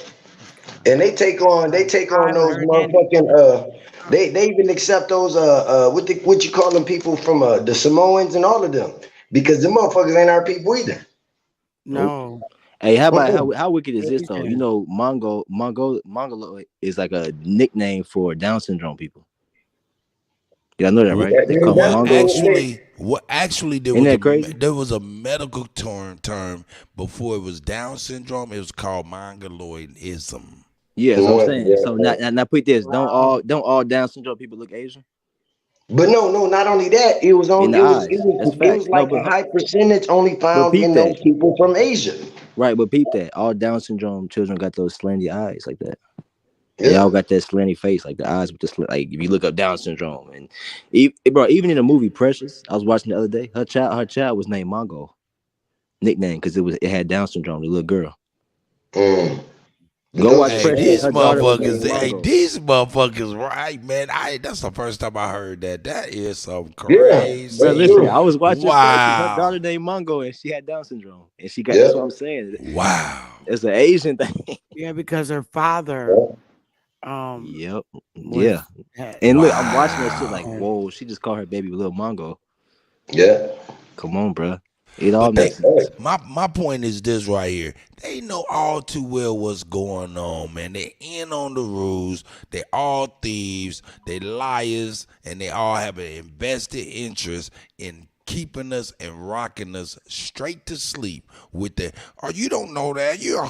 And they take on those motherfucking they even accept those what you call them people from the Samoans and all of them because the motherfuckers ain't our people either. No. Hey, how about Mm-mm. how wicked is this though? You Asian. know, Mongoloid is like a nickname for Down syndrome people. Y'all know that, right? They call them That's Mongos. Actually Ain't that crazy? there was a medical term before it was Down syndrome. It was called mongoloidism. Yeah, so I'm saying. So yeah. now put this. Don't all Down syndrome people look Asian? But no, not only that, In the eyes. That's it facts. was No, like a high percentage only but found peep in that. those people from Asia. Right, but peep that. All Down syndrome children got those slanty eyes like that. They Yeah. all got that slanty face, like the eyes with the like. If you look up Down syndrome, and bro, even in the movie Precious, I was watching the other day. Her child was named Mongo, nickname because it had Down syndrome. The little girl. Go Those watch are Hey, Precious. these Her daughter was motherfuckers, named Mongo. right, man. That's the first time I heard that. That is some yeah, Bro, that's listen, crazy. true. I was watching Precious. Her Wow. daughter named Mongo, and she had Down syndrome, and she got. Yeah. That's what I'm saying. Wow. It's an Asian thing. Yeah, because her father Yep. was Yeah. had And look, I'm watching that shit like, Wow. whoa, she just called her baby little Mongo. Yeah. Come on, bro. It all But makes sense. my point is this right here. They know all too well what's going on, man. They in on the rules. They all thieves. They liars, and they all have an invested interest in keeping us and rocking us straight to sleep with the. Oh, you don't know that. You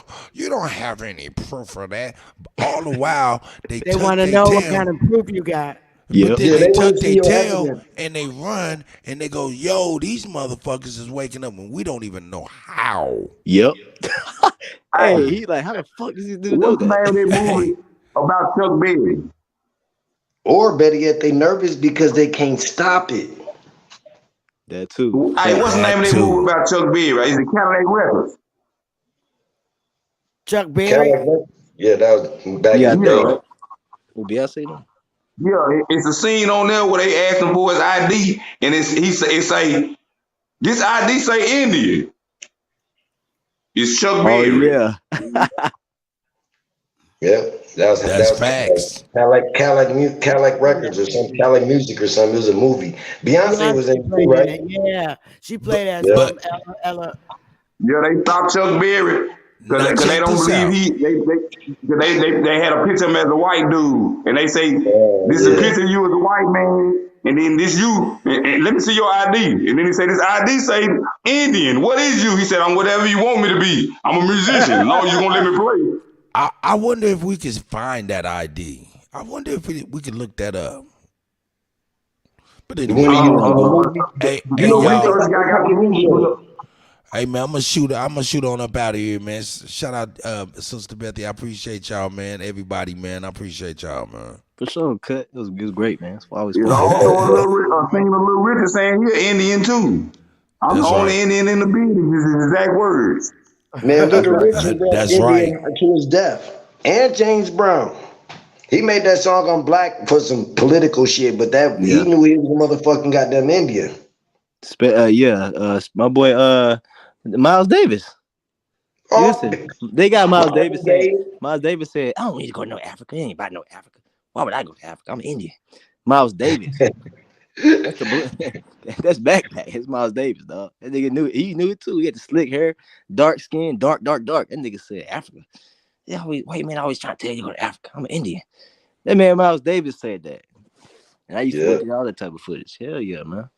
don't have any proof of that. All the while they they want to know what kind tell. of proof you got. But then Yeah, they they want tuck to see their your tail evidence. and they run and they go, yo, these motherfuckers is waking up and we don't even know how. Yep. Hey, Hey, he like, how the fuck does this dude know what's the that? name of that Hey, movie about Chuck Berry? Or better yet, they nervous because they can't stop it. That too. Hey, what's Facts. the name that of that movie too. about Chuck Berry? Is it Cadillac Records? Chuck Berry. Cadillac, yeah, that was back Yeah, in I the think, day. Yeah. right? Will Beyonce them? Yeah, it's a scene on there where they ask him for his ID, and it say this ID say Indian. It's Chuck Oh Berry. yeah. Yeah, that That's was facts. Cadillac Records or some Cadillac Music or something. It was a movie. Beyonce was in Beyonce it too, played in right? it. Yeah, she But played as but Ella. Yeah, they stopped Chuck Berry because now they check don't this believe out. they had a picture of him as a white dude, and they say Oh this is a yeah. picture of you as a white man, and then this you, and let me see your ID, and then he say this ID say Indian. What is you? He said I'm whatever you want me to be. I'm a musician. As long as you gonna let me play. I wonder if we could find that ID. I wonder if we could look that up. But When he anyway, was in the movie, hey what y'all. type of music? Hey man, I'm gonna shoot on up out of here, man. Shout out Sister Bethy. I appreciate y'all, man. Everybody, man. I appreciate y'all, man. For sure, cut. It was great, man. It's always It's fun. also a thing of Little Richard saying you're Indian too. I'm the That's only right. Indian in the building. This is exact words. Man, That's Little right. Richie rep That's right. Indian to his death. And James Brown. He made that song on Black for some political shit, but that he Yeah. knew he was a motherfucking goddamn Indian. My boy Miles Davis. Oh, Listen, they got Miles Davis Marvin saying, Gaye. Miles Davis said, I don't need to go to no Africa. He ain't about no Africa. Why would I go to Africa? I'm Indian. Miles Davis. That's the that's backpack. It's Miles Davis, dog. That nigga knew it. He knew it too. He had the slick hair, dark skin, dark. That nigga said Africa. Yeah, wait, man, I always trying to tell you to go to Africa. I'm an Indian. That man Miles Davis said that. And I used to look at all that type of footage. Hell yeah, man.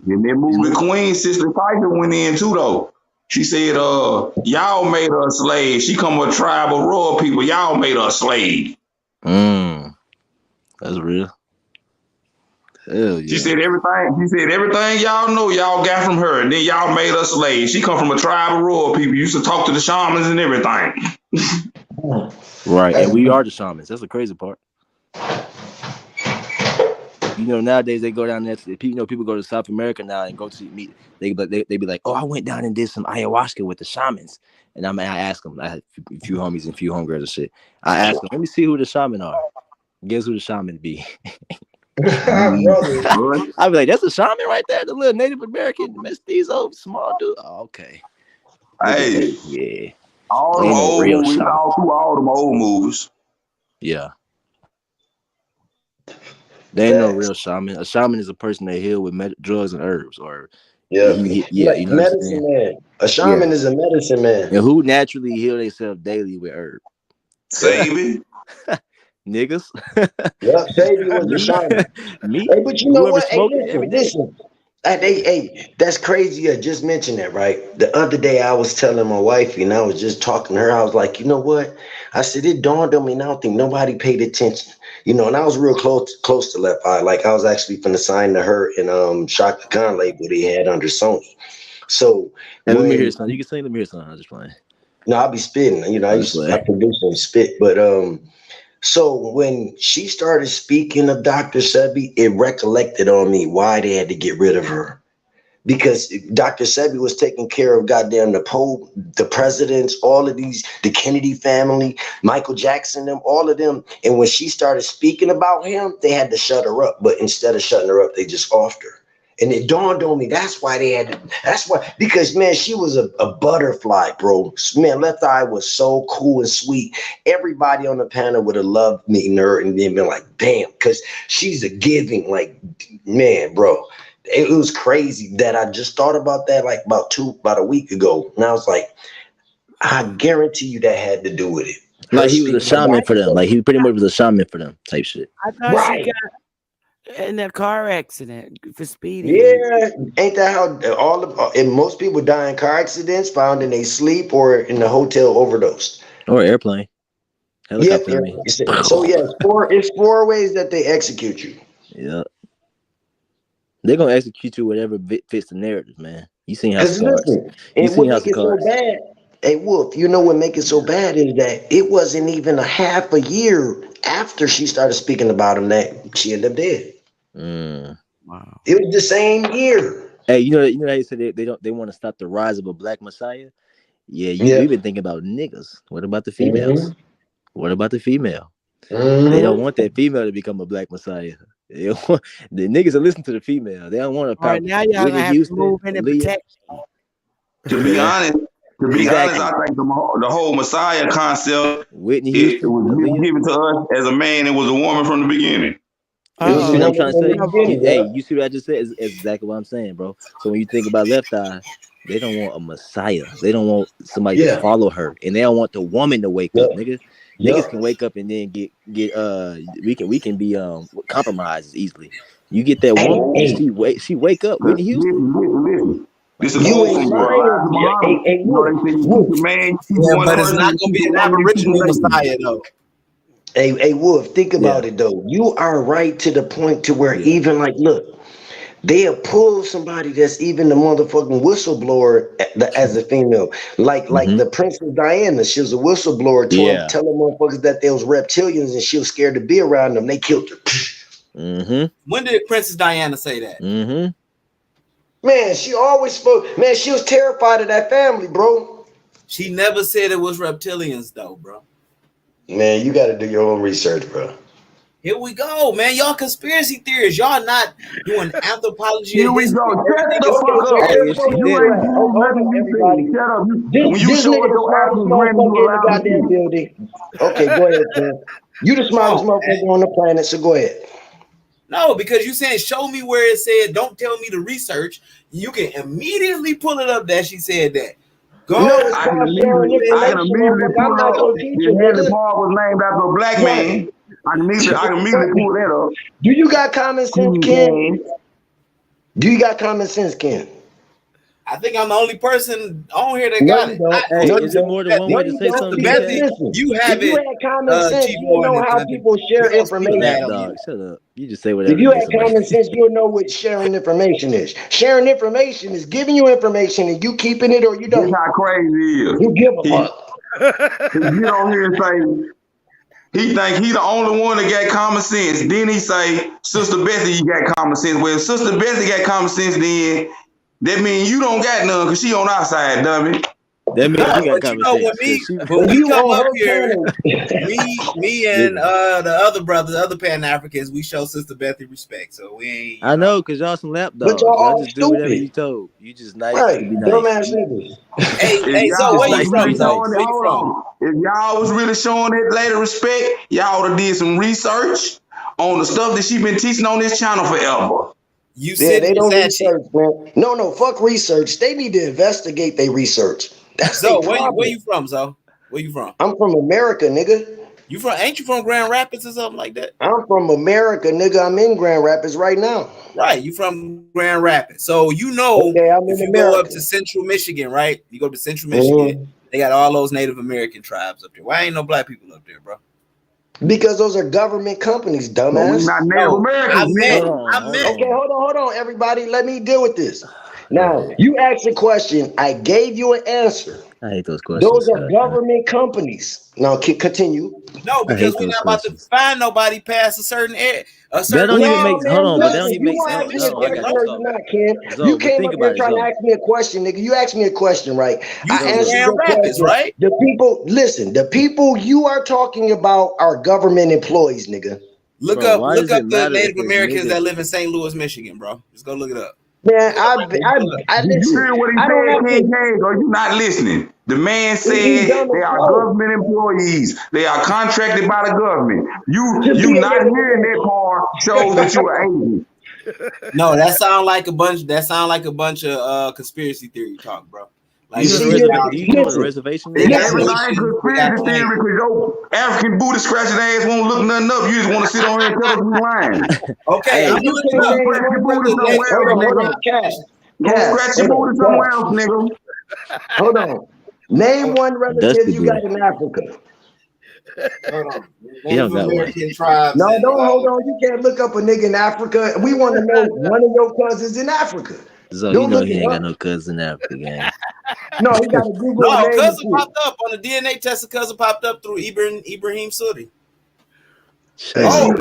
In that movie, Queen Sister Piper went in too though. She said, y'all made her a slave. She come with tribal royal people. Y'all made her a slave. That's real. Hell yeah. She said everything y'all know y'all got from her, and then y'all made her slaves. She come from a tribe of royal people. Used to talk to the shamans and everything. Right, and we are the shamans. That's the crazy part. You know, nowadays they go down there. People go to South America now and go to meet. They be like, oh, I went down and did some ayahuasca with the shamans. And I ask them. I had a few homies and a few homegirls and shit. I ask them, let me see who the shaman are. Guess who the shaman be? I be like, that's a shaman right there, the little Native American mestizo, small dude. Oh, okay. Hey, yeah. all They them ain't no old real movies, shaman. all through all them old movies. Yeah. They ain't no real shaman. A shaman is a person that heal with drugs and herbs, or Yeah. Like you know what I'm saying? medicine man. A shaman is a medicine man. And who naturally heal themselves daily with herb? Savy. Niggas. Yep, Davey was a shaman. Me. Hey, but you know Whoever what? Hey, smoking every day. listen. Hey, that's crazy. I just mentioned that, right? The other day I was telling my wife, and I was just talking to her. I was like, you know what? I said it dawned on me, and I don't think nobody paid attention. You know, and I was real close to Left Eye. Like I was actually finna sign to her and Shaka Khan label they had under Sony. So Hey, let me hear when something. You can sing. Let me hear something. I'm just playing. no, I'll be spitting. You know, I'm just I playing. produce and spit, but so when she started speaking of Dr. Sebi, it recollected on me why they had to get rid of her. Because Dr. Sebi was taking care of goddamn the Pope, the presidents, all of these, the Kennedy family, Michael Jackson, them, all of them. And when she started speaking about him, they had to shut her up. But instead of shutting her up, they just offed her. And it dawned on me, that's why they had to, that's why, because man, she was a butterfly, bro. Man, Left Eye was so cool and sweet. Everybody on the panel would have loved meeting her and then been like, damn, because she's a giving, like, man, bro. It was crazy that I just thought about that like about a week ago. And I was like, I guarantee you that had to do with it. Like he was a shaman for them. Like he pretty much was a shaman for them type shit. I thought she got in a car accident for speeding. Yeah, ain't that how and most people die in car accidents, found in a sleep or in the hotel overdose. Or airplane. Yep. Helicopter. I mean. So yeah, it's four ways that they execute you. Yeah. They're gonna execute you whatever fits the narrative, man. You seen House Because of Cards. listen, You and seen what House make of it so Cards. bad, hey Wolf, you know what make it so bad is that it wasn't even a half a year after she started speaking about him that she ended up dead. Wow. It was the same year. Hey, you know how you said they want to stop the rise of a black messiah? Yeah, Yeah. we've been thinking about niggas. What about the females? Mm-hmm. What about the female? They don't Mm-hmm. want that female to become a black messiah. They don't want, the niggas will listen to the female. They don't want to All right, pop now y'all gonna Whitney have to Houston, move in and Aaliyah. protect. To Say be that. honest, Exactly. I think the whole Messiah concept Whitney it Houston, was Aaliyah. given to us as a man. It was a woman from the beginning. It was You a see what I'm woman trying to from the say? beginning, Hey, yeah. you see what I just said? Is exactly what I'm saying, bro. So when you think about Left Eye, they don't want a messiah. They don't want somebody to Yeah. follow her, and they don't want the woman to wake up, Yep. nigga. Yep. Niggas can wake up and then get we can be compromised easily. You get that Hey, woman and hey, she wake up, Whitney Houston. Listen. This is a you quote ain't from lying. Elijah Yeah, Muhammad. hey, You know Wolf, they say you Wolf. keep a man, you keep Yeah, one but it's person, not you gonna keep be a an woman, you keep a aboriginal lady. Messiah though. Hey, Wolf, think Yeah, about it though. You are right to the point to where yeah. even like, look, they'll pull somebody that's even the motherfucking whistleblower as a female. Like Mm-hmm. the Princess Diana, she was a whistleblower Yeah. telling motherfuckers that they was reptilians and she was scared to be around them. They killed her. Mm-hmm. When did Princess Diana say that? Mm-hmm. Man, she always spoke. Man, she was terrified of that family, bro. She never said it was reptilians though, bro. Man, you got to do your own research, bro. Here we go, man. Y'all conspiracy theorists. Y'all not doing anthropology Here of we history. go. Shut Everything the is fuck So up. Hey, if therefore, she you You did, ain't right. proved Hold nothing on, you everybody. said. Shut up. When you This show us nigga the your smartest African granny, you motherfucker in the allow to goddamn speak. building. Okay, go ahead, man. You the smartest Come on, motherfucker on the planet, so go ahead. no, because you saying show me where it said. Don't tell me to research. You can immediately pull it up that she said that. Go. No, it's I can called sharing immediately information, pull motherfucker. I'm not up your that teacher, Henry nigga. Park was named after a black Right. man. I can immediately pull that up. Do you got common sense, Ken? Man. Do you got common sense, Ken? I think I'm the only person on here that No, got you it. don't. hey, No, you is it don't. more than one No, way to you say don't. something, Sister Because Betsy, DK? listen, you if have you it, had common sense, you would G-Boy, know and how I think people we share don't speak Shut information. bad up, on you. dog. Shut up. You just say If whatever to you get had somebody. common sense, you'll know what sharing information is. Sharing information is giving you information and you keeping it or you This don't. how crazy he is. You give a He fuck. get on here and say he think he the only one that got common sense. Then he say, Sister Betsy, you got common sense. Well, if Sister Betsy got common sense, then that means you don't got none because she on our side, dummy. That means No, she got but you know conversations because she. when If we you come on up her here, channel, me and Listen, the other brothers, the other Pan Africans, we show Sister Betsy respect. So we ain't, I know because y'all some lap but y'all dogs. Y'all all just do whatever you stupid. told. You just nice Right. to be nice. Dumbass niggas. Hey, If hey, so y'all where Just you was nice to from, be really so? showing nice. it, Where you hold from? on. If y'all was really showing that lady respect, y'all would have did some research on the stuff that she been teaching on this channel forever. You Yeah, sitting they in don't that shit. research, man. No, fuck research. They need to investigate their research. That's their So where problem. you from, so? Where you from? I'm from America, nigga. You from? Ain't you from Grand Rapids or something like that? I'm from America, nigga. I'm in Grand Rapids right now. Right, you from Grand Rapids. So you know Okay, I'm if in you go up America. to Central Michigan, right? You go to Central Michigan, Mhm. they got all those Native American tribes up there. Why ain't no black people up there, bro? Because those are government companies, But we dumbass. not Native No, Americans, nigga. Okay, hold on, everybody. Let me deal with this. Now, you asked a question. I gave you an answer. I hate those questions. Those are government companies. Now, continue. No, I hate because we're those not about to questions. find nobody past a certain area. A That certain don't even No, make. Hold man, on, but that don't listen. even You make. want to Hold ask on, me a I got question you, or you Zo. not, Ken? You Zo, but came think up here about it, trying to Zo. ask me a question, nigga. You asked me a question, right? You I from answered Grand your Rapids, question. right? The people, listen, the people you are talking about are government employees, nigga. Look Bro, up why does it the matter if Native it's Americans niggas? that live in St. Louis, Michigan, bro. Just go look it up. Man, I Did you listen. hear what he I don't said, have King to. Cage? Or you not listening? The man He's said dumb they as are fuck. government employees. They are contracted by the government. To You be a not Native hearing that part shows that you are Asian. No, that sound like a bunch of conspiracy theory talk, bro. Like You from the shit See, about You from the listen, reservation, they It's got nigga? listen. everything oceans, they got conspiracy planes. theory because your African booty scratching ass won't look nothing up. You just want to sit on here and tell us we lying. Okay, Hey, I'm If gonna you look can't it Go up. name scratch your one booty representative, somewhere hold else, on, nigga. Finish. Go scratch your booty somewhere else, nigga. Hold on. Name one Dusty relative you got booty. in Africa. Hold on. Native American tribes. No, And, don't hold on. You can't look up a nigga in Africa. We want to know one of your cousins in Africa. So Don't you know look he it ain't up. got no cousin in Africa, gang. No, he got a Google no, name. cousin popped up on the DNA test. A cousin popped up through Ibrahim Sudi. Oh,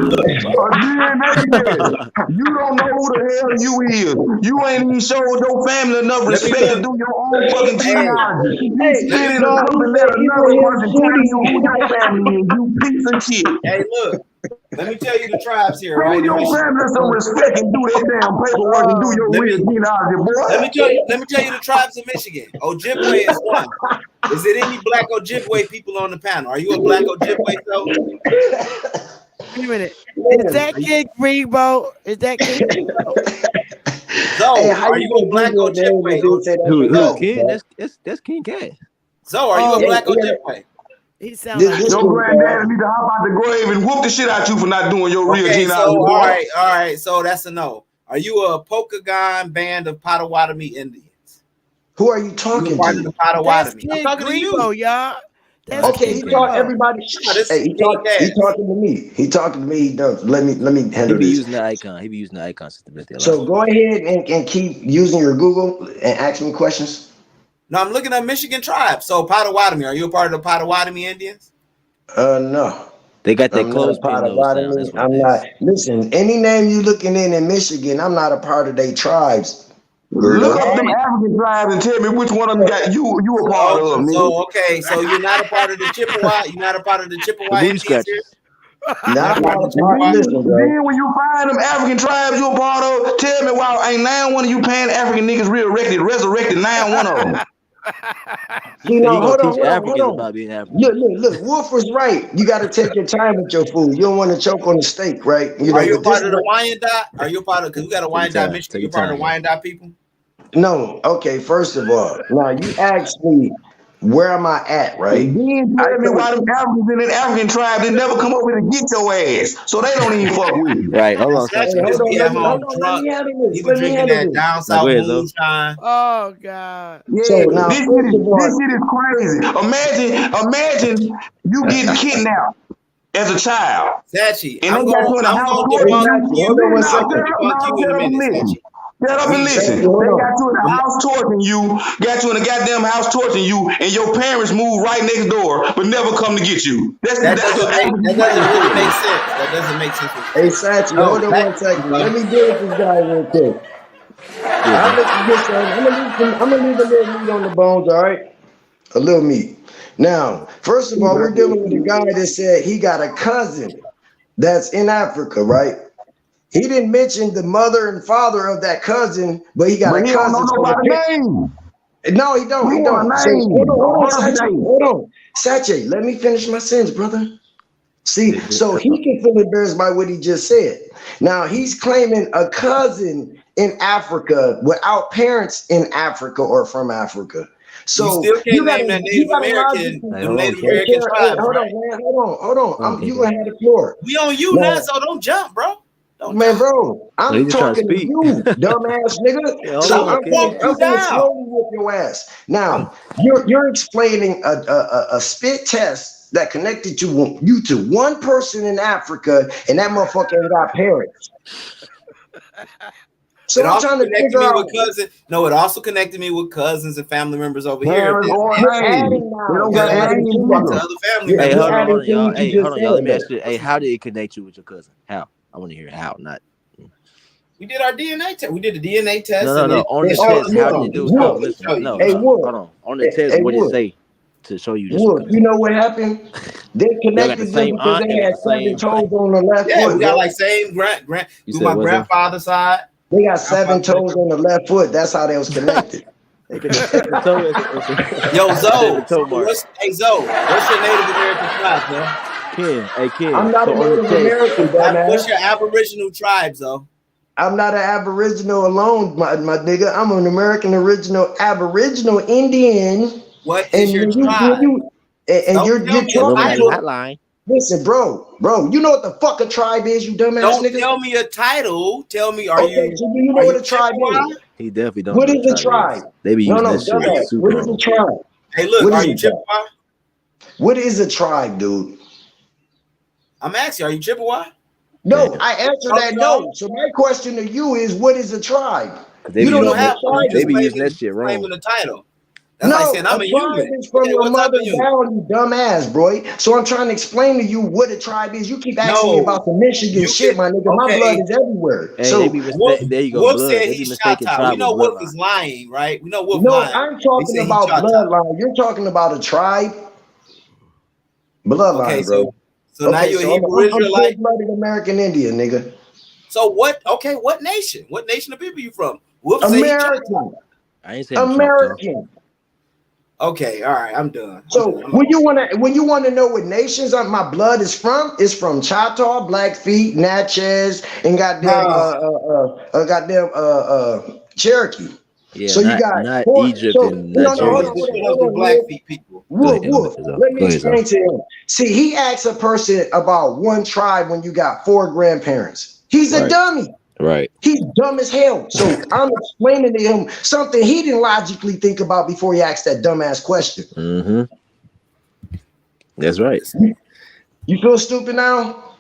You don't know who the hell you is. You ain't even showed your family enough Let me respect to look. do your own fucking genealogy. You hey, spit in a no, cup he and said let another Ibrahim person tell Sudi. you who your family is. You piece of shit. Hey, look. Let me tell you the tribes here, Show right? your family some respect and do that damn paperwork and do your real genealogy, boy. Let me tell you the tribes of Michigan. Ojibwe is one. Is it any black Ojibwe people on the panel? Are you a black Ojibwe, though? Wait a minute. Is that King Greenbow? Is that King Greenbow? Zoe, Hey, how are you you a gonna black Google a name Ojibwe? if you say that's Who's your King? cousin, That's King Cat. Zoe, are you a Oh, black yeah. Ojibwe? he sounds like This Your was, granddaddy need to hop out the grave and whoop the shit out you for not doing your real Okay, genealogy, so boy. all right. So that's a no. Are you a Pokagon band of Potawatomi Indians? who are you You talking part of to? the that's Potawatomi. I'm King talking to you. Greenbow, y'all. That's Okay, King he talk Greenbow. everybody. No, this Hey, is King he Cass. talking to me. He talking to me. He does. Let me He handle be this. using the icon. He be using the icon system that they allow. So go ahead and keep using your Google and ask me questions. No, I'm looking at Michigan tribes. So Potawatomi, are you a part of the Potawatomi Indians? No. They got that I'm not a clothespin nose sound. Potawatomi. That's what I'm it not. is. Listen, any name you looking in Michigan, I'm not a part of their tribes. Look Weirdo. up them African tribes and tell me which one of them got you a part of, nigga. Okay, so you're not a part of the Chippewa. You're not a part of the The Chippewa booty Indians here. scratchers. Not a part of part. Then, Listen, bro. then when you find them African tribes you a part of, tell me why ain't now one of you pan African niggas resurrected now one of them. He You said he know, gonna hold on, teach hold on, Africans hold on. about being African. Look. Wolf was right. You got to take your time with your food. You don't want to choke on the steak, right? You know, Are you a but this part is of the what. Wyandotte? Are you a part of? Because we got a Wyandotte, Michigan. Take You're your part of time, the Wyandotte people. No, okay. First of all, now you asked me where am I at, right? And then I tell me why told them Africans in that African tribe they never come over to get your ass. So they don't even fuck with you. Right. Hold on, Statue Sachi. just be at home let me drunk. handle He this. be Let me drinking handle that this. down Now go south ahead, Zo. moonshine. Oh God. So Yeah, now, this first of all, shit is crazy. Imagine you getting kidnapped as a child. Sachi, And they I'm got gonna you in a house hey, torturing debunk you. Sachi, hold you. on one Now, I'm gonna second. debunk you in shut a up and minute, listen. Sachi. Shut up and listen. Sachi, They hold on. got you in a house torturing you, got you in a goddamn house torturing you, and your parents move right next door, but never come to get you. That's That what doesn't African really make is. sense. That doesn't make sense. Hey, Sachi, No, hold on back. one second. Let me deal with this guy real quick. Yeah, I'll Zo. let you get some. I'm gonna leave a little meat on the bones, all right? A little meat. Now, first of all, we're dealing with a guy that said he got a cousin that's in Africa, right? He didn't mention the mother and father of that cousin, but he got a But he don't know cousin. So nobody's name. no, he don't. We He want don't. a So name, hold on, a birth Sachi. date. Hold on, Sachi. Let me finish my sentence, brother. See, so he can feel embarrassed by what he just said. Now he's claiming a cousin in Africa without parents in Africa or from Africa. You So still can't name that you Native gotta American, logically. Hey, them hold on, Native King. American tribes, Hold right? on, man. Hold on. Hold on, King. You gonna have the floor. We on you now, Now, so don't jump, bro. Don't man, jump. bro, No, he I'm just trying to talking to speak. you, dumbass nigga. Yeah, hold So So on, I'm King. I'm you gonna down. slowly whip your ass. I'm Now, you're explaining a spit test that connected you to one person in Africa, and that motherfucker ain't got parents. So It I'm also trying to connected figure me out. with cousins. No, it also connected me with cousins and family members over here. Parents or You're name. adding They now. don't You're got That allows me adding to names to talk to it. either. other family You're, Hey, members. you're hold adding on, to y'all. what you Hey, just hold on, y'all. Let me said. ask you. Hey, how did it connect you with your cousin? How? I want to hear how, not. We did our DNA test. We did the DNA test, No. and it On the Oh, test, how did listen, it do? No, Wolf. let me listen. show you. No, Let me Hey, show no. you. Wolf. Hold on. On the test, Hey, what did it Wolf. say to show you that's your Wolf, cousin? you know what happened? They Y'all got the connected them same because aunt. they Y'all got had the 7 same. toes on the left Yeah, we foot, got bro. like same grand You through said my what's up? grandfather's side. They got 7 Grandfather. toes on the left foot. That's how they was connected. They got the seven toe. It's Yo, the Zoe. 7 toe mark. Zoe? What's your Native American tribe, Zoe? Ken, hey I'm Ken. not a So on the Native test, American, What's dumbass. your Aboriginal tribe, Zoe? I'm not an Aboriginal alone, my nigga. I'm an American original Aboriginal Indian. What is And your when tribe? Don't you're tell me a talking Illuminati to title. hotline. listen, bro. You know what the fuck a tribe is, you dumbass Don't nigga? tell me a title. Tell me, are Okay, you so do you know what a tribe Chippewa? is? He definitely don't What know is what a tribe it is. tribe? They be No, using no, this shit dumbass. super What is a wrong. tribe? Hey, look, What are is you a tribe? Chippewa? What is a tribe, dude? I'm asking, are you Chippewa? No, I answered that no. So my question to you is, what is a tribe? They You be don't know using what that. tribe They is. be using that shit wrong. Claiming the title. That's No, like saying I'm a a tribe human. is from Okay, your what type mother of human? down, you dumbass, bro. So I'm trying to explain to you what a tribe is. You keep asking me No, about the Michigan you shit, can. my nigga. My blood Okay, is everywhere. Hey, So they be mistake. There you go, Wolf blood. said They be he's mistaking Choctaw. We tribe with know Wolf bloodline. is lying, right? We know Wolf no, lying. I'm He talking said he's about Choctaw. bloodline. You're talking about a tribe, bloodline, Okay, bro. so now Okay, you're a so Hebrew I'm Israelite. full-blooded American Indian, nigga. So what? Okay, what nation? What nation of people you from? Wolf said he Choctaw. American. I ain't saying Choctaw. American. Okay, all right, I'm done. So when you wanna know what nations my blood is from, it's from Choctaw, Blackfeet, Natchez, and goddamn Cherokee. Yeah, So you got not four. Egypt So and no, Nigeria. hold on, the Blackfeet people. Go ahead, Wolf. Let me go ahead, explain to him. See, he asks a person about one tribe when you got 4 grandparents. He's a Right. dummy. Right. He's dumb as hell. So I'm explaining to him something he didn't logically think about before he asked that dumbass question. Mm-hmm. That's right. You feel stupid now?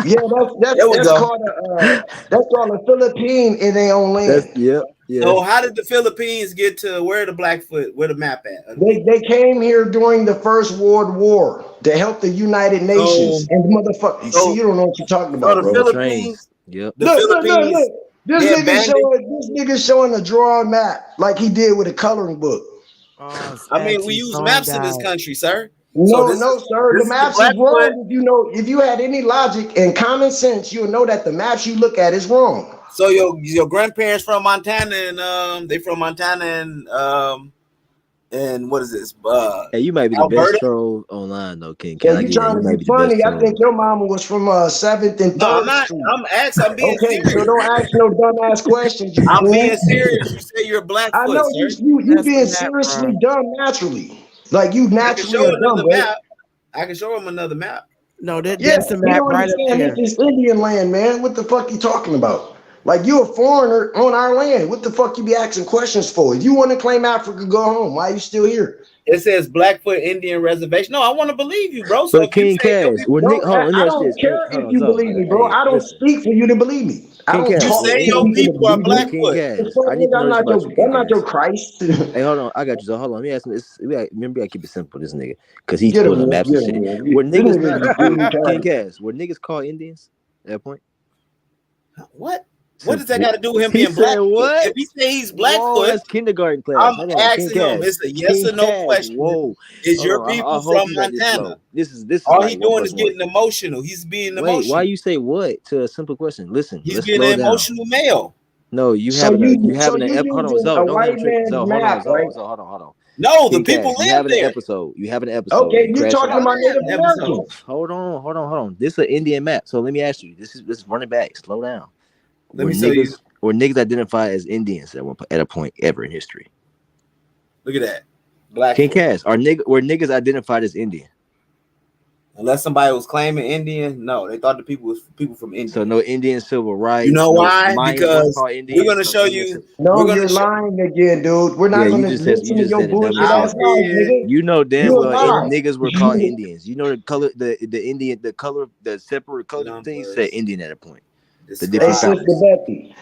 Yeah, that's called a Philippine in their own land. Yeah. So how did the Philippines get to where the Blackfoot, where the map at? They came here during the First World War to help the United Nations. And motherfucker, see, you don't know what you're talking about, the bro. Philippines. Yep. The Philippines. Look. This nigga showing a drawn map like he did with a coloring book. I mean, we use maps in this country, sir. No, So sir. The maps is wrong. If you had any logic and common sense, you'll know that the maps you look at is wrong. So your grandparents from Montana and they from Montana and what is this? Hey, you might be the Alberta? best troll online though, King. Yeah, you trying to be funny. I think your mama was from 7th and 3rd No, I'm not. Street. I'm being serious. So don't ask no dumbass questions. I'm being serious. You say you're Blackfoot. I know you being seriously dumb naturally. Like you naturally are dumb, bro. Map. I can show him another map. No, that's the map right up there. This is Indian land, man. What the fuck you talking about? Like you a foreigner on our land. What the fuck you be asking questions for? If you want to claim Africa, go home. Why are you still here? It says Blackfoot Indian Reservation. No, I want to believe you, bro. So but King Cass, I don't care if you believe me, bro. I don't speak for you to believe me. I don't talk say your people are Blackfoot. I need to know about you, I'm not your Christ. Hey, hold on. I got you. So hold on. Let me ask him this. Remember, I keep it simple. This nigga, because he's pulling maps and shit. Were niggas King Cass? Were niggas called Indians at that point? What? What does that got to do with him being Blackfoot? What? If he say he's Blackfoot, that's kindergarten class. I'm asking him. It's a yes or no question. Whoa. Is your people from Montana? This is all he doing is getting emotional. He's being emotional. Why you say what to a simple question? Listen, he's being an emotional male. No, you have hold on, Zoe, don't have a trick. Zoe, hold on. No, the people live there. You have an episode. Okay, you're talking about Native Americans. Hold on. This is an Indian map. So let me ask you. This is running back. Slow down. Were niggas identified as Indians at a point ever in history? Look at that. Black King Cass, were niggas identified as Indian? Unless somebody was claiming Indian, no, they thought the people was people from India. So no Indian civil rights. You know why? Because we're gonna show you. No, you're lying again, dude. We're not gonna listen to your bullshit ass lies. You know damn well niggas were called Indians. You know the color, the Indian, the color, the separate color thing said Indian at a point. The different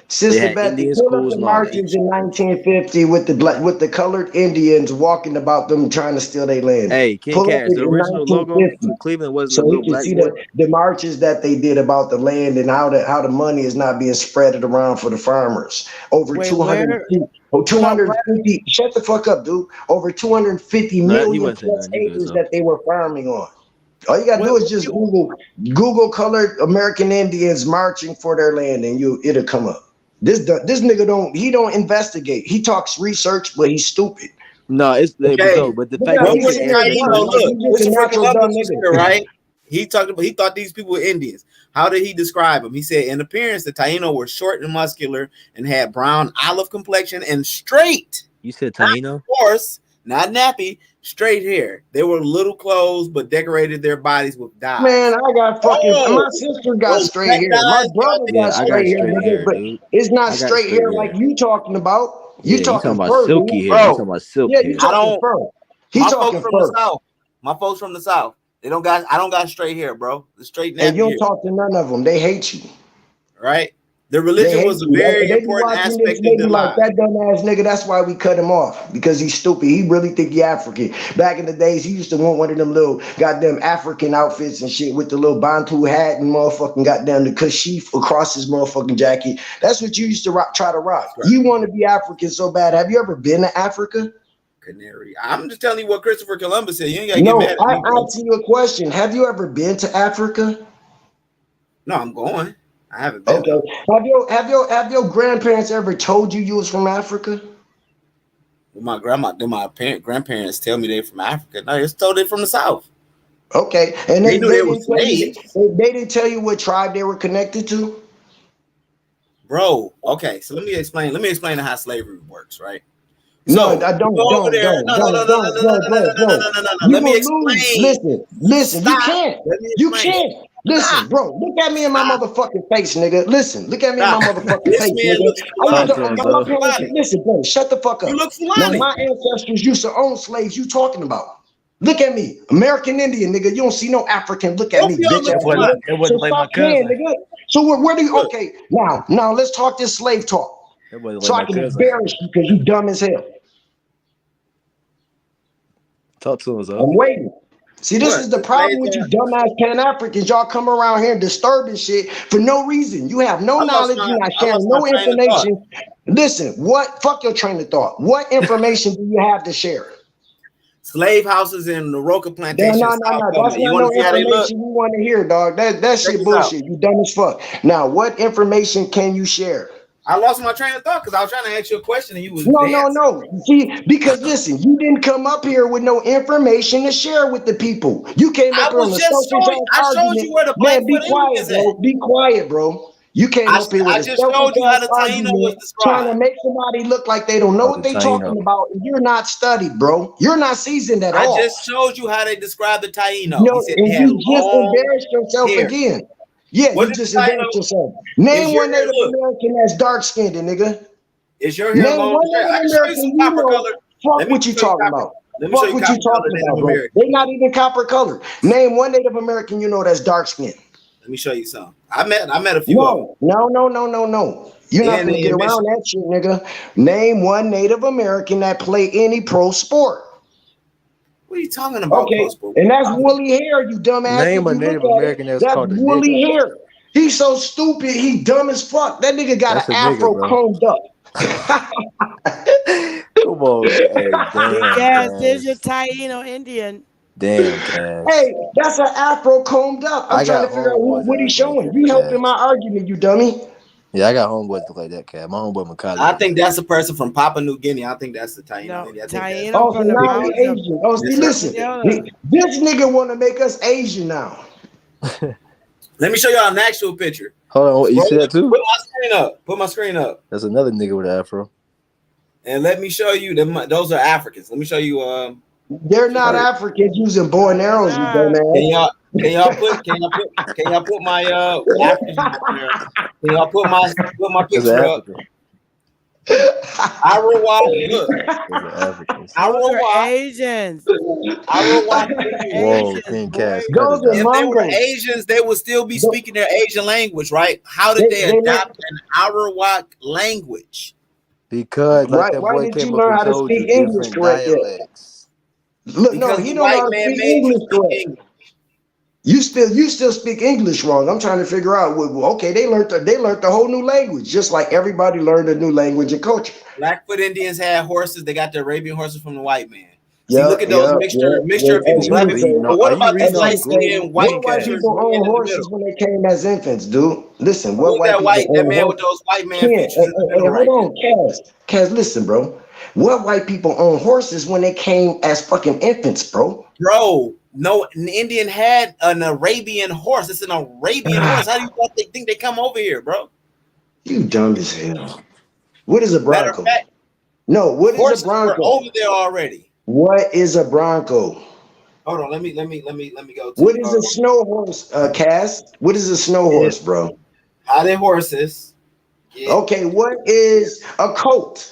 Sister Betty, pull up the marches in 1950 with the colored Indians walking about them trying to steal their land. Hey, King Cass, the original logo for Cleveland wasn't a little black boy. The marches that they did about the land and how the money is not being spread around for the farmers. Over 250. Shut the fuck up, dude. Over 250 million plus acres that they were farming on. All you gotta do is just Google colored American Indians marching for their land, and it'll come up. This nigga don't investigate. He talks research, but he's stupid. No, it's but the fact that right? He thought these people were Indians. How did he describe them? He said, in appearance, the Taino were short and muscular and had brown olive complexion and straight. You said Taino? Of course, not nappy. Straight hair. They were little clothes, but decorated their bodies with dyes. Man, I got my sister got straight hair. My brother got straight hair, but it's not straight hair like you talking about. You talking about silky hair. You talking about silky hair. You talking fur. He My talking folks from first. the South. My folks from the South. I don't got straight hair, bro. The straight And nappy you don't hair. talk to none of them. They hate you. Right? The They religion hate was a you. very They be important watching this aspect in their nigga like lives. that dumbass nigga. That's why we cut him off because he's stupid. He really think he African. Back in the days, he used to want one of them little goddamn African outfits and shit with the little Bantu hat and motherfucking goddamn the kashif across his motherfucking jacket. That's what you used to try to rock. Right. You want to be African so bad. Have you ever been to Africa? Canary. I'm just telling you what Christopher Columbus said. You ain't gotta No, get mad at I me, bro. asked you a question. Have you ever been to Africa? No, I'm going. I haven't been Okay. though. Have your grandparents ever told you was from Africa? My grandparents tell me they're from Africa. No, it's totally from the South. Okay, and They knew they were didn't tell you. slaves. They didn't tell you what tribe they were connected to. Bro, okay, so let me explain how slavery works, right? No, So I you don't, go over there. No. You You let me gonna lose. explain. Listen. You Stop. can't. Let me You explain. can't. Listen, Stop. bro. Look at me in my motherfucking face, nigga. Listen. Look at me in my Stop. motherfucking This face, man nigga. looks I used Fulani. to, You my look parents. Fulani. Listen, bro. Shut the fuck up. You look Now, Fulani. my ancestors used to own slaves. You talking about? Look at me, American Indian, nigga. You don't see no African. Look at Both me, of y'all bitch look ass Fulani. nigga. So stop playing, nigga. So where do you? Look. Okay, now let's talk this slave talk. That boy look So I like my can cousin. embarrass you because you dumb as hell. Talk to him, so. I'm waiting. See, this What? is the problem with you dumbass Pan-Africans. Y'all come around here disturbing shit for no reason. You have no knowledge. You're not sharing no train of thought. information. Listen, fuck your train of thought. What information do you have to share? Slave houses in the Roca No. Plantation, South That's Carolina. You not want no to see how they look? information you want to hear, dog. That Check shit this bullshit. out. You dumb as fuck. Now, what information can you share? I lost my train of thought because I was trying to ask you a question and you was No. dancing. See, because listen, you didn't come up here with no information to share with the people. You came up I here on was a just selfish showing. I ass showed argument. you where the Man, be Blackfoot quiet, Indians bro. at. Be quiet, bro. You came up here with I a just selfish showed you how ass the Taino was argument, trying to described. make somebody look like they don't know Oh, what the they Taino. talking about. And you're not studied, bro. You're not seasoned at I all. just showed you how they described the Taino. No, He said and they had you just long embarrassed yourself hair. again. Yeah, What you did just the embarrassed Taino? yourself. Is Name your one hair Native look? American that's dark skinned, nigga. Is your hair Name long? one Straight? Native I can show you American some you copper know. color. Fuck Let me what you show you talking copper. about. Let me show Fuck you what you copper color talking Native about, bro. American. They not even copper color. Name one Native American you know that's dark skinned. Let me show you some. I met a few of them. No. You're not gonna get around that shit, nigga. Name one Native American that play any pro sport. What are you talking about, Okay, pro sport? and that's woolly hair, you dumbass. Name If a you Native look at American it, that's that's called a woolly nigga. hair. He's so stupid, he dumb as fuck. That nigga got That's an a nigga, afro bro. combed up. Come on, hey, damn, Cass, there's your Cass. Taino Indian. Damn, Cass. Hey, that's an afro combed up. I'm I trying to got figure out homeboys that what he's look like showing. that, You helping Cass. my argument, you dummy. Yeah, I got homeboys that look like that, Cass. My homeboy Macaulay. I think that's a person from Papua New Guinea. I think that's the Taino. No, I think that's Taino Oh, so from the now we mountains of Asian. Oh, see, listen. Minnesota. This nigga want to make us Asian now. Let me show y'all an actual picture. Hold on, you see that too? Put my screen up. Put my screen up. That's another nigga with an afro. And let me show you them. Those are Africans. Let me show you. They're not Africans using bow and arrows, you dumbass. Can y'all put my Africans up there? Can y'all put my That's an picture up? African. Arawak, look. Africans. Those are Asians. Arawak Indians. Whoa, King Cass. Those are If they were Mongols. Asians, they would still be speaking their Asian language, right? How did they adopt an Arawak language? Because like that Why boy did you came up learn and how to told you speak English different correct yet? dialects. Look, no, Because he the don't know white how to man speak made you English speak correct. English. You still speak English wrong. I'm trying to figure out. Okay, they learned a whole new language, just like everybody learned a new language and culture. Blackfoot Indians had horses. They got the Arabian horses from the white man. See, look at those mixture of people. Are you reading But what are you about this reading on light skinned Google? white What white picture people man own in the horses middle? when they came as infants, dude? Listen, what Who's white that people that own man with horses? those white man features in the middle Hold right on, Kaz, listen, bro. What white people own horses when they came as fucking infants, bro? Bro, no, an Indian had an Arabian horse. It's an Arabian horse. How do you think they come over here, bro? You dumb as hell. What is a Matter of bronco? fact, No, what is a horses bronco? were over there already. What is a bronco? Hold on, let me go to What is a snow horse, Cass? What is a snow horse, bro? How they horses? Okay, what is a coat?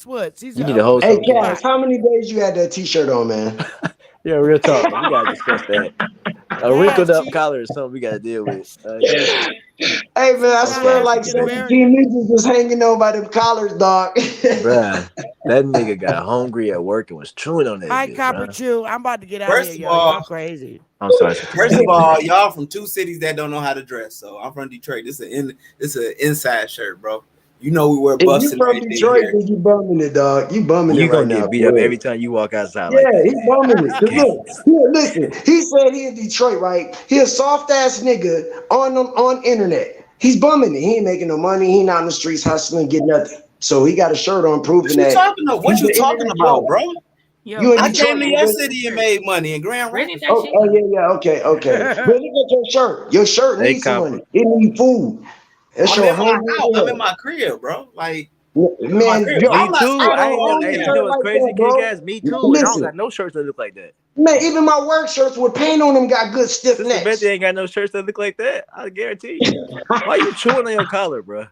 Foxwoods. He's You need a whole Hey, talk. Cass, how many days you had that T-shirt on, man? Yeah, real talk. Man. We gotta discuss that. A wrinkled up collar is something we gotta deal with. Hey, man, I swear like 17 niggas was hanging on by them collars, dog. Bruh. That nigga got hungry at work and was chewing on that Hi, bitch, Copper bro. Chew. I'm about to get out of First here, of y'all. all, Y'all crazy. I'm sorry. First of all, y'all from two cities that don't know how to dress. So I'm from Detroit. This is an inside shirt, bro. You know we wear If buffs you and from everything Detroit, here. then you bumming it, dog. You bumming it You right gonna now. get beat For up real. every time you walk outside Yeah, like that. he bumming it. 'Cause Okay. look, listen. He said he in Detroit, right? He a soft ass nigga on internet. He's bumming it. He ain't making no money. He not in the streets hustling, get nothing. So he got a shirt on What proving you that talking about? What he's you an talking internet about, joke. bro? Yo, You in I Quincy, came Detroit, to where's your nigga. that city and shirt? made money in Grand Where did Rapids. that Oh, shit oh go? yeah, okay. But look at your shirt. Your shirt Hey, needs some Copper. money. It need food. That's I'm your in my hungry house. I'm in ass. my crib, bro. Like I'm in my Man, crib. yo, Me I'm not. too. I I I don't ain't know. don't own own Hey, a you know shirt that. what's like crazy, that, King bro. Gas? Me too. And I don't Listen, got no shirts that look like that. man, even my work shirts with paint on them got good stiff Sister Betty necks. ain't got no shirts that look like that. I guarantee you. Why you chewing on your collar, bro?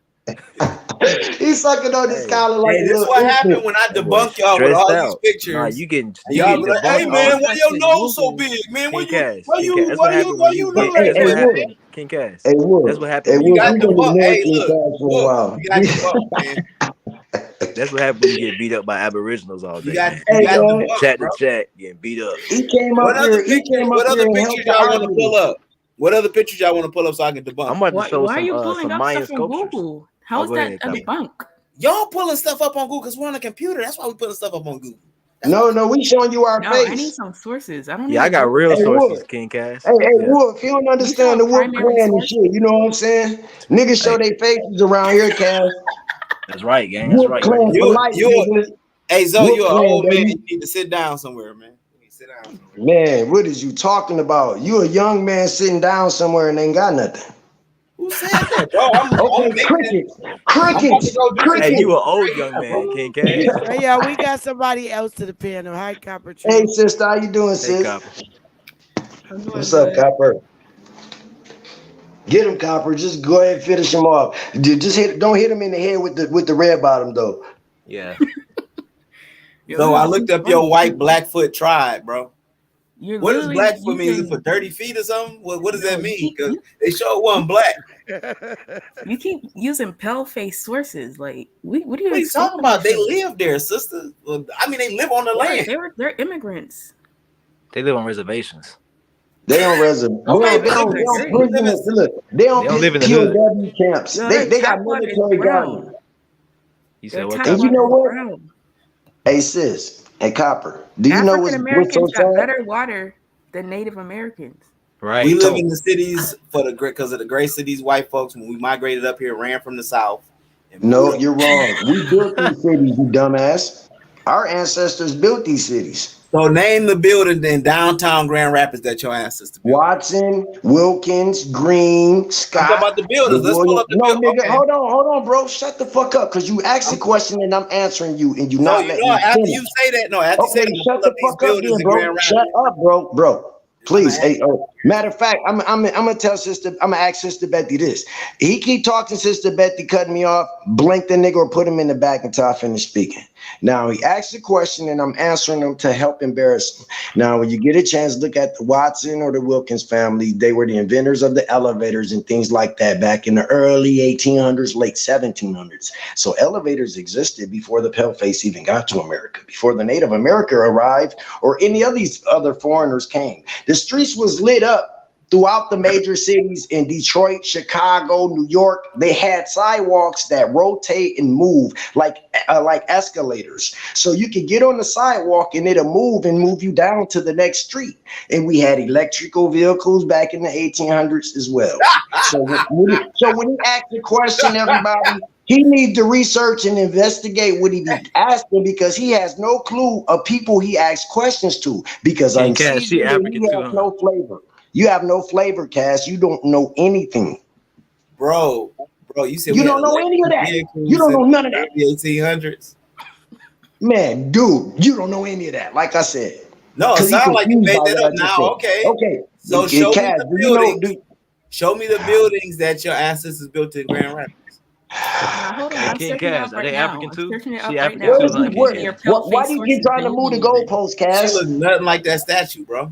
He's sucking on his Hey, collar like Hey, a this little what happened infant. when I that boy debunk y'all with stressed all these out. Nah, pictures, and you y'all getting be like, "Hey debunked All all I man, the why touched your is nose so Google. big, man? King Cass. Why King Cass. you That's why what you happened why when you you Hey, look get. like hey, That's hey, what that, Wolf. man?" happened, King Cass. Hey, That's Wolf. what happened Hey, when you You Wolf, get got we beat been up. in debunked. Hey, American look, class for a look, while. you got debunked, man. That's what happened when you get beat up by Aboriginals all day, man. You Hey, got man, debunked, Chat to bro. chat, getting beat up. he came up here. He came up What here other and pictures helped the y'all want to pull argument. up? What other pictures y'all want to pull up so I can debunk I'm it? about to show Why are you pulling some up Mayan stuff from sculptures. Google? How Oh, is go that ahead, a Copper. debunk? Y'all pulling stuff up on Google because we're on a computer. That's why we putting stuff up on Google. No, we showing you our No, I need face. some sources. I don't need Yeah, I a got Google. real Hey, sources, Wolf. King Cass. Hey, Yeah. Wolf, you don't You show understand a the Wolf primary clan and source. shit. You know what I'm saying? Niggas show Hey, their faces around here, Cass. that's right, gang. That's Wolf right. You right. clan for life, You, nigga. hey Zoe, Wolf you're an clan, old man. baby. You need to sit down somewhere, man. You need to sit down somewhere. Man, what is you talking about? You a young man sitting down somewhere and ain't got nothing. Who said that, bro? I'm Okay, making. crickets. I'm about to go do some Hey, cooking you Crickets. an old right young now, man, bro. King Cass. Hey, y'all, we got somebody else to the panel. Hi, Copper Hey, Chew. sister, how you doing, Hey, sis? Copper. I'm doing What's up, good. Copper? Get him, Copper. Just go ahead and finish him off. Just don't hit him in the head with the red bottom though. Yeah. You're So I literally looked up your funny. white Blackfoot tribe, bro. You're What does literally Blackfoot mean? Is it using. for dirty feet or something? What does No, that mean? Because they sure wasn't black. you keep using pale face sources. Like, what are you What are you talking exposing about? us They to? live there, sister. Well, I mean, they live on the land. They're immigrants. They live on reservations. They don't reserve. Okay, They but don't. They don't prison. Look, they They don't don't live in the hood. POW camps. Yo, They their got tagline is military brown. guardians. You Their said what, And Copper? you tagline know is what? brown. Hey, sis. Hey, Copper. Do you know African what's so Americans got sad? better water than Native Americans. Right. We live So, in the cities for the great because of the great cities. White folks, when we migrated up here, ran from the south and moved no, up. you're wrong. We built these cities, you dumbass. Our ancestors built these cities. So name the building in downtown Grand Rapids that your ancestors built. Watson, Wilkins, Green, I'm talking Scott, about the the buildings. Let's pull William. up the No, building. nigga, Okay. hold on, bro. Shut the fuck up, cause you asked a question and I'm answering you, and you So not you letting know, me after you finish. say that, after you say Okay, that, I'm shut gonna pull the up these fuck up, buildings then, in bro. Grand Shut Rapids. up, bro. I'm Please, gonna hey, matter of fact, I'm gonna tell sister, I'm gonna ask Sister Betty this. He keep talking, Sister Betty cutting me off. Blink the nigga or put him in the back until I finish speaking. Now he asked a question and I'm answering him to help embarrass him. Now, when you get a chance, look at the Watson or the Wilkins family. They were the inventors of the elevators and things like that back in the early 1800s, late 1700s. So elevators existed before the paleface even got to America, before the Native America arrived or any of these other foreigners came. The streets was lit up throughout the major cities in Detroit, Chicago, New York. They had sidewalks that rotate and move like escalators. So you could get on the sidewalk and it'll move you down to the next street. And we had electrical vehicles back in the 1800s as well. So when he asked the question, everybody, he needs to research and investigate what he be asking because he has no clue of people he asks questions to because King Cass, she unseasoned and African he too, has huh? no flavor. You have no flavor, Cass. You don't know anything. Bro, you said You we had don't know any of electric that. You vehicles don't in know none of the that. early 1800s. Man, dude, you don't know any of that. Like I said. No, it Because he sounds like you confused by made that what I up just now. said. Okay. Okay. So show me Cass, the do you know? buildings. Show me the buildings that your ancestors built in Grand Rapids. Now hold on, Hey, I'm King searching it Cass, up are right they now. African I'm too? searching it She up right African now. Where too, is I'm he? huh, King using Where? your Cass? pale Why face do you keep sources trying that to you move the using. goalposts, She Cass? look nothing like that statue, bro.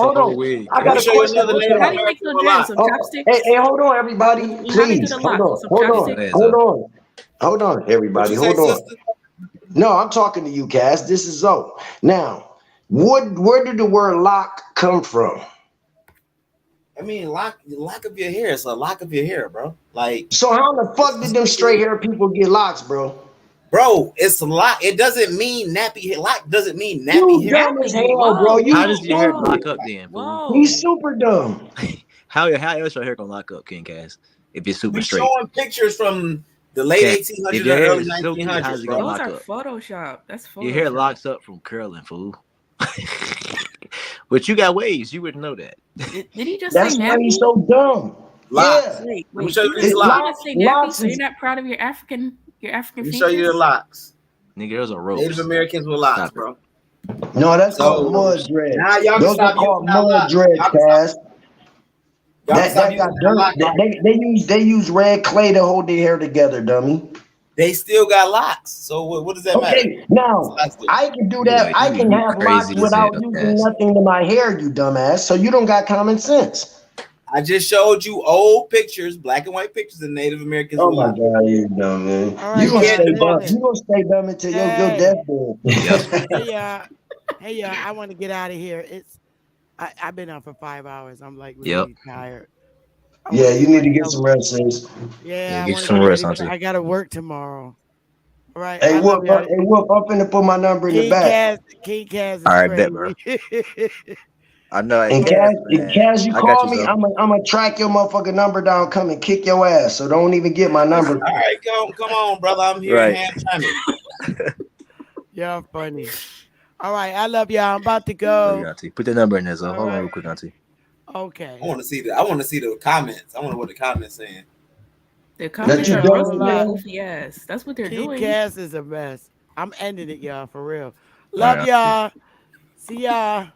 hold on. I got a question. How do you make your dress? Some chopsticks? Hey, hold on, everybody. How they do Please, the hold lock? on. Some Hold on. chopsticks? Hold on, everybody. Hold on. No, I'm talking to you, Cass. This is Zoe. Now, Where did the word lock come from? I mean, lock of your hair. It's a lock of your hair, bro. Like, so how the fuck did them straight hair people get locks, bro? Bro, it's a lock. It doesn't mean nappy hair. Lock doesn't mean nappy hair. Dumb as hell, bro. You How does your hair lock up then? Whoa. He's super dumb. How else your hair gonna lock up, King Cass? If it's super We straight. showing pictures from the late 1800s if and your hair early is silky, 1900s. how's it bro. gonna Those lock are up? Photoshop. That's Photoshop. Your hair locks up from curling, fool. But you got waves. You wouldn't know that. Did he just That's say why nappy? he's so dumb. Locks. Yeah. Wait. Let me show you Did these he locks. just say nappy? So is- you're not proud of your African Let me features? show you the locks. Nigga, those are ropes. Native Americans with locks, Stop it. bro. No, that's So, called mud dreads. now y'all can Those are stop called using that mud lock. dreads, Y'all can Cass. Y'all can stop That got using that dirt. lock. They use red clay to hold their hair together, dummy. They still got locks. So what does that matter? Okay, now I can do that. I can have locks without using nothing to my hair, you dumbass. So you don't got common sense. I just showed you old pictures, black and white pictures of Native Americans. Oh my God, you dumb man. right, You gonna yeah, stay listen. dumb. You gonna stay dumb until your deathbed. Hey y'all, I want to get out of here. I've been up for 5 hours. I'm like really tired. Yeah, you need to get some rest, sis. Yeah, I get want to some get rest, ready. auntie. I gotta work tomorrow. All right. Hey, I love y'all. Whoop, I'm finna put my number in the back. King Kaz is All right, crazy. bet, bro. I know. And Cass, you I got call you, me, so. I'm gonna track your motherfucking number down, come and kick your ass. So don't even get my number. All right, come on, brother. I'm here Right. hand timing. Y'all funny. All right, I love y'all. I'm about to Love go. you, auntie. Put the number in there, so All hold on right. real quick, auntie. Okay. I want to see the comments. I want to know what the comments saying. The comments you are don't roasting know. your goofy ass. That's what they're King doing. Kaz is a mess. I'm ending it, y'all, for real. Love right, y'all. See y'all.